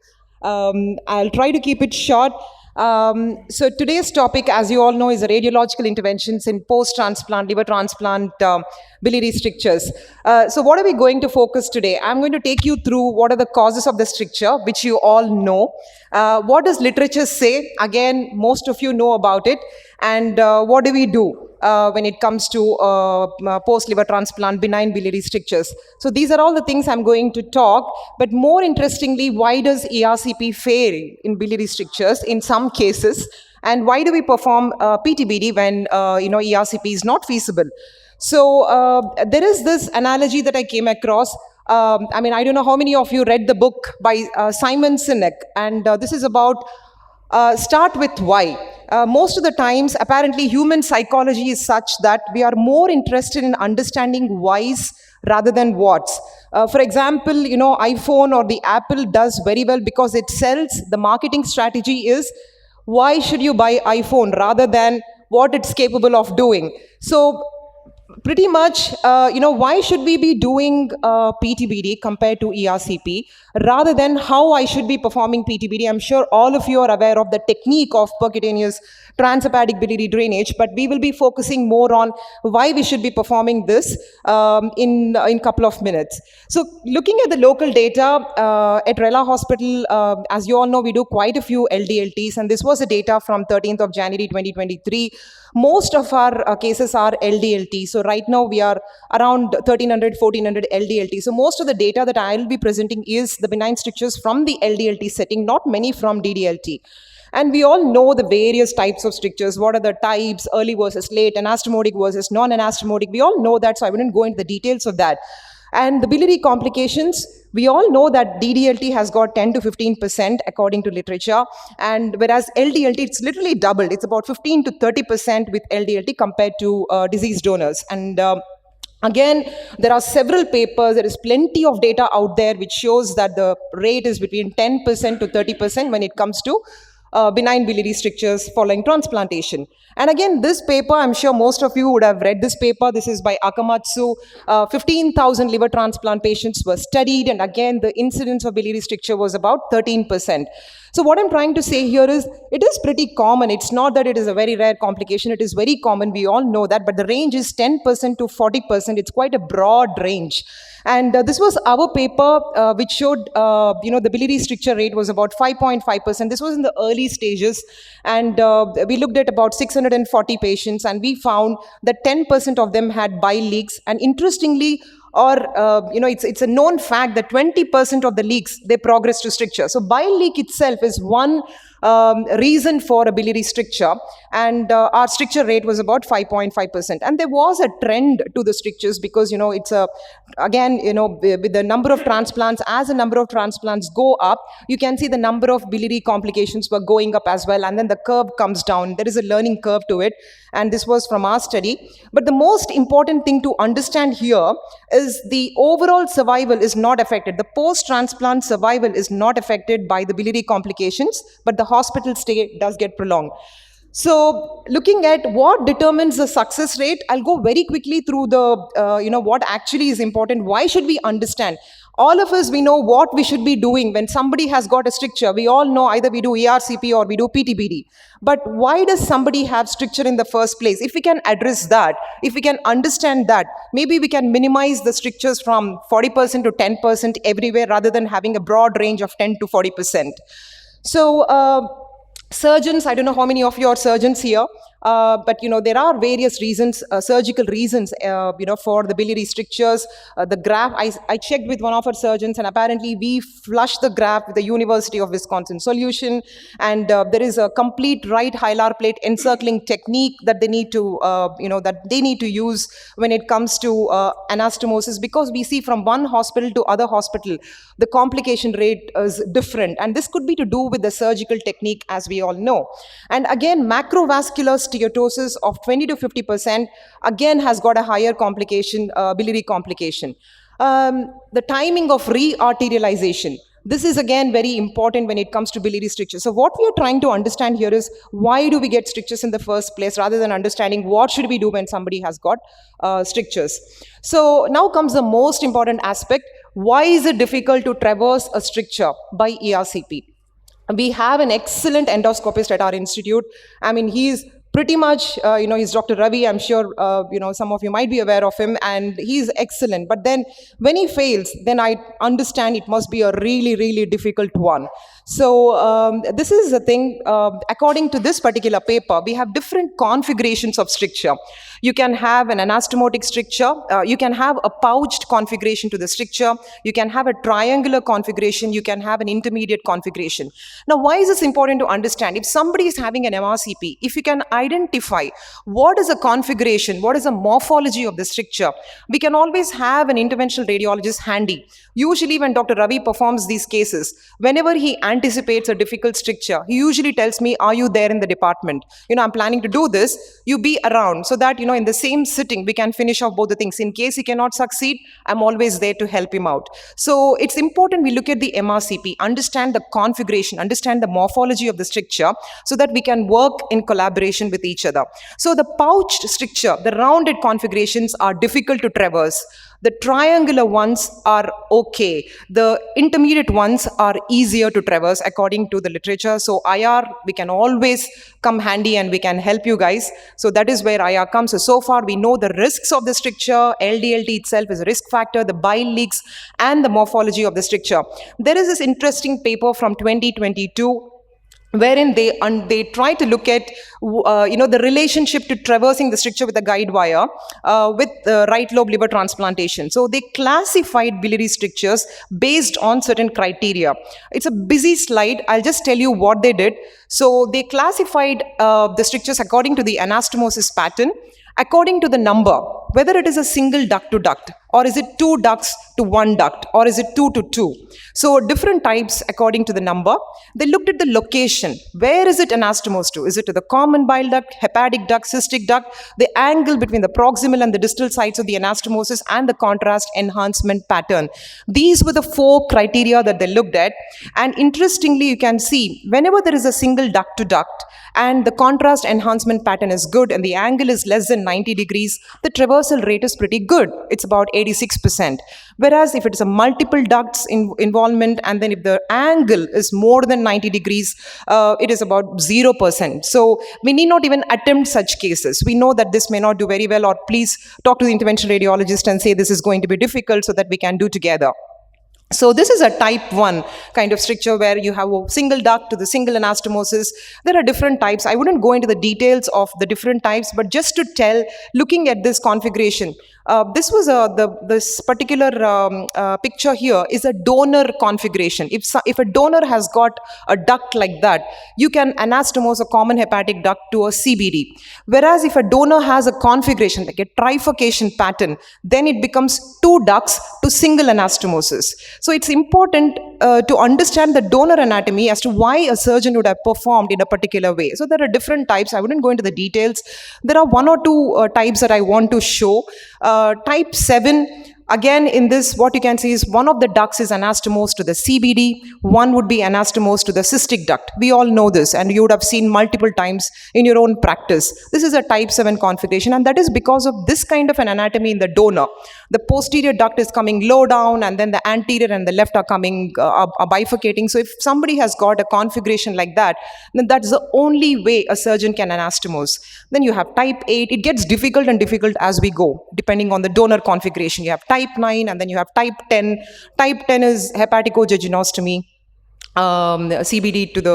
I'll try to keep it short. So today's topic, as you all know, is radiological interventions in post-transplant, liver transplant, biliary strictures. So what are we going to focus today? I'm going to take you through what are the causes of the stricture, which you all know. What does literature say? Again, most of you know about it. And what do we do when it comes to post-liver transplant, benign biliary strictures? So these are all the things I'm going to talk. But more interestingly, why does ERCP fail in biliary strictures in some cases? And why do we perform PTBD when ERCP is not feasible? So there is this analogy that I came across. I don't know how many of you read the book by Simon Sinek, and this is about start with why. Most of the times, apparently, human psychology is such that we are more interested in understanding whys rather than whats. For example, iPhone or the Apple does very well because it sells. The marketing strategy is, why should you buy iPhone rather than what it's capable of doing? So pretty much, why should we be doing PTBD compared to ERCP rather than how I should be performing PTBD? I'm sure all of you are aware of the technique of percutaneous transhepatic biliary drainage, but we will be focusing more on why we should be performing this in a couple of minutes. So looking at the local data at Rela Hospital, as you all know, we do quite a few LDLTs, and this was the data from 13th of January 2023. Most of our cases are LDLT. So right now we are around 1300, 1400 LDLT. So most of the data that I will be presenting is the benign strictures from the LDLT setting, not many from DDLT. And we all know the various types of strictures. What are the types, early versus late, anastomotic versus non-anastomotic? We all know that, so I wouldn't go into the details of that. And the biliary complications, we all know that DDLT has got 10 to 15% according to literature, and whereas LDLT, it's literally doubled. It's about 15 to 30% with LDLT compared to deceased donors. And again, there are several papers, there is plenty of data out there which shows that the rate is between 10% to 30% when it comes to benign biliary strictures following transplantation. And again, this paper, I'm sure most of you would have read this paper. This is by Akamatsu. 15,000 liver transplant patients were studied, and again, the incidence of biliary stricture was about 13%. So what I'm trying to say here is, it is pretty common. It's not that it is a very rare complication. It is very common. We all know that, but the range is 10% to 40%. It's quite a broad range. And this was our paper, which showed, the biliary stricture rate was about 5.5%. This was in the early stages. And we looked at about 640 patients, and we found that 10% of them had bile leaks. And interestingly, it's a known fact that 20% of the leaks, they progress to stricture. So bile leak itself is one reason for a biliary stricture, and our stricture rate was about 5.5%. And there was a trend to the strictures because, it's with the number of transplants, as the number of transplants go up, you can see the number of biliary complications were going up as well, and then the curve comes down. There is a learning curve to it, and this was from our study. But the most important thing to understand here is the overall survival is not affected. The post-transplant survival is not affected by the biliary complications, but the hospital stay does get prolonged. So looking at what determines the success rate, I'll go very quickly through the, what actually is important. Why should we understand? All of us, we know what we should be doing when somebody has got a stricture. We all know either we do ERCP or we do PTBD. But why does somebody have stricture in the first place? If we can address that, if we can understand that, maybe we can minimize the strictures from 40% to 10% everywhere rather than having a broad range of 10 to 40%. So, surgeons, I don't know how many of you are surgeons here, but there are various reasons, surgical reasons, for the biliary strictures. The graft, I checked with one of our surgeons, and apparently we flushed the graft with the University of Wisconsin solution, and there is a complete right hilar plate encircling technique that they need to, use when it comes to anastomosis, because we see from one hospital to other hospital, the complication rate is different, and this could be to do with the surgical technique, as we all know. And again, macrovascular steatosis of 20 to 50% again has got a higher complication, biliary complication. The timing of re-arterialization. This is again very important when it comes to biliary strictures. So what we are trying to understand here is why do we get strictures in the first place, rather than understanding what should we do when somebody has got strictures. So now comes the most important aspect. Why is it difficult to traverse a stricture by ERCP? We have an excellent endoscopist at our institute. I mean, he's pretty much, he's Dr. Ravi. I'm sure, some of you might be aware of him, and he's excellent. But then when he fails, then I understand it must be a really, really difficult one. So this is the thing. According to this particular paper, we have different configurations of stricture. You can have an anastomotic stricture. You can have a pouched configuration to the stricture. You can have a triangular configuration. You can have an intermediate configuration. Now, why is this important to understand? If somebody is having an MRCP, if you can identify what is the configuration, what is the morphology of the stricture, we can always have an interventional radiologist handy. Usually when Dr. Ravi performs these cases, whenever he anticipates a difficult stricture, he usually tells me, are you there in the department? I'm planning to do this, you be around, so that, in the same sitting, we can finish off both the things. In case he cannot succeed, I'm always there to help him out. So it's important we look at the MRCP, understand the configuration, understand the morphology of the stricture, so that we can work in collaboration with each other. So the pouched stricture, the rounded configurations are difficult to traverse. The triangular ones are okay. The intermediate ones are easier to traverse according to the literature. So IR, we can always come handy and we can help you guys. So that is where IR comes. So far we know the risks of the stricture. LDLT itself is a risk factor, the bile leaks, and the morphology of the stricture. There is this interesting paper from 2022 wherein they try to look at the relationship to traversing the stricture with a guide wire with right lobe liver transplantation. So they classified biliary strictures based on certain criteria. It's a busy slide. I'll just tell you what they did. So they classified the strictures according to the anastomosis pattern, according to the number, whether it is a single duct to duct, or is it 2 ducts to 1 duct, or is it 2 to 2. So different types according to the number. They looked at the location. Where is it anastomosed to? Is it to the common bile duct, hepatic duct, cystic duct, the angle between the proximal and the distal sides of the anastomosis, and the contrast enhancement pattern. These were the 4 criteria that they looked at. And interestingly, you can see whenever there is a single duct to duct and the contrast enhancement pattern is good and the angle is less than 90 degrees, the traversal rate is pretty good. It's about 86%. Whereas if it is a multiple ducts involvement, and then if the angle is more than 90 degrees, it is about 0%. So we need not even attempt such cases. We know that this may not do very well, or please talk to the interventional radiologist and say this is going to be difficult so that we can do together. So this is a type 1 kind of stricture where you have a single duct to the single anastomosis. There are different types. I wouldn't go into the details of the different types, but just to tell, looking at this configuration, this was this particular picture here is a donor configuration. If a donor has got a duct like that, you can anastomose a common hepatic duct to a CBD. Whereas if a donor has a configuration like a trifurcation pattern, then it becomes 2 ducts to single anastomosis. So it's important to understand the donor anatomy as to why a surgeon would have performed in a particular way. So there are different types. I wouldn't go into the details. There are 1 or 2 types that I want to show. Type 7, again in this, what you can see is one of the ducts is anastomosed to the CBD, one would be anastomosed to the cystic duct. We all know this, and you would have seen multiple times in your own practice. This is a type 7 configuration, and that is because of this kind of an anatomy in the donor. The posterior duct is coming low down, and then the anterior and the left are coming, are bifurcating. So if somebody has got a configuration like that, then that's the only way a surgeon can anastomose. Then you have type 8. It gets difficult and difficult as we go, depending on the donor configuration. You have type 9, and then you have type 10. Type 10 is hepaticojejunostomy. CBD to the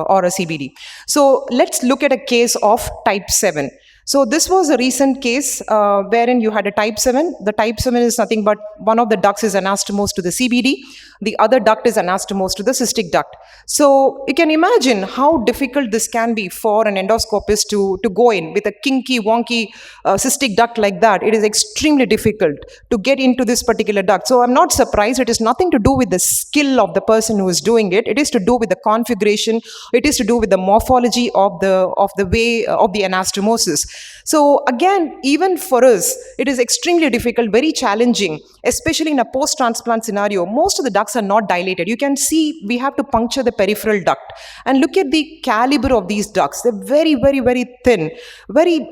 or a CBD. So let's look at a case of type 7. So this was a recent case wherein you had a type 7. The type 7 is nothing but one of the ducts is anastomosed to the CBD. The other duct is anastomosed to the cystic duct. So you can imagine how difficult this can be for an endoscopist to go in with a kinky, wonky cystic duct like that. It is extremely difficult to get into this particular duct. So I'm not surprised. It is nothing to do with the skill of the person who is doing it. It is to do with the configuration. It is to do with the morphology of the way of the anastomosis. So again, even for us, it is extremely difficult, very challenging, especially in a post-transplant scenario. Most of the ducts are not dilated. You can see we have to puncture the peripheral duct. And look at the caliber of these ducts. They're very, very, very thin, very,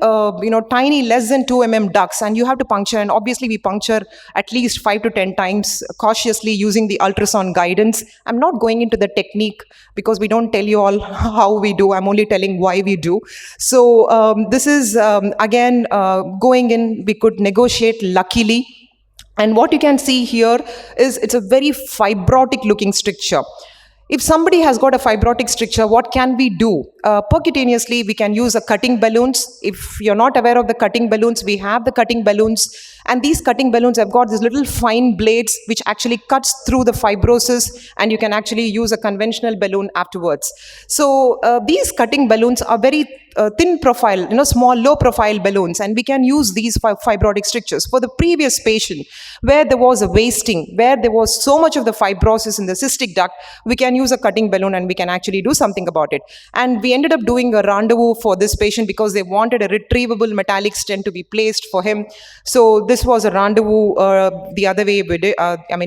tiny, less than 2 mm ducts. And you have to puncture, and obviously we puncture at least 5 to 10 times cautiously using the ultrasound guidance. I'm not going into the technique because we don't tell you all how we do. I'm only telling why we do. So this is, again, going in, we could negotiate luckily. And what you can see here is it's a very fibrotic looking stricture. If somebody has got a fibrotic stricture, what can we do? Percutaneously, we can use a cutting balloons. If you're not aware of the cutting balloons, we have the cutting balloons. And these cutting balloons have got these little fine blades which actually cuts through the fibrosis, and you can actually use a conventional balloon afterwards. So these cutting balloons are very thin profile, small, low profile balloons, and we can use these fibrotic strictures. For the previous patient, where there was a wasting, where there was so much of the fibrosis in the cystic duct, we can use a cutting balloon and we can actually do something about it. And we ended up doing a rendezvous for this patient because they wanted a retrievable metallic stent to be placed for him. So this was a rendezvous the other way we did,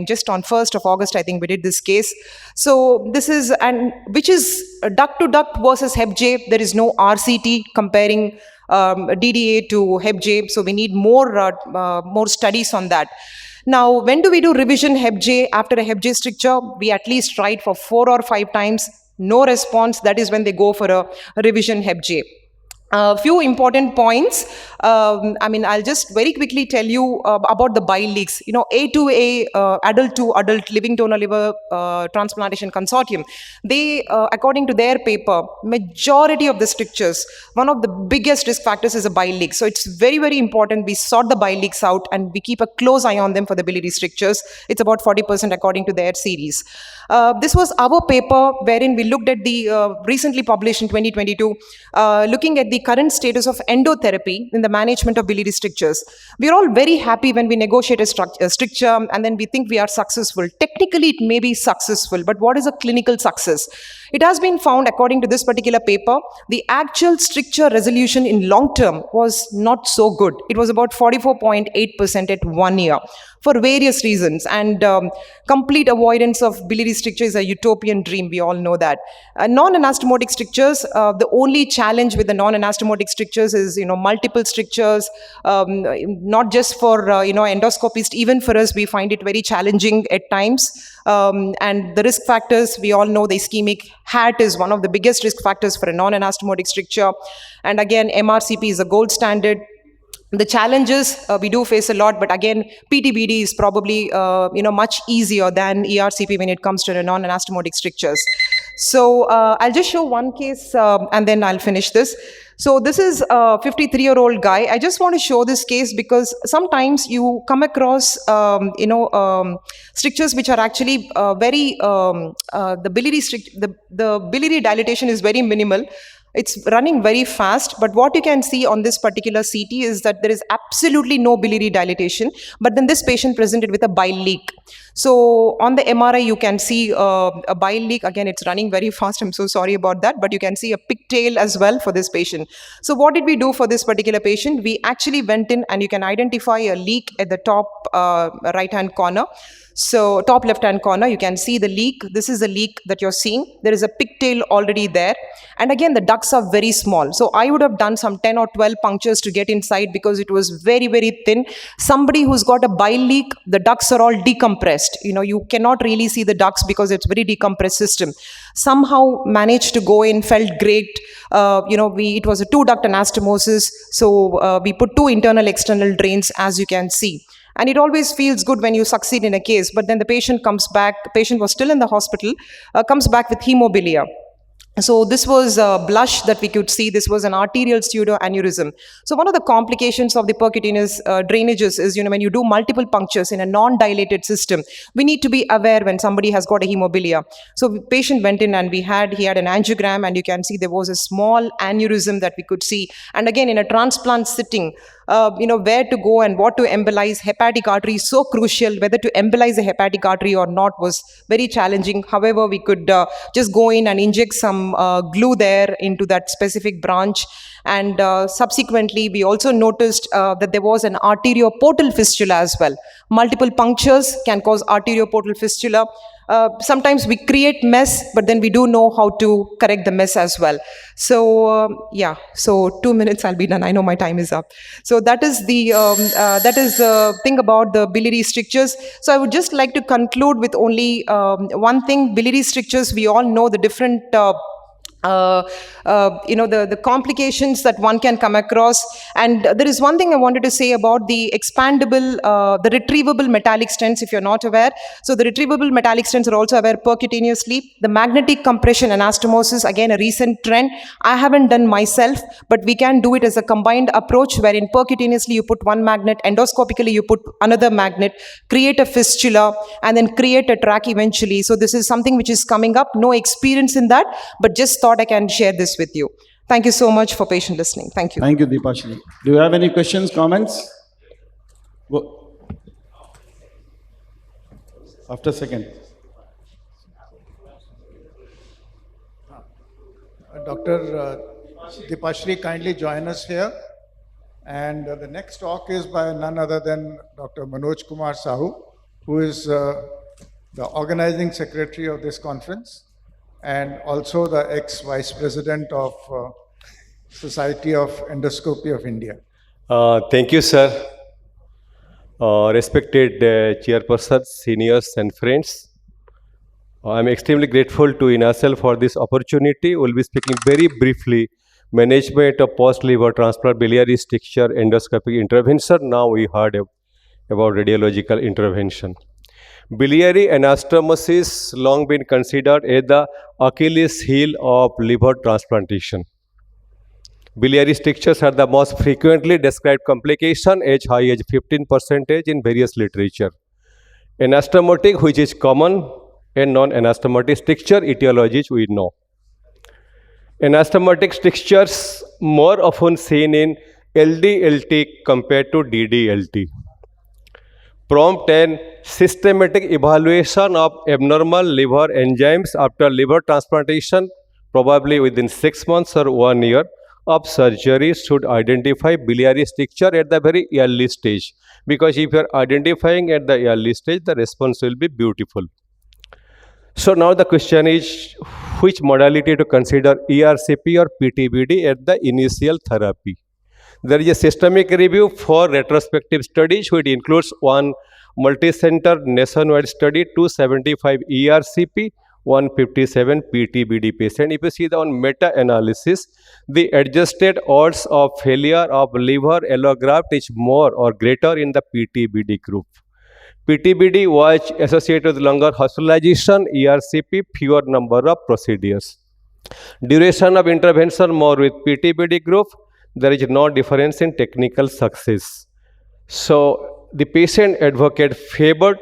just on 1st of August, I think we did this case. So this is, and which is duct to duct versus HEPJ. There is no RCT comparing DDA to HEPJ. So we need more studies on that. Now, when do we do revision HEPJ after a HEPJ stricture? We at least try it for 4 or 5 times. No response. That is when they go for a revision HEPJ. A few important points. I'll just very quickly tell you about the bile leaks. A2A, adult to adult living donor liver transplantation consortium, they, according to their paper, majority of the strictures, one of the biggest risk factors is a bile leak. So it's very, very important we sort the bile leaks out and we keep a close eye on them for the biliary strictures. It's about 40% according to their series. This was our paper wherein we looked at the recently published in 2022, looking at the current status of endotherapy in the management of biliary strictures. We're all very happy when we negotiate a stricture and then we think we are successful. Technically, it may be successful, but what is a clinical success? It has been found, according to this particular paper, the actual stricture resolution in long term was not so good. It was about 44.8% at 1 year for various reasons. And complete avoidance of biliary stricture is a utopian dream. We all know that. Non-anastomotic strictures, the only challenge with the non-anastomotic strictures is, multiple strictures, not just for, endoscopists, even for us, we find it very challenging at times. And the risk factors, we all know the ischemic hat is one of the biggest risk factors for a non-anastomotic stricture. And again, MRCP is a gold standard. The challenges, we do face a lot, but again, PTBD is probably, much easier than ERCP when it comes to the non-anastomotic strictures. So I'll just show one case and then I'll finish this. So this is a 53-year-old guy. I just want to show this case because sometimes you come across, strictures which are actually very, the biliary dilatation is very minimal. It's running very fast, but what you can see on this particular CT is that there is absolutely no biliary dilatation, but then this patient presented with a bile leak. So on the MRI, you can see a bile leak. Again, it's running very fast. I'm so sorry about that, but you can see a pigtail as well for this patient. So what did we do for this particular patient? We actually went in and you can identify a leak at the top right-hand corner. So top left-hand corner, you can see the leak. This is the leak that you're seeing. There is a pigtail already there. And again, the ducts are very small. So I would have done some 10 or 12 punctures to get inside because it was very, very thin. Somebody who's got a bile leak, the ducts are all decompressed. You cannot really see the ducts because it's very decompressed system. Somehow managed to go in, felt great. It was a 2-duct anastomosis. So we put 2 internal external drains, as you can see. And it always feels good when you succeed in a case, but then the patient comes back, the patient was still in the hospital, comes back with hemophilia. So this was a blush that we could see. This was an arterial pseudoaneurysm. So one of the complications of the percutaneous drainages is, when you do multiple punctures in a non-dilated system, we need to be aware when somebody has got a hemophilia. So the patient went in and he had an angiogram, and you can see there was a small aneurysm that we could see. And again, in a transplant sitting, where to go and what to embolize. Hepatic artery is so crucial. Whether to embolize a hepatic artery or not was very challenging. However, we could just go in and inject some glue there into that specific branch. And subsequently, we also noticed that there was an arterioportal fistula as well. Multiple punctures can cause arterioportal fistula. Sometimes we create mess, but then we do know how to correct the mess as well. So yeah, so 2 minutes I'll be done. I know my time is up. So that is the thing about the biliary strictures. So I would just like to conclude with only one thing. Biliary strictures, we all know the different the complications that one can come across. And there is one thing I wanted to say about the expandable, the retrievable metallic stents, if you're not aware. So the retrievable metallic stents are also aware percutaneously. The magnetic compression anastomosis, again, a recent trend. I haven't done myself, but we can do it as a combined approach wherein percutaneously you put one magnet, endoscopically you put another magnet, create a fistula, and then create a track eventually. So this is something which is coming up. No experience in that, but just thought I can share this with you. Thank you so much for patient listening. Thank you. Thank you, Deepashri. Do you have any questions, comments? Go. After a second. Dr. Deepashri, kindly join us here. And the next talk is by none other than Dr. Manoj Kumar Sahu, who is the organizing secretary of this conference and also the ex-vice president of Society of Endoscopy of India. Thank you, sir. Respected chairpersons, seniors and friends. I am extremely grateful to INASL for this opportunity. We will be speaking very briefly management of post-liver transplant biliary stricture endoscopic intervention. Now we heard about radiological intervention. Biliary anastomosis long been considered as the Achilles heel of liver transplantation. Biliary strictures are the most frequently described complication, as high as 15% in various literature. Anastomotic, which is common, and non-anastomotic stricture etiologies we know. Anastomotic strictures more often seen in LDLT compared to DDLT. Prompt and systematic evaluation of abnormal liver enzymes after liver transplantation, probably within 6 months or 1 year of surgery, should identify biliary stricture at the very early stage. Because if you are identifying at the early stage, the response will be beautiful. So now the question is, which modality to consider, ERCP or PTBD at the initial therapy? There is a systemic review for retrospective studies, which includes one multi-center nationwide study, 275 ERCP, 157 PTBD patient. If you see the one meta-analysis, the adjusted odds of failure of liver allograft is more or greater in the PTBD group. PTBD was associated with longer hospitalization, ERCP, fewer number of procedures. Duration of intervention more with PTBD group. There is no difference in technical success. So the patient advocate favored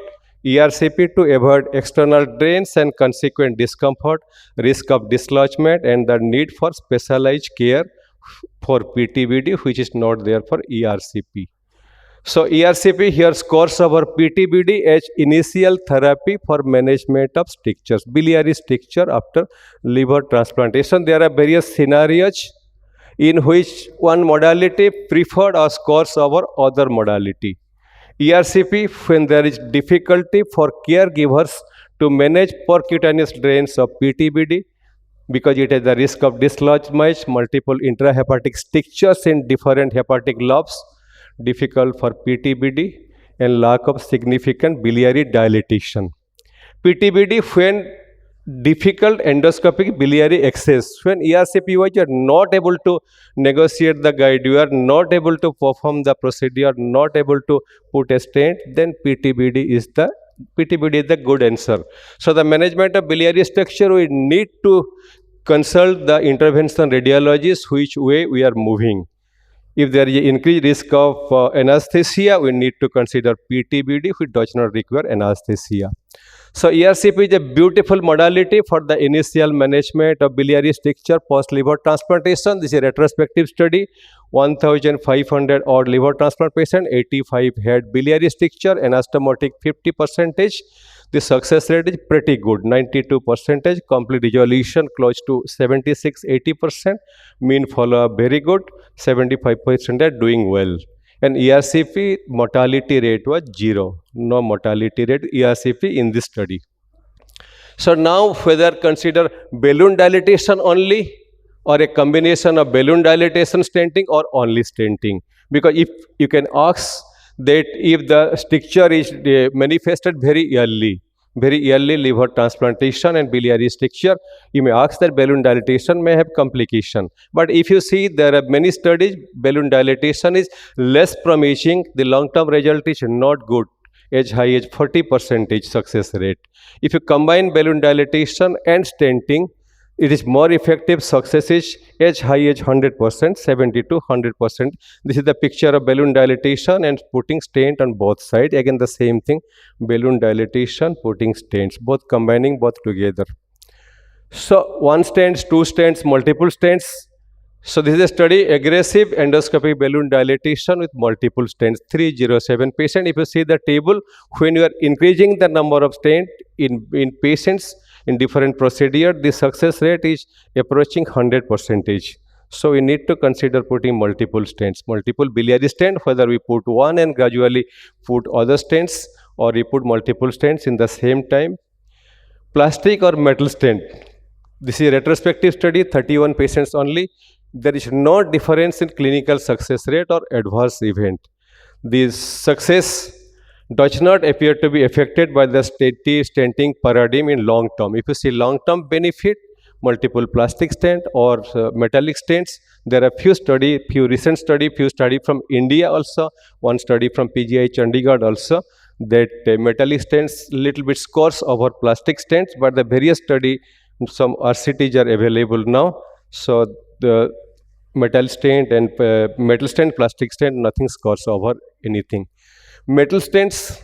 ERCP to avoid external drains and consequent discomfort, risk of dislodgement, and the need for specialized care for PTBD, which is not there for ERCP. So ERCP here scores over PTBD as initial therapy for management of strictures, biliary stricture after liver transplantation. There are various scenarios in which one modality preferred or scores over other modality. ERCP, when there is difficulty for caregivers to manage percutaneous drains of PTBD, because it has the risk of dislodgement, multiple intrahepatic strictures in different hepatic lobes, difficult for PTBD, and lack of significant biliary dilatation. PTBD, when difficult endoscopic biliary access, when ERCP you are not able to negotiate the guide, you are not able to perform the procedure, not able to put a stent, then PTBD is the good answer. So the management of biliary structure, we need to consult the intervention radiologists which way we are moving. If there is an increased risk of anesthesia, we need to consider PTBD, which does not require anesthesia. So ERCP is a beautiful modality for the initial management of biliary stricture post-liver transplantation. This is a retrospective study, 1,500 odd liver transplant patients, 85 had biliary stricture, anastomotic 50%. The success rate is pretty good, 92%, complete resolution close to 76-80%, mean follow-up very good, 75% are doing well. And ERCP mortality rate was 0, no mortality rate ERCP in this study. So now whether consider balloon dilatation only or a combination of balloon dilatation stenting or only stenting. Because if you can ask that if the stricture is manifested very early liver transplantation and biliary stricture, you may ask that balloon dilatation may have complication. But if you see there are many studies, balloon dilatation is less promising, the long-term result is not good, as high as 40% success rate. If you combine balloon dilatation and stenting, it is more effective, success is as high as 100%, 70 to 100%. This is the picture of balloon dilatation and putting stent on both sides. Again the same thing, balloon dilatation, putting stents, both combining both together. So one stents, two stents, multiple stents. So this is a study, aggressive endoscopic balloon dilatation with multiple stents, 307 patients. If you see the table, when you are increasing the number of stents in patients in different procedure, the success rate is approaching 100%. So we need to consider putting multiple stents, multiple biliary stent, whether we put one and gradually put other stents or we put multiple stents in the same time. Plastic or metal stent. This is a retrospective study, 31 patients only. There is no difference in clinical success rate or adverse event. The success does not appear to be affected by the stenting paradigm in long term. If you see long term benefit, multiple plastic stent or metallic stents, there are few recent study from India also, one study from PGI Chandigarh also, that metallic stents little bit scores over plastic stents, but the various study, some RCTs are available now. So the metal stent and metal stent, plastic stent, nothing scores over anything. Metal stents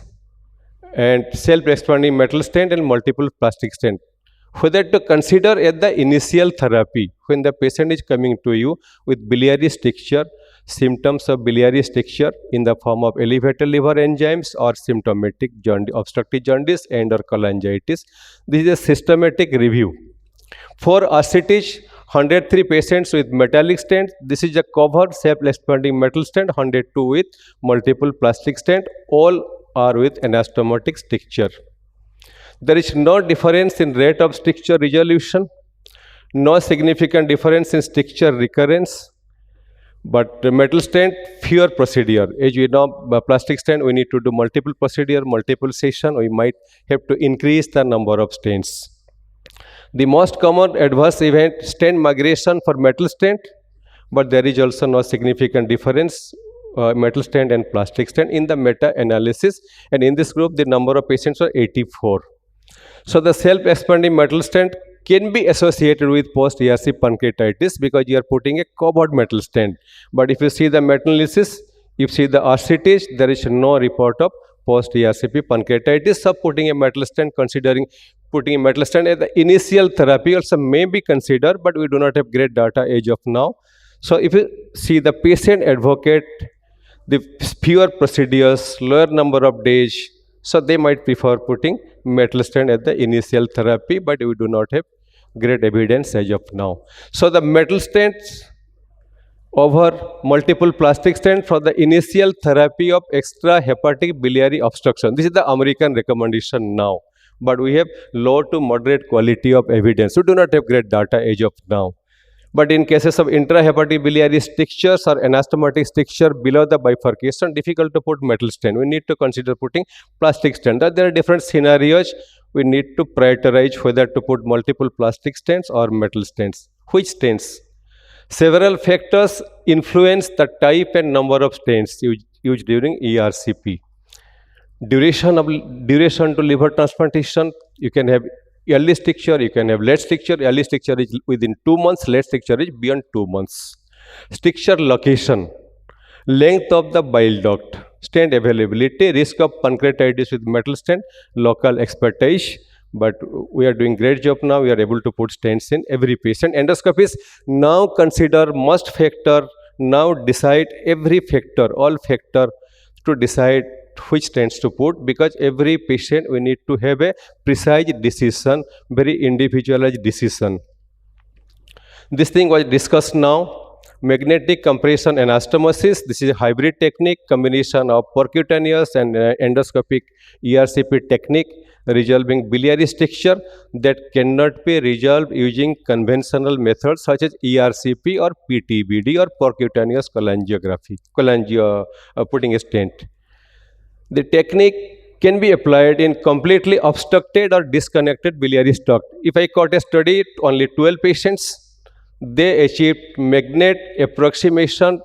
and self-expanding metal stent and multiple plastic stent. Whether to consider at the initial therapy, when the patient is coming to you with biliary stricture, symptoms of biliary stricture in the form of elevated liver enzymes or symptomatic obstructive jaundice and or cholangitis. This is a systematic review. For RCTs, 103 patients with metallic stent. This is a covered self-expanding metal stent, 102 with multiple plastic stent. All are with anastomotic stricture. There is no difference in rate of stricture resolution, no significant difference in stricture recurrence. But the metal stent, fewer procedure. As you know, plastic stent, we need to do multiple procedure, multiple session. We might have to increase the number of stents. The most common adverse event, stent migration for metal stent, but there is also no significant difference, metal stent and plastic stent in the meta-analysis. And in this group, the number of patients are 84. So the self-expanding metal stent can be associated with post-ERC pancreatitis because you are putting a covered metal stent. But if you see the meta-analysis, if you see the RCTs, there is no report of post-ERCP pancreatitis. So putting a metal stent, considering putting a metal stent as the initial therapy also may be considered, but we do not have great data as of now. So if you see the patient advocate, the fewer procedures, lower number of days, so they might prefer putting metal stent as the initial therapy, but we do not have great evidence as of now. So the metal stents over multiple plastic stents for the initial therapy of extrahepatic biliary obstruction. This is the American recommendation now, but we have low to moderate quality of evidence. We do not have great data as of now. But in cases of intrahepatic biliary strictures or anastomotic stricture below the bifurcation, difficult to put metal stent. We need to consider putting plastic stent. There are different scenarios. We need to prioritize whether to put multiple plastic stents or metal stents. Which stents? Several factors influence the type and number of stents used during ERCP. Duration to liver transplantation, you can have early stricture, you can have late stricture. Early stricture is within 2 months, late stricture is beyond 2 months. Stricture location, length of the bile duct, stent availability, risk of pancreatitis with metal stent, local expertise. But we are doing great job now. We are able to put stents in every patient. Endoscopists now consider must factor, now decide every factor, all factor to decide which stents to put, because every patient we need to have a precise decision, very individualized decision. This thing was discussed now. Magnetic compression anastomosis. This is a hybrid technique, combination of percutaneous and endoscopic ERCP technique, resolving biliary stricture that cannot be resolved using conventional methods such as ERCP or PTBD or percutaneous cholangiography, putting a stent. The technique can be applied in completely obstructed or disconnected biliary duct. If I got a study, only 12 patients, they achieved magnet approximation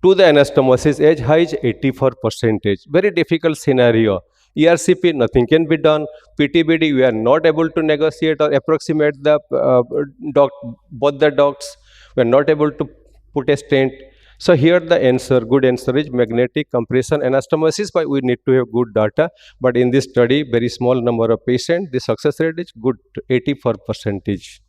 to the anastomosis as high as 84%. Very difficult scenario. ERCP, nothing can be done. PTBD, we are not able to negotiate or approximate the both the ducts. We are not able to put a stent. So here the answer, good answer is magnetic compression anastomosis, but we need to have good data. But in this study, very small number of patients, the success rate is good, 84%.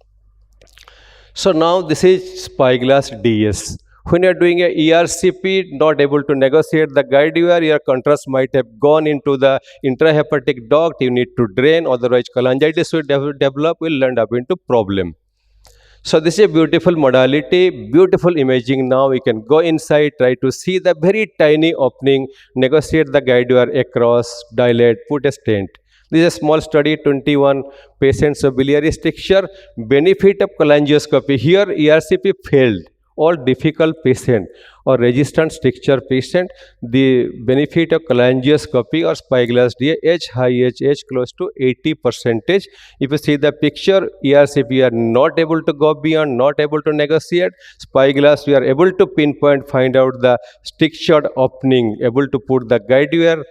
So now this is spyglass DS. When you are doing a ERCP, not able to negotiate the guide wire, your contrast might have gone into the intrahepatic duct, you need to drain, otherwise cholangitis will develop, will end up into problem. So this is a beautiful modality, beautiful imaging now. We can go inside, try to see the very tiny opening, negotiate the guide wire across, dilate, put a stent. This is a small study, 21 patients of biliary stricture, benefit of cholangioscopy. Here ERCP failed. All difficult patient or resistant stricture patient, the benefit of cholangioscopy or spyglass DA H high H close to 80%. If you see the picture, ERCP we are not able to go beyond, not able to negotiate. Spyglass we are able to pinpoint, find out the strictured opening, able to put the guide wire,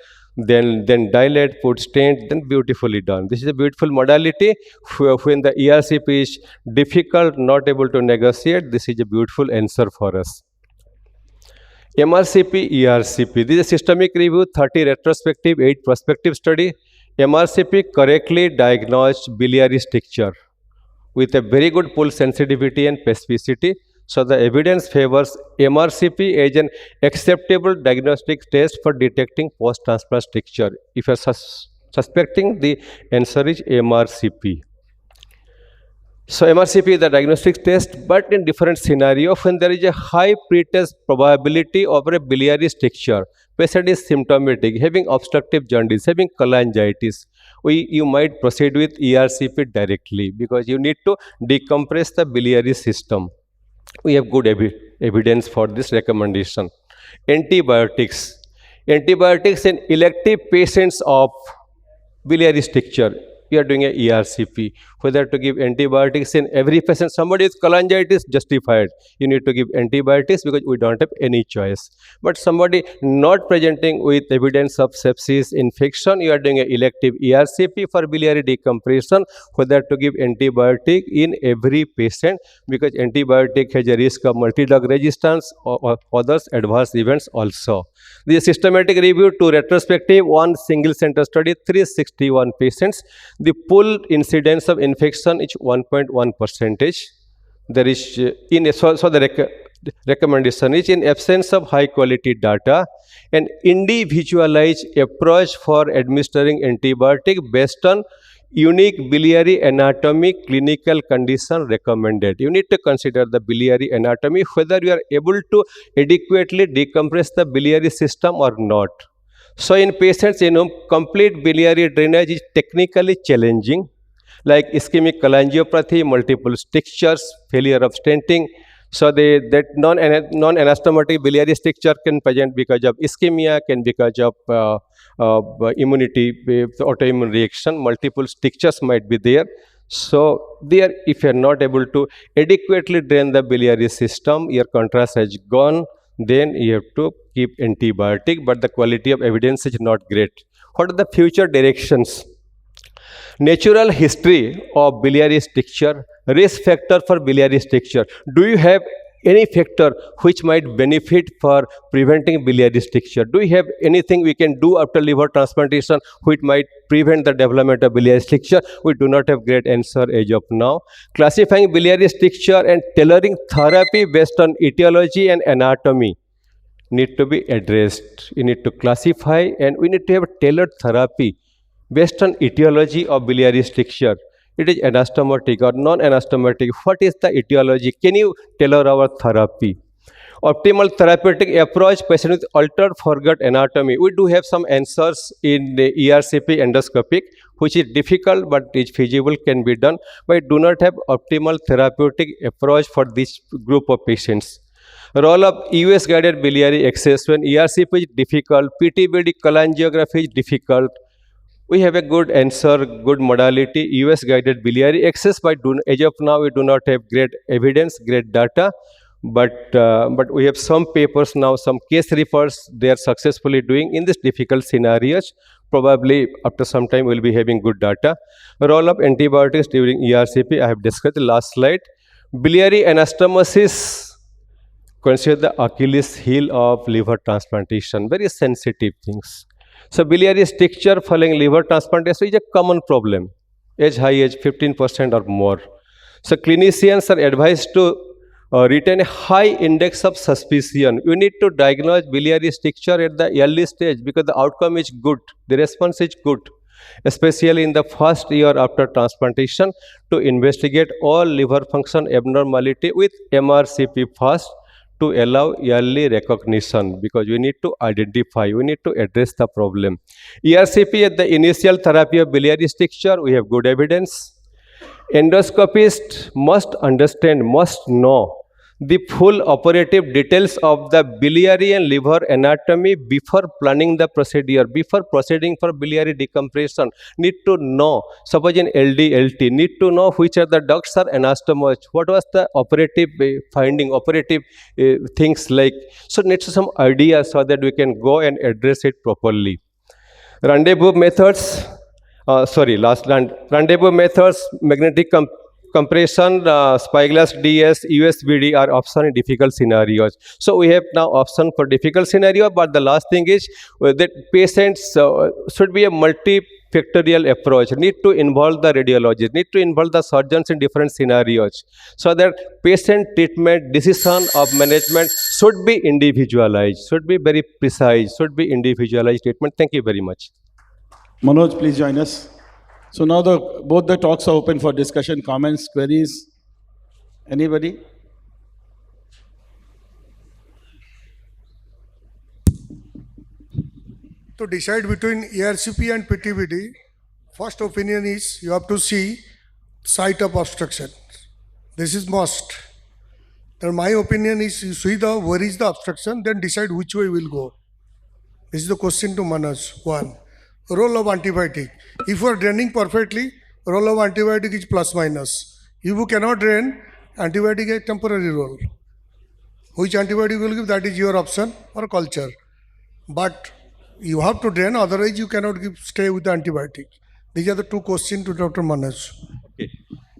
then dilate, put stent, then beautifully done. This is a beautiful modality. When the ERCP is difficult, not able to negotiate, this is a beautiful answer for us. MRCP, ERCP. This is a systemic review, 30 retrospective, 8 prospective study. MRCP correctly diagnosed biliary stricture with a very good pull sensitivity and specificity. So the evidence favors MRCP as an acceptable diagnostic test for detecting post-transplant stricture. If you are suspecting, the answer is MRCP. So MRCP is the diagnostic test, but in different scenario, when there is a high pretest probability of a biliary stricture, patient is symptomatic, having obstructive jaundice, having cholangitis, you might proceed with ERCP directly, because you need to decompress the biliary system. We have good evidence for this recommendation. Antibiotics. Antibiotics in elective patients of biliary stricture. We are doing a ERCP. Whether to give antibiotics in every patient, somebody with cholangitis, justified. You need to give antibiotics because we don't have any choice. But somebody not presenting with evidence of sepsis infection, you are doing an elective ERCP for biliary decompression. Whether to give antibiotic in every patient, because antibiotic has a risk of multi-drug resistance or others adverse events also. The systematic review, 2 retrospective, 1 single center study, 361 patients. The pooled incidence of infection is 1.1%. There is the recommendation is, in absence of high quality data, an individualized approach for administering antibiotic based on unique biliary anatomy, clinical condition recommended. You need to consider the biliary anatomy, whether you are able to adequately decompress the biliary system or not. So in patients, complete biliary drainage is technically challenging, like ischemic cholangiopathy, multiple strictures, failure of stenting. So that non-anastomotic biliary stricture can present because of ischemia, can because of immunity, autoimmune reaction, multiple strictures might be there. So there, if you are not able to adequately drain the biliary system, your contrast has gone, then you have to keep antibiotic, but the quality of evidence is not great. What are the future directions? Natural history of biliary stricture, risk factor for biliary stricture. Do you have any factor which might benefit for preventing biliary stricture? Do you have anything we can do after liver transplantation which might prevent the development of biliary stricture? We do not have great answer as of now. Classifying biliary stricture and tailoring therapy based on etiology and anatomy need to be addressed. You need to classify, and we need to have a tailored therapy based on etiology of biliary stricture. It is anastomotic or non-anastomotic. What is the etiology? Can you tailor our therapy? Optimal therapeutic approach, patient with altered foregut anatomy. We do have some answers in the ERCP endoscopic, which is difficult but is feasible, can be done, but do not have optimal therapeutic approach for this group of patients. Role of EUS-guided biliary access when ERCP is difficult, PTBD cholangiography is difficult. We have a good answer, good modality, EUS-guided biliary access, but as of now we do not have great evidence, great data. But we have some papers now, some case refers they are successfully doing in these difficult scenarios. Probably after some time we'll be having good data. Role of antibiotics during ERCP, I have discussed the last slide. Biliary anastomosis, consider the Achilles heel of liver transplantation, very sensitive things. So biliary stricture following liver transplantation is a common problem, age high age 15% or more. So clinicians are advised to retain a high index of suspicion. You need to diagnose biliary stricture at the early stage because the outcome is good, the response is good, especially in the first year after transplantation, to investigate all liver function abnormality with MRCP first to allow early recognition, because we need to identify, we need to address the problem. ERCP at the initial therapy of biliary stricture, we have good evidence. Endoscopist must understand, must know the full operative details of the biliary and liver anatomy before planning the procedure, before proceeding for biliary decompression. Need to know, suppose in LD-LT, need to know which are the ducts are anastomosed, what was the operative finding, operative things like. So needs some idea so that we can go and address it properly. Rendezvous methods, rendezvous methods, magnetic compression, spyglass DS, USBD are option in difficult scenarios. So we have now option for difficult scenario, but the last thing is that patients should be a multifactorial approach, need to involve the radiologists, need to involve the surgeons in different scenarios, so that patient treatment, decision of management should be individualized, should be very precise, should be individualized treatment. Thank you very much. Manoj, please join us. So now both the talks are open for discussion, comments, queries. Anybody? To decide between ERCP and PTBD, first opinion is you have to see site of obstruction. This is must. Then my opinion is you see where is the obstruction, then decide which way we will go. This is the question to Manoj. One. Role of antibiotic. If you are draining perfectly, role of antibiotic is plus minus. If you cannot drain, antibiotic has temporary role. Which antibiotic will give, that is your option or culture. But you have to drain, otherwise you cannot stay with the antibiotic. These are the two questions to Dr. Manoj. Okay.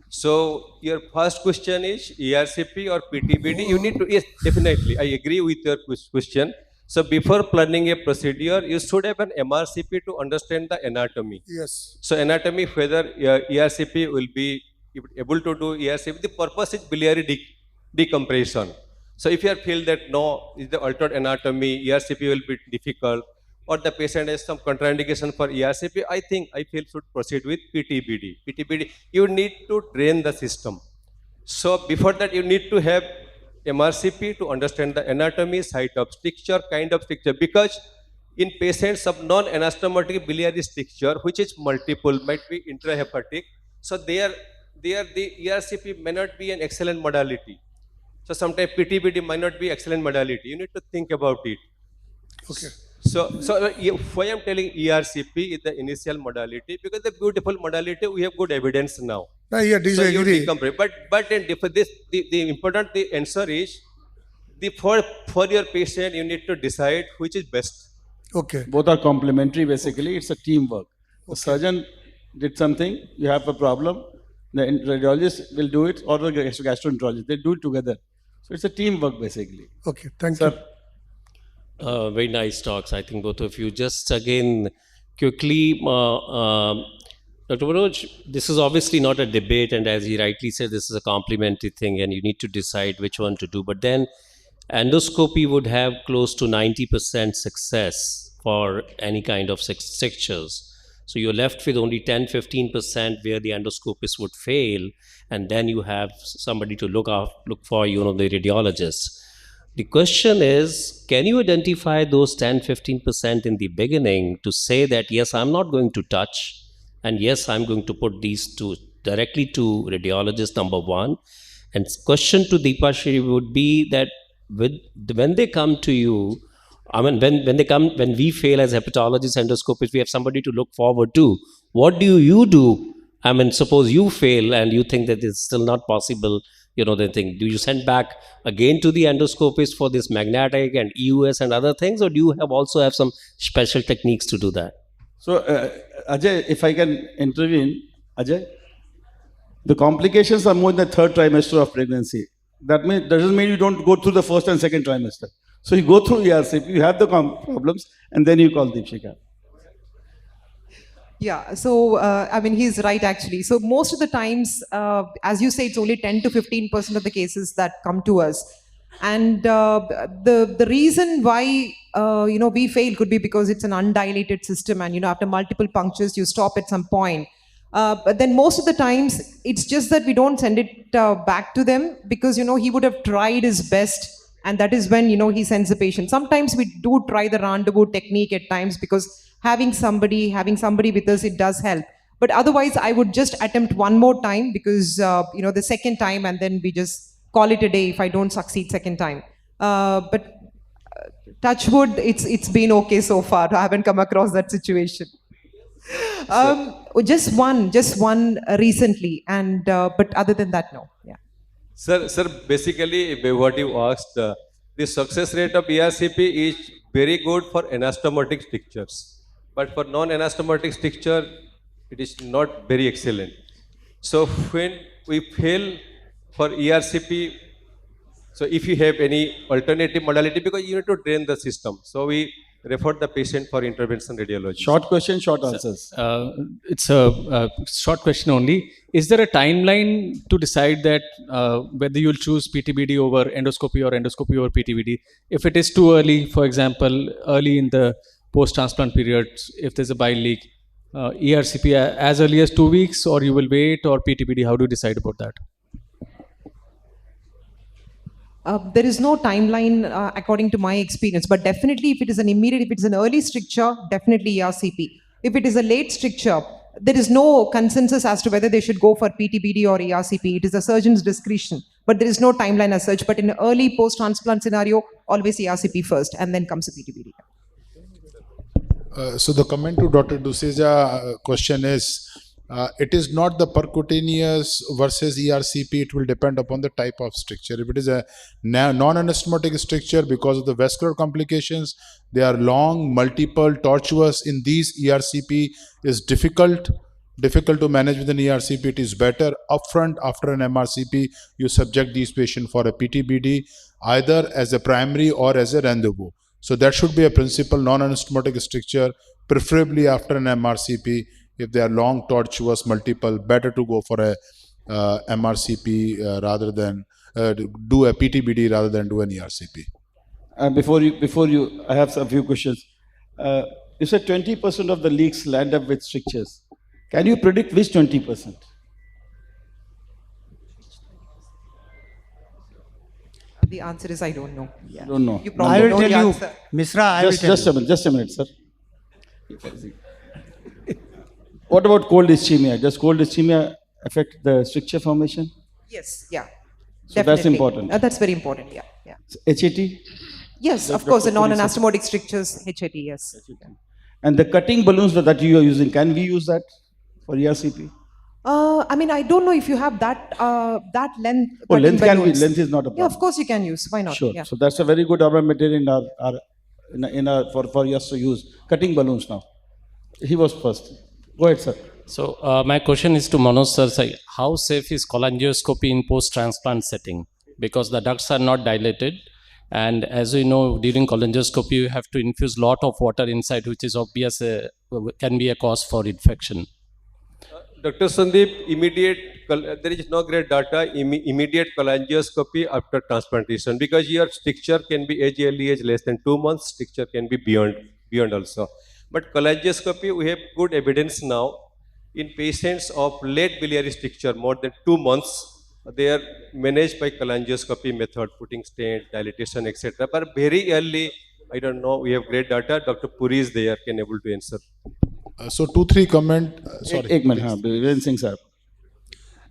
So your first question is ERCP or PTBD? You need to, yes, definitely. I agree with your question. So before planning a procedure, you should have an MRCP to understand the anatomy. Yes. So anatomy, whether ERCP will be able to do ERCP, the purpose is biliary decompression. So if you feel that no, is the altered anatomy, ERCP will be difficult, or the patient has some contraindication for ERCP, I feel should proceed with PTBD. PTBD, you need to drain the system. So before that, you need to have MRCP to understand the anatomy, site of stricture, kind of stricture, because in patients of non-anastomotic biliary stricture, which is multiple, might be intrahepatic, so the ERCP may not be an excellent modality. So sometimes PTBD might not be excellent modality. You need to think about it. Okay. So why I'm telling ERCP is the initial modality, because the beautiful modality, we have good evidence now. Yeah, so you decompress. But for this, the important answer is, for your patient, you need to decide which is best. Okay. Both are complementary, basically. It's a teamwork. The surgeon did something, you have a problem, the radiologist will do it, or the gastroenterologist, they do it together. So it's a teamwork, basically. Okay, thank you. Very nice talks, I think, both of you. Just again, quickly, Dr. Manoj, this is obviously not a debate, and as he rightly said, this is a complementary thing, and you need to decide which one to do. But then, endoscopy would have close to 90% success for any kind of strictures. So you're left with only 10-15% where the endoscopist would fail, and then you have somebody to look for, the radiologist. The question is, can you identify those 10-15% in the beginning to say that, yes, I'm not going to touch, and yes, I'm going to put these two directly to radiologist, number one. And question to Deepashri would be that when they come to you, I mean, when we fail as hepatologists, endoscopists, we have somebody to look forward to. What do you do? I mean, suppose you fail and you think that it's still not possible, the thing. Do you send back again to the endoscopist for this magnetic and EUS and other things, or do you also have some special techniques to do that? So, Ajay, if I can intervene, Ajay, the complications are more in the third trimester of pregnancy. That doesn't mean you don't go through the first and second trimester. So you go through ERCP, you have the problems, and then you call Deepshika. Yeah, so I mean, he's right actually. So most of the times, as you say, it's only 10 to 15% of the cases that come to us. And the reason why, we fail could be because it's an undilated system, and, after multiple punctures, you stop at some point. But then most of the times, it's just that we don't send it back to them because, he would have tried his best. And that is when, he sends the patient. Sometimes we do try the rendezvous technique at times because having somebody with us, it does help. But otherwise, I would just attempt one more time because, the second time, and then we just call it a day if I don't succeed second time. But touch wood, it's been okay so far. I haven't come across that situation. Just one recently, and but other than that, no. Yeah. Sir, basically what you asked, the success rate of ERCP is very good for anastomotic strictures, but for non-anastomotic stricture, it is not very excellent. So when we fail for ERCP, so if you have any alternative modality, because you need to drain the system, so we refer the patient for intervention radiology. Short question, short answers. It's a short question only. Is there a timeline to decide that whether you'll choose PTBD over endoscopy or endoscopy over PTBD? If it is too early, for example, early in the post-transplant period, if there's a bile leak, ERCP as early as 2 weeks, or you will wait, or PTBD, how do you decide about that? There is no timeline according to my experience, but definitely if it is an early stricture, definitely ERCP. If it is a late stricture, there is no consensus as to whether they should go for PTBD or ERCP. It is the surgeon's discretion, but there is no timeline as such. But in an early post-transplant scenario, always ERCP first, and then comes the PTBD. So the comment to Dr. Duseja question is, it is not the percutaneous versus ERCP, it will depend upon the type of stricture. If it is a non-anastomotic stricture, because of the vascular complications, they are long, multiple, tortuous. In these, ERCP is difficult to manage with an ERCP. It is better upfront after an MRCP, you subject these patients for a PTBD, either as a primary or as a rendezvous. So that should be a principle, non-anastomotic stricture, preferably after an MRCP. If they are long, tortuous, multiple, better to go for a MRCP rather than do a PTBD rather than do an ERCP. Before you, I have a few questions. You said 20% of the leaks land up with strictures. Can you predict which 20%? The answer is I don't know. Yeah. Don't know. You probably I will know tell the you, answer. Misra, I will tell you. Just a minute, sir. What about cold ischemia? Does cold ischemia affect the stricture formation? Yes, yeah. So definitely. that's important. That's very important, yeah. So HAT? Yes, of course, the non-anastomotic strictures, HAT, yes. And the cutting balloons that you are using, can we use that for ERCP? I mean, I don't know if you have that length. Oh, length balloons. is not a problem. Yeah, of course you can use. Why not? Sure. Yeah. So that's a very good material for us to use. Cutting balloons now. He was first. Go ahead, sir. So my question is to Manoj sir. How safe is cholangioscopy in post-transplant setting? Because the ducts are not dilated, and as we know, during cholangioscopy you have to infuse lot of water inside, which is obvious can be a cause for infection. Dr. Sandeep, there is no great data, immediate cholangioscopy after transplantation because your stricture can be as early as less than 2 months, stricture can be beyond also. But cholangioscopy, we have good evidence now in patients of late biliary stricture, more than 2 months, they are managed by cholangioscopy method, putting stent, dilatation, etc. But very early, I don't know, we have great data. Dr. Puri is there, can able to answer. So 2-3 comment. Sorry. एक minute हाँ वीरेंद्र सिंह साहब.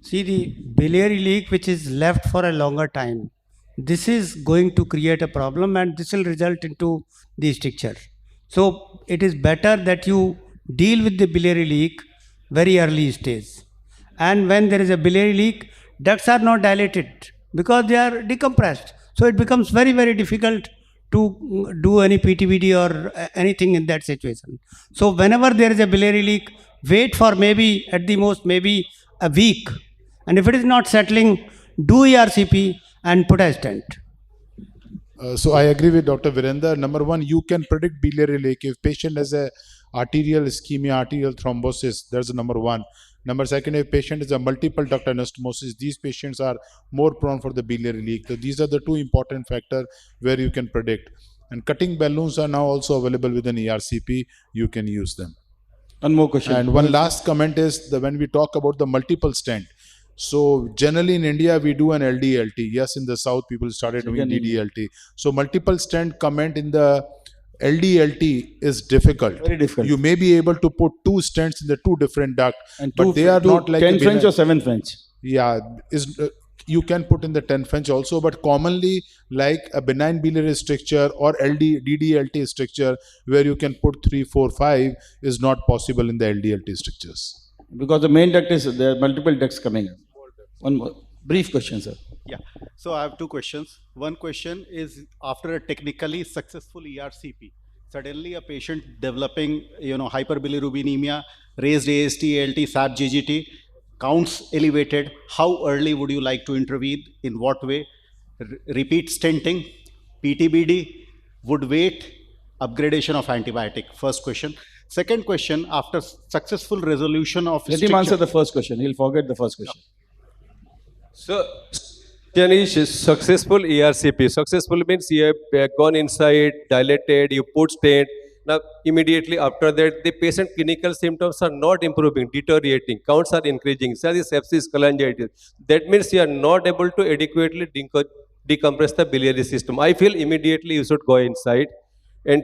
See, the biliary leak which is left for a longer time, this is going to create a problem and this will result into the stricture. So it is better that you deal with the biliary leak very early stage. And when there is a biliary leak, ducts are not dilated because they are decompressed. So it becomes very, very difficult to do any PTBD or anything in that situation. So whenever there is a biliary leak, wait for maybe at the most maybe a week. And if it is not settling, do ERCP and put a stent. So I agree with Dr. Virender. Number one, you can predict biliary leak. If patient has a arterial ischemia, arterial thrombosis, that's number one. Number second, if patient is a multiple duct anastomosis, these patients are more prone for the biliary leak. So these are the two important factors where you can predict. And cutting balloons are now also available with an ERCP. You can use them. One more question. And one last comment is when we talk about the multiple stent. So generally in India, we do an LDLT. Yes, in the South, people started doing DDLT. So multiple stent comment in the LDLT is difficult. Very difficult. You may be able to put 2 stents in the 2 different duct, And but they are not like 10 French or 7 French. Yeah, you can put in the 10 French also, but commonly like a benign biliary stricture or DDLT stricture where you can put 3, 4, 5 is not possible in the LDLT strictures. Because the main duct is, there are multiple ducts coming in. One more brief question, sir. Yeah, so I have 2 questions. One question is, after a technically successful ERCP, suddenly a patient developing, hyperbilirubinemia, raised AST, ALT, SAP, GGT, counts elevated, how early would you like to intervene? In what way? Repeat stenting, PTBD, would wait, upgradation of antibiotic? First question. Second question, after successful resolution of Let him answer the first question. He'll forget the first question. So, successful ERCP. Successful means you have gone inside, dilated, you put stent. Now, immediately after that, the patient clinical symptoms are not improving, deteriorating, counts are increasing, such as sepsis, cholangitis. That means you are not able to adequately decompress the biliary system. I feel immediately you should go inside and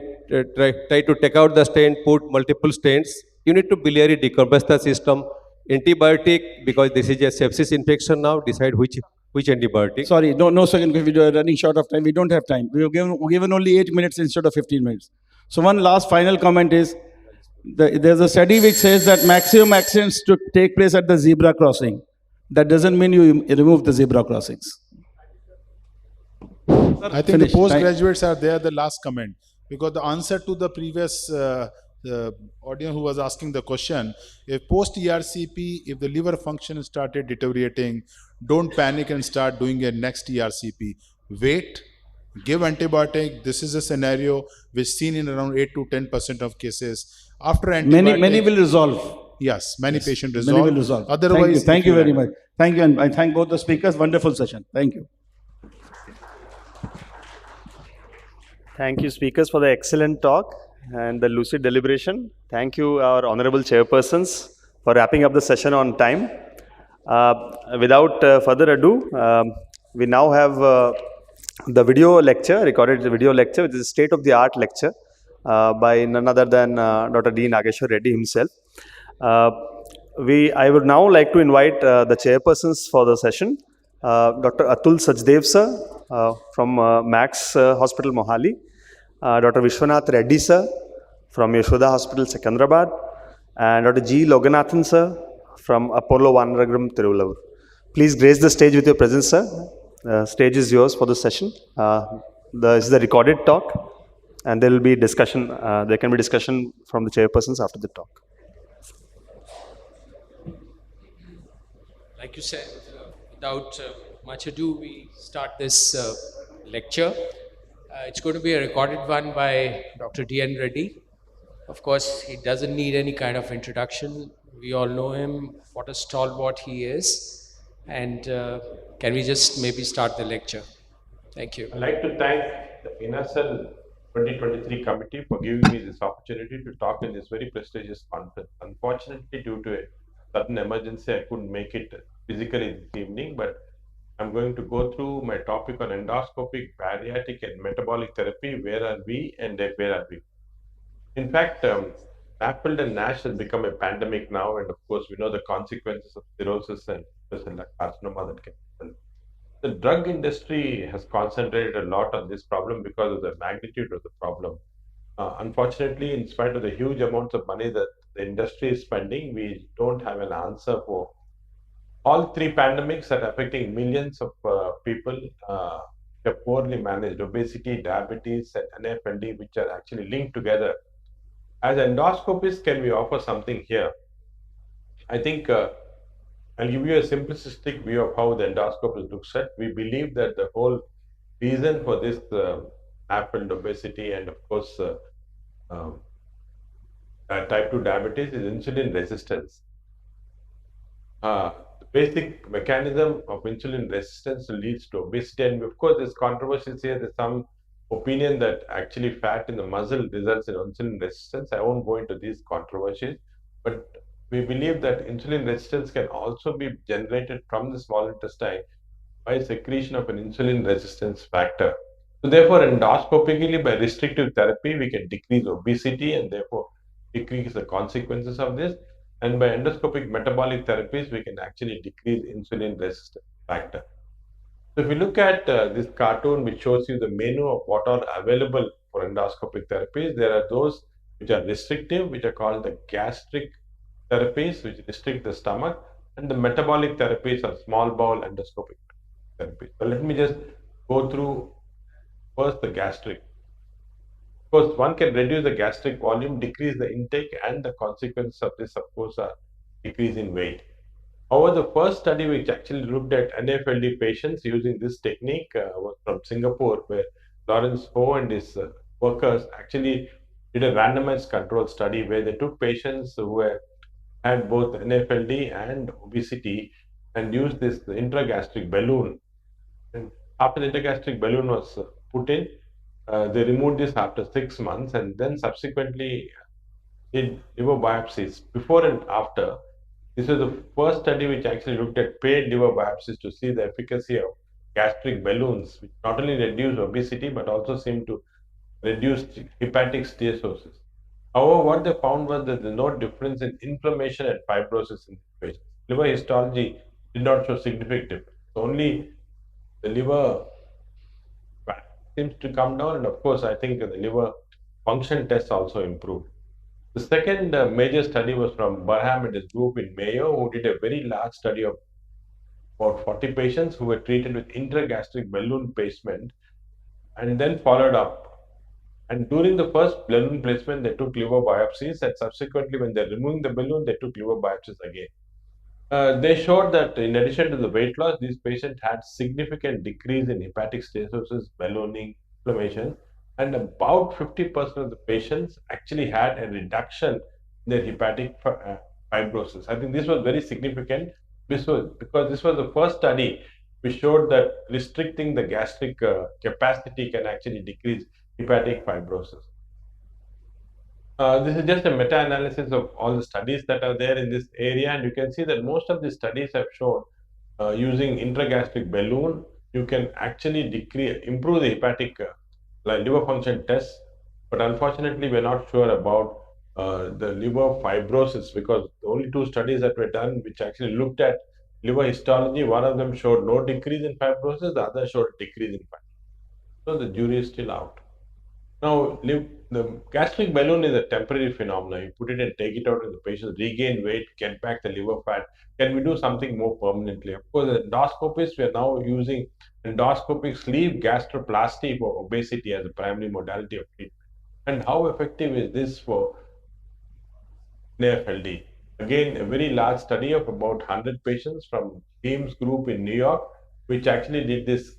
try to take out the stent, put multiple stents. You need to biliary decompress the system. Antibiotic, because this is a sepsis infection now, decide which antibiotic. Sorry, no second, because we are running short of time. We don't have time. We have given only 8 minutes instead of 15 minutes. So one last final comment is, there's a study which says that maximum accidents to take place at the zebra crossing. That doesn't mean you remove the zebra crossings. I think the postgraduates are there, the last comment. Because the answer to the previous the audience who was asking the question, if post ERCP, if the liver function started deteriorating, don't panic and start doing a next ERCP. Wait, give antibiotic. This is a scenario which is seen in around 8 to 10% of cases. After antibiotic, many will resolve. Yes, many patients resolve. Many will resolve. Otherwise, thank you very much. Thank you, and I thank both the speakers. Wonderful session. Thank you. Thank you, speakers, for the excellent talk and the lucid deliberation. Thank you, our honorable chairpersons, for wrapping up the session on time. Without further ado, we now have the video lecture, recorded video lecture, which is a state-of-the-art lecture by none other than Dr. D. Nageshwar Reddy himself. I would now like to invite the chairpersons for the session, Dr. Atul Sajdev sir from Max Hospital Mohali, Dr. Vishwanath Reddy sir from Yashoda Hospital Secunderabad, and Dr. G. Loganathan sir from Apollo Vanaragram Tiruvallur. Please grace the stage with your presence, sir. The stage is yours for the session. This is the recorded talk, and there will be discussion. There can be discussion from the chairpersons after the talk. Like you said, without much ado, we start this lecture. It's going to be a recorded one by Dr. D.N. Reddy. Of course, he doesn't need any kind of introduction. We all know him, what a stalwart he is. And can we just maybe start the lecture? Thank you. I'd like to thank the INASL 2023 committee for giving me this opportunity to talk in this very prestigious conference. Unfortunately, due to a sudden emergency, I couldn't make it physically this evening, but I'm going to go through my topic on endoscopic, bariatric, and metabolic therapy. Where are we and where are we? In fact, Apple and NASH has become a pandemic now, and of course, we know the consequences of cirrhosis and carcinoma that can happen. The drug industry has concentrated a lot on this problem because of the magnitude of the problem. Unfortunately, in spite of the huge amounts of money that the industry is spending, we don't have an answer for all three pandemics that are affecting millions of people. Are poorly managed: obesity, diabetes, and NFLD, which are actually linked together. As endoscopists, can we offer something here? I think I'll give you a simplistic view of how the endoscopist looks at. We believe that the whole reason for this happened obesity and of course type 2 diabetes is insulin resistance. The basic mechanism of insulin resistance leads to obesity, and of course there's controversies here. There's some opinion that actually fat in the muscle results in insulin resistance. I won't go into these controversies, but we believe that insulin resistance can also be generated from the small intestine by secretion of an insulin resistance factor. So therefore, endoscopically by restrictive therapy, we can decrease obesity and therefore decrease the consequences of this. And by endoscopic metabolic therapies, we can actually decrease insulin resistance factor. So if you look at this cartoon, which shows you the menu of what are available for endoscopic therapies, there are those which are restrictive, which are called the gastric therapies, which restrict the stomach, and the metabolic therapies are small bowel endoscopic therapies. So let me just go through first the gastric. Of course, one can reduce the gastric volume, decrease the intake, and the consequences of this, of course, are decrease in weight. However, the first study which actually looked at NFLD patients using this technique was from Singapore, where Lawrence Ho and his workers actually did a randomized control study where they took patients who had both NFLD and obesity and used this intragastric balloon. And after the intragastric balloon was put in, they removed this after 6 months and then subsequently did liver biopsies before and after. This is the first study which actually looked at paired liver biopsies to see the efficacy of gastric balloons, which not only reduce obesity but also seem to reduce hepatic steatosis. However, what they found was that there's no difference in inflammation and fibrosis in these patients. Liver histology did not show significant difference. Only the liver fat seems to come down, and of course, I think the liver function tests also improved. The second major study was from Barham and his group in Mayo, who did a very large study of about 40 patients who were treated with intragastric balloon placement and then followed up. And during the first balloon placement, they took liver biopsies, and subsequently, when they're removing the balloon, they took liver biopsies again. They showed that in addition to the weight loss, these patients had significant decrease in hepatic steatosis, ballooning, inflammation, and about 50% of the patients actually had a reduction in their hepatic fibrosis. I think this was very significant because this was the first study which showed that restricting the gastric capacity can actually decrease hepatic fibrosis. This is just a meta-analysis of all the studies that are there in this area, and you can see that most of the studies have shown using intragastric balloon, you can actually improve the hepatic liver function tests. But unfortunately, we're not sure about the liver fibrosis because the only two studies that were done which actually looked at liver histology, one of them showed no decrease in fibrosis, the other showed decrease in fibrosis. So the jury is still out. Now, the gastric balloon is a temporary phenomenon. You put it and take it out, and the patient regain weight, get back the liver fat. Can we do something more permanently? Of course, as endoscopists, we are now using endoscopic sleeve gastroplasty for obesity as a primary modality of treatment. And how effective is this for NFLD? Again, a very large study of about 100 patients from Team's group in New York, which actually did this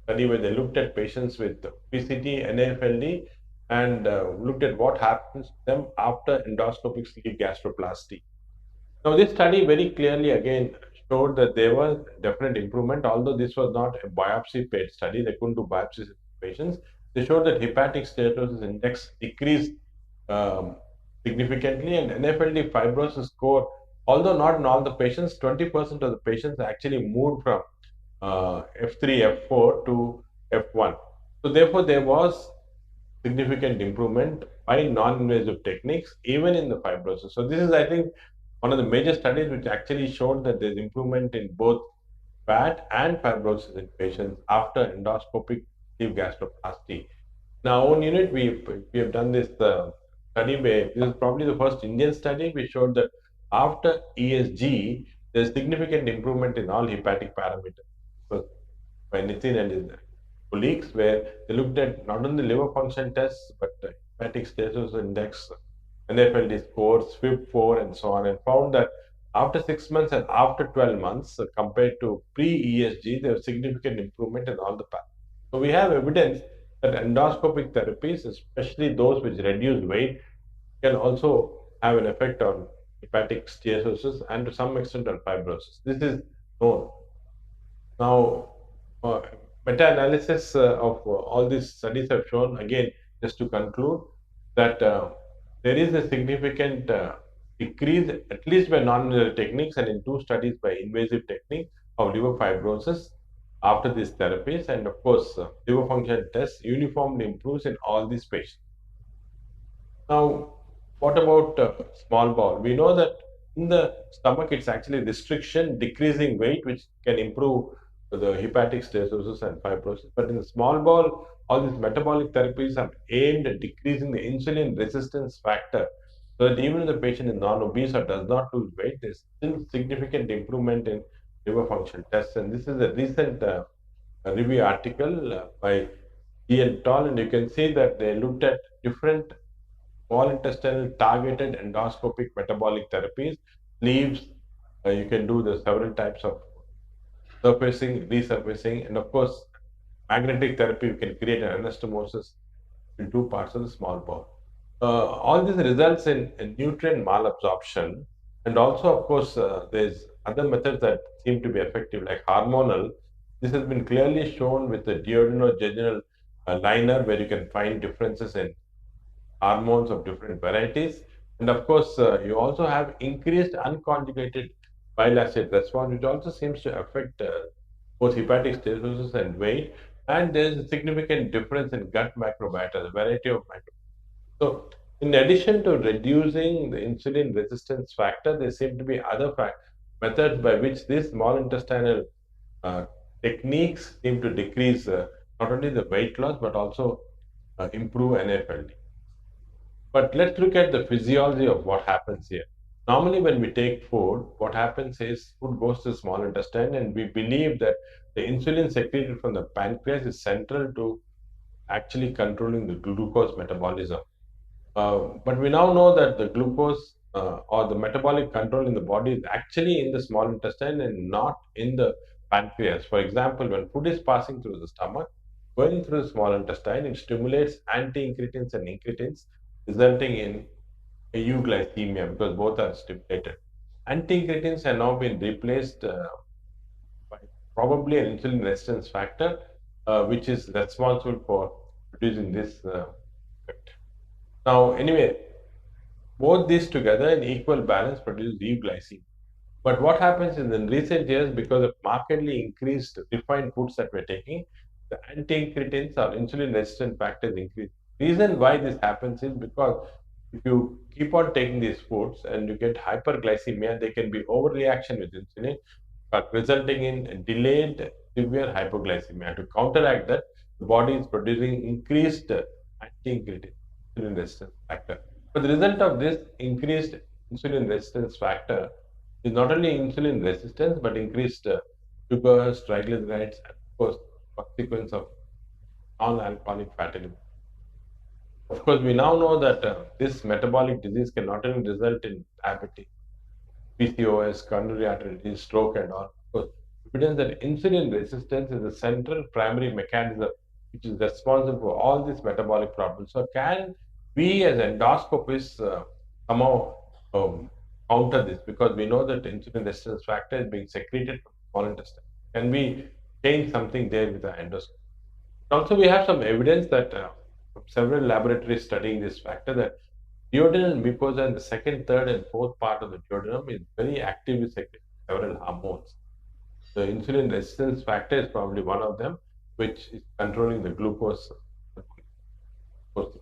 study where they looked at patients with obesity, NFLD, and looked at what happens to them after endoscopic sleeve gastroplasty. Now, this study very clearly again showed that there was definite improvement, although this was not a biopsy paid study. They couldn't do biopsies in patients. They showed that hepatic steatosis index decreased significantly, and NFLD fibrosis score, although not in all the patients, 20% of the patients actually moved from F3, F4 to F1. So therefore, there was significant improvement by non-invasive techniques, even in the fibrosis. So this is, I think, one of the major studies which actually showed that there's improvement in both fat and fibrosis in patients after endoscopic sleeve gastroplasty. In our own unit, we have done this study where this is probably the first Indian study. We showed that after ESG, there's significant improvement in all hepatic parameters. So by Nitin and his colleagues, where they looked at not only liver function tests but hepatic steatosis index, NFLD scores, FIB4, and so on, and found that after 6 months and after 12 months, compared to pre-ESG, there was significant improvement in all the parameters. So we have evidence that endoscopic therapies, especially those which reduce weight, can also have an effect on hepatic steatosis and to some extent on fibrosis. This is known. Now, meta-analysis of all these studies have shown, again, just to conclude, that there is a significant decrease, at least by non-invasive techniques, and in 2 studies by invasive technique of liver fibrosis after these therapies. And of course, liver function tests uniformly improves in all these patients. Now, what about small bowel? We know that in the stomach, it's actually restriction, decreasing weight, which can improve the hepatic steatosis and fibrosis. But in the small bowel, all these metabolic therapies are aimed at decreasing the insulin resistance factor, so that even if the patient is non-obese or does not lose weight, there's still significant improvement in liver function tests. And this is a recent review article by G and Tall, and you can see that they looked at different small intestinal targeted endoscopic metabolic therapies, sleeves. You can do the several types of surfacing, resurfacing, and of course, magnetic therapy. You can create an anastomosis in 2 parts of the small bowel. All this results in nutrient malabsorption, and also, of course, there's other methods that seem to be effective, like hormonal. This has been clearly shown with the duodenojejunal liner, where you can find differences in hormones of different varieties. And of course, you also have increased unconjugated bile acid response, which also seems to affect both hepatic steatosis and weight. And there's a significant difference in gut microbiota, the variety of microbiota. So, in addition to reducing the insulin resistance factor, there seem to be other methods by which these small intestinal techniques seem to decrease not only the weight loss but also improve NFLD. But let's look at the physiology of what happens here. Normally, when we take food, what happens is food goes to the small intestine, and we believe that the insulin secreted from the pancreas is central to actually controlling the glucose metabolism. But we now know that the glucose or the metabolic control in the body is actually in the small intestine and not in the pancreas. For example, when food is passing through the stomach, going through the small intestine, it stimulates anti-incretins and incretins, resulting in euglycemia because both are stimulated. Anti-incretins have now been replaced by probably an insulin resistance factor, which is responsible for producing this effect. Now, anyway, both these together in equal balance produce euglycemia. But what happens is in recent years, because of markedly increased refined foods that we're taking, the anti-incretins or insulin resistant factors increase. Reason why this happens is because if you keep on taking these foods and you get hyperglycemia, there can be overreaction with insulin, resulting in delayed severe hypoglycemia. To counteract that, the body is producing increased anti-incretin, insulin resistance factor. But the result of this increased insulin resistance factor is not only insulin resistance but increased sugars, triglycerides, and of course, consequence of non-alcoholic fatty liver. Of course, we now know that this metabolic disease can not only result in diabetes, PCOS, coronary artery disease, stroke, and all. Of course, evidence that insulin resistance is the central primary mechanism which is responsible for all these metabolic problems. So, can we as endoscopists somehow counter this, because we know that insulin resistance factor is being secreted from small intestine. Can we change something there with the endoscopy? Also, we have some evidence that from several laboratories studying this factor, that duodenal mucosa in the second, third, and fourth part of the duodenum is very actively secreting several hormones. The insulin resistance factor is probably one of them, which is controlling the glucose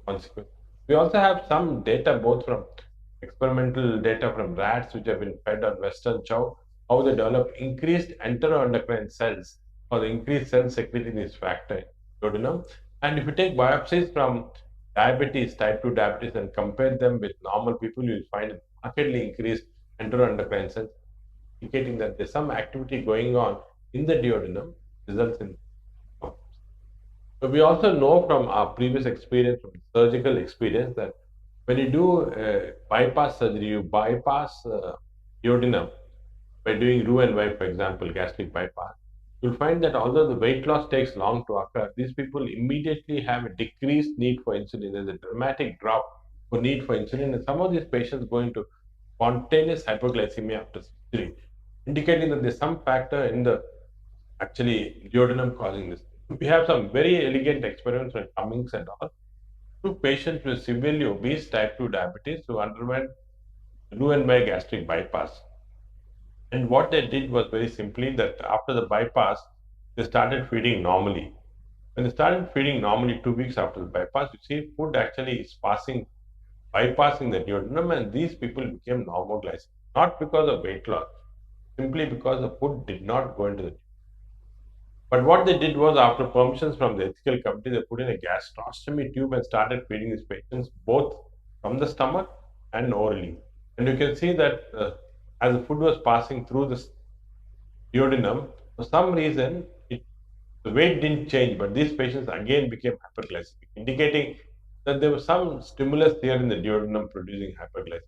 consequence. We also have some data both from experimental data from rats which have been fed on Western chow, how they develop increased enteroendocrine cells or the increased cells secreting this factor in duodenum. And if you take biopsies from diabetes, type 2 diabetes, and compare them with normal people, you will find markedly increased enteroendocrine cells, indicating that there's some activity going on in the duodenum, results in. So we also know from our previous experience, from surgical experience, that when you do bypass surgery, you bypass duodenum by doing Roux-en-Y, for example, gastric bypass. You'll find that although the weight loss takes long to occur, these people immediately have a decreased need for insulin. There's a dramatic drop for need for insulin, and some of these patients go into spontaneous hypoglycemia after surgery, indicating that there's some factor in the actually duodenum causing this. We have some very elegant experiments from Cummings and all. Two patients with severely obese type 2 diabetes who underwent Roux-en-Y gastric bypass. And what they did was very simply that after the bypass, they started feeding normally. When they started feeding normally 2 weeks after the bypass, you see food actually is bypassing the duodenum, and these people became normoglycemic. Not because of weight loss, simply because the food did not go into the. But what they did was, after permissions from the ethical committee, they put in a gastrostomy tube and started feeding these patients both from the stomach and orally. And you can see that as the food was passing through the duodenum, for some reason, the weight didn't change, but these patients again became hyperglycemic, indicating that there was some stimulus here in the duodenum producing hyperglycemia.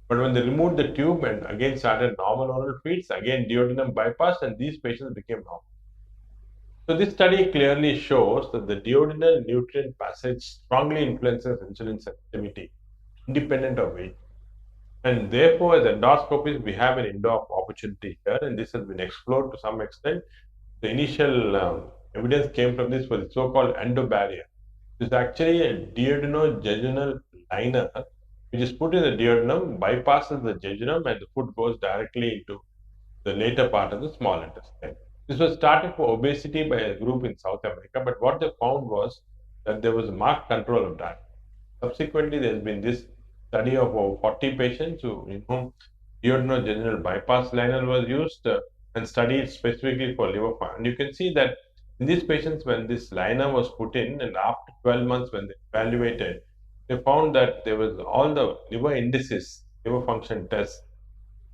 But when they removed the tube and again started normal oral feeds, again duodenum bypassed, and these patients became normal. So this study clearly shows that the duodenal nutrient passage strongly influences insulin sensitivity, independent of weight. And therefore, as endoscopists, we have an window of opportunity here, and this has been explored to some extent. The initial evidence came from this for the so-called endobarrier. This is actually a duodenojejunal liner, which is put in the duodenum, bypasses the jejunum, and the food goes directly into the later part of the small intestine. This was started for obesity by a group in South America, but what they found was that there was marked control of diet. Subsequently, there has been this study of over 40 patients in whom duodenojejunal bypass liner was used and studied specifically for liver function. And you can see that in these patients, when this liner was put in, and after 12 months, when they evaluated, they found that there was all the liver indices, liver function tests,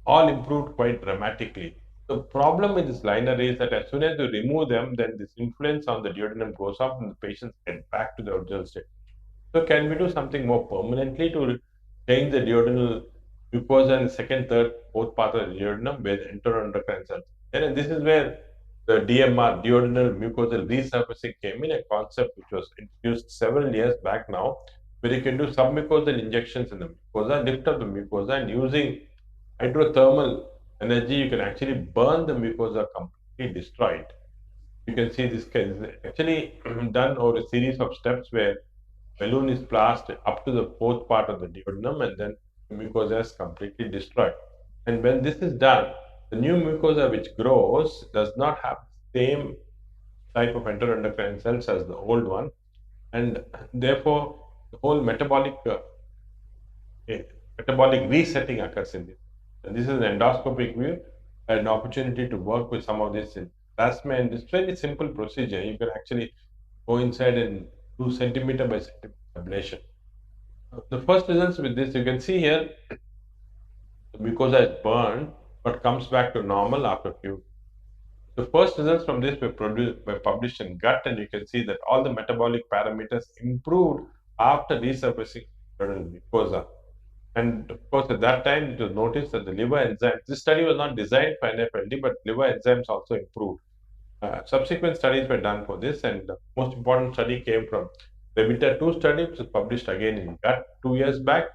all improved quite dramatically. The problem with this liner is that as soon as you remove them, then this influence on the duodenum goes off and the patients get back to the original state. So can we do something more permanently to change the duodenal mucosa in the second, third, fourth part of the duodenum with enteroendocrine cells? And this is where the DMR, duodenal mucosal resurfacing, came in, a concept which was introduced several years back now, where you can do submucosal injections in the mucosa, lift up the mucosa, and using hydrothermal energy, you can actually burn the mucosa completely, destroy it. You can see this is actually done over a series of steps where balloon is placed up to the fourth part of the duodenum, and then the mucosa is completely destroyed. And when this is done, the new mucosa which grows does not have the same type of enteroendocrine cells as the old one, and therefore the whole metabolic resetting occurs in this. And this is an endoscopic view, an opportunity to work with some of this in plasma. And this very simple procedure, you can actually go inside and do centimeter by centimeter ablation. The first results with this, you can see here, the mucosa is burned but comes back to normal after a few. The first results from this were published in Gut, and you can see that all the metabolic parameters improved after resurfacing mucosa. And of course, at that time, it was noticed that the liver enzymes, this study was not designed for NFLD, but liver enzymes also improved. Subsequent studies were done for this, and the most important study came from the Vita 2 study, which was published again in Gut 2 years back.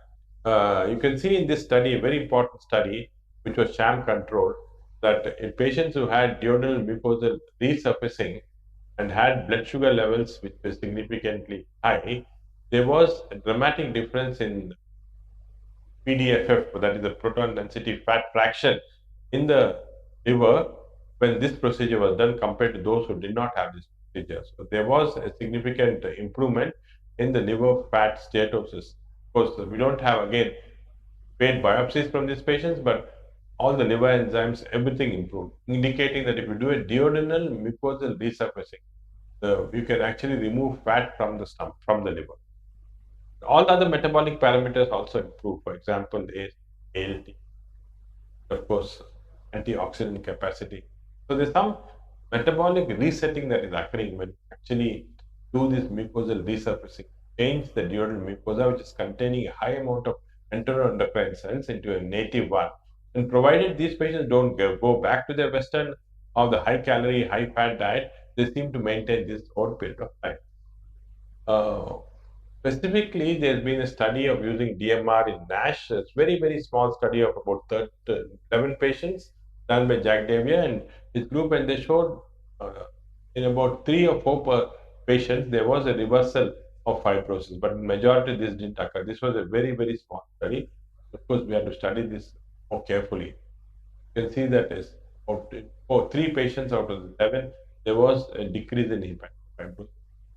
You can see in this study, a very important study, which was sham controlled, that in patients who had duodenal mucosal resurfacing and had blood sugar levels which were significantly high, there was a dramatic difference in PDFF, that is the proton density fat fraction, in the liver when this procedure was done compared to those who did not have this procedure. So there was a significant improvement in the liver fat steatosis. Of course, we don't have again paid biopsies from these patients, but all the liver enzymes, everything improved, indicating that if you do a duodenal mucosal resurfacing, you can actually remove fat from the stomach, from the liver. All other metabolic parameters also improve. For example, the ALT, of course, antioxidant capacity. So there's some metabolic resetting that is occurring when you actually do this mucosal resurfacing, change the duodenal mucosa, which is containing a high amount of enteroendocrine cells, into a native one. And provided these patients don't go back to their Western or the high calorie, high fat diet, they seem to maintain this over a period of time. Specifically, there's been a study of using DMR in NASH. It's very, very small study of about 11 patients done by Jack Davia and his group, and they showed in about 3 or 4 patients there was a reversal of fibrosis, but in majority this didn't occur. This was a very, very small study. Of course, we had to study this more carefully. You can see that is for 3 patients out of the 11, there was a decrease in hepatic fibrosis.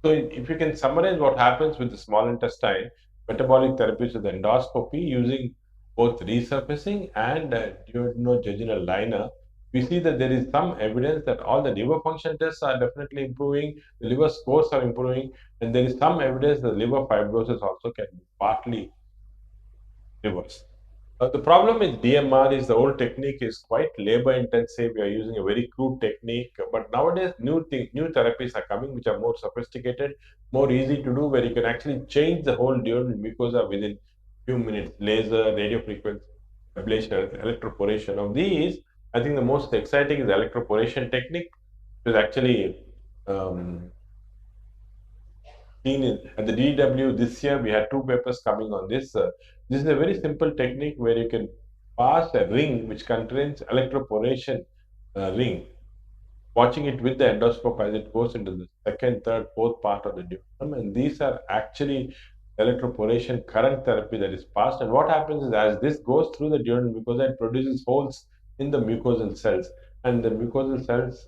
So if you can summarize what happens with the small intestine, metabolic therapies with endoscopy using both resurfacing and duodenojejunal liner, we see that there is some evidence that all the liver function tests are definitely improving, the liver scores are improving, and there is some evidence that liver fibrosis also can be partly reversed. The problem with DMR is the old technique is quite labor intensive. We are using a very crude technique, but nowadays new therapies are coming which are more sophisticated, more easy to do, where you can actually change the whole duodenal mucosa within few minutes. Laser, radiofrequency ablation, electroporation. Of these, I think the most exciting is the electroporation technique, which is actually seen at the DW this year. We had 2 papers coming on this. This is a very simple technique where you can pass a ring which contains electroporation ring, watching it with the endoscope as it goes into the second, third, fourth part of the duodenum. And these are actually electroporation current therapy that is passed. And what happens is, as this goes through the duodenal mucosa, it produces holes in the mucosal cells, and the mucosal cells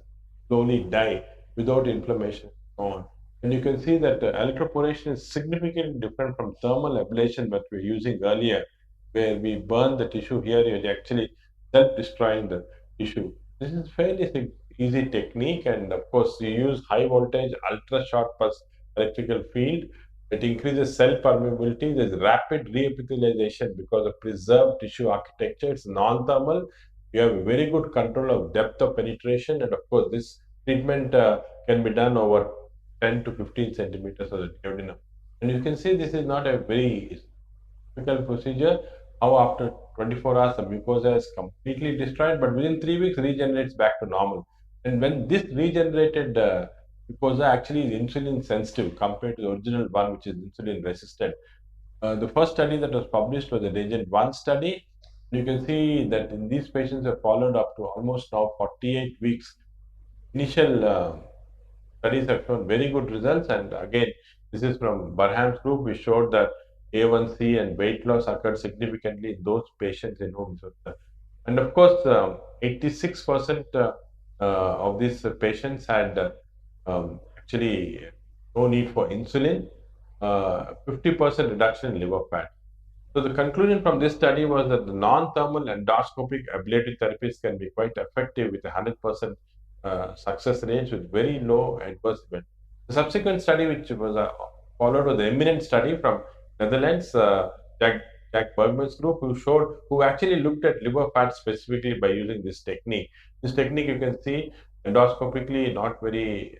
slowly die without inflammation and so on. And you can see that electroporation is significantly different from thermal ablation that we were using earlier, where we burn the tissue. Here, you're actually self-destroying the tissue. This is fairly easy technique, and of course, you use high voltage, ultra short pulse electrical field. It increases cell permeability. There's rapid reepithelialization because of preserved tissue architecture. It's non-thermal. You have very good control of depth of penetration, and of course, this treatment can be done over 10 to 15 centimeters of the duodenum. And you can see this is not a very typical procedure. How after 24 hours the mucosa is completely destroyed, but within 3 weeks regenerates back to normal. And when this regenerated mucosa actually is insulin sensitive compared to the original one, which is insulin resistant. The first study that was published was the Day-1 study. You can see that in these patients are followed up to almost now 48 weeks. Initial studies have shown very good results, and again, this is from Barham's group. We showed that A1C and weight loss occurred significantly in those patients in whom it was done. And of course, 86% of these patients had actually no need for insulin, 50% reduction in liver fat. So the conclusion from this study was that the non-thermal endoscopic ablative therapies can be quite effective with 100% success rates with very low adverse event. The subsequent study, which was followed, was the eminent study from Netherlands, Jack Bergman's group, who actually looked at liver fat specifically by using this technique. This technique, you can see, endoscopically not very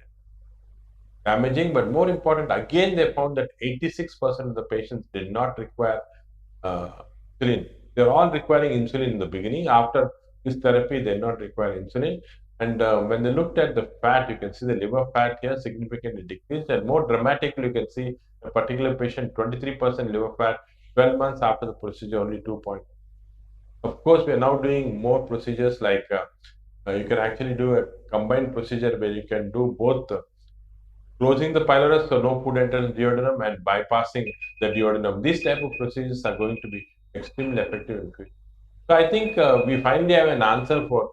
damaging, but more important, again, they found that 86% of the patients did not require insulin. They're all requiring insulin in the beginning. After this therapy, they not require insulin. And when they looked at the fat, you can see the liver fat here significantly decreased. And more dramatically, you can see a particular patient, 23% liver fat 12 months after the procedure, only 2. Of course, we are now doing more procedures like you can actually do a combined procedure where you can do both closing the pylorus so no food enters the duodenum and bypassing the duodenum. These type of procedures are going to be extremely effective in future. So I think we finally have an answer for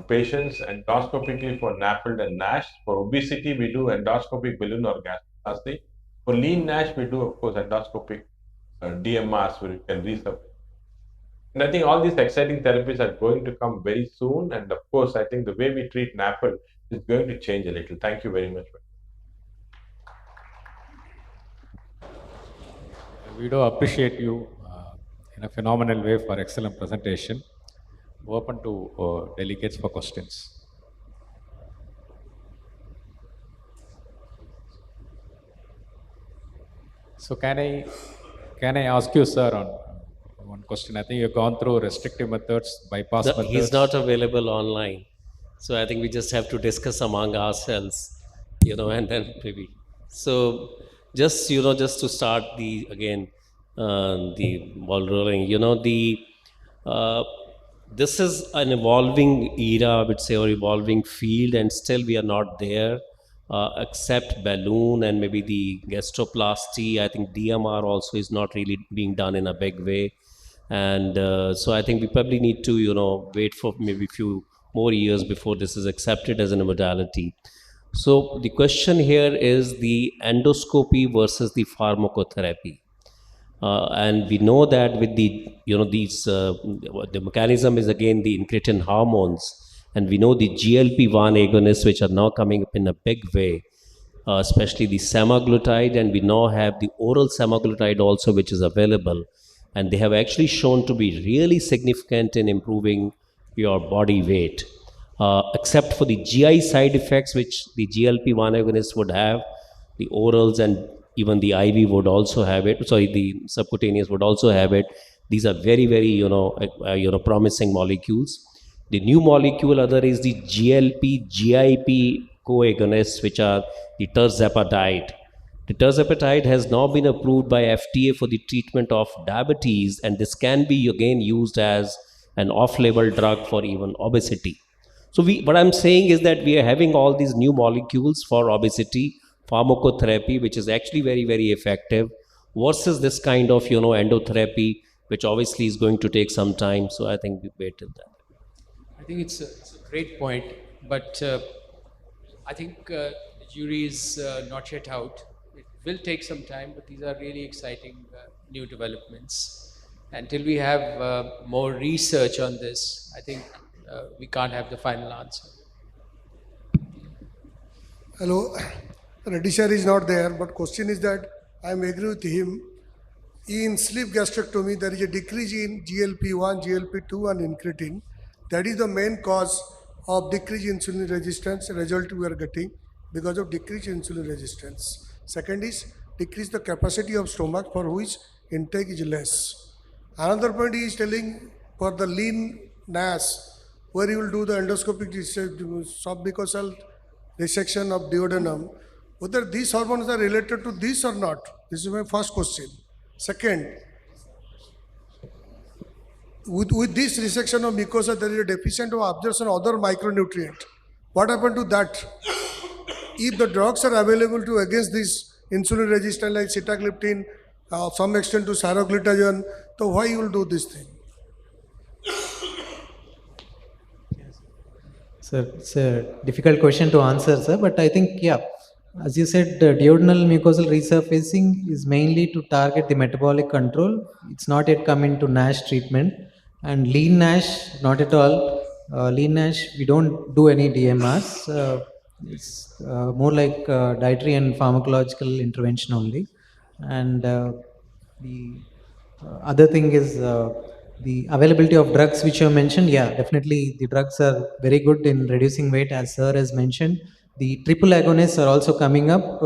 patients endoscopically for NAFLD and NASH. For obesity, we do endoscopic balloon or gastroplasty. For lean NASH, we do, of course, endoscopic DMRs where you can resurface. And I think all these exciting therapies are going to come very soon. And of course, I think the way we treat NAFLD is going to change a little. Thank you very much. We do appreciate you in a phenomenal way for excellent presentation. Open to delegates for questions. So can I ask you, sir, on one question? I think you've gone through restrictive methods, bypass methods. He's not available online, so I think we just have to discuss among ourselves, and then maybe. So just just to start the ball rolling. This is an evolving era, I would say, or evolving field, and still we are not there. Except balloon and maybe the gastroplasty. I think DMR also is not really being done in a big way. And so I think we probably need to, wait for maybe a few more years before this is accepted as a modality. So the question here is the endoscopy versus the pharmacotherapy. And we know that with the, the mechanism is again the incretin hormones. And we know the GLP-1 agonists, which are now coming up in a big way, especially the semaglutide, and we now have the oral semaglutide also, which is available. And they have actually shown to be really significant in improving your body weight, except for the GI side effects, which the GLP-1 agonists would have, the orals and even the IV would also have it. Sorry, the subcutaneous would also have it. These are very, very, promising molecules. The new molecule other is the GLP-GIP co-agonists, which are the tirzepatide. The tirzepatide has now been approved by FDA for the treatment of diabetes, and this can be again used as an off-label drug for even obesity. So what I'm saying is that we are having all these new molecules for obesity, pharmacotherapy, which is actually very, very effective, versus this kind of, endotherapy, which obviously is going to take some time. So I think we waited that. I think it's a great point, but I think the jury is not yet out. It will take some time, but these are really exciting new developments. Until we have more research on this, I think we can't have the final answer. Hello, Reddy sir is not there, but question is that I am agree with him. In sleep gastrectomy, there is a decrease in GLP-1, GLP-2 and incretin. That is the main cause of decreased insulin resistance result we are getting because of decreased insulin resistance. Second is decrease the capacity of stomach for which intake is less. Another point he is telling for the lean NASH, where you will do the endoscopic submucosal resection of duodenum, whether these hormones are related to this or not. This is my first question. Second, with this resection of mucosa, there is a deficient of absorption of other micronutrient. What happened to that? If the drugs are available to against this insulin resistance like sitagliptin, some extent to saroglitazone, so why you will do this thing? Sir, it's a difficult question to answer, sir, but I think, as you said, duodenal mucosal resurfacing is mainly to target the metabolic control. It's not yet come into NASH treatment. And lean NASH, not at all. Lean NASH, we don't do any DMRs. It's more like dietary and pharmacological intervention only. And the other thing is the availability of drugs which you have mentioned. Yeah, definitely the drugs are very good in reducing weight, as sir has mentioned. The triple agonists are also coming up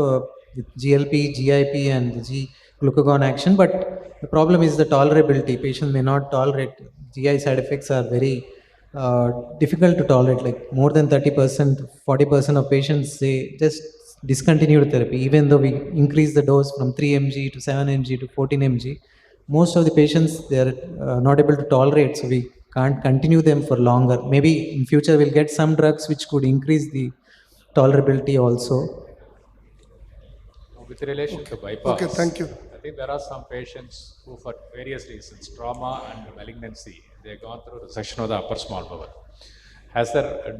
with GLP, GIP and the G-glucagon action, but the problem is the tolerability. Patients may not tolerate. GI side effects are very difficult to tolerate, like more than 30%, 40% of patients, they just discontinued therapy, even though we increase the dose from 3 mg to 7 mg to 14 mg. most of the patients, they are not able to tolerate, so we can't continue them for longer. Maybe in future we'll get some drugs which could increase the tolerability also. With relation to bypass, Okay, thank you. I think there are some patients who, for various reasons, trauma and malignancy, they've gone through resection of the upper small bowel.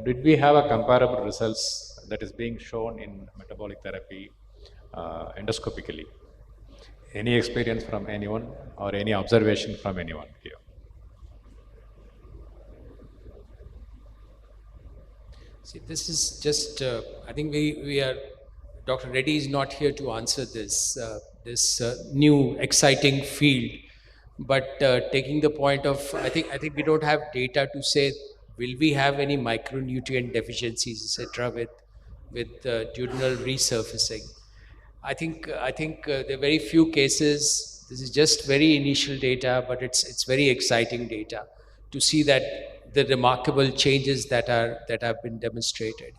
Did we have a comparable results that is being shown in metabolic therapy endoscopically? Any experience from anyone or any observation from anyone here? See, this is just, I think we are, Dr. Reddy is not here to answer this, new exciting field, but taking the point of, I think we don't have data to say, will we have any micronutrient deficiencies, etc., with duodenal resurfacing. I think there are very few cases. This is just very initial data, but it's very exciting data to see that the remarkable changes that have been demonstrated.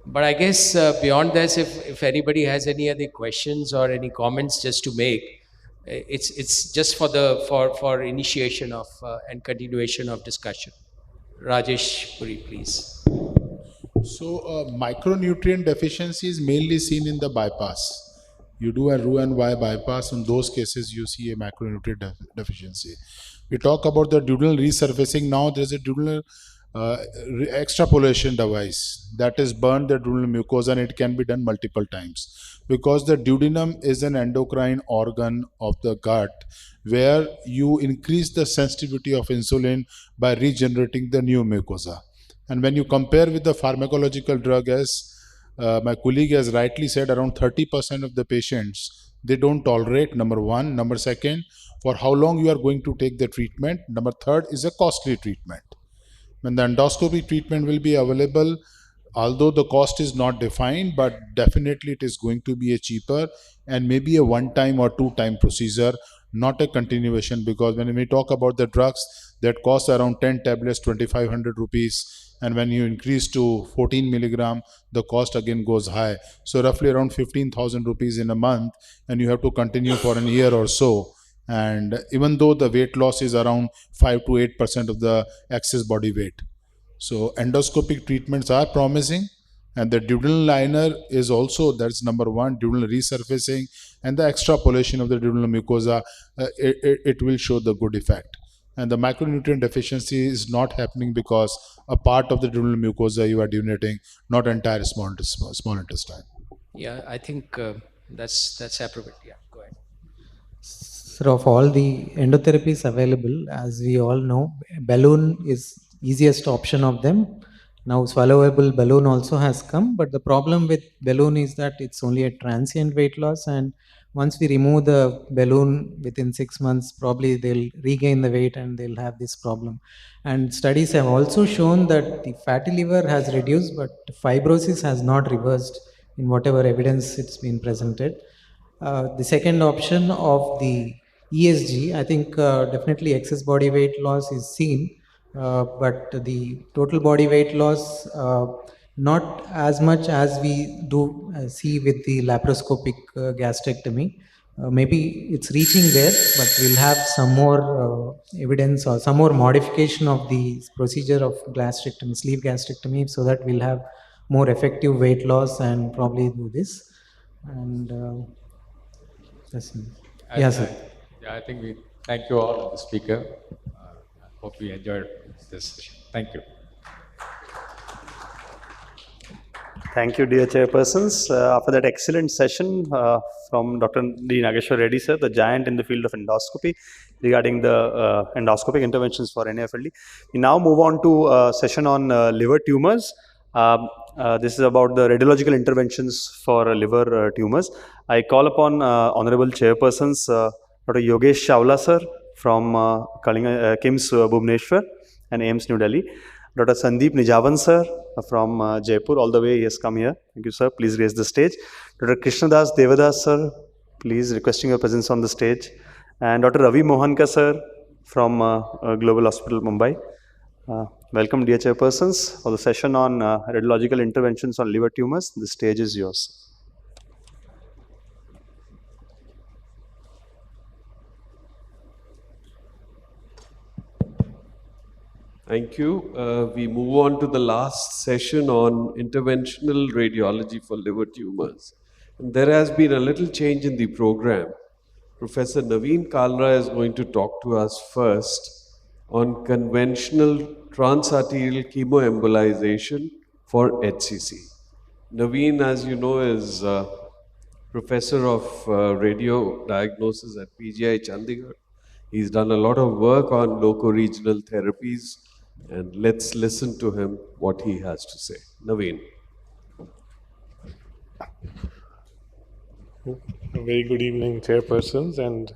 But I guess beyond this, if anybody has any other questions or any comments just to make, it's just for initiation of and continuation of discussion. Rajesh Puri, please. So micronutrient deficiency is mainly seen in the bypass. You do a Roux-en-Y bypass, in those cases you see a macronutrient deficiency. We talk about the duodenal resurfacing. Now there's a duodenal extrapolation device that is burned the duodenal mucosa, and it can be done multiple times because the duodenum is an endocrine organ of the gut where you increase the sensitivity of insulin by regenerating the new mucosa. And when you compare with the pharmacological drug, as my colleague has rightly said, around 30% of the patients, they don't tolerate, number one. Number second, for how long you are going to take the treatment. Number third is a costly treatment. When the endoscopy treatment will be available, although the cost is not defined, but definitely it is going to be a cheaper and maybe a one-time or two-time procedure, not a continuation, because when we talk about the drugs that cost around 10 tablets, 2,500 rupees, and when you increase to 14 milligram, the cost again goes high. So roughly around 15,000 rupees in a month, and you have to continue for a year or so. And even though the weight loss is around 5 to 8% of the excess body weight. So endoscopic treatments are promising, and the duodenal liner is also, that's number one, duodenal resurfacing and the extrapolation of the duodenal mucosa, it will show the good effect. And the macronutrient deficiency is not happening because a part of the duodenal mucosa you are duodenating, not entire small intestine. Yeah, I think that's appropriate. Yeah, go ahead. So of all the endotherapies available, as we all know, balloon is easiest option of them. Now swallowable balloon also has come, but the problem with balloon is that it's only a transient weight loss, and once we remove the balloon within 6 months, probably they'll regain the weight and they'll have this problem. And studies have also shown that the fatty liver has reduced, but fibrosis has not reversed in whatever evidence it's been presented. The second option of the ESG, I think definitely excess body weight loss is seen, but the total body weight loss, not as much as we do see with the laparoscopic gastrectomy. Maybe it's reaching there, but we'll have some more evidence or some more modification of the procedure of gastrectomy, sleeve gastrectomy, so that we'll have more effective weight loss and probably do this. And that's it. Yes, sir. Yeah, I think we thank you all, the speaker. Hope you enjoyed this session. Thank you. Thank you, dear chairpersons. After that excellent session from Dr. D. Nageshwar Reddy, sir, the giant in the field of endoscopy, regarding the endoscopic interventions for NAFLD. We now move on to a session on liver tumors. This is about the radiological interventions for liver tumors. I call upon honorable chairpersons, Dr. Yogesh Chawla, sir, from KIMS Bhubaneswar and AIMS New Delhi. Dr. Sandeep Nijavan, sir, from Jaipur, all the way he has come here. Thank you, sir. Please raise the stage. Dr. Krishnadas Devadas, sir, please requesting your presence on the stage. And Dr. Ravi Mohanka, sir, from Global Hospital, Mumbai. Welcome, dear chairpersons, for the session on radiological interventions on liver tumors. The stage is yours. Thank you. We move on to the last session on interventional radiology for liver tumors. And there has been a little change in the program. Professor Naveen Kalra is going to talk to us first on conventional transarterial chemoembolization for HCC. Naveen, as you know, is professor of radio diagnosis at PGI Chandigarh. He's done a lot of work on loco-regional therapies, and let's listen to him, what he has to say. Naveen. A very good evening, chairpersons, and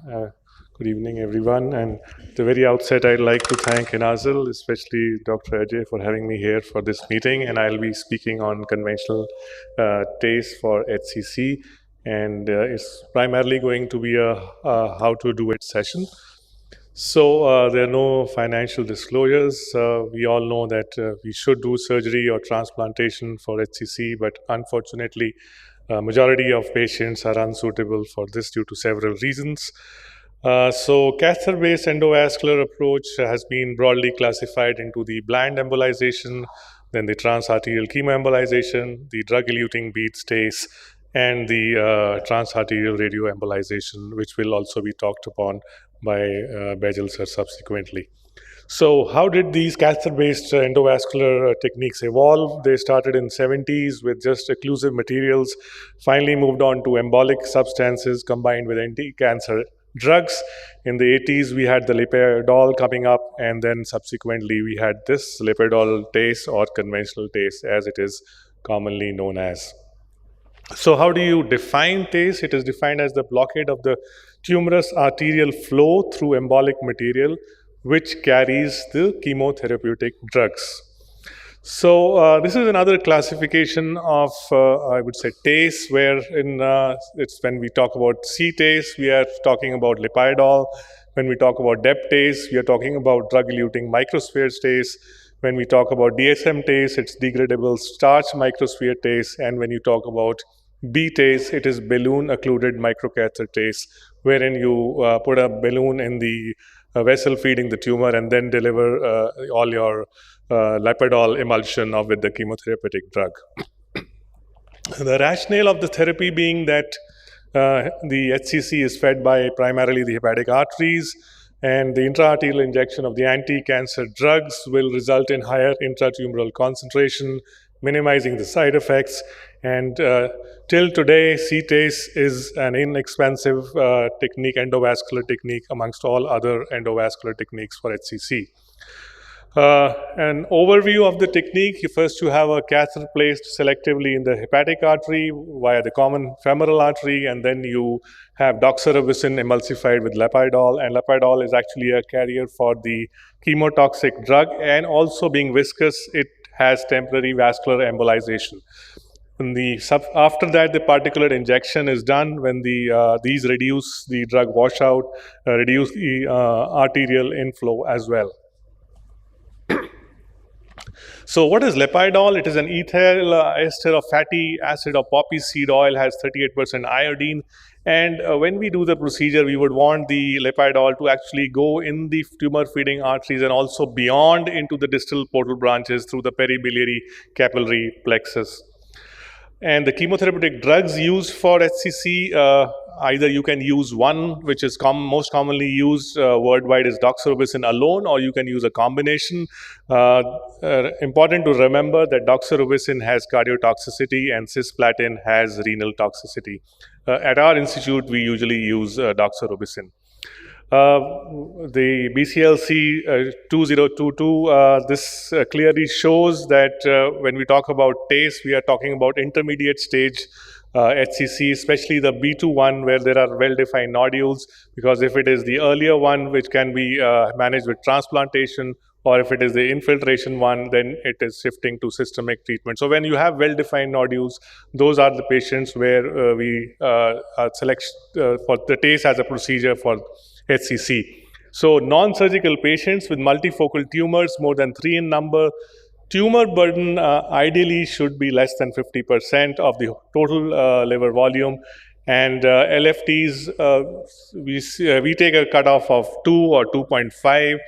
good evening, everyone. And at the very outset, I'd like to thank INASL, especially Dr. Ajay, for having me here for this meeting. And I'll be speaking on conventional TACE for HCC. And it's primarily going to be a how to do it session. So there are no financial disclosures. We all know that we should do surgery or transplantation for HCC, but unfortunately, majority of patients are unsuitable for this due to several reasons. So catheter-based endovascular approach has been broadly classified into the bland embolization, then the transarterial chemoembolization, the drug-eluting bead TACE, and the transarterial radioembolization, which will also be talked upon by Bejel sir subsequently. So how did these catheter-based endovascular techniques evolve? They started in 70s with just occlusive materials, finally moved on to embolic substances combined with anti-cancer drugs. In the 80s, we had the Lepidol coming up, and then subsequently we had this Lepidol TACE, or conventional TACE as it is commonly known as. So how do you define TACE? It is defined as the blockade of the tumorous arterial flow through embolic material which carries the chemotherapeutic drugs. So this is another classification of, I would say, TACE, where it's when we talk about C-TACE, we are talking about Lepidol. When we talk about DEP TACE, we are talking about drug-eluting microsphere TACE. When we talk about DSM TACE, it's degradable starch microsphere TACE. And when you talk about B-TACE, it is balloon-occluded microcatheter TACE, wherein you put a balloon in the vessel feeding the tumor and then deliver all your Lepidol emulsion with the chemotherapeutic drug. The rationale of the therapy being that the HCC is fed by primarily the hepatic arteries, and the intraarterial injection of the anti-cancer drugs will result in higher intratumoral concentration, minimizing the side effects. And till today, C-TACE is an inexpensive technique, endovascular technique, amongst all other endovascular techniques for HCC. An overview of the technique: first you have a catheter placed selectively in the hepatic artery via the common femoral artery, and then you have doxorubicin emulsified with Lepidol, and Lepidol is actually a carrier for the chemotoxic drug, and also being viscous, it has temporary vascular embolization. After that, the particulate injection is done when these reduce the drug washout, reduce the arterial inflow as well. So what is Lepidol? It is an ethyl ester of fatty acid of poppy seed oil, has 38% iodine. And when we do the procedure, we would want the Lepidol to actually go in the tumor-feeding arteries and also beyond into the distal portal branches through the peribiliary capillary plexus. And the chemotherapeutic drugs used for HCC, either you can use one, which is most commonly used worldwide, is doxorubicin alone, or you can use a combination. Important to remember that doxorubicin has cardiotoxicity and cisplatin has renal toxicity. At our institute, we usually use doxorubicin. The BCLC 2022, this clearly shows that when we talk about TACE, we are talking about intermediate stage HCC, especially the B2 one, where there are well-defined nodules, because if it is the earlier one, which can be managed with transplantation, or if it is the infiltration one, then it is shifting to systemic treatment. So when you have well-defined nodules, those are the patients where we select for the TACE as a procedure for HCC. So non-surgical patients with multifocal tumors, more than 3 in number, tumor burden ideally should be less than 50% of the total liver volume. And LFTs, we take a cutoff of 2 or 2.5.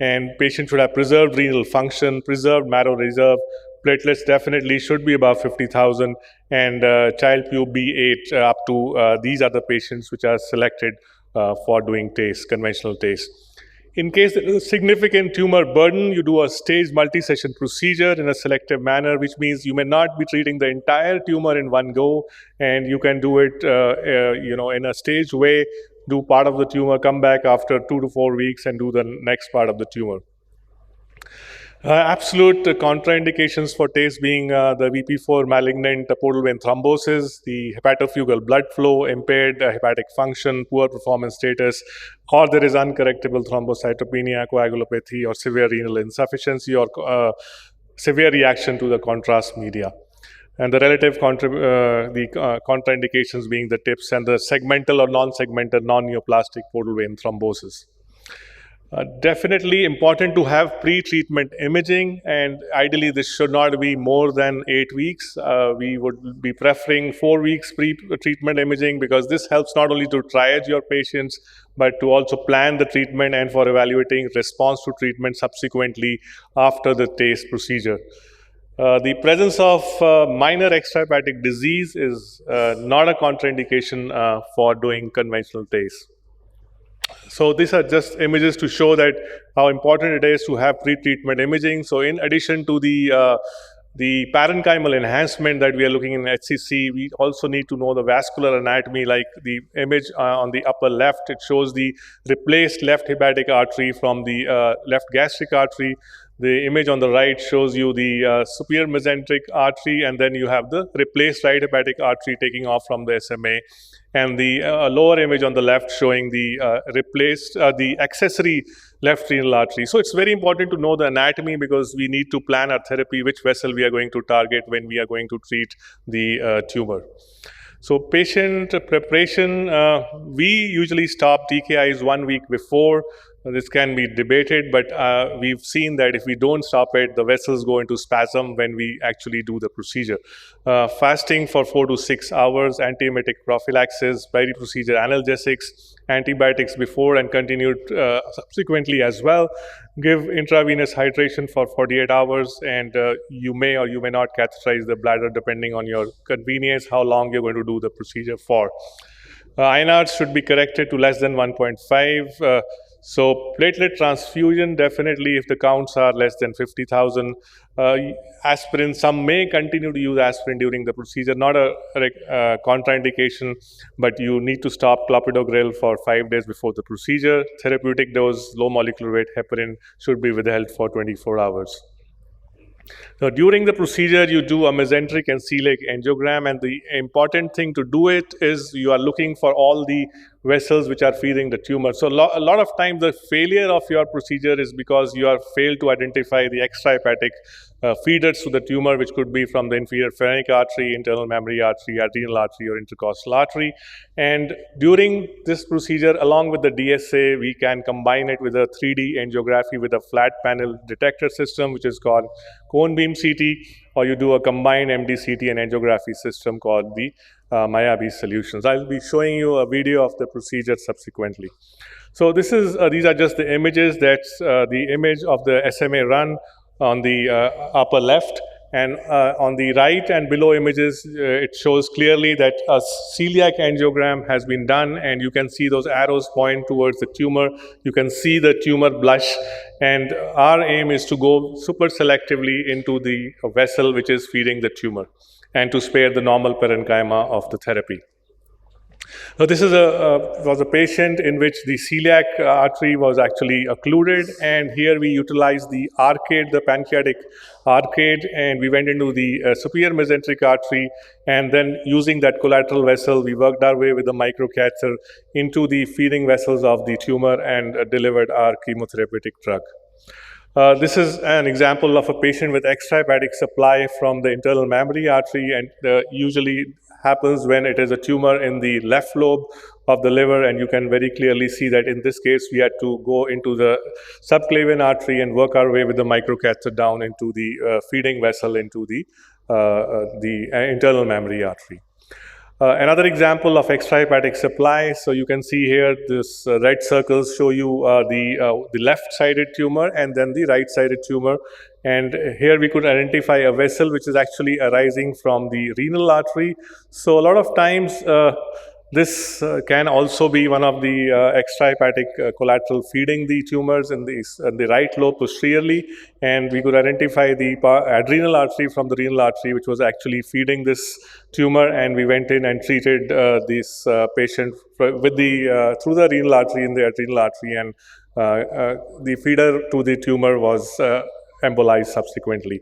and patient should have preserved renal function, preserved marrow reserve. Platelets definitely should be above 50,000, and child PUB8 up to these are the patients which are selected for doing TACE, conventional TACE. In case there is a significant tumor burden, you do a staged multi-session procedure in a selective manner, which means you may not be treating the entire tumor in one go, and you can do it in a staged way, do part of the tumor, come back after 2 to 4 weeks and do the next part of the tumor. Absolute contraindications for TACE being the VP4 malignant portal vein thrombosis, the hepatofugal blood flow, impaired hepatic function, poor performance status, or there is uncorrectable thrombocytopenia, coagulopathy, or severe renal insufficiency, or severe reaction to the contrast media. And the relative contraindications being the TIPS and the segmental or non-segmental non-neoplastic portal vein thrombosis. Definitely important to have pre-treatment imaging, and ideally this should not be more than 8 weeks. We would be preferring 4 weeks pre-treatment imaging, because this helps not only to triage your patients but to also plan the treatment and for evaluating response to treatment subsequently after the TACE procedure. The presence of minor extrahepatic disease is not a contraindication for doing conventional TACE. So these are just images to show that how important it is to have pre-treatment imaging. So in addition to the parenchymal enhancement that we are looking in HCC, we also need to know the vascular anatomy, like the image on the upper left. It shows the replaced left hepatic artery from the left gastric artery. The image on the right shows you the superior mesenteric artery, and then you have the replaced right hepatic artery taking off from the SMA. And the lower image on the left showing the the accessory left renal artery. So it's very important to know the anatomy, because we need to plan our therapy, which vessel we are going to target when we are going to treat the tumor. So patient preparation, we usually stop TKIs 1 week before. This can be debated, but we've seen that if we don't stop it, the vessels go into spasm when we actually do the procedure. Fasting for 4 to 6 hours, antiemetic prophylaxis, peri-procedure analgesics, antibiotics before and continued subsequently as well. Give intravenous hydration for 48 hours, and you may or you may not catheterize the bladder depending on your convenience, how long you're going to do the procedure for. INRs should be corrected to less than 1.5. So platelet transfusion, definitely if the counts are less than 50,000. Aspirin, some may continue to use aspirin during the procedure, not a contraindication, but you need to stop clopidogrel for 5 days before the procedure. Therapeutic dose, low molecular weight heparin should be withheld for 24 hours. So during the procedure, you do a mesenteric and celiac angiogram, and the important thing to do it is you are looking for all the vessels which are feeding the tumor. So a lot of times the failure of your procedure is because you have failed to identify the extrahepatic feeders to the tumor, which could be from the inferior phrenic artery, internal mammary artery, adrenal artery, or intercostal artery. And during this procedure, along with the DSA, we can combine it with a 3D angiography with a flat panel detector system, which is called cone beam CT, or you do a combined MD-CT and angiography system called the Mayabi solutions. I'll be showing you a video of the procedure subsequently. So this is these are just the images. That's the image of the SMA run on the upper left, and on the right and below images, it shows clearly that a celiac angiogram has been done, and you can see those arrows point towards the tumor. You can see the tumor blush, and our aim is to go super selectively into the vessel which is feeding the tumor, and to spare the normal parenchyma of the therapy. So this is was a patient in which the celiac artery was actually occluded, and here we utilized the arcade, the pancreatic arcade, and we went into the superior mesenteric artery, and then using that collateral vessel, we worked our way with the microcatheter into the feeding vessels of the tumor and delivered our chemotherapeutic drug. This is an example of a patient with extrahepatic supply from the internal mammary artery, and usually happens when it is a tumor in the left lobe of the liver, and you can very clearly see that in this case we had to go into the subclavian artery and work our way with the microcatheter down into the feeding vessel into the internal mammary artery. Another example of extrahepatic supply. So you can see here, this red circles show you the left-sided tumor and then the right-sided tumor. And here we could identify a vessel which is actually arising from the renal artery. So a lot of times this can also be one of the extrahepatic collateral feeding the tumors in the right lobe posteriorly, and we could identify the adrenal artery from the renal artery, which was actually feeding this tumor, and we went in and treated this patient with the through the renal artery in the adrenal artery, and the feeder to the tumor was embolized subsequently.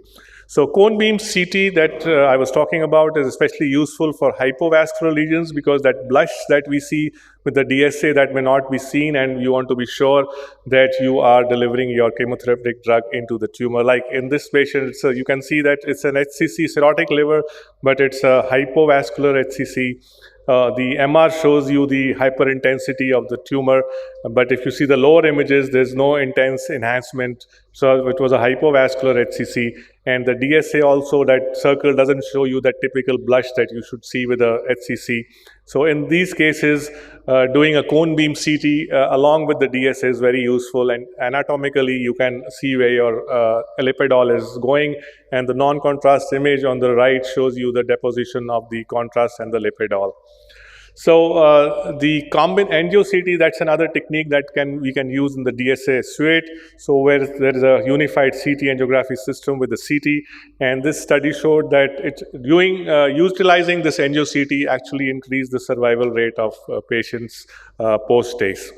So cone beam CT that I was talking about is especially useful for hypovascular lesions, because that blush that we see with the DSA, that may not be seen, and you want to be sure that you are delivering your chemotherapeutic drug into the tumor. Like in this patient, you can see that it's an HCC cirrhotic liver, but it's a hypovascular HCC. The MR shows you the hyperintensity of the tumor, but if you see the lower images, there's no intense enhancement. So it was a hypovascular HCC, and the DSA also, that circle doesn't show you that typical blush that you should see with a HCC. So in these cases, doing a cone beam CT along with the DSA is very useful, and anatomically you can see where your lipidol is going, and the non-contrast image on the right shows you the deposition of the contrast and the lipidol. So the combined angio-CT, that's another technique that we can use in the DSA suite. So where there is a unified CT angiography system with the CT, and this study showed that utilizing this angio-CT actually increased the survival rate of patients post-TACE.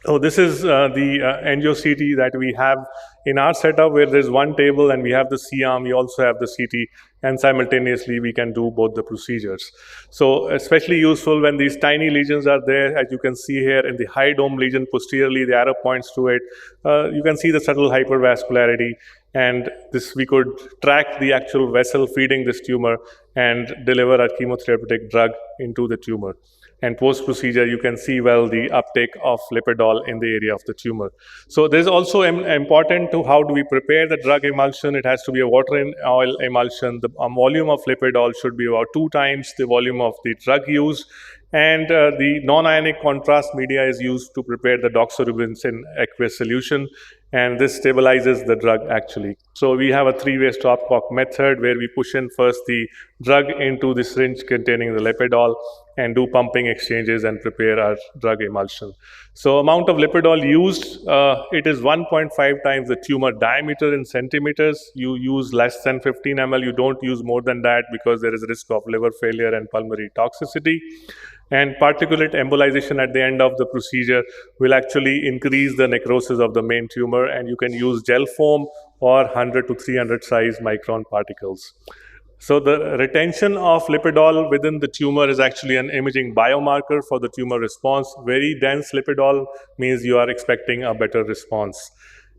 So this is the angio-CT that we have in our setup, where there's one table and we have the C-arm, we also have the CT, and simultaneously we can do both the procedures. So especially useful when these tiny lesions are there, as you can see here in the high dome lesion posteriorly, the arrow points to it. You can see the subtle hypervascularity, and this we could track the actual vessel feeding this tumor and deliver a chemotherapeutic drug into the tumor. And post-procedure, you can see well the uptake of lipidol in the area of the tumor. So there's also important to how do we prepare the drug emulsion. It has to be a water and oil emulsion. The volume of lipidol should be about 2 times the volume of the drug used. And the non-ionic contrast media is used to prepare the doxorubicin in aqueous solution, and this stabilizes the drug actually. So we have a 3-way stopcock method where we push in first the drug into the syringe containing the lipidol and do pumping exchanges and prepare our drug emulsion. So amount of lipidol used, it is 1.5 times the tumor diameter in centimeters. You use less than 15 ml, you don't use more than that because there is risk of liver failure and pulmonary toxicity. And particulate embolization at the end of the procedure will actually increase the necrosis of the main tumor, and you can use gel foam or 100 to 300 size micron particles. So the retention of lipidol within the tumor is actually an imaging biomarker for the tumor response. Very dense lipidol means you are expecting a better response.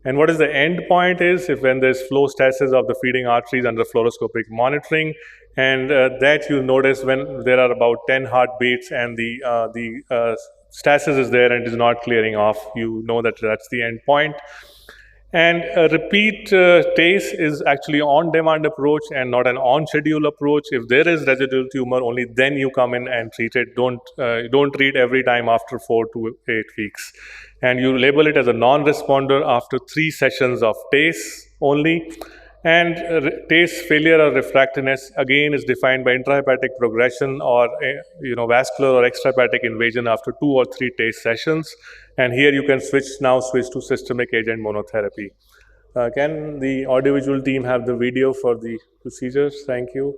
And what is the end point is, if when there's flow stasis of the feeding arteries under fluoroscopic monitoring, and that you notice when there are about 10 heartbeats and the stasis is there and is not clearing off, you know that that's the end point. And a repeat TACE is actually on-demand approach and not an on-schedule approach. If there is residual tumor, only then you come in and treat it. Don't treat every time after 4 to 8 weeks. And you label it as a non-responder after 3 sessions of TACE only. And TACE failure or refractoriness again is defined by intrahepatic progression or vascular or extrahepatic invasion after 2 or 3 TACE sessions. And here you can switch to systemic agent monotherapy. Can the audiovisual team have the video for the procedures? Thank you.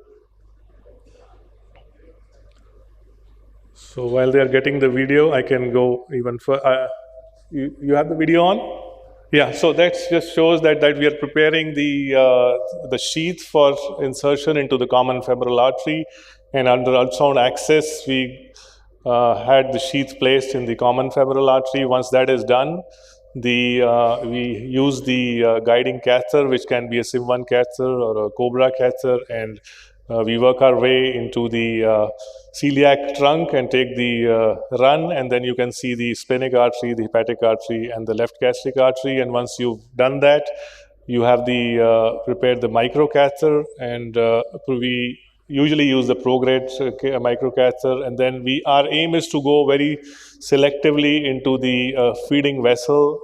So while they are getting the video, I can go even further. You have the video on? Yeah, so that just shows that we are preparing the sheath for insertion into the common femoral artery, and under ultrasound access, we had the sheath placed in the common femoral artery. Once that is done, we use the guiding catheter, which can be a SIM1 catheter or a Cobra catheter, and we work our way into the celiac trunk and take the run, and then you can see the splenic artery, the hepatic artery, and the left gastric artery. And once you've done that, you have prepared the microcatheter, and we usually use the ProGrid microcatheter, and then our aim is to go very selectively into the feeding vessel,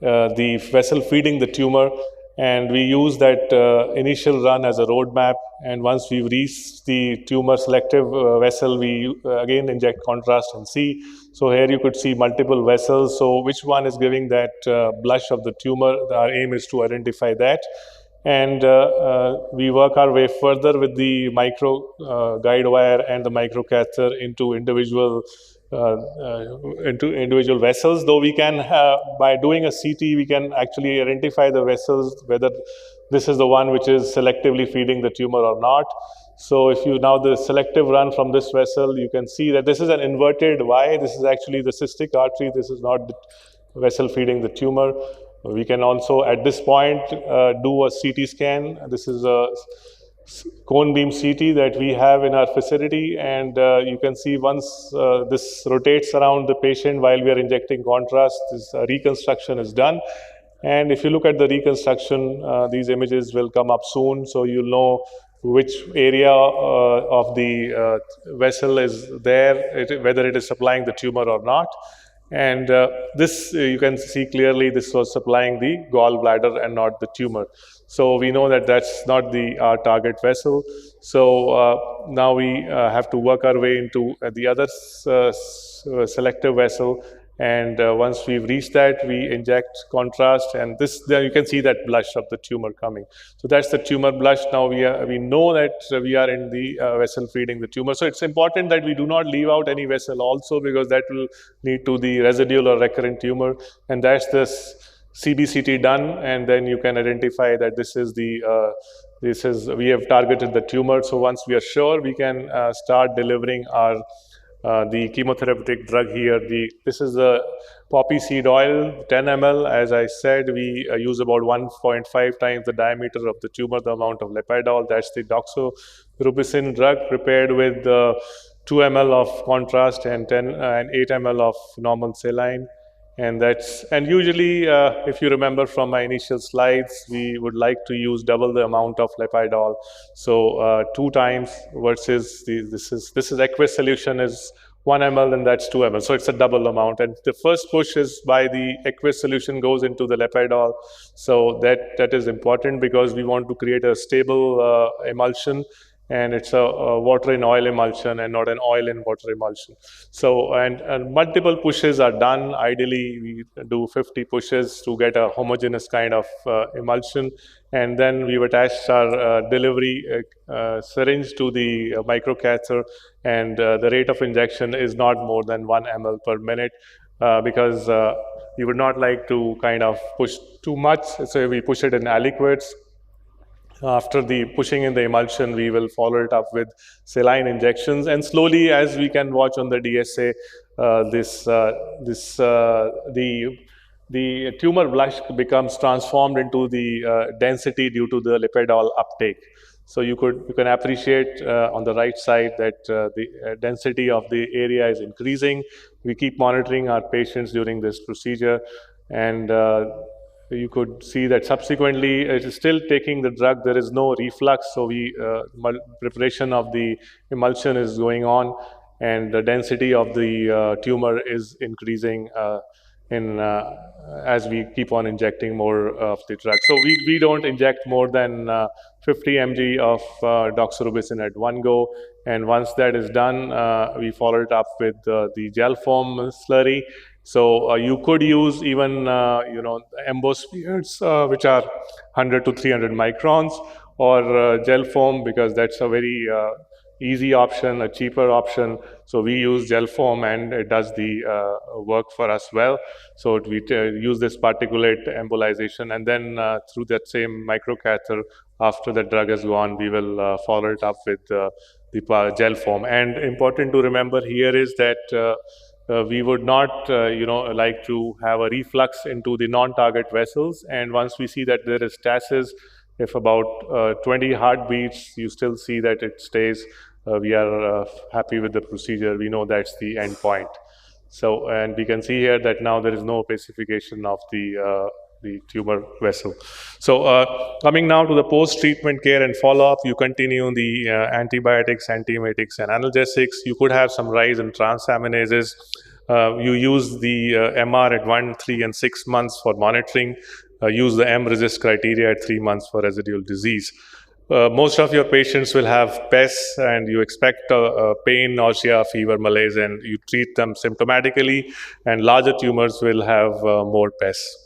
the vessel feeding the tumor, and we use that initial run as a roadmap. And once we've reached the tumor selective vessel, we again inject contrast and see. So here you could see multiple vessels. So which one is giving that blush of the tumor? Our aim is to identify that. And we work our way further with the micro guide wire and the microcatheter into individual vessels. Though we can, by doing a CT, we can actually identify the vessels, whether this is the one which is selectively feeding the tumor or not. So if you now the selective run from this vessel, you can see that this is an inverted Y. This is actually the cystic artery. This is not the vessel feeding the tumor. We can also, at this point, do a CT scan. This is a cone beam CT that we have in our facility, and you can see once this rotates around the patient while we are injecting contrast, this reconstruction is done. And if you look at the reconstruction, these images will come up soon, so you'll know which area of the vessel is there, whether it is supplying the tumor or not. And this, you can see clearly, this was supplying the gallbladder and not the tumor. So we know that that's not our target vessel. So now we have to work our way into the other selective vessel. And once we've reached that, we inject contrast, and there you can see that blush of the tumor coming. So that's the tumor blush. Now we know that we are in the vessel feeding the tumor. So it's important that we do not leave out any vessel also, because that will lead to the residual or recurrent tumor. And that's this CBCT done, and then you can identify that we have targeted the tumor. So once we are sure, we can start delivering the chemotherapeutic drug here. This is the poppy seed oil, 10 ml. As I said, we use about 1.5 times the diameter of the tumor, the amount of lepidol. That's the doxorubicin drug prepared with 2 ml of contrast and 8 ml of normal saline. And usually, if you remember from my initial slides, we would like to use double the amount of lepidol. So 2 times versus this is aqueous solution is 1 ml, and that's 2 ml. So it's a double amount. And the first push is by the aqueous solution goes into the lepidol. So that is important, because we want to create a stable emulsion. And it's a water in oil emulsion and not an oil in water emulsion. So, and multiple pushes are done. Ideally, we do 50 pushes to get a homogeneous kind of emulsion. And then we've attached our delivery syringe to the microcatheter, and the rate of injection is not more than 1 ml per minute, because you would not like to kind of push too much. So we push it in aliquots. After the pushing in the emulsion, we will follow it up with saline injections, and slowly, as we can watch on the DSA, the tumor blush becomes transformed into the density due to the lepidol uptake. So you can appreciate on the right side that the density of the area is increasing. We keep monitoring our patients during this procedure, and you could see that subsequently it is still taking the drug. There is no reflux, so preparation of the emulsion is going on, and the density of the tumor is increasing as we keep on injecting more of the drug. So we don't inject more than 50 mg of doxorubicin at one go, and once that is done, we follow it up with the gel foam slurry. So you could use even embospheres, which are 100 to 300 microns, or gel foam, because that's a very easy option, a cheaper option. So we use gel foam, and it does the work for us well. So we use this particulate embolization, and then through that same microcatheter, after the drug has gone, we will follow it up with the gel foam. And important to remember here is that we would not, like to have a reflux into the non-target vessels. And once we see that there is stasis, if about 20 heartbeats, you still see that it stays, we are happy with the procedure. We know that's the end point. So, and we can see here that now there is no opacification of the the tumor vessel. So coming now to the post-treatment care and follow-up, you continue the antibiotics, antiemetics, and analgesics. You could have some rise in transaminases. You use the MR at 1, 3, and 6 months for monitoring. Use the M-RECIST criteria at 3 months for residual disease. Most of your patients will have PES, and you expect pain, nausea, fever, malaise, and you treat them symptomatically, and larger tumors will have more PES.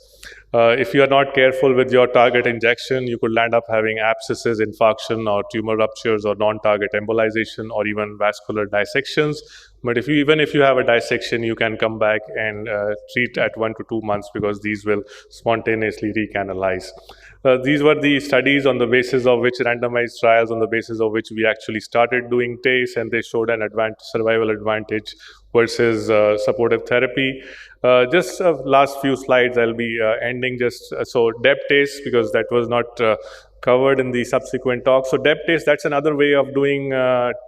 If you are not careful with your target injection, you could land up having abscesses, infarction, or tumor ruptures, or non-target embolization, or even vascular dissections. But even if you have a dissection, you can come back and treat at 1 to 2 months, because these will spontaneously recanalize. These were the studies on the basis of which, randomized trials on the basis of which we actually started doing TACE, and they showed an survival advantage versus supportive therapy. Just last few slides, I'll be ending just so DEP TACE, because that was not covered in the subsequent talk. So DEP TACE, that's another way of doing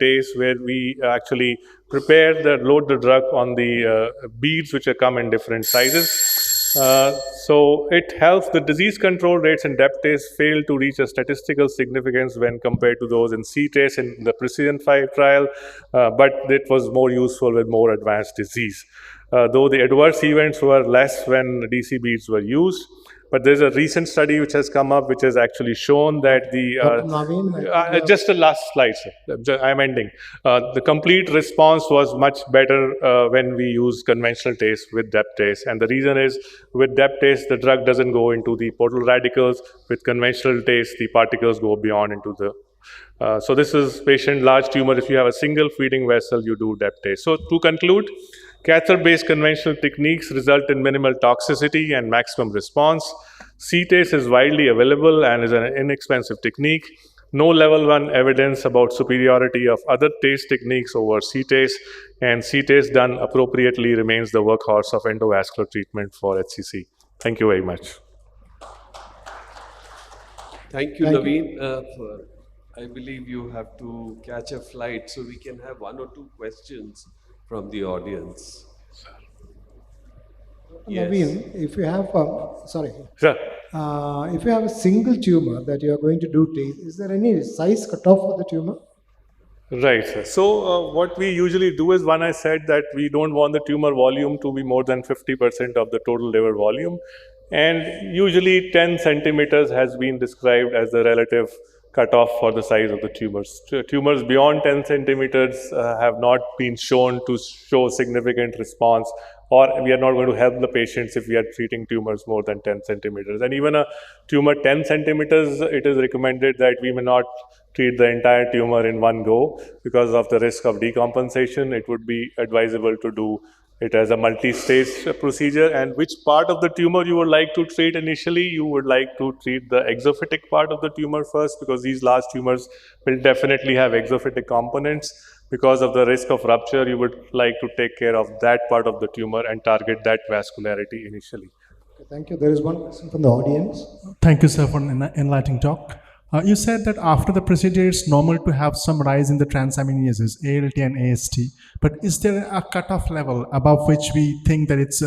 TACE, where we actually load the drug on the beads, which come in different sizes. So it helps. The disease control rates in DEP TACE fail to reach a statistical significance when compared to those in CTACE in the Precision 5 trial, but it was more useful with more advanced disease. Though the adverse events were less when DC beads were used. But there's a recent study which has come up, which has actually shown that the just the last slide, sir. I'm ending. The complete response was much better when we use conventional TACE with DEP TACE, and the reason is with DEP TACE the drug doesn't go into the portal radicals. With conventional TACE, the particles go beyond into the. So this is patient large tumor. If you have a single feeding vessel, you do DEP TACE. So to conclude, catheter-based conventional techniques result in minimal toxicity and maximum response. CTACE is widely available and is an inexpensive technique. No level 1 evidence about superiority of other TACE techniques over CTACE, and CTACE done appropriately remains the workhorse of endovascular treatment for HCC. Thank you very much. Thank you, Naveen. I believe you have to catch a flight, so we can have 1 or 2 questions from the audience. Yes. Naveen, if you have, Sir. If you have a single tumor that you are going to do TACE, is there any size cutoff for the tumor? Right, sir. So what we usually do is, when I said that we don't want the tumor volume to be more than 50% of the total liver volume, and usually 10 centimeters has been described as the relative cutoff for the size of the tumors. Tumors beyond 10 centimeters have not been shown to show significant response, or we are not going to help the patients if we are treating tumors more than 10 centimeters. And even a tumor 10 centimeters, it is recommended that we may not treat the entire tumor in one go because of the risk of decompensation. It would be advisable to do it as a multi-stage procedure. And which part of the tumor you would like to treat initially? You would like to treat the exophytic part of the tumor first, because these large tumors will definitely have exophytic components. Because of the risk of rupture, you would like to take care of that part of the tumor and target that vascularity initially. Okay, thank you. There is one question from the audience. Thank you, sir, for an enlightening talk. You said that after the procedure, it's normal to have some rise in the transaminases, ALT and AST. But is there a cutoff level above which we think that it's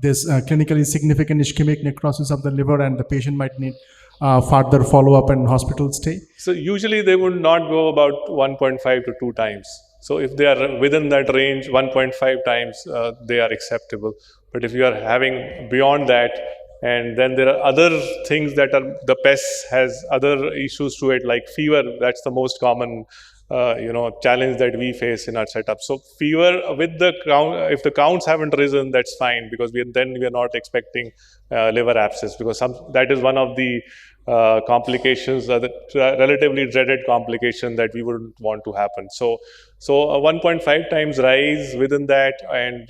there's clinically significant ischemic necrosis of the liver and the patient might need further follow-up and hospital stay? So usually they would not go about 1.5 to 2 times. So if they are within that range, 1.5 times, they are acceptable. But if you are having beyond that, and then there are other things that are, the PES has other issues to it, like fever. That's the most common challenge that we face in our setup. So fever with the count, if the counts haven't risen, that's fine, because we are not expecting liver abscess, because that is one of the complications, the relatively dreaded complication that we wouldn't want to happen. So a 1.5 times rise within that, and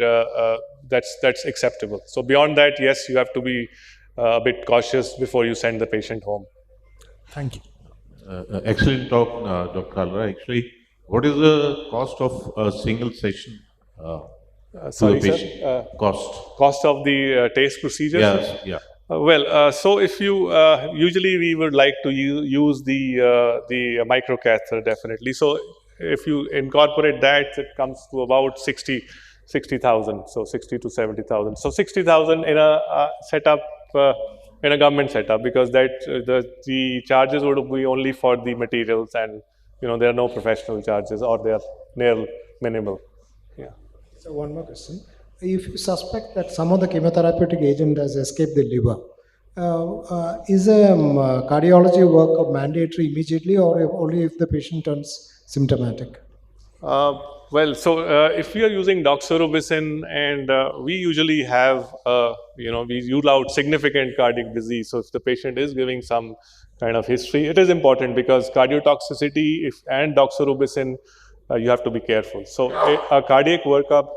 that's acceptable. So beyond that, yes, you have to be a bit cautious before you send the patient home. Thank you. Excellent talk, Dr. Kalra. Actually, what is the cost of a single session Sorry, to the patient? sir? Cost of the TACE procedure? Yes, yeah. So if you usually we would like to use the microcatheter, definitely. So if you incorporate that, it comes to about 60,000. So 60 to 70,000. So 60,000 in a setup in a government setup, because that the charges would be only for the materials, and there are no professional charges, or they are near minimal. Yeah. So one more question. If you suspect that some of the chemotherapeutic agent has escaped the liver, is cardiology work mandatory immediately, or only if the patient turns symptomatic? Well, so if we are using doxorubicin, and we usually have, we rule out significant cardiac disease. So if the patient is giving some kind of history, it is important, because cardiotoxicity and doxorubicin, you have to be careful. So a cardiac workup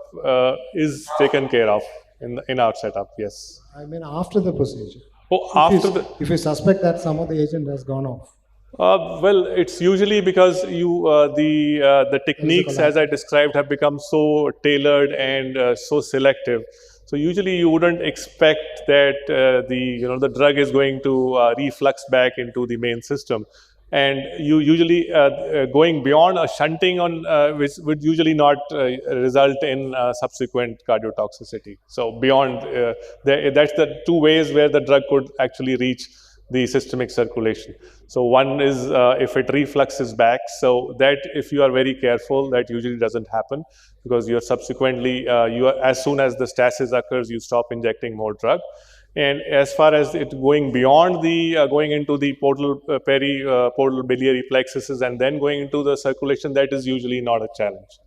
is taken care of in our setup, yes. I mean after the procedure. Oh, if you suspect that some of the agent has gone off. Well, it's usually because the techniques, as I described, have become so tailored and so selective. So usually you wouldn't expect that the drug is going to reflux back into the main system, and you usually going beyond a shunting on which would usually not result in subsequent cardiotoxicity. So beyond that's the two ways where the drug could actually reach the systemic circulation. So one is if it refluxes back, so that if you are very careful, that usually doesn't happen, because you are subsequently, as soon as the stasis occurs, you stop injecting more drug. And as far as it going beyond the, going into the portal biliary plexuses and then going into the circulation, that is usually not a challenge.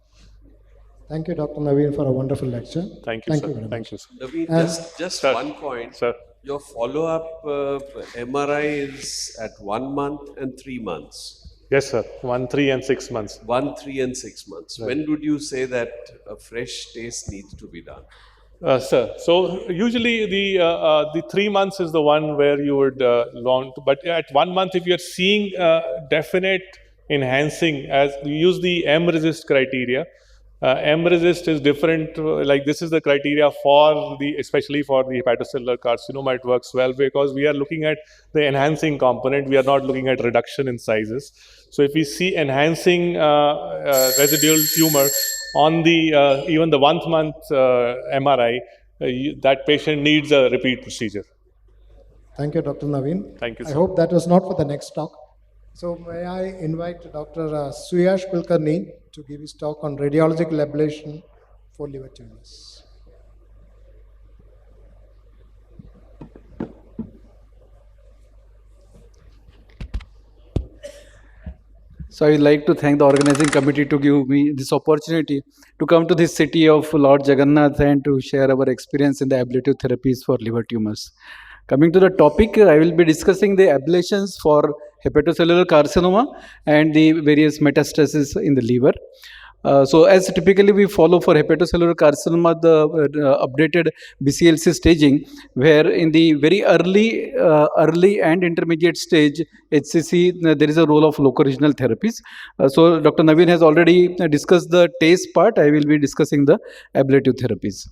Thank you, Dr. Naveen, for a wonderful lecture. Thank you, sir. Very much. Thank you, sir. Naveen, just Sir. one point. Sir. Your follow-up MRI is at 1 month and 3 months. Yes, sir. 1, 3, and 6 months. 1, 3, and 6 months. Right. When would you say that a fresh test needs to be done? Sir, so usually the 3 months is the one where you would want to, but at 1 month, if you are seeing definite enhancing, as you use the M-resist criteria, M-resist is different, like this is the criteria for especially for the hepatocellular carcinoma. It works well because we are looking at the enhancing component, we are not looking at reduction in sizes. So if we see enhancing residual tumor on the even the 1 month MRI, that patient needs a repeat procedure. Thank you, Dr. Naveen. Thank you, sir. I hope that was not for the next talk. So may I invite Dr. Suyash Kulkarni to give his talk on radiological ablation for liver tumors. So I would like to thank the organizing committee to give me this opportunity to come to this city of Lord Jagannath and to share our experience in the ablative therapies for liver tumors. Coming to the topic, I will be discussing the ablations for hepatocellular carcinoma and the various metastases in the liver. So as typically we follow for hepatocellular carcinoma the updated BCLC staging, where in the very early and intermediate stage HCC there is a role of loco-regional therapies. So Dr. Naveen has already discussed the TACE part. I will be discussing the ablative therapies.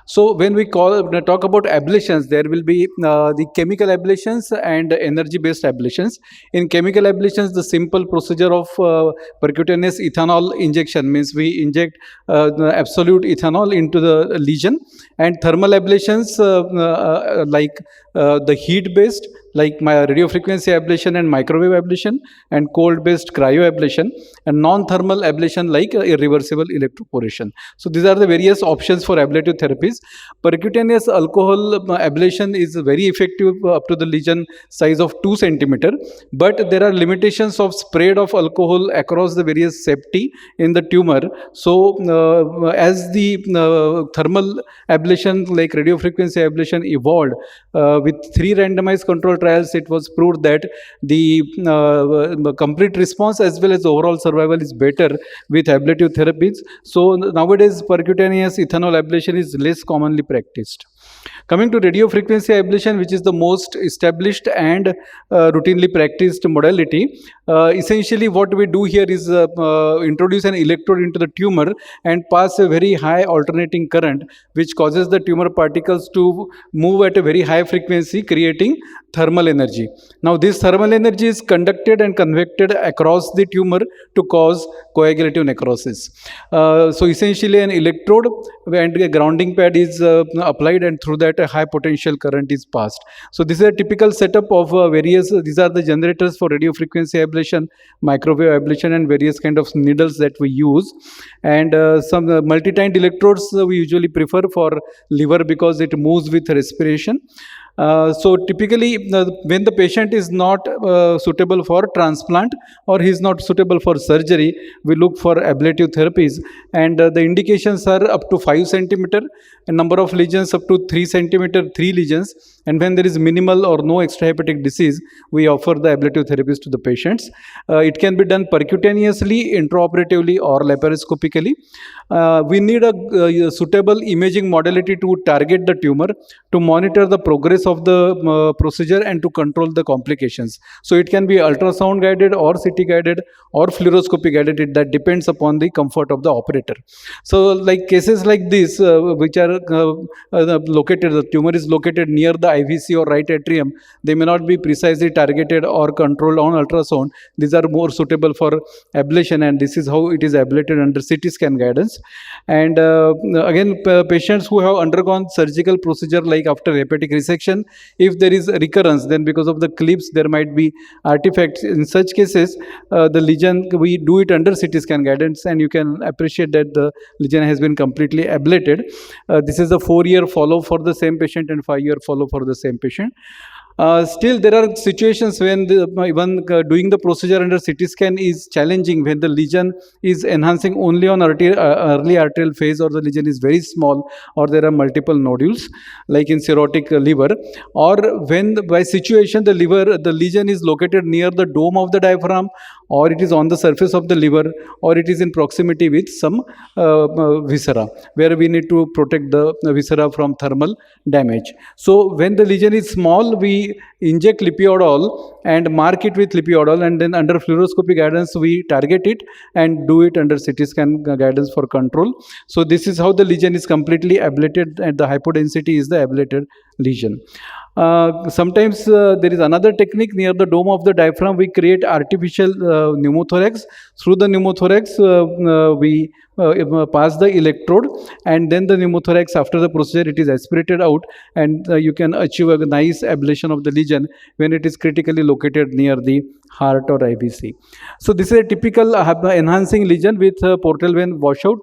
So when we talk about ablations, there will be the chemical ablations and energy-based ablations. In chemical ablations, the simple procedure of percutaneous ethanol injection means we inject the absolute ethanol into the lesion, and thermal ablations like the heat based like my radiofrequency ablation and microwave ablation, and cold based cryo ablation, and non-thermal ablation like irreversible electroporation. So these are the various options for ablative therapies. Percutaneous alcohol ablation is very effective up to the lesion size of 2 cm, but there are limitations of spread of alcohol across the various septi in the tumor. So as the thermal ablation like radiofrequency ablation evolved, with 3 randomized control trials, it was proved that the complete response as well as overall survival is better with ablative therapies. So nowadays percutaneous ethanol ablation is less commonly practiced. Coming to radiofrequency ablation, which is the most established and routinely practiced modality, essentially what we do here is introduce an electrode into the tumor and pass a very high alternating current, which causes the tumor particles to move at a very high frequency, creating thermal thermal energy. Now this thermal energy is conducted and convected across the tumor to cause coagulative necrosis. So essentially an electrode and a grounding pad is applied, and through that a high potential current is passed. So this is a typical setup of various, these are the generators for radio frequency ablation, microwave ablation, and various kind of needles that we use. And some multi-tined electrodes we usually prefer for liver because it moves with respiration. So typically when the patient is not suitable for transplant or he is not suitable for surgery, we look for ablative therapies, and the indications are up to 5 centimeter, a number of lesions up to 3 centimeter, 3 lesions, and when there is minimal or no extrahepatic disease, we offer the ablative therapies to the patients. It can be done percutaneously, intraoperatively, or laparoscopically. We need a suitable imaging modality to target the tumor, to monitor the progress of the procedure, and to control the complications. So it can be ultrasound guided or CT guided or fluoroscopy guided. That depends upon the comfort of the operator. So like cases like this which are located, the tumor is located near the IVC or right atrium, they may not be precisely targeted or controlled on ultrasound. These are more suitable for ablation, and this is how it is ablated under CT scan guidance. And again, patients who have undergone surgical procedure like after hepatic resection, if there is recurrence, then because of the clips there might be artifacts. In such cases, the lesion, we do it under CT scan guidance, and you can appreciate that the lesion has been completely ablated. This is a 4-year follow for the same patient and 5-year follow for the same patient. Still, there are situations when even doing the procedure under CT scan is challenging, when the lesion is enhancing only on early arterial phase, or the lesion is very small, or there are multiple nodules like in cirrhotic liver, or when by situation the lesion is located near the dome of the diaphragm, or it is on the surface of the liver, or it is in proximity with some viscera, where we need to protect the viscera from thermal damage. So when the lesion is small, we inject lipiodol and mark it with lipiodol, and then under fluoroscopy guidance we target it and do it under CT scan guidance for control. So this is how the lesion is completely ablated, and the hypodensity is the ablated lesion. Sometimes there is another technique near the dome of the diaphragm. We create artificial pneumothorax. Through the pneumothorax, we pass the electrode, and then the pneumothorax, after the procedure, it is aspirated out, and you can achieve a nice ablation of the lesion when it is critically located near the heart or IVC. So this is a typical enhancing lesion with portal vein washout,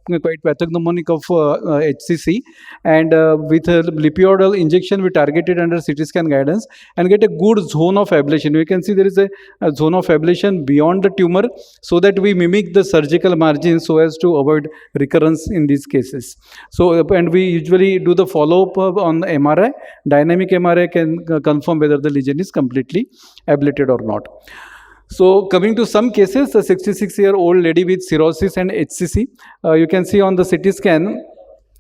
quite pathognomonic of HCC, and with lipiodol injection we targeted under CT scan guidance and get a good zone of ablation. We can see there is a zone of ablation beyond the tumor, so that we mimic the surgical margin so as to avoid recurrence in these cases. So and we usually do the follow-up on MRI. Dynamic MRI can confirm whether the lesion is completely ablated or not. So coming to some cases, a 66-year-old lady with cirrhosis and HCC, you can see on the CT scan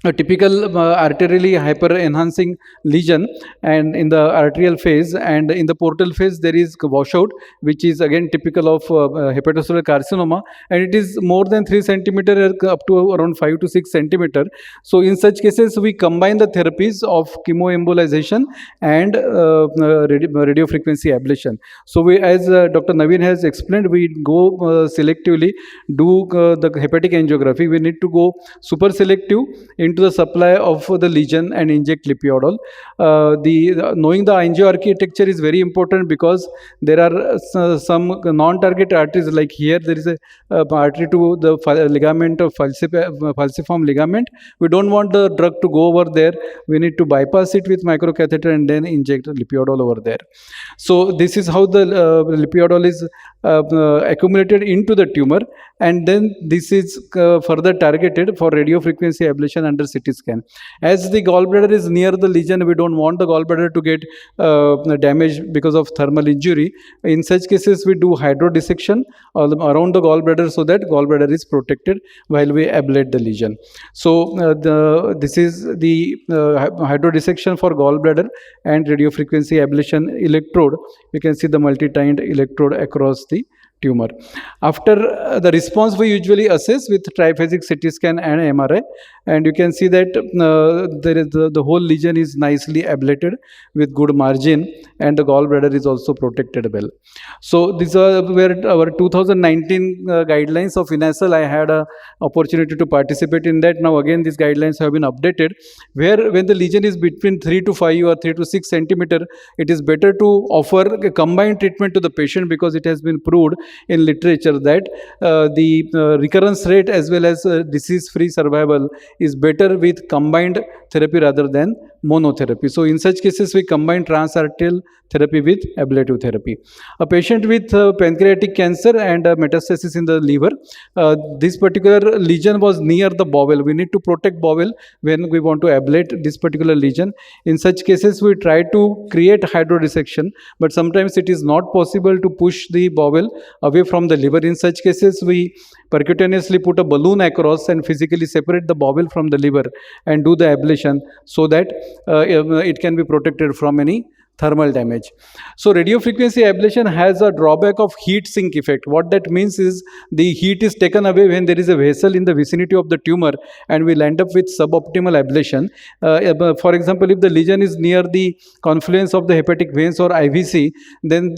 a typical arterially hyper enhancing lesion, and in the arterial phase, and in the portal phase there is washout, which is again typical of hepatocellular carcinoma, and it is more than 3 centimeter up to around 5 to 6 centimeter. So in such cases we combine the therapies of chemoembolization and radiofrequency ablation. So we, as Dr. Naveen has explained, we go selectively do the hepatic angiography. We need to go super selective into the supply of the lesion and inject lipiodol. Knowing the angio architecture is very important, because there are some non-target arteries, like here there is a artery to the ligament of falciform ligament. We don't want the drug to go over there. We need to bypass it with microcatheter and then inject lipiodol over there. So this is how the lipiodol is accumulated into the tumor, and then this is further targeted for radiofrequency ablation under CT scan. As the gallbladder is near the lesion, we don't want the gallbladder to get damaged because of thermal injury. In such cases, we do hydrodissection around the gallbladder, so that gallbladder is protected while we ablate the lesion. So this is the hydrodissection for gallbladder and radiofrequency ablation electrode. You can see the multi-tined electrode across the tumor. After the response, we usually assess with triphasic CT scan and MRI, and you can see that there is the whole lesion is nicely ablated with good margin, and the gallbladder is also protected well. So these were our 2019 guidelines of INASL. I had an opportunity to participate in that. Now again, these guidelines have been updated, where when the lesion is between 3 to 5 or 3 to 6 centimeter, it is better to offer a combined treatment to the patient, because it has been proved in literature that the recurrence rate as well as disease-free survival is better with combined therapy rather than monotherapy. So in such cases, we combine transarterial therapy with ablative therapy. A patient with pancreatic cancer and metastasis in the liver, this particular lesion was near the bowel. We need to protect bowel when we want to ablate this particular lesion. In such cases, we try to create hydrodissection, but sometimes it is not possible to push the bowel away from the liver. In such cases, we percutaneously put a balloon across and physically separate the bowel from the liver and do the ablation, so that it can be protected from any thermal damage. So radiofrequency ablation has a drawback of heat sink effect. What that means is the heat is taken away when there is a vessel in the vicinity of the tumor, and we'll end up with suboptimal ablation. For example, if the lesion is near the confluence of the hepatic veins or IVC, then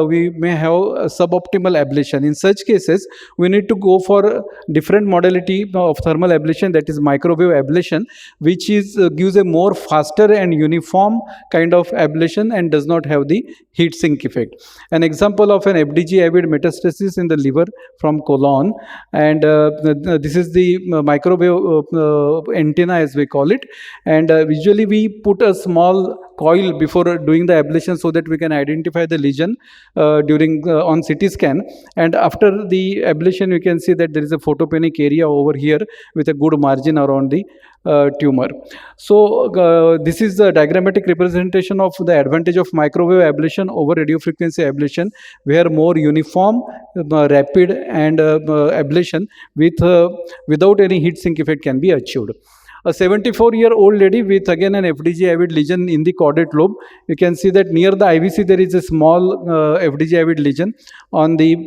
we may have a suboptimal ablation. In such cases, we need to go for a different modality of thermal ablation, that is microwave ablation, which is gives a more faster and uniform kind of ablation and does not have the heat sink effect. An example of an FDG-avid metastasis in the liver from colon, and this is the microwave antenna, as we call it, and usually we put a small coil before doing the ablation so that we can identify the lesion during on CT scan, and after the ablation you can see that there is a photopenic area over here with a good margin around the tumor. So this is the diagrammatic representation of the advantage of microwave ablation over radiofrequency ablation, where more uniform, rapid and ablation with without any heat sink effect can be achieved. A 74-year-old lady with again an FDG-avid lesion in the caudate lobe. You can see that near the IVC there is a small FDG-avid lesion. On the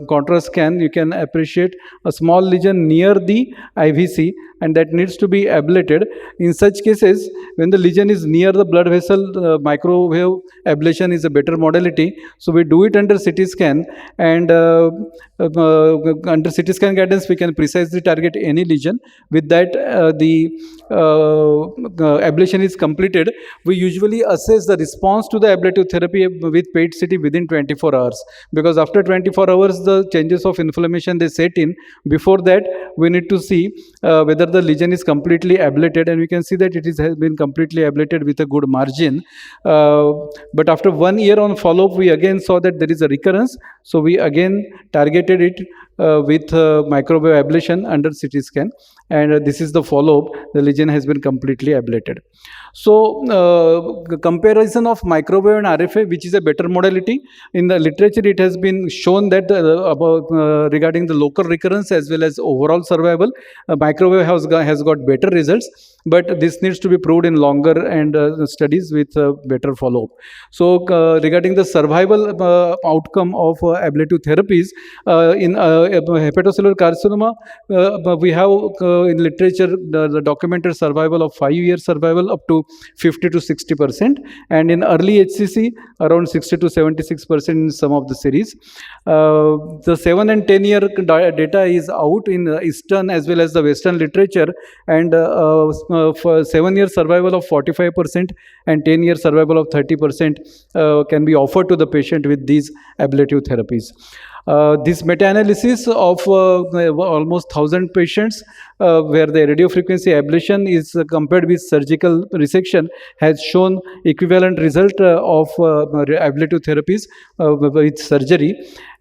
contrast scan, you can appreciate a small lesion near the IVC, and that needs to be ablated. In such cases, when the lesion is near the blood vessel, microwave ablation is a better modality. So we do it under CT scan, and under CT scan guidance, we can precisely target any lesion. With that, the ablation is completed. We usually assess the response to the ablative therapy with PET CT within 24 hours, because after 24 hours, the changes of inflammation they set in. Before that, we need to see whether the lesion is completely ablated, and we can see that it has been completely ablated with a good margin. But after 1 year on follow-up, we again saw that there is a recurrence. So we again targeted it with microwave ablation under CT scan, and this is the follow-up. The lesion has been completely ablated. So comparison of microwave and RFA, which is a better modality, in the literature it has been shown that regarding the local recurrence as well as overall survival, microwave has got better results, but this needs to be proved in longer and studies with better follow-up. So regarding the survival outcome of ablative therapies in hepatocellular carcinoma, we have in literature the documented survival of 5-year survival up to 50 to 60%, and in early HCC around 60 to 76% in some of the series. The 7 and 10 year data is out in Eastern as well as the Western literature, and for 7-year survival of 45% and 10-year survival of 30% can be offered to the patient with these ablative therapies. This meta-analysis of almost 1,000 patients where the radiofrequency ablation is compared with surgical resection has shown equivalent result of ablative therapies with surgery.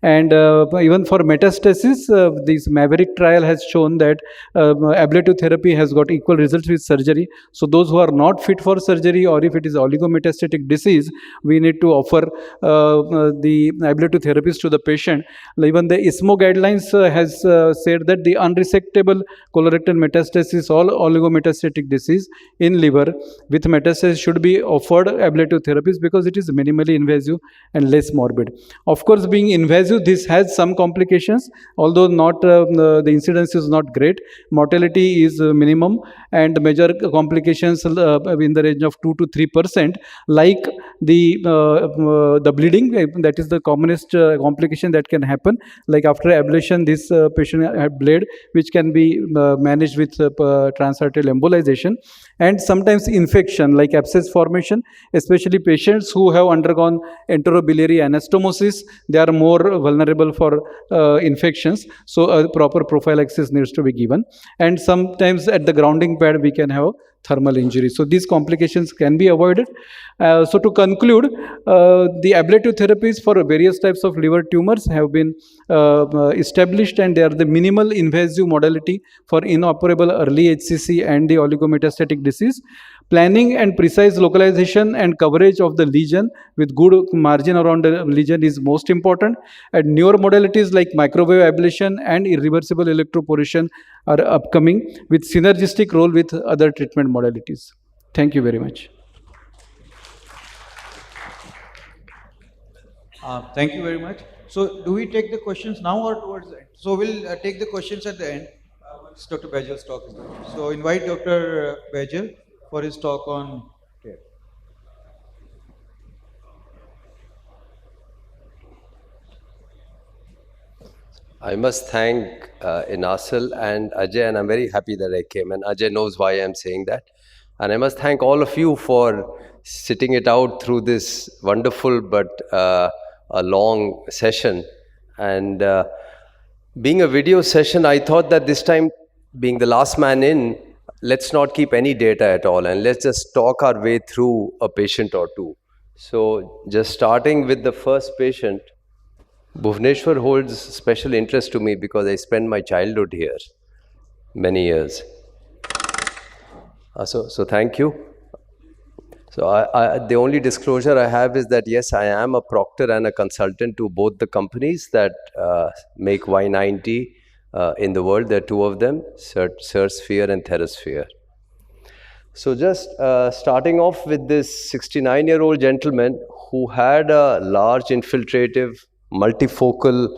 And even for metastasis, this Maverick trial has shown that ablative therapy has got equal results with surgery. So those who are not fit for surgery, or if it is oligometastatic disease, we need to offer the ablative therapies to the patient. Even the ISMO guidelines has said that the unresectable colorectal metastasis or oligometastatic disease in liver with metastasis should be offered ablative therapies because it is minimally invasive and less morbid. Of course, being invasive non-invasive, this has some complications, although not the incidence is not great. Mortality is minimum, and major complications in the range of 2 to 3%, like the bleeding. That is the commonest complication that can happen. Like after ablation, this patient had bled, which can be managed with transarterial embolization, and sometimes infection like abscess formation, especially patients who have undergone enterobiliary anastomosis. They are more vulnerable for infections, so a proper prophylaxis needs to be given. And sometimes at the grounding pad we can have thermal injury. So these complications can be avoided. So to conclude, the ablative therapies for various types of liver tumors have been established, and they are the minimal invasive modality for inoperable early HCC and the oligometastatic disease. Planning and precise localization and coverage of the lesion with good margin around the lesion is most important. And newer modalities like microwave ablation and irreversible electroporation are upcoming with synergistic role with other treatment modalities. Thank you very much. Thank you very much. So do we take the questions now or towards the end? So we'll take the questions at the end once Dr. Bajal's talk is done. So invite Dr. Bajal for his talk on care. I must thank INASL and Ajay, and I'm very happy that I came, and Ajay knows why I'm saying that. And I must thank all of you for sitting it out through this wonderful but a long session. And being a video session, I thought that this time, being the last man in, let's not keep any data at all, and let's just talk our way through a patient or two. So just starting with the first patient, Bhubaneswar holds special interest to me because I spent my childhood here many years. So thank you. So the only disclosure I have is that yes, I am a proctor and a consultant to both the companies that make Y90 in the world. There are two of them, Cersphere and Therasphere. So just starting off with this 69-year-old gentleman who had a large infiltrative multifocal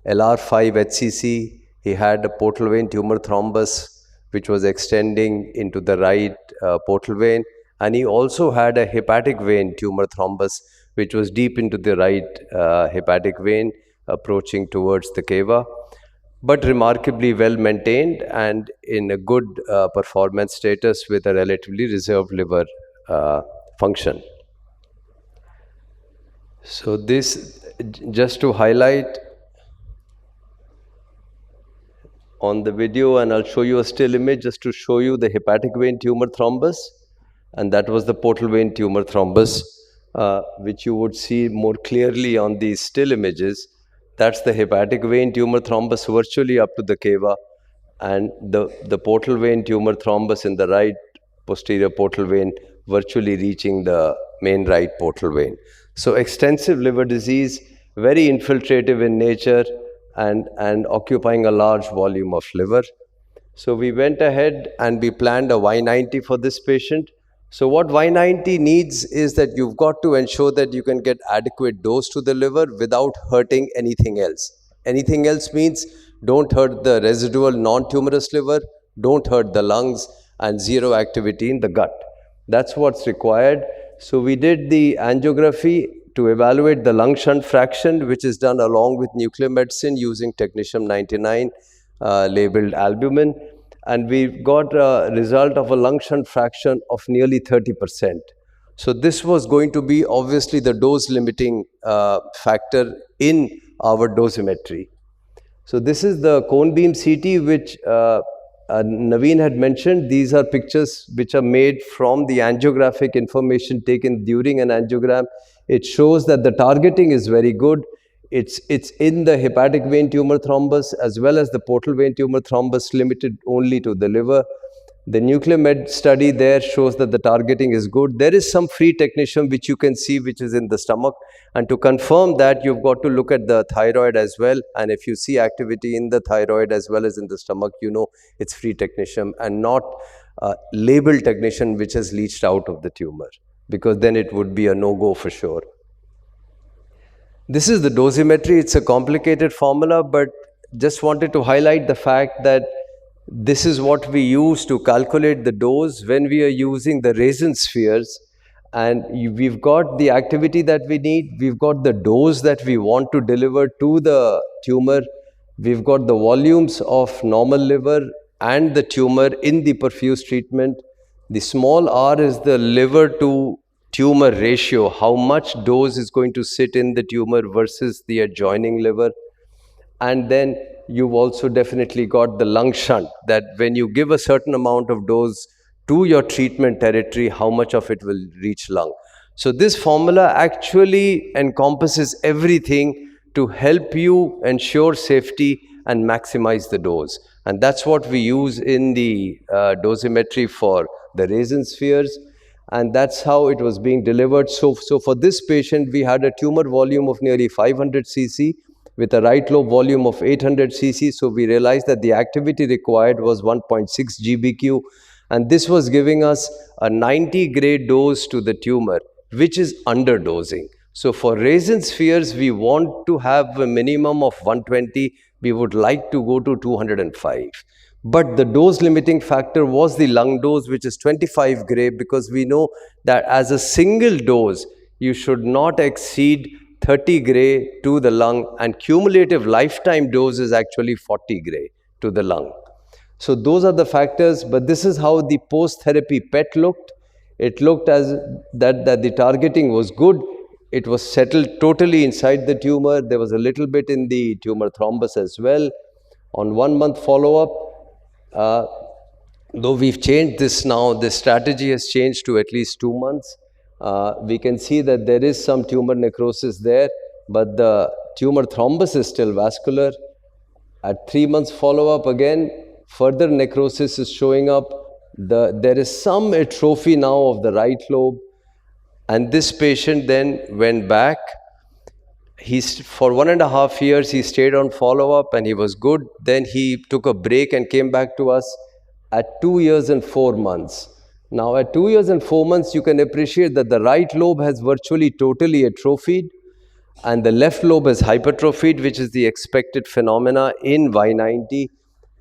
LR5 HCC. He had a portal vein tumor thrombus which was extending into the right portal vein, and he also had a hepatic vein tumor thrombus which was deep into the right hepatic vein approaching towards the cava, but remarkably well maintained and in a good performance status with a relatively reserved liver function. So this, just to highlight on the video, and I'll show you a still image just to show you the hepatic vein tumor thrombus, and that was the portal vein tumor thrombus, which you would see more clearly on these still images. That's the hepatic vein tumor thrombus virtually up to the cava, and the portal vein tumor thrombus in the right posterior portal vein virtually reaching the main right portal vein. So extensive liver disease, very infiltrative in nature, and occupying a large volume of liver. So we went ahead and we planned a Y90 for this patient. So what Y90 needs is that you've got to ensure that you can get adequate dose to the liver without hurting anything else. Anything else means don't hurt the residual non-tumorous liver, don't hurt the lungs, and zero activity in the gut. That's what's required. So we did the angiography to evaluate the lung shunt fraction, which is done along with nuclear medicine using technetium-99 labeled albumin. And we got a result of a lung shunt fraction of nearly 30%. So this was going to be obviously the dose limiting factor in our dosimetry. So this is the cone beam CT which Naveen had mentioned. These are pictures which are made from the angiographic information taken during an angiogram. It shows that the targeting is very good. It's in the hepatic vein tumor thrombus as well as the portal vein tumor thrombus, limited only to the liver. The nuclear med study there shows that the targeting is good. There is some free technetium which you can see which is in the stomach, and to confirm that you've got to look at the thyroid as well, and if you see activity in the thyroid as well as in the stomach, you know it's free technetium and not labeled technetium which has leached out of the tumor, because then it would be a no-go for sure. This is the dosimetry. It's a complicated formula, but just wanted to highlight the fact that this is what we use to calculate the dose when we are using the resin spheres. And we've got the activity that we need, we've got the dose that we want to deliver to the tumor, we've got the volumes of normal liver and the tumor in the perfused treatment. The small r is the liver to tumor ratio, how much dose is going to sit in the tumor versus the adjoining liver. And then you've also definitely got the lung shunt, that when you give a certain amount of dose to your treatment territory, how much of it will reach lung. So this formula actually encompasses everything to help you ensure safety and maximize the dose. And that's what we use in the dosimetry for the resin spheres. And that's how it was being delivered. So for this patient, we had a tumor volume of nearly 500 cc with a right lobe volume of 800 cc. So we realized that the activity required was 1.6 GBq. And this was giving us a 90 gray dose to the tumor, which is underdosing. So for resin spheres, we want to have a minimum of 120. We would like to go to 205. But the dose limiting factor was the lung dose, which is 25 gray, because we know that as a single dose, you should not exceed 30 gray to the lung, and cumulative lifetime dose is actually 40 gray to the lung. So those are the factors, but this is how the post-therapy PET looked. It looked as that the targeting was good. It was settled totally inside the tumor. There was a little bit in the tumor thrombus as well. On 1 month follow-up, though we've changed this now, the strategy has changed to at least 2 months. We can see that there is some tumor necrosis there, but the tumor thrombus is still vascular. At 3 months follow-up, again, further necrosis is showing up. There is some atrophy now of the right lobe. And this patient then went back. For 1.5 years, he stayed on follow-up and he was good. Then he took a break and came back to us at 2 years and 4 months. Now, at 2 years and 4 months, you can appreciate that the right lobe has virtually totally atrophied and the left lobe is hypertrophied, which is the expected phenomena in Y90.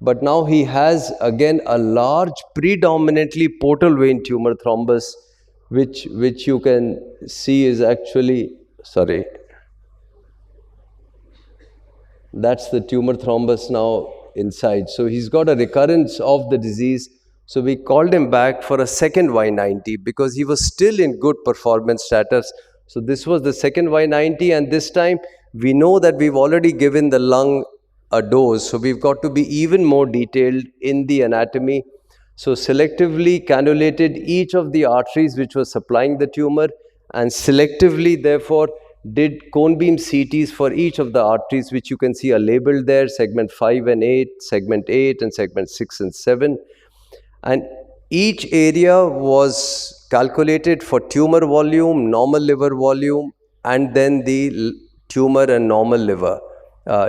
But now he has, again, a large, predominantly portal vein tumor thrombus, which you can see is actually, sorry, that's the tumor thrombus now inside. So he's got a recurrence of the disease. So we called him back for a second Y90 because he was still in good performance status. So this was the second Y90, and this time we know that we've already given the lung a dose. So we've got to be even more detailed in the anatomy. So selectively cannulated each of the arteries which was supplying the tumor, and selectively therefore did cone beam CTs for each of the arteries, which you can see are labeled there, segment 5 and 8, segment 8 and segment 6 and 7. And each area was calculated for tumor volume, normal liver volume, and then the tumor and normal liver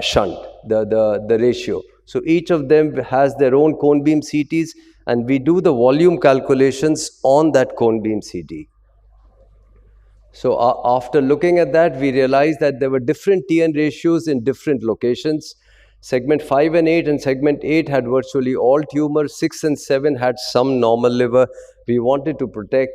shunt, the ratio. So each of them has their own cone beam CTs, and we do the volume calculations on that cone beam CT. So after looking at that, we realized that there were different TN ratios in different locations. Segment 5 and 8 and segment 8 had virtually all tumors. 6 and 7 had some normal liver. We wanted to protect.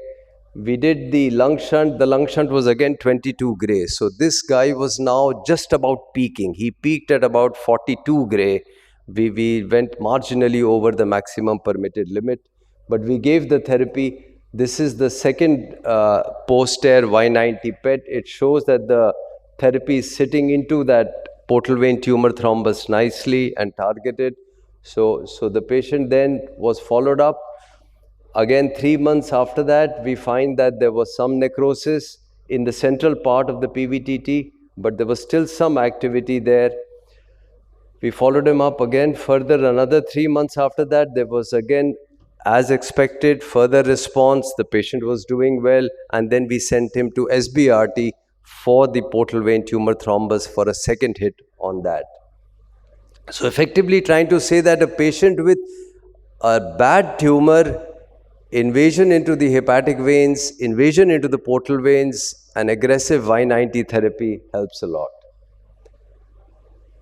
We did the lung shunt. The lung shunt was again 22 gray. So this guy was now just about peaking. He peaked at about 42 gray. We went marginally over the maximum permitted limit, but we gave the therapy. This is the second post-air Y90 PET. It shows that the therapy is sitting into that portal vein tumor thrombus nicely and targeted. So the patient then was followed up. Again, 3 months after that, we find that there was some necrosis in the central part of the PVTT, but there was still some activity there. We followed him up again further another 3 months after that. There was again, as expected, further response. The patient was doing well, and then we sent him to SBRT for the portal vein tumor thrombus for a second hit on that. So effectively trying to say that a patient with a bad tumor invasion into the hepatic veins, invasion into the portal veins, and aggressive Y90 therapy helps a lot.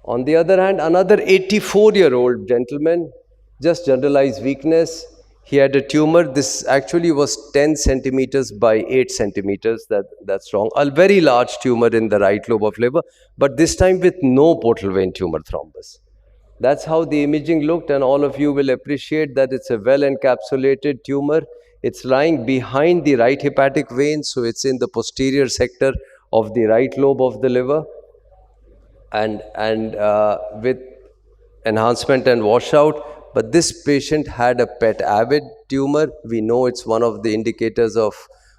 On the other hand, another 84-year-old gentleman, just generalized weakness. He had a tumor. This actually was 10 centimeters by 8 centimeters. That's wrong. A very large tumor in the right lobe of liver, but this time with no portal vein tumor thrombus. That's how the imaging looked, and all of you will appreciate that it's a well-encapsulated tumor. It's lying behind the right hepatic vein, so it's in the posterior sector of the right lobe of the liver, and with enhancement and washout. But this patient had a PET-avid tumor. We know it's one of the indicators of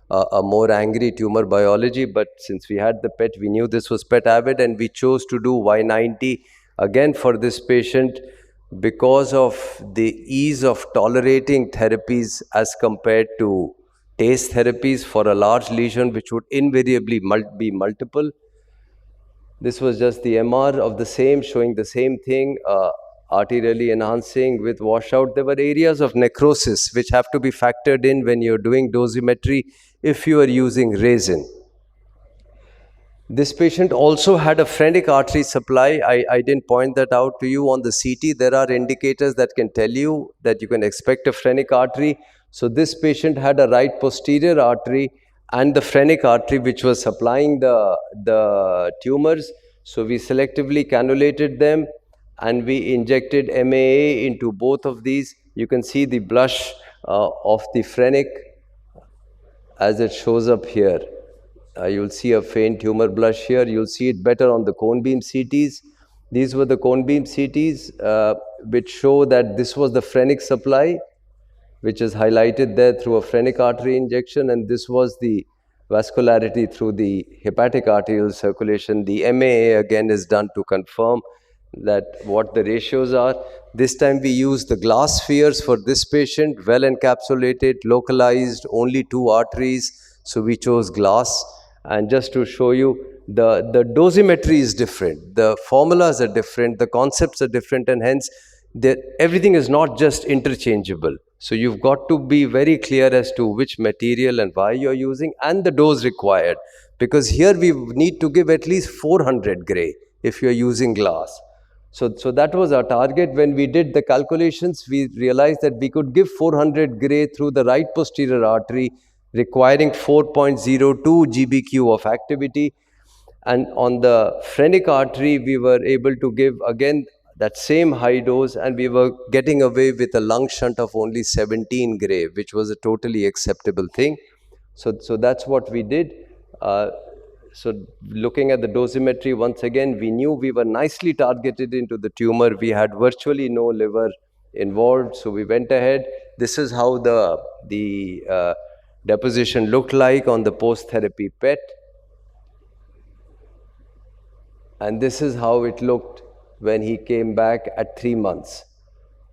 a more angry tumor biology, but since we had the PET, we knew this was PET-avid, and we chose to do Y90 again for this patient because of the ease of tolerating therapies as compared to TACE therapies for a large lesion, which would invariably be multiple. This was just the MR of the same, showing the same thing, arterially enhancing with washout. There were areas of necrosis which have to be factored in when you're doing dosimetry if you are using resin. This patient also had a phrenic artery supply. I didn't point that out to you on the CT. There are indicators that can tell you that you can expect a phrenic artery. So this patient had a right posterior artery and the phrenic artery which was supplying the tumors. So we selectively cannulated them and we injected MAA into both of these. You can see the blush of the phrenic as it shows up here. You'll see a faint tumor blush here. You'll see it better on the cone beam CTs. These were the cone beam CTs which show that this was the phrenic supply, which is highlighted there through a phrenic artery injection, and this was the vascularity through the hepatic arterial circulation. The MAA again is done to confirm that what the ratios are. This time we used the glass spheres for this patient, well encapsulated, localized, only 2 arteries, so we chose glass. And just to show you, the dosimetry is different, the formulas are different, the concepts are different, and hence everything is not just interchangeable. So you've got to be very clear as to which material and why you're using and the dose required, because here we need to give at least 400 gray if you're using glass. So that was our target. When we did the calculations, we realized that we could give 400 gray through the right posterior artery, requiring 4.02 GBq of activity. And on the phrenic artery, we were able to give again that same high dose, and we were getting away with a lung shunt of only 17 gray, which was a totally acceptable thing. So that's what we did. So looking at the dosimetry, once again, we knew we were nicely targeted into the tumor. We had virtually no liver involved, so we went ahead. This is how the deposition looked like on the post-therapy PET. And this is how it looked when he came back at 3 months.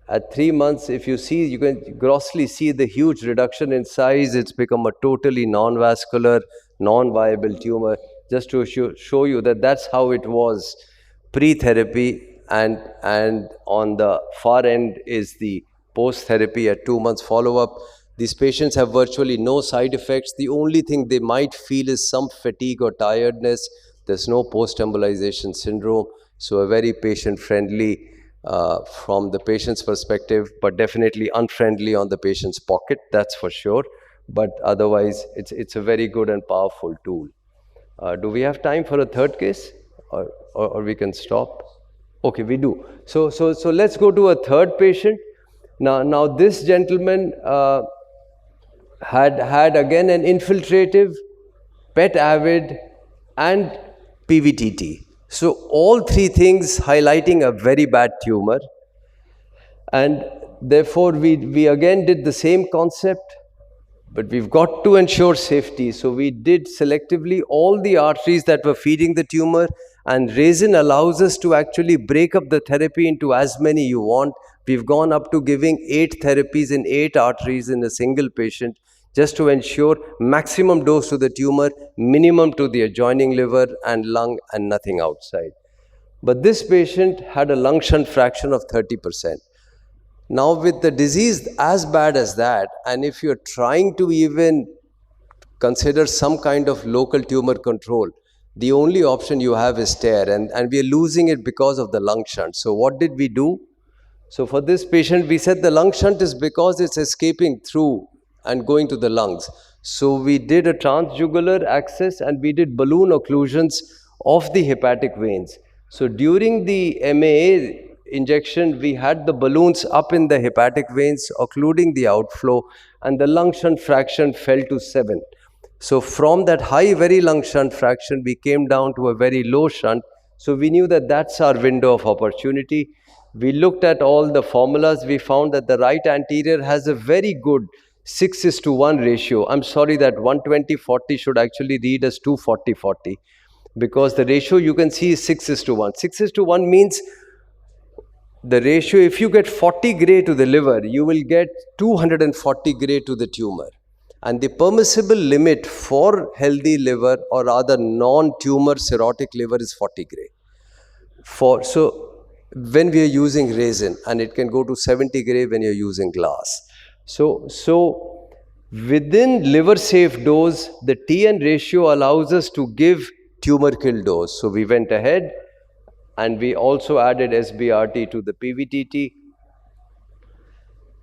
At 3 months, if you see, you can grossly see the huge reduction in size. It's become a totally non-vascular, non-viable tumor. Just to show you that that's how it was pre-therapy, and on the far end is the post-therapy at 2 months follow-up. These patients have virtually no side effects. The only thing they might feel is some fatigue or tiredness. There's no post-embolization syndrome. So a very patient-friendly from the patient's perspective, but definitely unfriendly on the patient's pocket, that's for sure. But otherwise, it's a very good and powerful tool. Do we have time for a third case? Or we can stop? Okay, we do. So let's go to a third patient. Now this gentleman had again an infiltrative, PET-avid, and PVTT. So all 3 things highlighting a very bad tumor. And therefore, we again did the same concept, but we've got to ensure safety. So we did selectively all the arteries that were feeding the tumor, and resin allows us to actually break up the therapy into as many you want. We've gone up to giving 8 therapies in 8 arteries in a single patient, just to ensure maximum dose to the tumor, minimum to the adjoining liver and lung, and nothing outside. But this patient had a lung shunt fraction of 30%. Now with the disease as bad as that, and if you're trying to even consider some kind of local tumor control, the only option you have is TARE, and we are losing it because of the lung shunt. So what did we do? So for this patient, we said the lung shunt is because it's escaping through and going to the lungs. So we did a transjugular access and we did balloon occlusions of the hepatic veins. So during the MAA injection, we had the balloons up in the hepatic veins, occluding the outflow, and the lung shunt fraction fell to 7. So from that high, very lung shunt fraction, we came down to a very low shunt. So we knew that that's our window of opportunity. We looked at all the formulas. We found that the right anterior has a very good 6:1 ratio. I'm sorry that 120/40 should actually read as 240/40, because the ratio you can see is 6:1. 6:1 means the ratio, if you get 40 gray to the liver, you will get 240 gray to the tumor. And the permissible limit for healthy liver, or rather non-tumor cirrhotic liver, is 40 gray. So when we are using resin, and it can go to 70 gray when you're using glass. So within liver safe dose, the TN ratio allows us to give tumor kill dose. So we went ahead and we also added SBRT to the PVTT.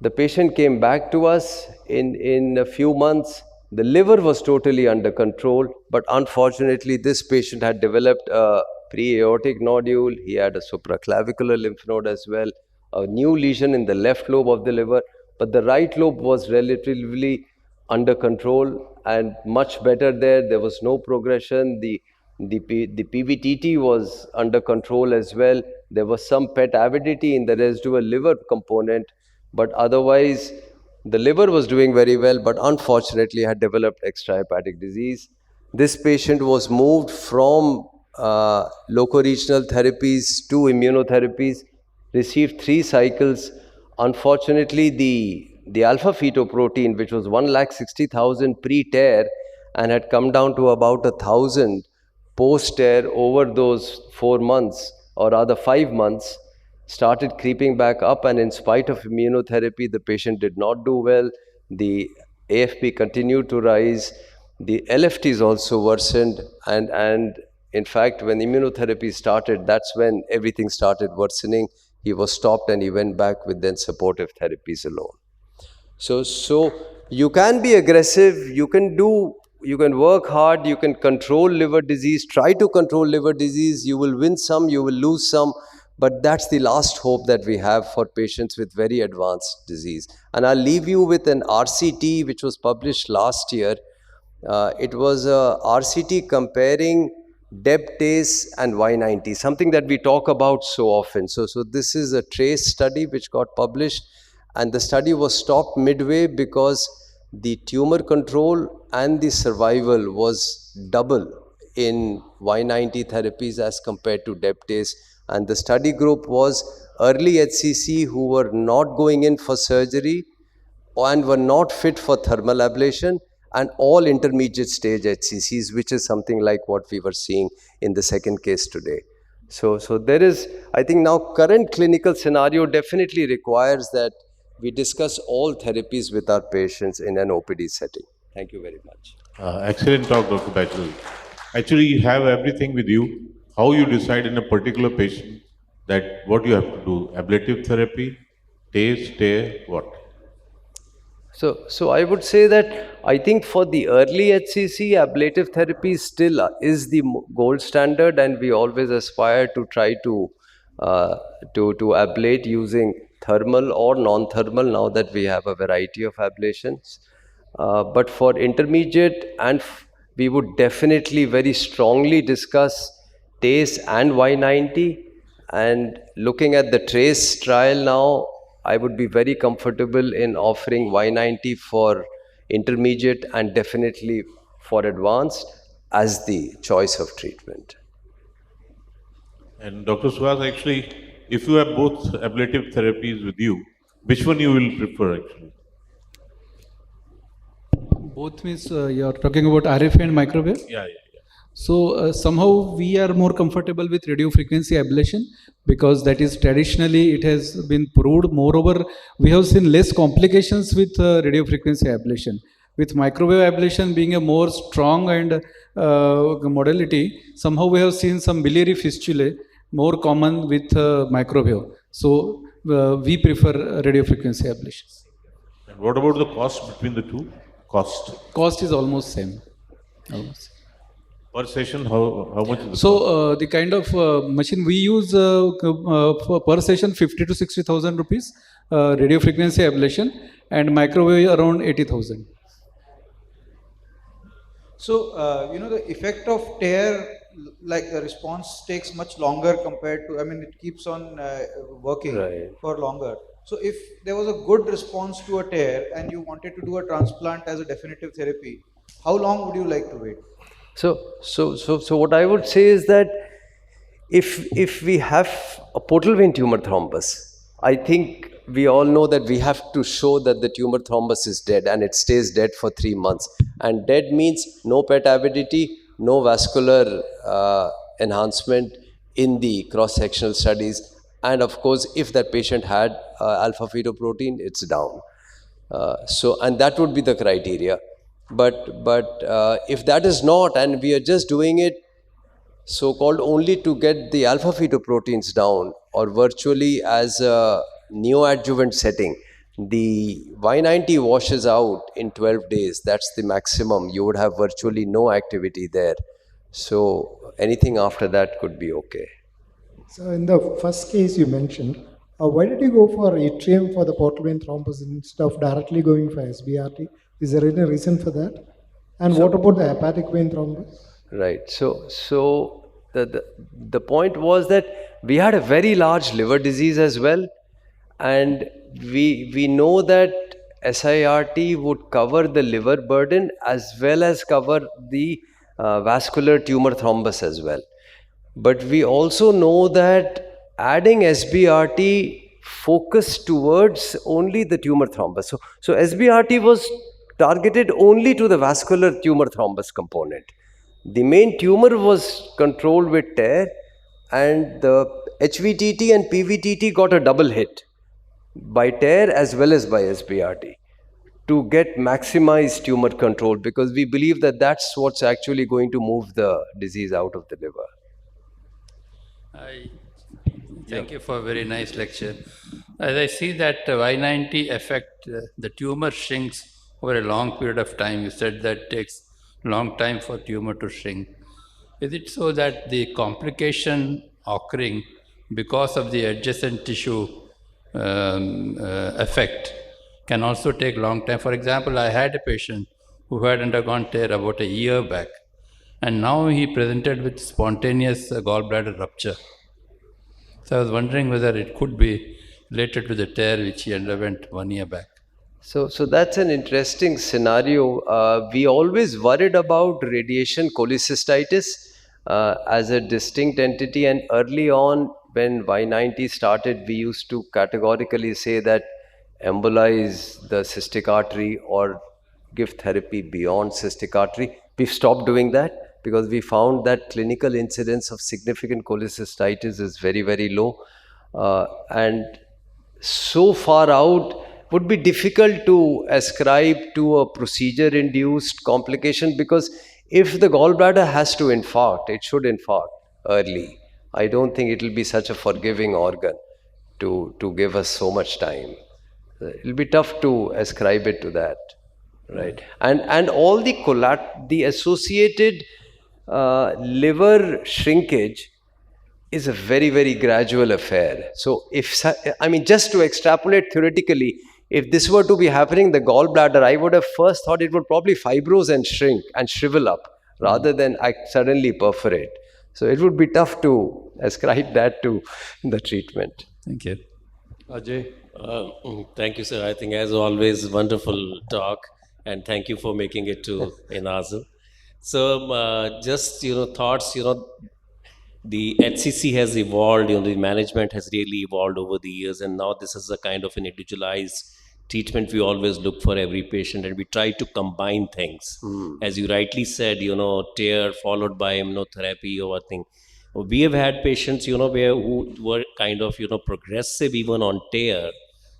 The patient came back to us in a few months. The liver was totally under control, but unfortunately this patient had developed a pre-aortic nodule. He had a supraclavicular lymph node as well, a new lesion in the left lobe of the liver, but the right lobe was relatively under control and much better there. There was no progression. The PVTT was under control as well. There was some PET avidity in the residual liver component, but otherwise the liver was doing very well, but unfortunately had developed extrahepatic disease. This patient was moved from locoregional therapies to immunotherapies, received 3 cycles. Unfortunately, the alpha fetoprotein, which was 160,000 pre-tear and had come down to about 1,000 post-tear over those 4 months, or rather 5 months, started creeping back up, and in spite of immunotherapy, the patient did not do well. The AFP continued to rise. The LFTs also worsened, and in fact, when immunotherapy started, that's when everything started worsening. He was stopped and he went back with then supportive therapies alone. So you can be aggressive, you can work hard, you can control liver disease, try to control liver disease. You will win some, you will lose some, but that's the last hope that we have for patients with very advanced disease. And I'll leave you with an RCT which was published last year. It was a RCT comparing DEB-TACE and Y90, something that we talk about so often. So this is a TRACE study which got published, and the study was stopped midway because the tumor control and the survival was double in Y90 therapies as compared to DEB-TACE. And the study group was early HCC who were not going in for surgery and were not fit for thermal ablation, and all intermediate stage HCCs, which is something like what we were seeing in the second case today. So there is, I think now current clinical scenario definitely requires that we discuss all therapies with our patients in an OPD setting. Thank you very much. Excellent talk, Dr. Bajal. Actually, you have everything with you. How you decide in a particular patient that what you have to do, ablative therapy, TACE, TARE, what? So I would say that I think for the early HCC, ablative therapy still is the gold standard, and we always aspire to try to ablate using thermal or non-thermal, now that we have a variety of ablations. But for intermediate, and we would definitely very strongly discuss TACE and Y90. And looking at the TRACE trial now, I would be very comfortable in offering Y90 for intermediate and definitely for advanced as the choice of treatment. And Dr. Suhas, actually, if you have both ablative therapies with you, which one you will prefer actually? Both means you're talking about RFA and microwave? Yeah. So somehow we are more comfortable with radiofrequency ablation because that is traditionally it has been proved. Moreover, we have seen less complications with radiofrequency ablation. With microwave ablation being a more strong and modality, somehow we have seen some biliary fistulae more common with microwave. So we prefer radiofrequency ablation. And what about the cost between the two? Cost is almost same. Almost. Per session, how much is the So the kind of machine we use for per session 50 to 60,000 rupees, radio frequency ablation, and microwave around 80,000. So, the effect of tear, like the response takes much longer compared to, it keeps on working for longer. So if there was a good response to a tear and you wanted to do a transplant as a definitive therapy, how long would you like to wait? So what I would say is that if we have a portal vein tumor thrombus, I think we all know that we have to show that the tumor thrombus is dead and it stays dead for 3 months. And dead means no PET avidity, no vascular enhancement in the cross-sectional studies. And of course, if that patient had alpha-fetoprotein, it's down. And that would be the criteria. But if that is not, and we are just doing it so-called only to get the alpha-fetoproteins down, or virtually as a neoadjuvant setting, the Y90 washes out in 12 days. That's the maximum. You would have virtually no activity there. So anything after that could be okay. So in the first case you mentioned, why did you go for atrium for the portal vein thrombus instead of directly going for SBRT? Is there any reason for that? And what about the hepatic vein thrombus? Right. So the point was that we had a very large liver disease as well, and we know that SIRT would cover the liver burden as well as cover the vascular tumor thrombus as well. But we also know that adding SBRT focused towards only the tumor thrombus. So SBRT was targeted only to the vascular tumor thrombus component. The main tumor was controlled with tear, and the HVTT and PVTT got a double hit by tear as well as by SBRT to get maximized tumor control, because we believe that that's what's actually going to move the disease out of the liver. Thank you for a very nice lecture. As I see that Y90 affect, the tumor shrinks over a long period of time. You said that takes a long time for tumor to shrink. Is it so that the complication occurring because of the adjacent tissue effect can also take a long time? For example, I had a patient who had undergone tear about a year back, and now he presented with spontaneous gallbladder rupture. So I was wondering whether it could be related to the tear which he underwent 1 year back. So that's an interesting scenario. We always worried about radiation cholecystitis as a distinct entity, and early on when Y90 started, we used to categorically say that embolize the cystic artery or give therapy beyond cystic artery. We've stopped doing that because we found that clinical incidence of significant cholecystitis is very, very low. And so far out, would be difficult to ascribe to a procedure-induced complication, because if the gallbladder has to infarct, it should infarct early. I don't think it will be such a forgiving organ to give us so much time. It will be tough to ascribe it to that, right? And all the associated liver shrinkage is a very, very gradual affair. So just to extrapolate theoretically, if this were to be happening, the gallbladder, I would have first thought it would probably fibrose and shrink and shrivel up rather than suddenly perforate. So it would be tough to ascribe that to the treatment. Thank you. Ajay? Thank you, sir. I think, as always, wonderful talk, and thank you for making it to INASL. So just, thoughts, the HCC has evolved, the management has really evolved over the years, and now this is a kind of an individualized treatment we always look for every patient, and we try to combine things. As you rightly said, tear followed by immunotherapy or thing. We have had patients, who were kind of, progressive even on tear.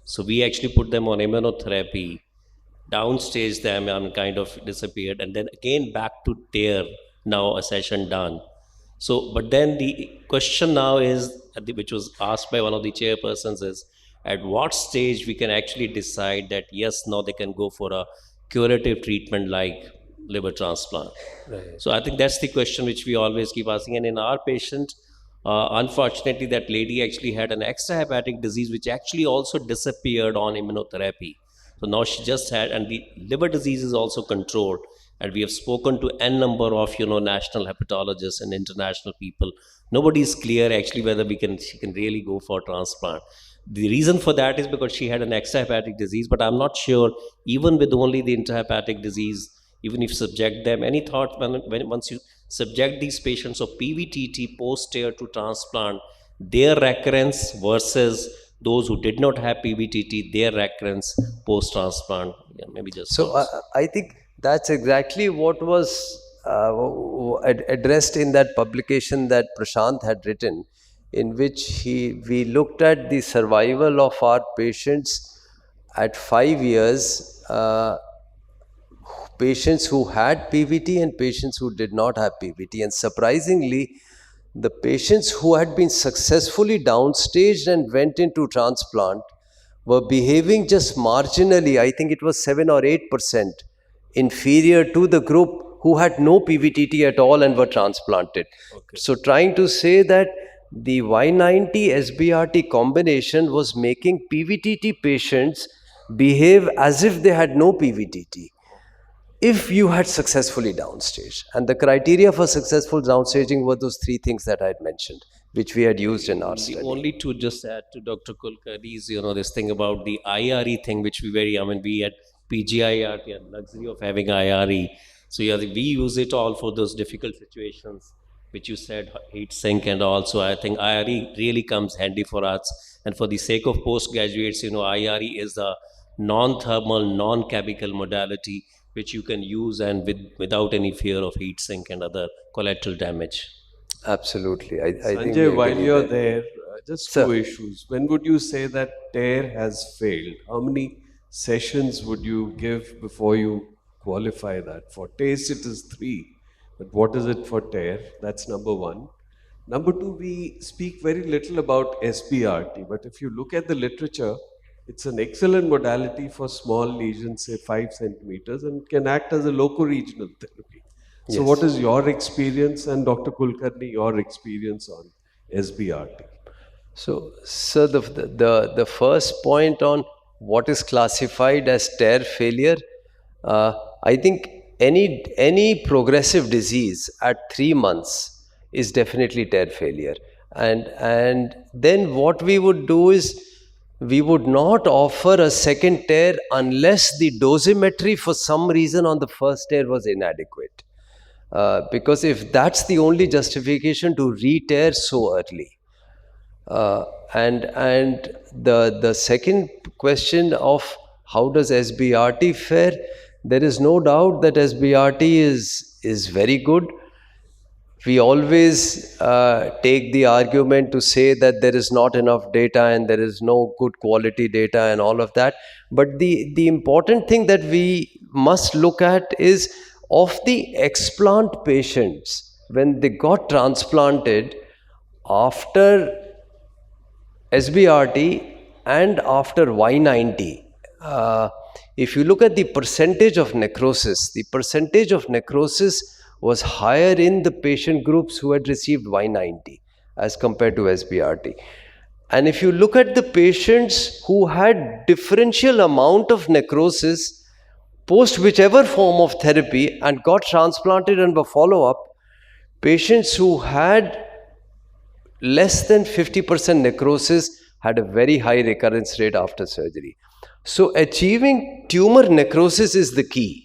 So we actually put them on immunotherapy, downstage them and kind of disappeared, and then again back to tear, now a session done. So, but then the question now is, which was asked by one of the chairpersons, is at what stage we can actually decide that yes, now they can go for a curative treatment like liver transplant. Right. So I think that's the question which we always keep asking. And in our patient, unfortunately, that lady actually had an extrahepatic disease which actually also disappeared on immunotherapy. So now she just had, and the liver disease is also controlled. And we have spoken to n number of national hepatologists and international people. Nobody is clear actually whether she can really go for transplant. The reason for that is because she had an extrahepatic disease, but I'm not sure, even with only the intrahepatic disease, even if you subject them, any thought once you subject these patients of PVTT post-tear to transplant, their recurrence versus those who did not have PVTT, their recurrence post-transplant? Yeah, maybe just so I think that's exactly what was addressed in that publication that Prashant had written, in which we looked at the survival of our patients at 5 years, patients who had PVT and patients who did not have PVT. And surprisingly, the patients who had been successfully downstaged and went into transplant were behaving just marginally, I think it was 7 or 8%, inferior to the group who had no PVTT at all and were transplanted. Okay. So trying to say that the Y90 SBRT combination was making PVTT patients behave as if they had no PVTT, if you had successfully downstage. And the criteria for successful downstaging were those 3 things that I had mentioned, which we had used in our study. Only to just add to Dr. Kulkarni's, this thing about the IRE thing, which we at PGIRT had luxury of having IRE. So yeah, we use it all for those difficult situations, which you said, heat sink and all. So I think IRE really comes handy for us. And for the sake of postgraduates, IRE is a non-thermal, non-chemical modality which you can use and without any fear of heat sink and other collateral damage. Absolutely. I Sanjay, think while you're there, just 2 issues. When would you say that tear has failed? How many sessions would you give before you qualify that? For taste, it is 3. But what is it for tear? That's number 1. Number 2, we speak very little about SBRT. But if you look at the literature, it's an excellent modality for small lesions, say 5 centimeters, and can act as a loco-regional therapy. So what is your experience, and Dr. Kulkarni, your experience on SBRT? So the first point on what is classified as tear failure, I think any progressive disease at 3 months is definitely tear failure. And then what we would do is, we would not offer a second tear unless the dosimetry for some reason on the first tear was inadequate. Because if that's the only justification to re-tear so early. And the second question of how does SBRT fare, there is no doubt that SBRT is very good. We always take the argument to say that there is not enough data and there is no good quality data and all of that. But the important thing that we must look at is, of the explant patients, when they got transplanted after SBRT and after Y90, if you look at the percentage of necrosis, was higher in the patient groups who had received Y90 as compared to SBRT. And if you look at the patients who had differential amount of necrosis post whichever form of therapy and got transplanted and were follow-up, patients who had less than 50% necrosis had a very high recurrence rate after surgery. So achieving tumor necrosis is the key.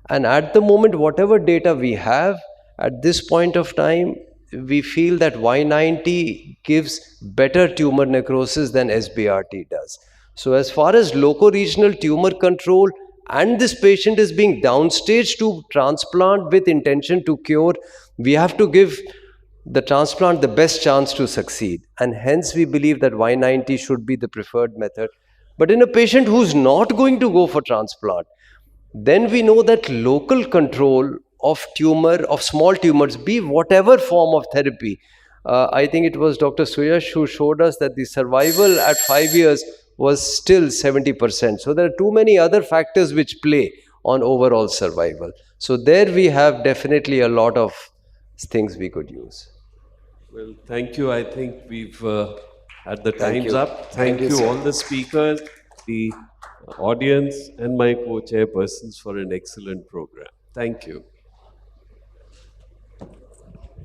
And at the moment, whatever data we have, at this point of time, we feel that Y90 gives better tumor necrosis than SBRT does. So as far as loco-regional tumor control, and this patient is being downstaged to transplant with intention to cure, we have to give the transplant the best chance to succeed. And hence we believe that Y90 should be the preferred method. But in a patient who's not going to go for transplant, then we know that local control of tumor, of small tumors, be whatever form of therapy. I think it was Dr. Suyash who showed us that the survival at 5 years was still 70%. So there are too many other factors which play on overall survival. So there we have definitely a lot of things we could use. Well, thank you. I think we've had the Thank time's you. up. Thank Thank you, you, sir. all the speakers, the audience, and my co-chairpersons for an excellent program. Thank you.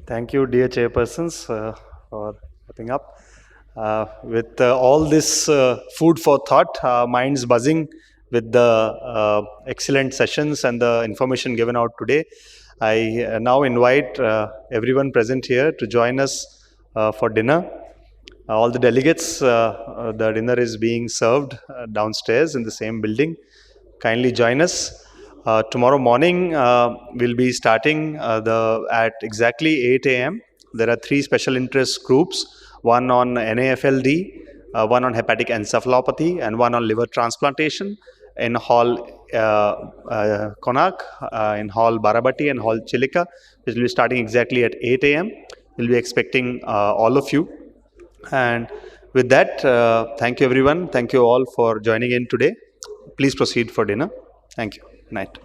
Thank you, dear chairpersons, for wrapping up. With all this food for thought, minds buzzing with the excellent sessions and the information given out today, I now invite everyone present here to join us for dinner. All the delegates, the dinner is being served downstairs in the same building. Kindly join us. Tomorrow morning, we'll be starting at exactly 8 a.m. There are 3 special interest groups, one on NAFLD, one on hepatic encephalopathy, and one on liver transplantation in Hall Konark, in Hall Barabati and Hall Chilika, which will be starting exactly at 8 a.m. We'll be expecting all of you. And with that, thank you everyone. Thank you all for joining in today. Please proceed for dinner. Thank you. Night.